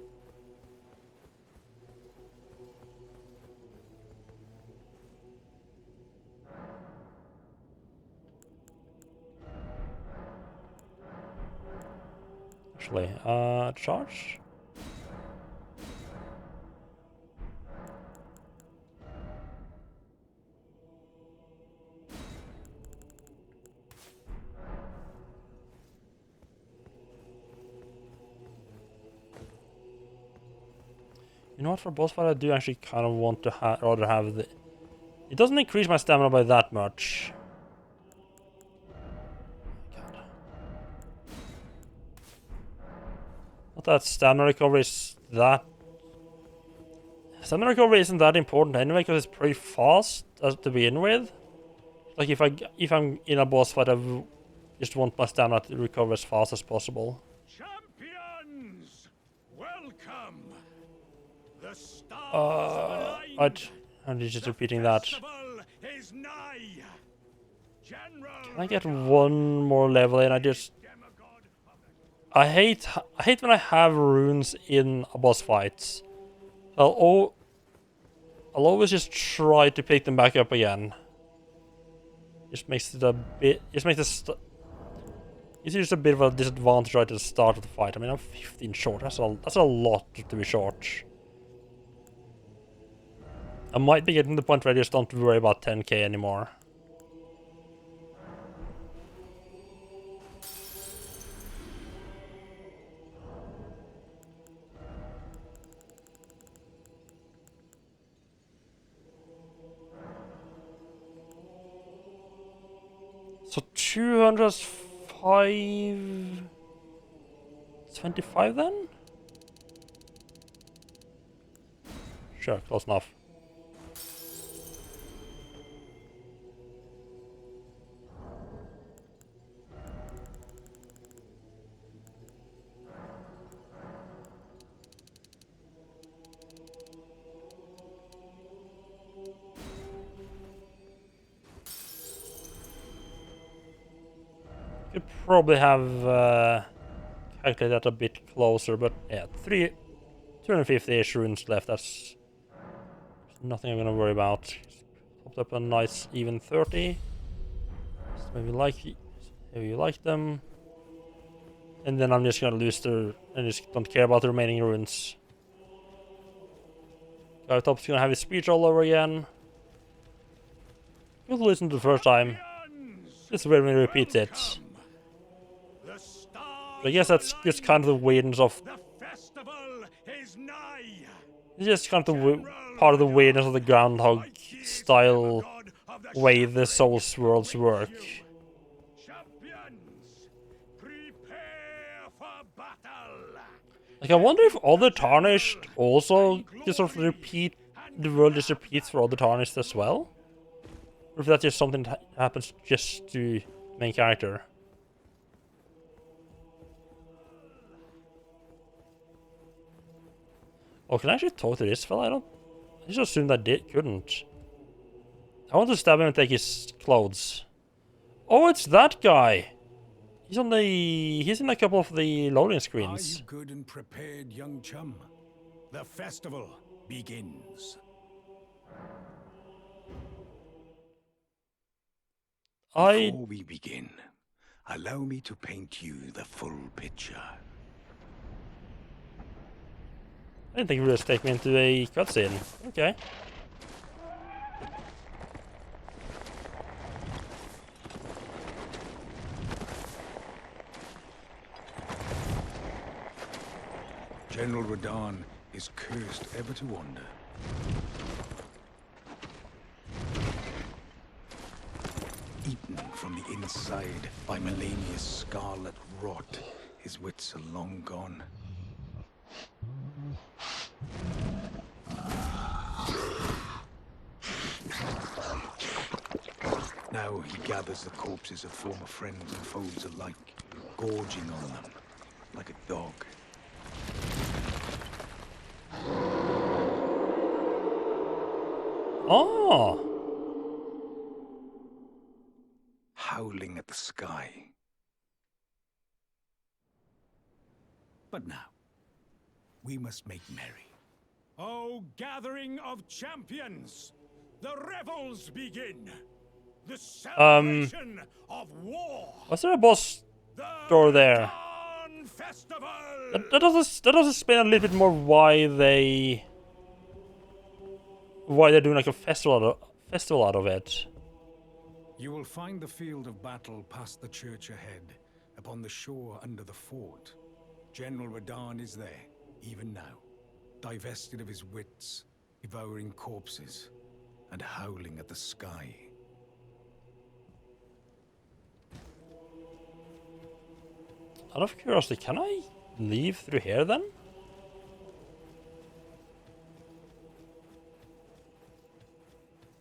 Actually, charge? You know what, for boss fight I do actually kind of want to rather have the... It doesn't increase my stamina by that much. God. Not that stamina recovery is that... Stamina recovery isn't that important anyway, because it's pretty fast to begin with. Like if I'm in a boss fight, just want my stamina to recover as fast as possible. Champions, welcome. The stars I'm just repeating that. is nigh. Can I get one more level in? I hate when I have runes in a boss fight. I'll always just try to pick them back up again. Just makes it a bit. It's just a bit of a disadvantage right at the start of the fight. I mean, I'm 15 short. That's a lot to be short. I might be getting to the point where I just don't worry about 10k anymore. 205... 25 then? Sure, close enough. Could probably have calculated that a bit closer, but yeah, 250-ish runes left. That's nothing I'm gonna worry about. Popped up a nice even 30. So maybe you like them, and then I'm just gonna lose and just don't care about the remaining runes. Guy top's gonna have his speech all over again. You'll listen to the first time. This is where we repeat it. But I guess that's just kind of the weirdness of. It's just kind of the part of the weirdness of the Groundhog style way the Souls worlds work. Like, I wonder if other Tarnished also just sort of repeat, the world just repeats for other Tarnished as well? Or if that's just something that happens just to main character. Oh, can I actually talk to this fella? I just assumed I couldn't. I want to stab him and take his clothes. Oh, it's that guy! He's in a couple of the loading screens. Are you good and prepared, young chum? The festival begins. Before we begin, allow me to paint you the full picture. I didn't think you would just take me into a cutscene. Okay. General Radahn is cursed ever to wander. Eaten from the inside by Melania's scarlet rot, his wits are long gone. Now he gathers the corpses of former friends and foes alike, gorging on them like a dog. Oh! Howling at the sky. But now, we must make merry. Oh, gathering of champions! The revels begin! The celebration of war! Was there a boss door there? That does explain a little bit more why they're doing like a festival out of it. You will find the field of battle past the church ahead, upon the shore under the fort. General Radahn is there, even now, divested of his wits, devouring corpses, and howling at the sky. Out of curiosity, can I leave through here then?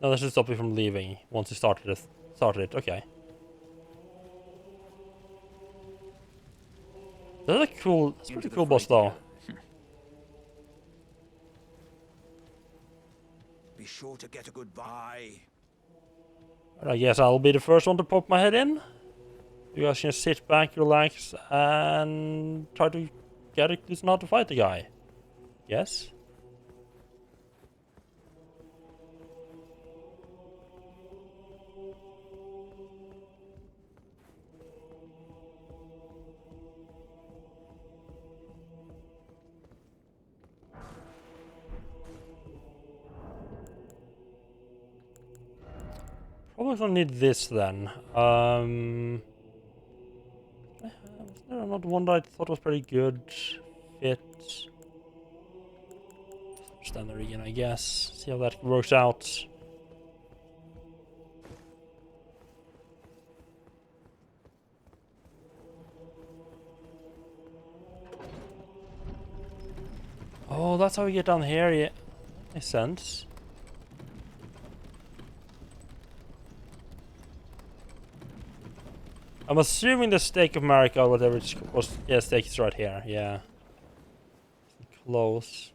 No, that should stop me from leaving once you started it. Okay. That's a pretty cool boss though. Be sure to get a good buy. I guess I'll be the first one to pop my head in. You guys can sit back, relax, and try to get it listen how to fight the guy. Yes? Probably gonna need this then. Was there another one that I thought was pretty good? Fit. Standard again, I guess. See how that works out. Oh, that's how we get down here, yeah. Makes sense. I'm assuming the Stake of America, whatever it's called, yeah, stake is right here, yeah. Close.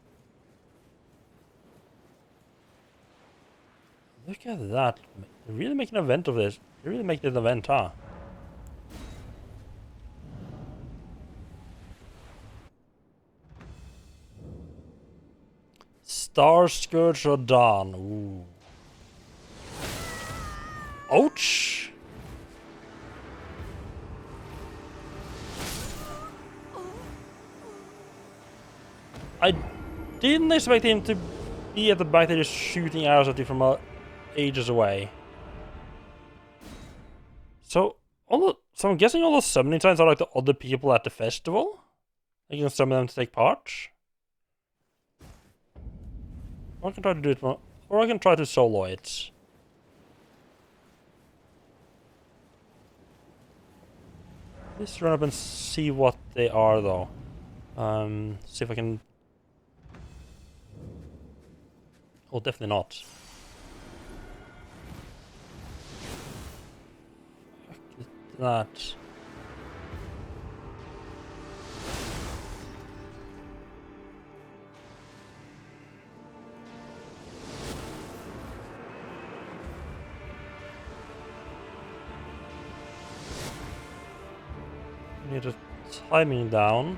Look at that. They're really making an event of this. They really make it an event, huh? Star Scourge or Dawn. Ooh. Ouch! I didn't expect him to be at the back there just shooting arrows at you from ages away. So I'm guessing all those summoning signs are like the other people at the festival? You can summon them to take part? Or I can try to do it more, or I can try to solo it. Let's run up and see what they are though. See if I can... Oh, definitely not. Fuck that. Need the timing down.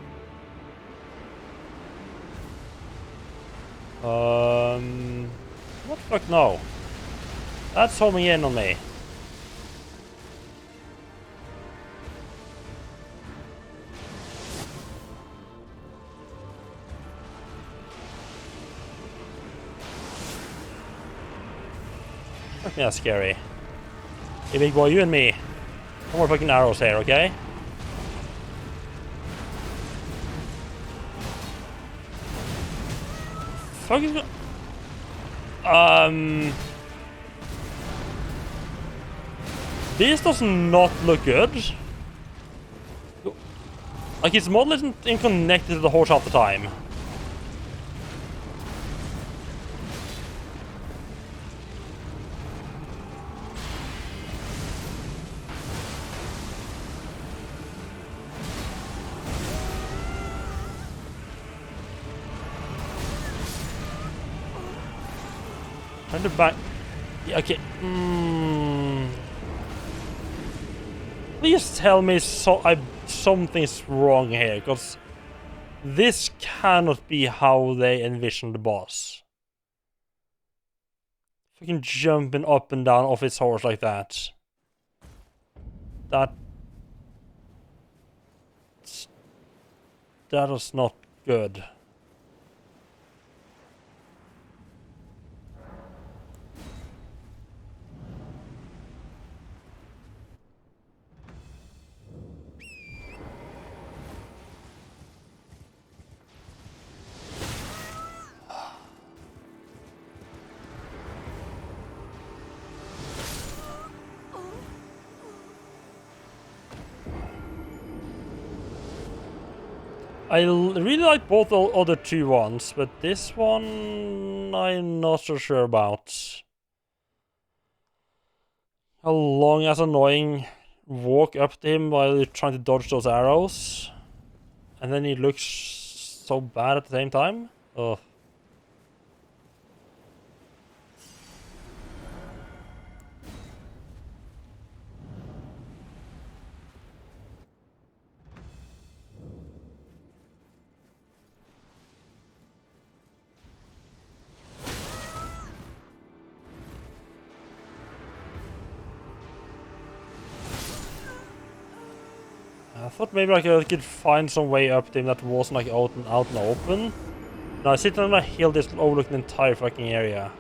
What the fuck, no. That's homing in on me. Fuck me, that's scary. Hey big boy, you and me. No more fucking arrows here, okay? Fuck is this does not look good. Like his model isn't connected to the horse half the time. Trying to back. Yeah, okay. Please tell me something's wrong here, because this cannot be how they envision the boss. Fucking jumping up and down off his horse like that. That is not good. I really like both the other two ones, but this one I'm not so sure about. How long as annoying walk up to him while you're trying to dodge those arrows, and then he looks so bad at the same time. Ugh. I thought maybe I could find some way up to him that wasn't like out and open. No, I sit on a hill just overlooking the entire fucking area.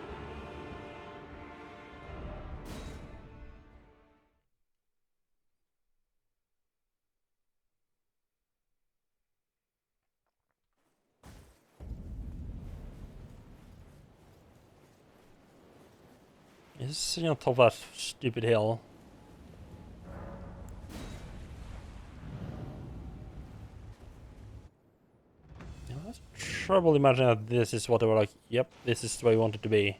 He's sitting on top of that stupid hill. Yeah, let's probably imagine that this is what they were like, yep, this is the way we want it to be.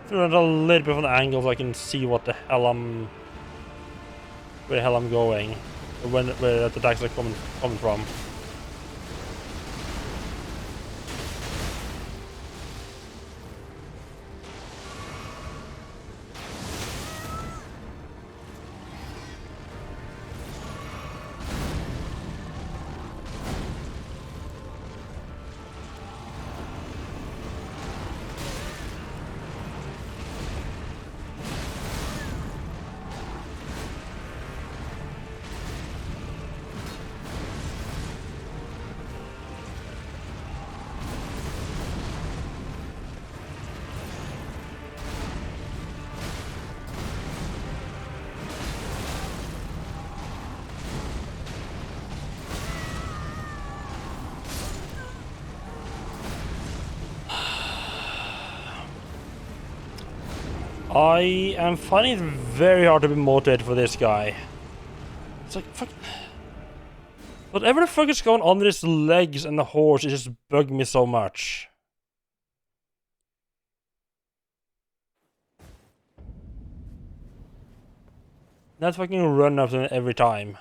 Through a little bit of an angle so I can see what the hell where the hell I'm going, where the attacks are coming from. I am finding it very hard to be motivated for this guy. It's like, fuck. Whatever the fuck is going on with his legs and the horse, it just bugged me so much. That fucking run up to him every time.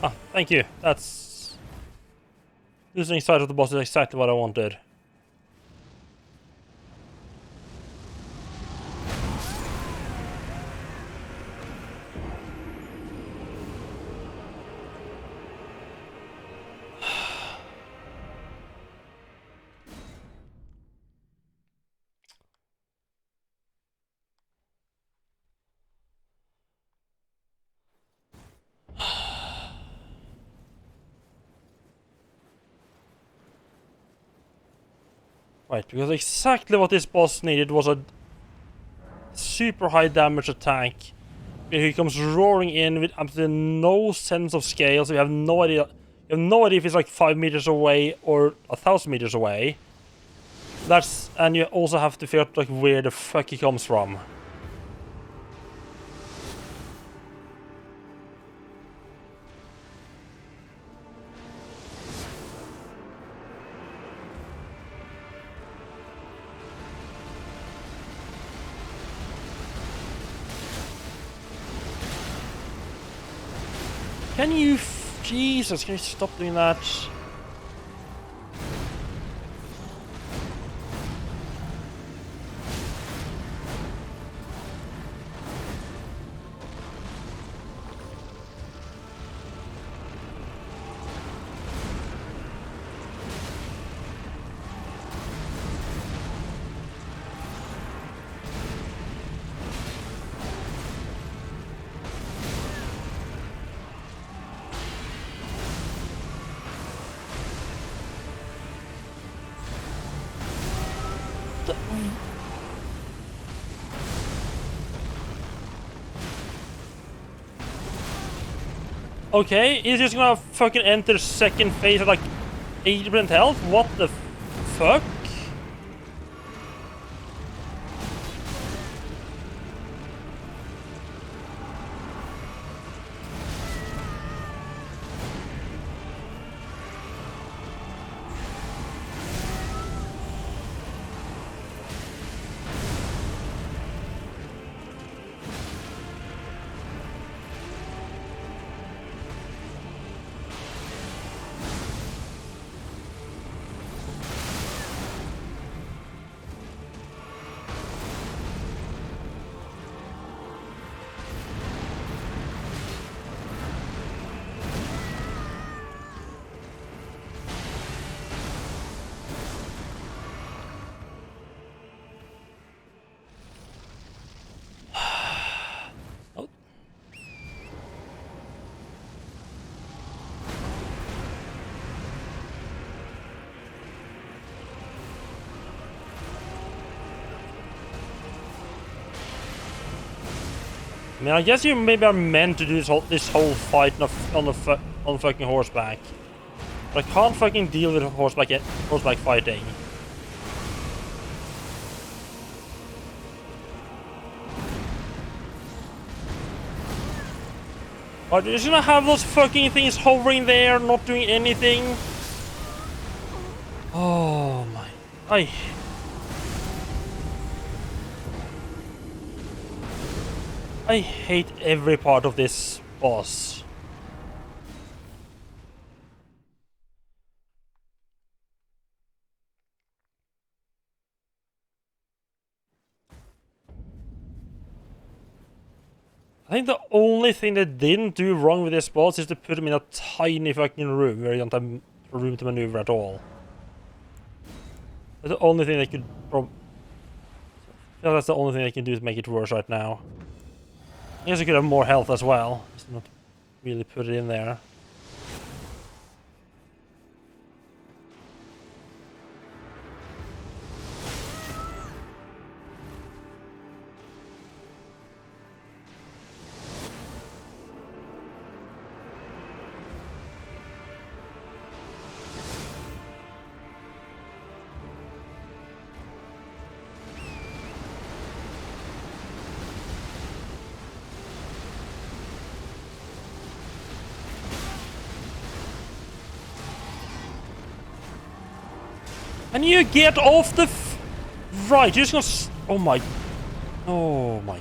Ah, thank you. That's... Losing sight of the boss is exactly what I wanted. Right, because exactly what this boss needed was a super high damage attack. He comes roaring in with absolutely no sense of scale, so you have no idea. You have no idea if he's like 5 meters away or 1,000 meters away. And you also have to figure out like where the fuck he comes from. Can you... Jesus, can you stop doing that? Okay, he's just gonna fucking enter second phase at like 80% health? What the fuck? I mean, I guess you maybe are meant to do this whole fight on fucking horseback. But I can't fucking deal with horseback fighting. Are you just gonna have those fucking things hovering there, not doing anything? Oh my... I hate every part of this boss. I think the only thing they didn't do wrong with this boss is to put him in a tiny fucking room where you don't have room to maneuver at all. That's the only thing they could... that's the only thing they can do to make it worse right now. I guess you could have more health as well. Just not really put it in there. Can you get off the right, you're just gonna... Oh my...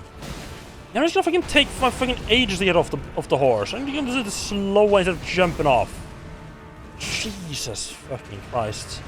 Yeah, I'm just gonna fucking take my fucking ages to get off the horse. I'm gonna do the slow way instead of jumping off. Jesus fucking Christ.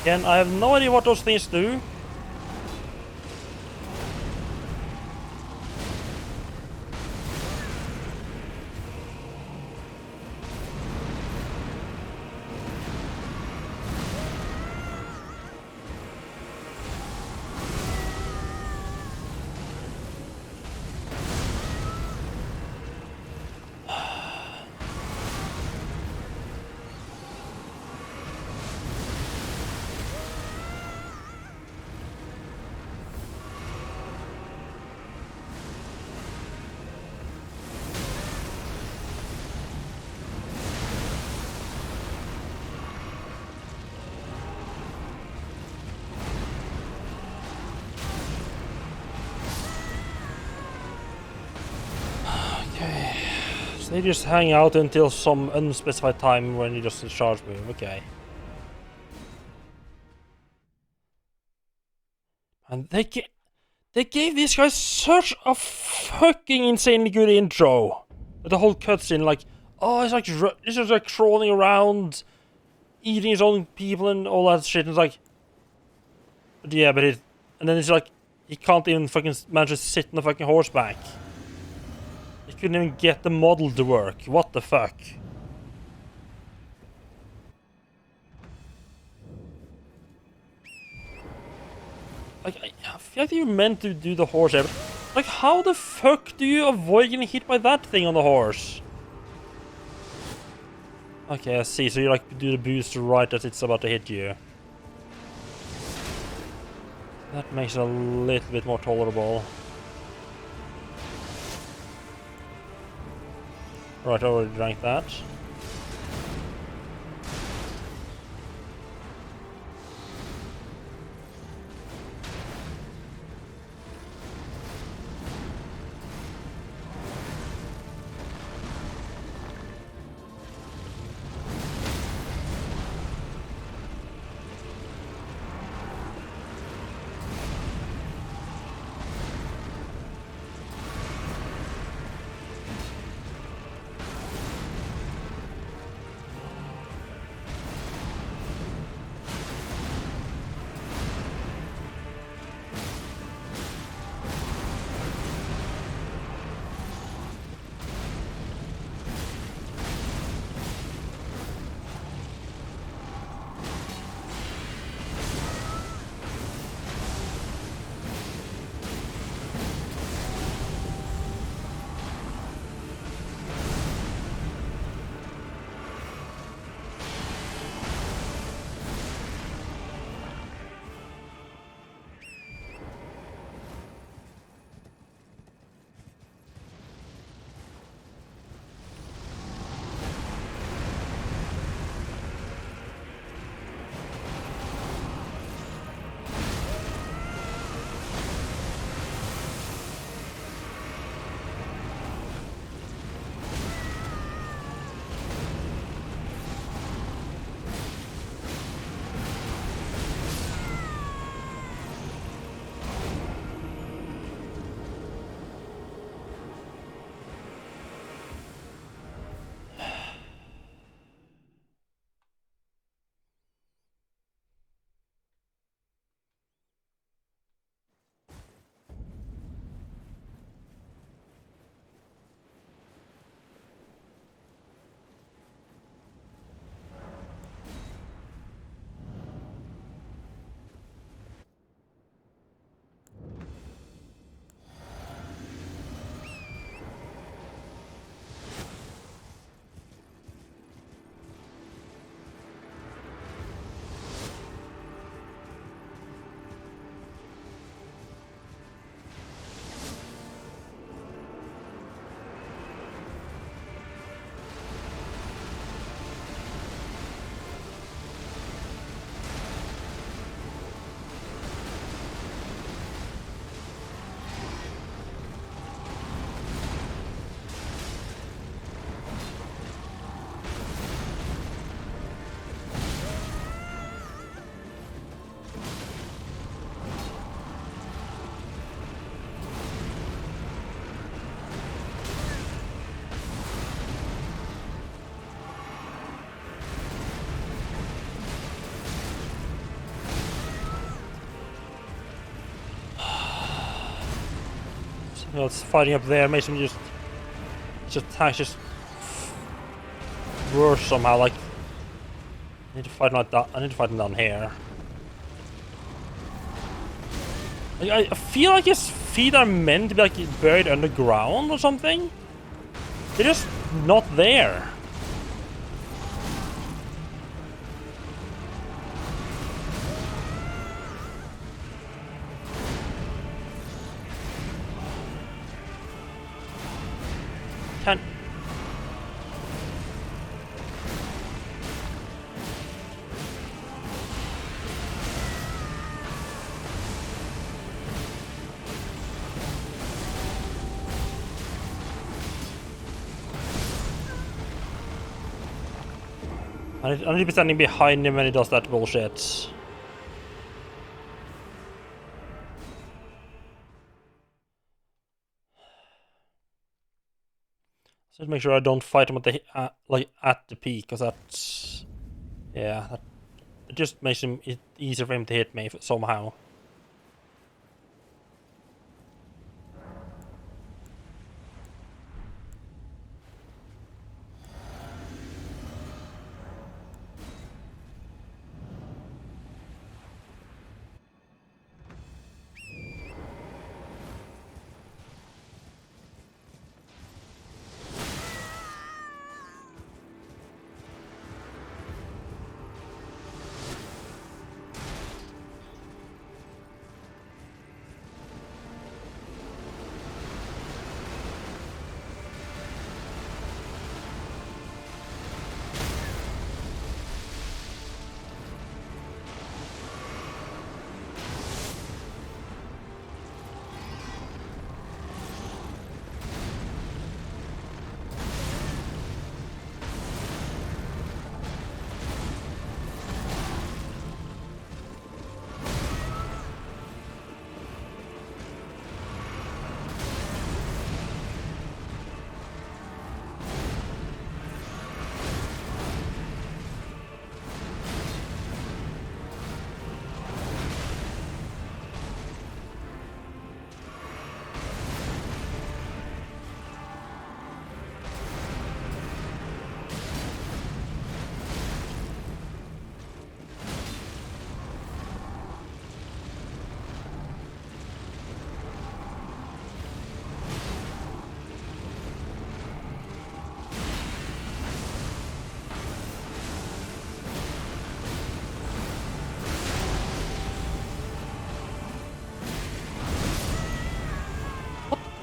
Again, I have no idea what those things do. They just hang out until some unspecified time when you just charge move. Okay. And they gave these guys such a fucking insanely good intro. The whole cutscene, like, oh, it's like this is like crawling around, eating his own people and all that shit. And it's like, but yeah, but and then it's like he can't even fucking manage to sit on the fucking horseback. He couldn't even get the model to work. What the fuck? Like, I feel like you meant to do the horse there, but like, how the fuck do you avoid getting hit by that thing on the horse? Okay, I see. So you like do the boost right as it's about to hit you. That makes it a little bit more tolerable. Right, I already drank that. You know, it's fighting up there makes him just attacks just worse somehow. Like I need to fight him like that. I need to fight him down here. Like, I feel like his feet are meant to be like buried underground or something. They're just not there. Can't. I need to be standing behind him when he does that bullshit. So just make sure I don't fight him at the like at the peak, because that's yeah, it just makes it easier for him to hit me somehow.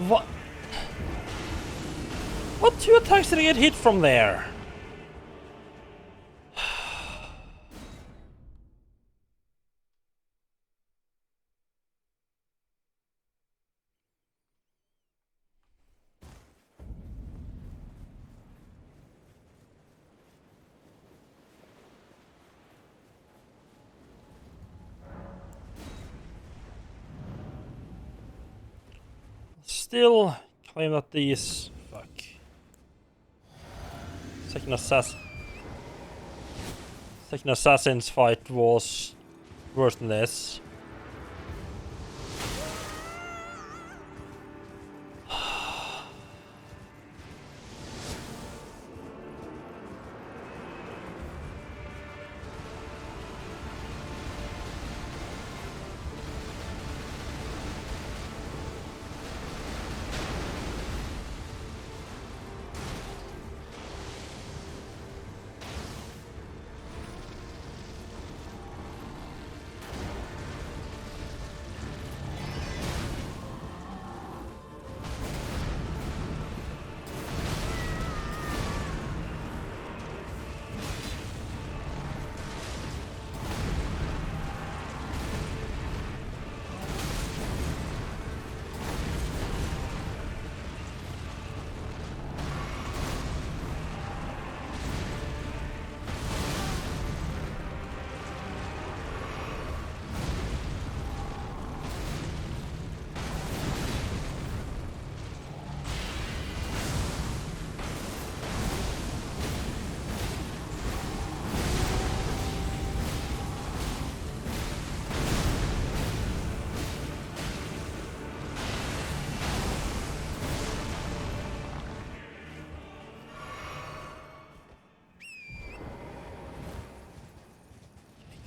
What? What 2 attacks did I get hit from there? Still claim that these second assassin's fight was worse than this.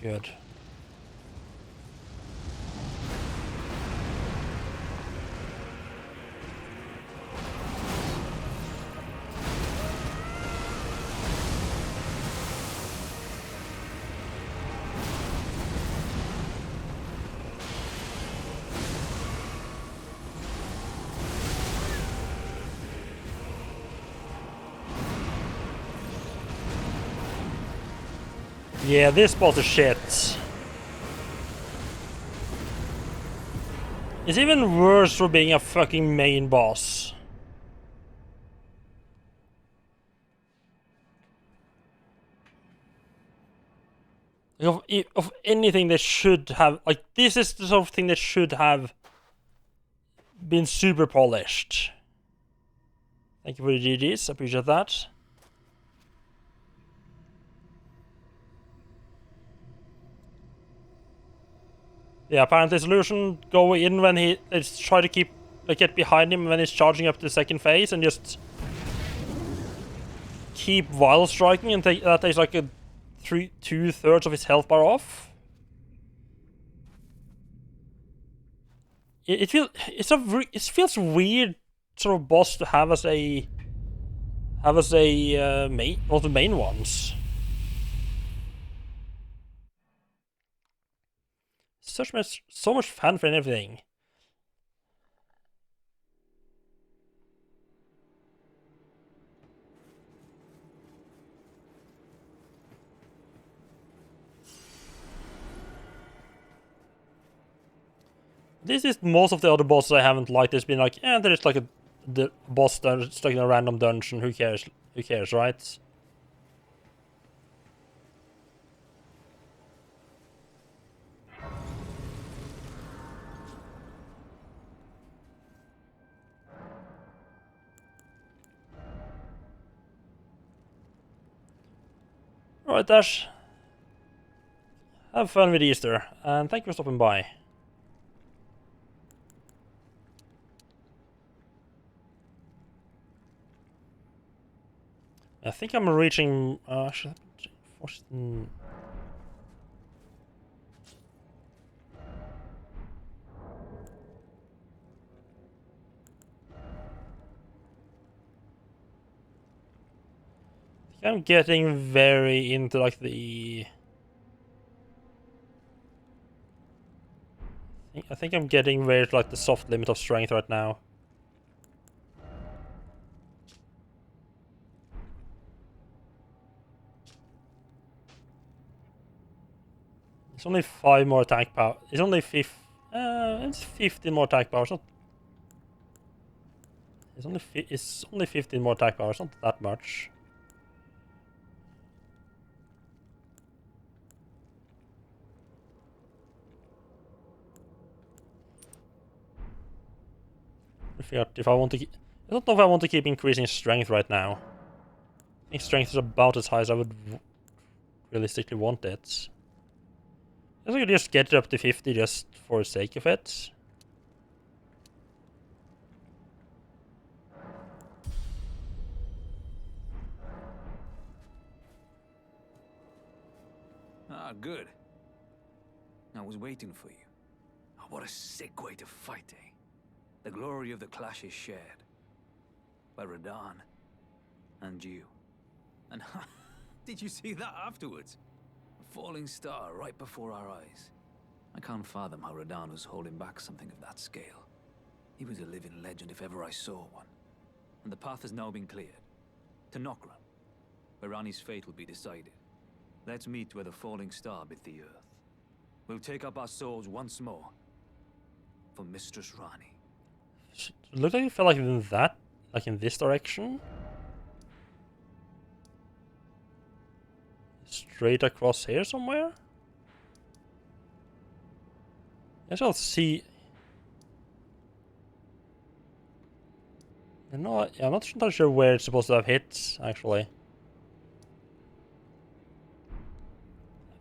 Good. Yeah, this boss is shit. It's even worse for being a fucking main boss. Of anything that should have, like, this is the sort of thing that should have been super polished. Thank you for the GGs, appreciate that. Yeah, apparently solution, go in when let's try to get behind him when he's charging up to the second phase and just keep while striking and that takes like a 2/3 of his health bar off. It feels weird sort of boss to have as a main, one of the main ones. So much fanfare and everything. This is most of the other bosses I haven't liked. It's been like, there's like the boss that's stuck in a random dungeon. Who cares? Who cares, right? Alright, Dash. Have fun with Easter, and thank you for stopping by. I think I'm reaching. Actually, I'm getting very into like the. I think I'm getting very to like the soft limit of strength right now. It's only 5 more attack power. It's only it's 15 more attack power. It's only 15 more attack power. It's not that much. I forgot if I want to. I don't know if I want to keep increasing strength right now. I think strength is about as high as I would realistically want it. I guess I could just get it up to 50 just for the sake of it. Ah, good. I was waiting for you. Oh, what a sick way to fight, eh? The glory of the clash is shared. By Radahn. And you. And did you see that afterwards? A falling star right before our eyes. I can't fathom how Radahn was holding back something of that scale. He was a living legend if ever I saw one. And the path has now been cleared. To Nokra, where Ranni's fate will be decided. Let's meet where the falling star bit the earth. We'll take up our swords once more. For Mistress Ranni. It looked like it felt like in that, like in this direction. Straight across here somewhere? I shall see. No, I'm not entirely sure where it's supposed to have hit, actually.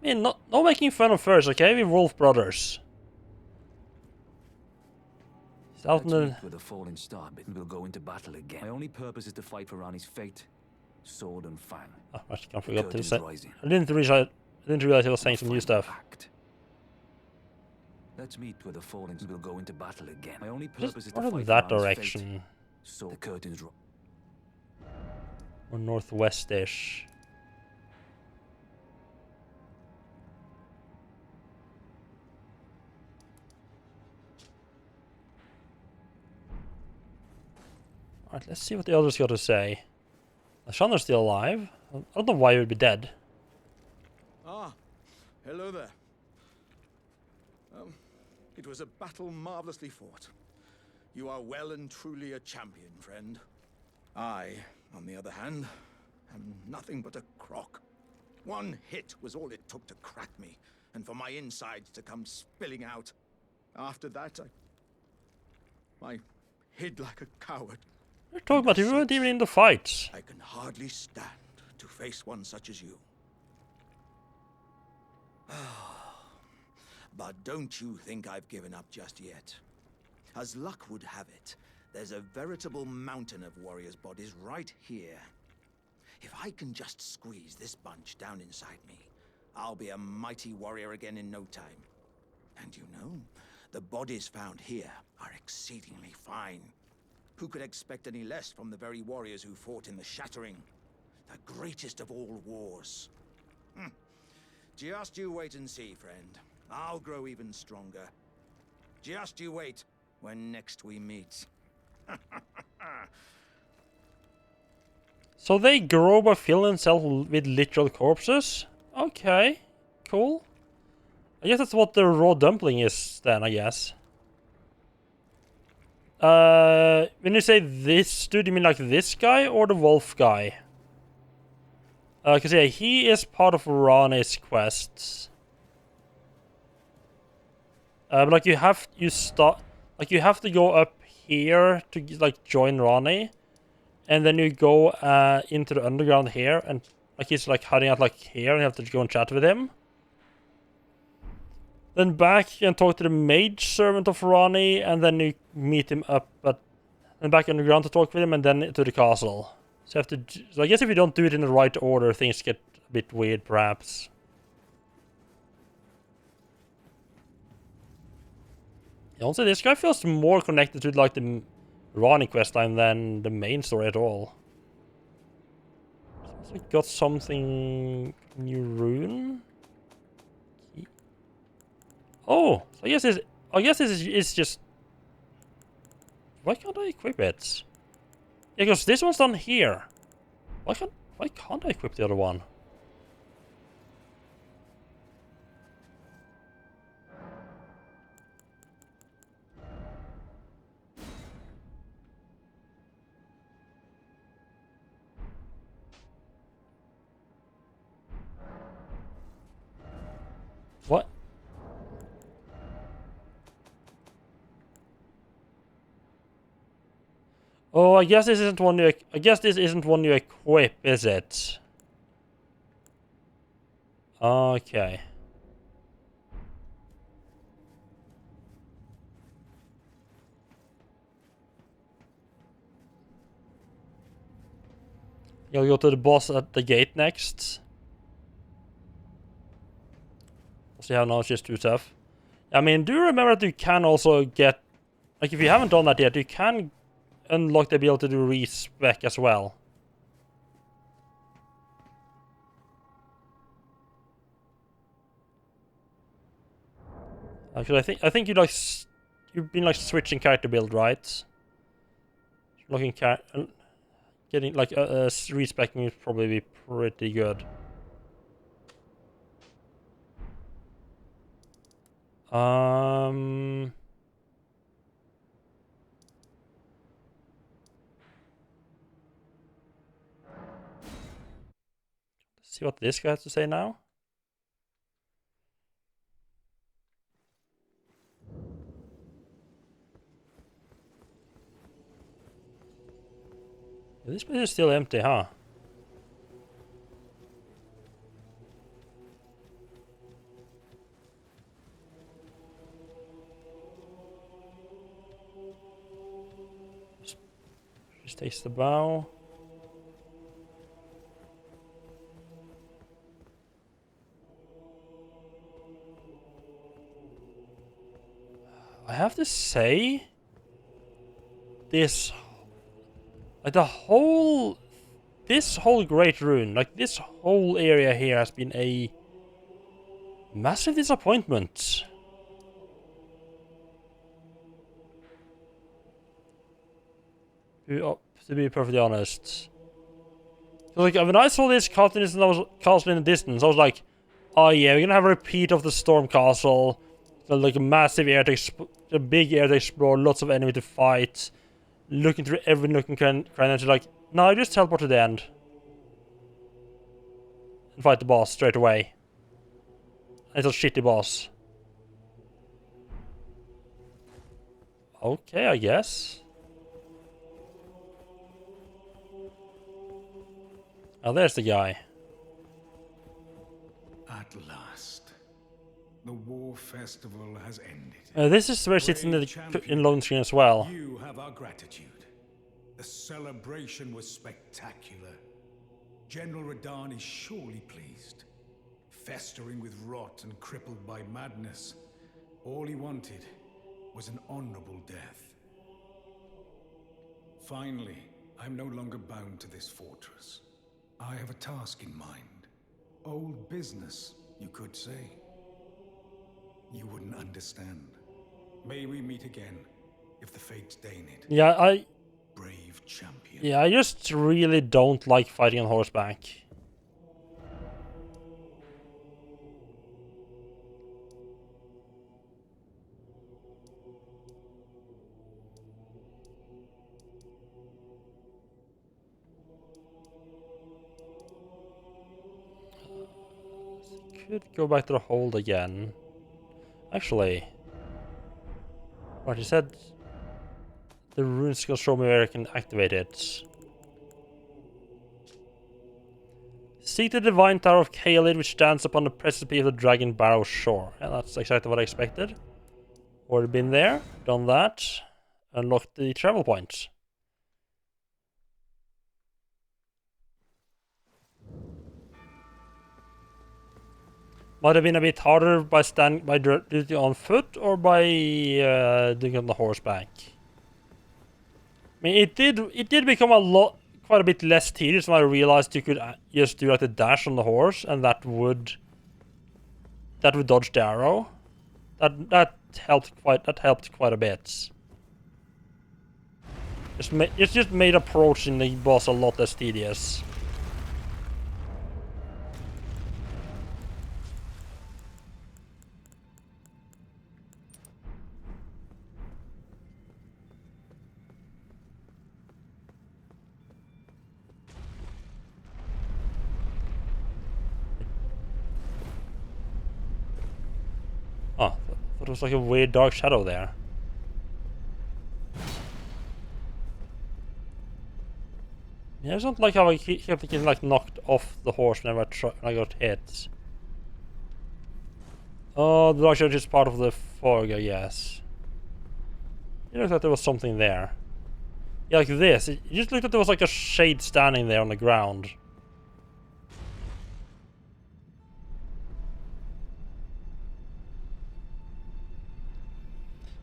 I mean, not making fun of first, okay? We're Wolf Brothers. Let's meet with the falling star bit and we'll go into battle again. My only purpose is to fight for Ranni's fate, sword and fang. Oh, I can't forget to say. I didn't realize I didn't realize he was saying some new stuff. Let's meet where the Fallings will go into battle again. My only Just purpose is to out fight of that Rana's direction. fate. So the curtains Or northwest-ish. Alright, let's see what the others got to say. Shanna's still alive. I don't know why he would be dead. Ah, hello there. It was a battle marvelously fought. You are well and truly a champion, friend. I, on the other hand, am nothing but a crock. One hit was all it took to crack me, and for my insides to come spilling out. After that, I hid like a coward. You're talking about you weren't even in the fight. I can hardly stand to face one such as you. But don't you think I've given up just yet. As luck would have it, there's a veritable mountain of warriors' bodies right here. If I can just squeeze this bunch down inside me, I'll be a mighty warrior again in no time. And you know, the bodies found here are exceedingly fine. Who could expect any less from the very warriors who fought in the Shattering? The greatest of all wars. Just you wait and see, friend. I'll grow even stronger. Just you wait when next we meet. So they grow by filling themselves with literal corpses? Okay, cool. I guess that's what the raw dumpling is then, I guess. When you say this, do you mean like this guy or the wolf guy? Because yeah, he is part of Rani's quests. But like you have to go up here to like join Rani, and then you go into the underground here, and like he's like hiding out like here, and you have to go and chat with him. Then back and talk to the mage servant of Rani, and then you meet him up and back underground to talk with him, and then to the castle. So you have to. So I guess if you don't do it in the right order, things get a bit weird, perhaps. Also, this guy feels more connected to like the Rani questline than the main story at all. So we got something new rune. Oh, so I guess this is just. Why can't I equip it? Yeah, because this one's done here. Why can't I equip the other one? What? Oh, I guess this isn't one you. I guess this isn't one you equip, is it? Okay. You'll go to the boss at the gate next. See how now it's just too tough. I mean, do remember that you can also get, like, if you haven't done that yet, you can unlock the ability to respec as well. Actually, I think you've been like switching character build, right? Looking getting like respecing would probably be pretty good. See what this guy has to say now. This place is still empty, huh? Just takes the bow. have to say, this, like this whole Great Rune, like this whole area here has been a massive disappointment. To be perfectly honest. So like when I saw this castle in the distance, I was like, oh yeah, we're gonna have a repeat of the Storm Castle. So like a massive area a big area to explore, lots of enemy to fight, looking through every nook and cranny, and like, no, I just teleport to the end. And fight the boss straight away. It's a shitty boss. Okay, I guess. Oh, there's the guy. At last, the war festival has ended. This is where it sits in loan screen as well. You have our gratitude. The celebration was spectacular. General Radahn is surely pleased. Festering with rot and crippled by madness, all he wanted was an honorable death. Finally, I'm no longer bound to this fortress. I have a task in mind. Old business, you could say. You wouldn't understand. May we meet again, if the fates deign it. Yeah, Brave champion. Yeah, I just really don't like fighting on horseback. Could go back to the hold again. Actually, what he said, the rune skill show me where I can activate it. Seek the divine tower of Caelid, which stands upon the precipice of the Dragon Barrow shore. And that's exactly what I expected. Already been there, done that, unlocked the travel point. Might have been a bit harder by doing it on foot or by doing it on the horseback. I mean, it did become quite a bit less tedious when I realized you could just do like the dash on the horse, and that would dodge the arrow. That helped quite a bit. It just made approaching the boss a lot less tedious. Oh, thought it was like a weird dark shadow there. Yeah, it's not like how I kept getting like knocked off the horse whenever I got hit. Oh, the dark shadow is part of the fog, I guess. It looked like there was something there. Yeah, like this. It just looked like there was like a shade standing there on the ground.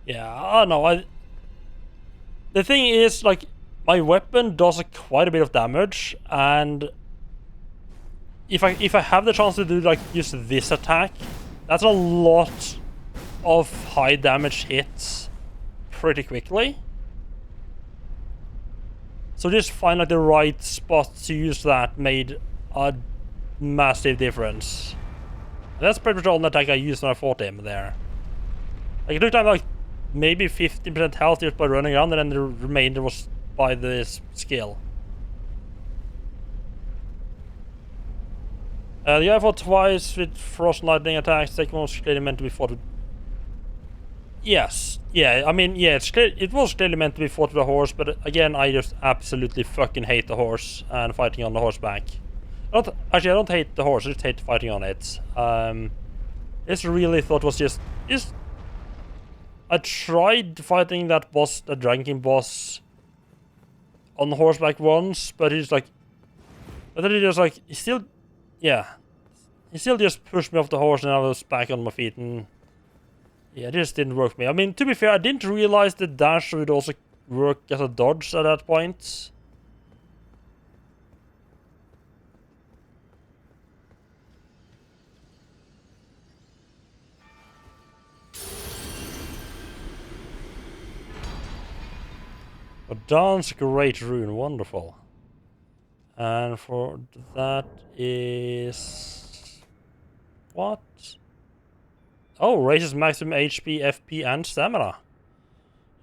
Yeah, I don't know. The thing is, like, my weapon does quite a bit of damage, and if I have the chance to do like use this attack, that's a lot of high damage hits pretty quickly. So just find like the right spot to use that made a massive difference. And that's pretty much all the attack I used when I fought him there. Like it looked like maybe 15% health just by running around, and then the remainder was by this skill. The guy fought twice with frost and lightning attacks. The second one was clearly meant to be fought with... Yes. Yeah, I mean, yeah, it was clearly meant to be fought with a horse, but again, I just absolutely fucking hate the horse and fighting on the horseback. Actually, I don't hate the horse, I just hate fighting on it. This really thought was just... I tried fighting that boss, the Dragon King boss, on the horseback once, but he's like... But then he just like... He still... Yeah. He still just pushed me off the horse and I was back on my feet, and... Yeah, this didn't work for me. I mean, to be fair, I didn't realize the dash would also work as a dodge at that point. Dawn's Great Rune, wonderful. And for that is... what? Oh, raises maximum HP, FP, and stamina.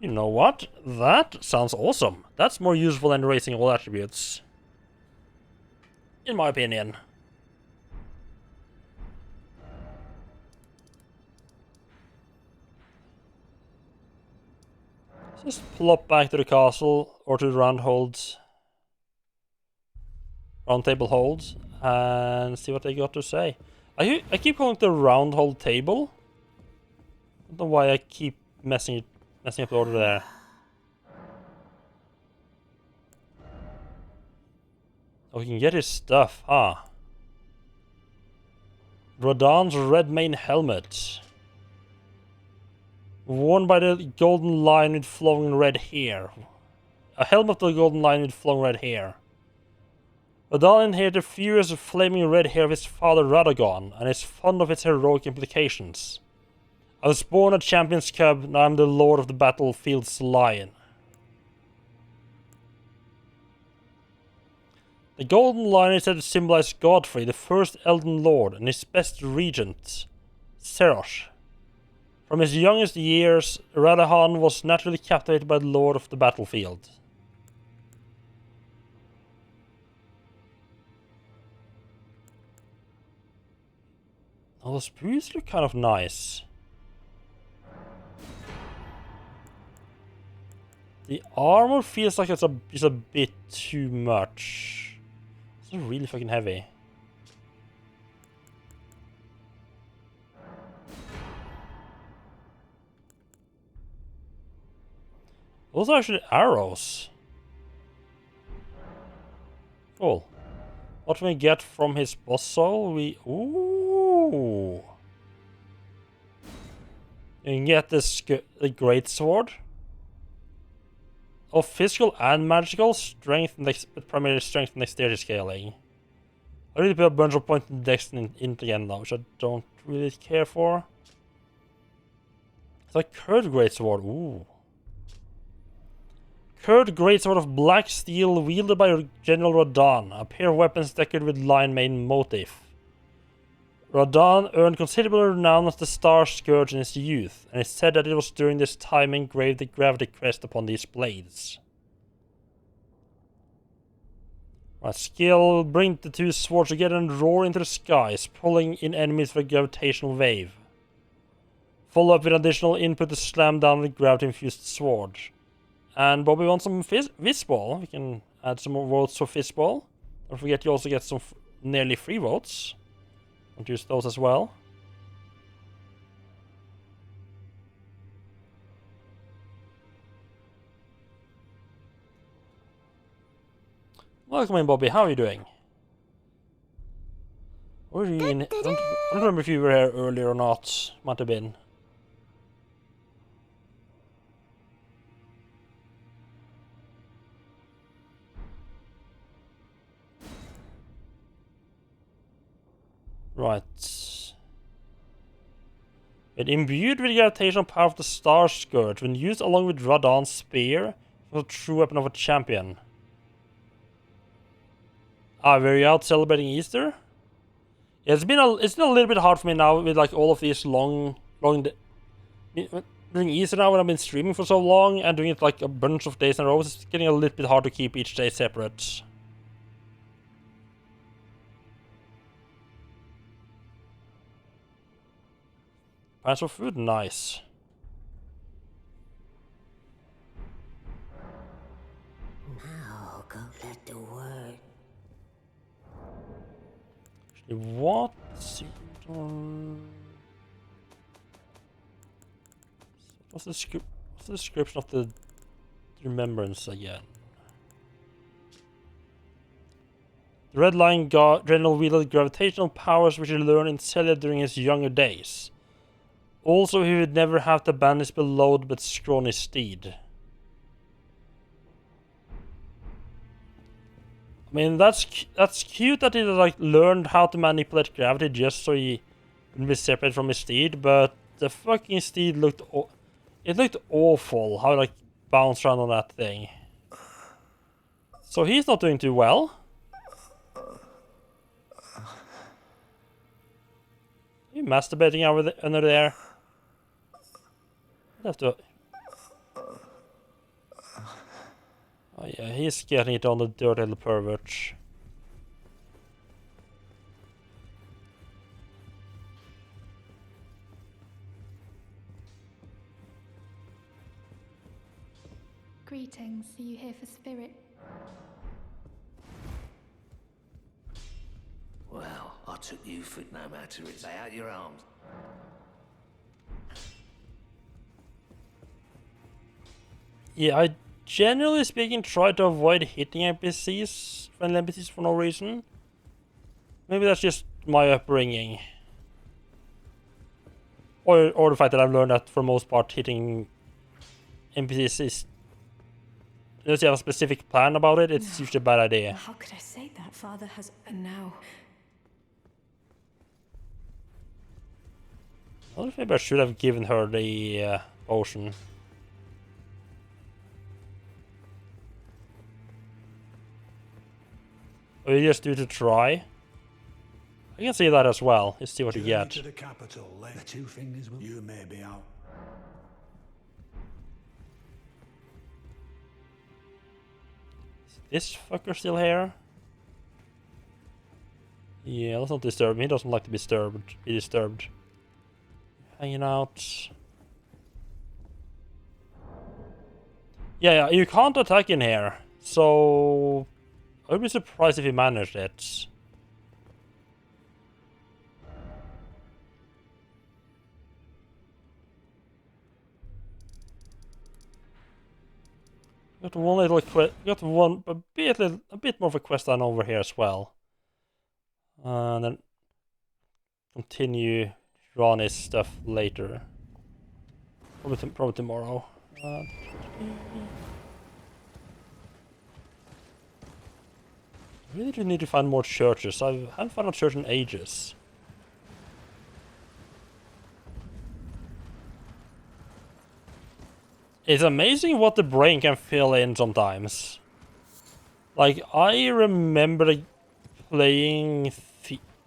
You know what? That sounds awesome. That's more useful than raising all attributes. In my opinion. Just plop back to the castle, or to the round table holds, and see what they got to say. I keep calling it the round hold table. I don't know why I keep messing up the order there. Oh, he can get his stuff, huh? Radahn's red mane helmet. Worn by the golden lion with flowing red hair. A helmet of the golden lion with flowing red hair. Radahn inherited the furious flaming red hair of his father Radagon, and is fond of its heroic implications. I was born a champion's cub, now I'm the lord of the battlefield's lion. The golden lion is said to symbolize Godfrey, the first Elden Lord, and his best regent, Serosh. From his youngest years, Radahn was naturally captivated by the lord of the battlefield. Oh, those boots look kind of nice. The armor feels like it's a bit too much. It's really fucking heavy. Those are actually arrows. Cool. What can we get from his boss soul? Ooh. You can get the great sword. Oh, physical and magical strength, but primarily strength and dexterity scaling. I really put a bunch of points in dex into again though, which I don't really care for. It's like curved greatsword. Ooh. Curved greatsword of black steel wielded by General Radahn, a pair of weapons decorated with lion mane motif. Radahn earned considerable renown as the Star Scourge in his youth, and it's said that it was during this time engraved the gravity crest upon these blades. Right, skill, bring the two swords together and roar into the skies, pulling in enemies with a gravitational wave. Follow up with additional input to slam down the gravity-infused sword. And Bobby wants some Fizzball. We can add some more votes for Fizzball. Don't forget you also get some nearly free votes. Want to use those as well. Welcome in, Bobby. How are you doing? Were you in? I don't remember if you were here earlier or not. Might have been. Right. When imbued with the gravitational power of the Star Scourge, when used along with Radahn's spear, it was a true weapon of a champion. Ah, were you out celebrating Easter? Yeah, it's been a little bit hard for me now with like all of these long doing Easter now when I've been streaming for so long and doing it like a bunch of days in a row. It's getting a little bit hard to keep each day separate. Plans for food, nice. Now go let the word. Actually, what? What's the description of the remembrance again? The Red Lion General wielded gravitational powers which he learned in Celia during his younger days. Also, he would never have to banish below but scrawny steed. I mean, that's cute that he like learned how to manipulate gravity just so he wouldn't be separated from his steed, but the fucking steed looked awful how it like bounced around on that thing. So he's not doing too well. Are you masturbating under there? I have to. Oh yeah, he's getting it on the dirty little pervert. Greetings, are you here for Spirit? Well, I took you for it no matter. It's out your arms. Yeah, I generally speaking try to avoid hitting NPCs, friendly NPCs for no reason. Maybe that's just my upbringing. Or the fact that I've learned that for the most part hitting NPCs is... Unless you have a specific plan about it, it's usually a bad idea. How could I say that? Father has... And now... I don't know if maybe I should have given her the potion. Or you just do it to try. I can see that as well. Let's see what you get. To the capital, the two fingers will... You may be out. Is this fucker still here? Yeah, let's not disturb him. He doesn't like to be disturbed. Hanging out. Yeah, you can't attack in here. So... I would be surprised if he managed it. Got one little quest. Got a bit more of a quest done over here as well. And then continue Ronnie's stuff later. Probably tomorrow. I really do need to find more churches. I haven't found a church in ages. It's amazing what the brain can fill in sometimes. Like, I remember playing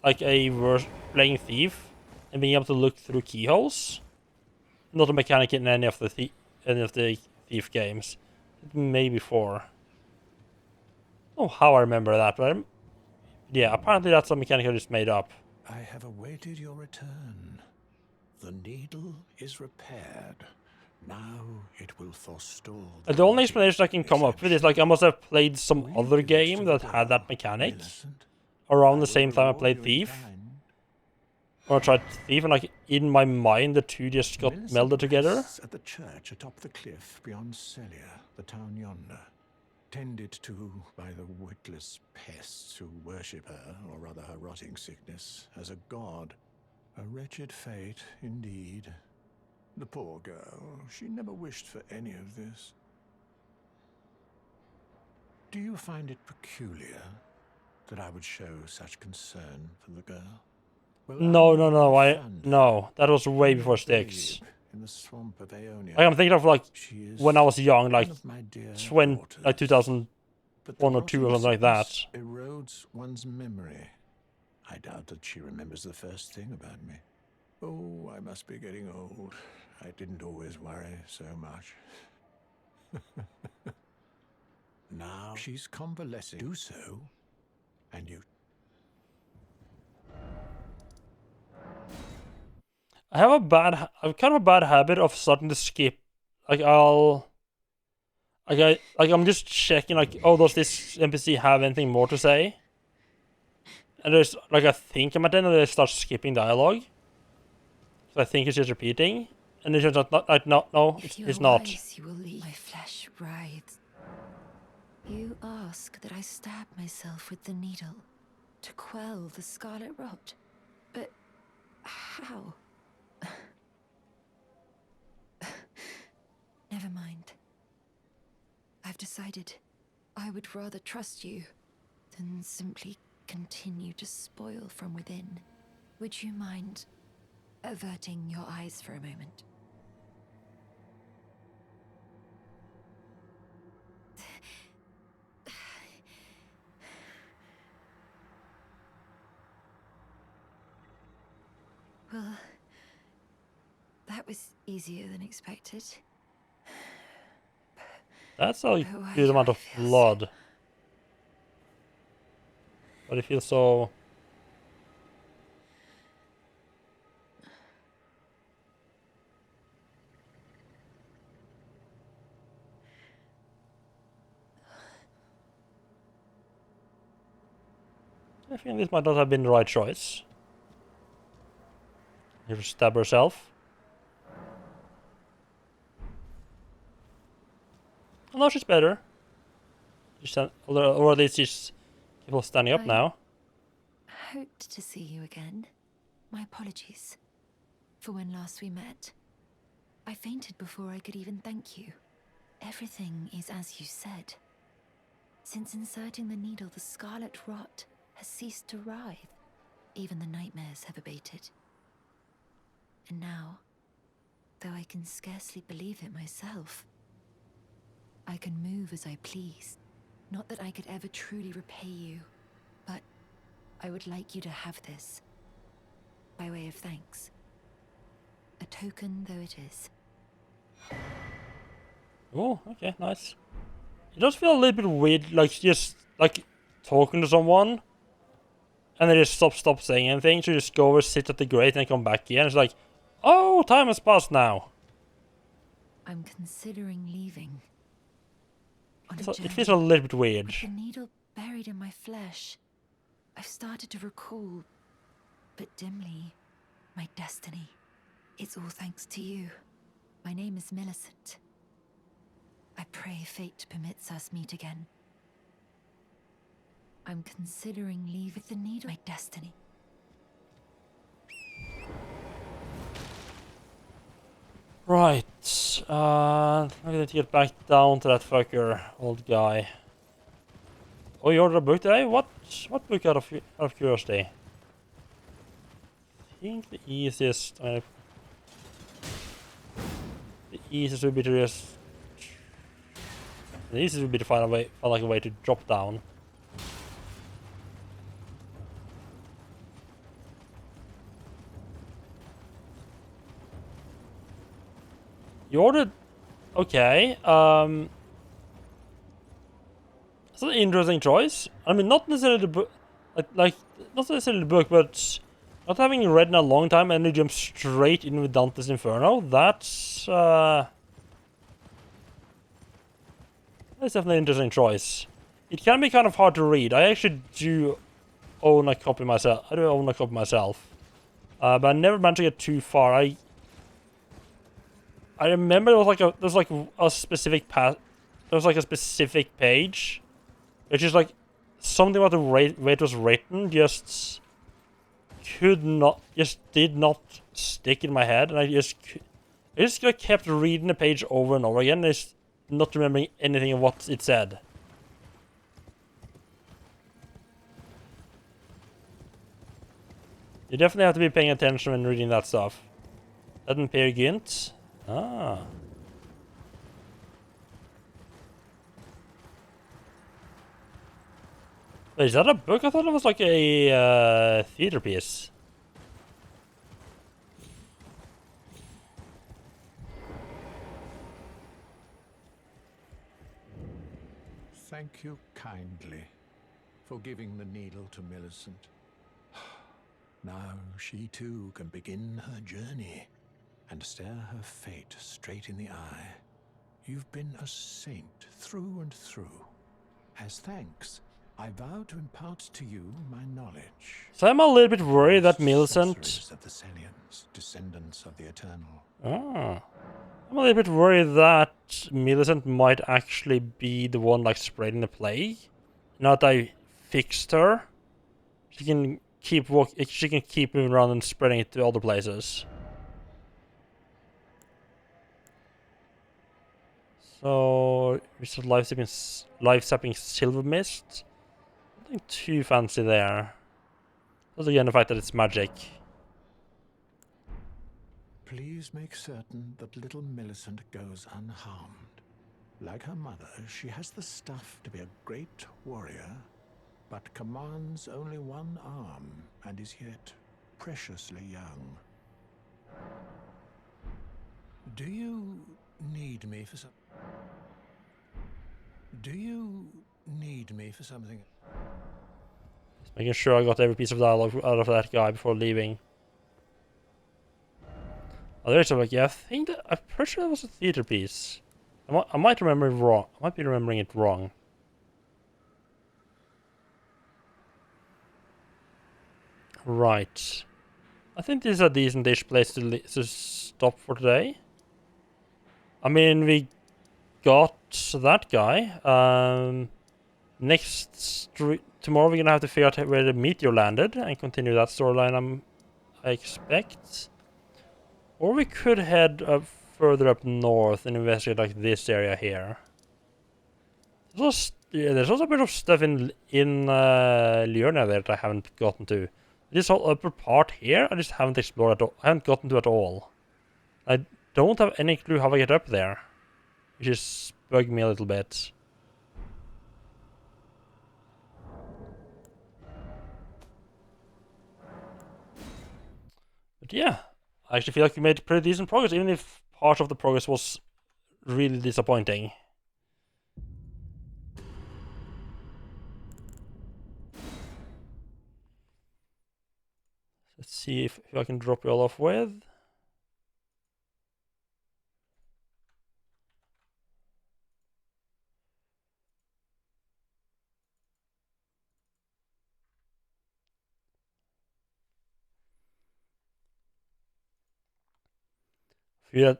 playing Thief and being able to look through keyholes. Not a mechanic in any of the Thief games. Maybe 4. I don't know how I remember that, but yeah, apparently that's a mechanic I just made up. I have awaited your return. The needle is repaired. Now it will forestall. The only explanation I can come up with is like I must have played some other game that had that mechanic around the same time I played Thief. Or I tried Thief, and like in my mind the two just got melded together. At the church atop the cliff beyond Celia, the town yonder, tended to by the witless pests who worship her, or rather her rotting sickness, as a god. A wretched fate, indeed. The poor girl, she never wished for any of this. Do you find it peculiar that I would show such concern for the girl? Well, no, that was way before Styx. In the swamp of Aeonia. Like, I'm thinking of like when I was young, like 2001 or 2 or something like that. Erodes one's memory. I doubt that she remembers the first thing about me. Oh, I must be getting old. I didn't always worry so much. Now she's convalescing. Do so, and you... I have kind of a bad habit of starting to skip. Like I'm just checking like, oh, does this NPC have anything more to say? And there's like I think I'm at the end, and I start skipping dialogue. So I think it's just repeating, and it's just not no, it's not. You will leave. My flesh writhes. You ask that I stab myself with the needle to quell the scarlet rot, but how? I've decided I would rather trust you than simply continue to spoil from within. Would you mind averting your eyes for a moment? Well, that was easier than expected. That's a good amount of blood. But it feels so... I think this might not have been the right choice. Here to stab herself. Oh, no, she's better. Or at least she's capable of standing up now. Hoped to see you again. My apologies for when last we met. I fainted before I could even thank you. Everything is as you said. Since inserting the needle, the scarlet rot has ceased to writhe. Even the nightmares have abated. And now, though I can scarcely believe it myself, I can move as I please. Not that I could ever truly repay you, but I would like you to have this, by way of thanks. A token though it is. Oh, okay, nice. It does feel a little bit weird, like just like talking to someone, and they just stop saying anything. So you just go over, sit at the grate, and come back again. It's like, oh, time has passed now. I'm considering leaving. It feels a little bit weird. With the needle buried in my flesh, I've started to recall, but dimly, my destiny. It's all thanks to you. My name is Millicent. I pray fate permits us meet again. I'm considering leaving the needle, my destiny. Right. I'm gonna get back down to that fucker, old guy. Oh, you ordered a book today? What book out of curiosity? I think the easiest would be to just... The easiest would be to find a way to drop down. You ordered... Okay, it's an interesting choice. I mean, not necessarily the book... Like, not necessarily the book, but... Not having read in a long time and you jump straight in with Dante's Inferno, that's definitely an interesting choice. It can be kind of hard to read. I actually do own a copy myself. But I never managed to get too far. I remember there was like a specific page, which is like something about the way it was written just did not stick in my head, and I just kept reading the page over and over again, and just not remembering anything of what it said. You definitely have to be paying attention when reading that stuff. Eden Peer Gynt. Ah. Wait, is that a book? I thought it was like a theater piece. Thank you kindly for giving the needle to Millicent. Now she too can begin her journey and stare her fate straight in the eye. You've been a saint through and through. As thanks, I vow to impart to you my knowledge. So I'm a little bit worried that Millicent... Of the Selians, descendants of the Eternal. Ah. I'm a little bit worried that Millicent might actually be the one like spreading the plague. Now that I fixed her, she can keep moving around and spreading it to other places. So, it's a life-sapping silver mist. Nothing too fancy there. Just again the fact that it's magic. Please make certain that little Millicent goes unharmed. Like her mother, she has the stuff to be a great warrior, but commands only one arm and is yet preciously young. Do you need me for some? Do you need me for something? Just making sure I got every piece of dialogue out of that guy before leaving. Oh, there's like, yeah, I'm pretty sure that was a theater piece. I might remember it wrong. I might be remembering it wrong. Right. I think this is a decent-ish place to stop for today. I mean, we got that guy. Tomorrow we're gonna have to figure out where the meteor landed and continue that storyline. I expect. Or we could head further up north and investigate like this area here. There's also a bit of stuff in Liurnia there that I haven't gotten to. This whole upper part here, I just haven't explored at all. I haven't gotten to at all. I don't have any clue how I get up there, which is bugging me a little bit. But yeah, I actually feel like we made pretty decent progress, even if part of the progress was really disappointing. Let's see if I can drop you all off with.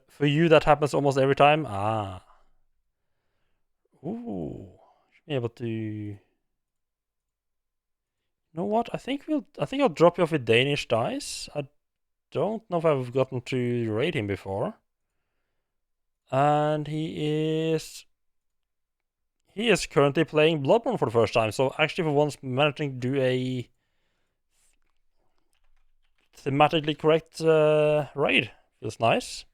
For you, that happens almost every time. Ah. Ooh. Should be able to. You know what? I think I'll drop you off with Danish dice. I don't know if I've gotten to raid him before. And he is currently playing Bloodborne for the first time. So actually, for once, managing to do a thematically correct raid feels nice.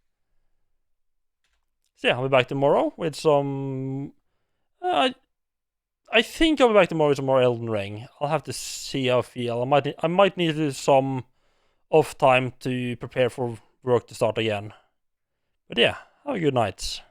So yeah, I'll be back tomorrow with some. I think I'll be back tomorrow with some more Elden Ring. I'll have to see how I feel. I might need some off time to prepare for work to start again. But yeah, have a good night.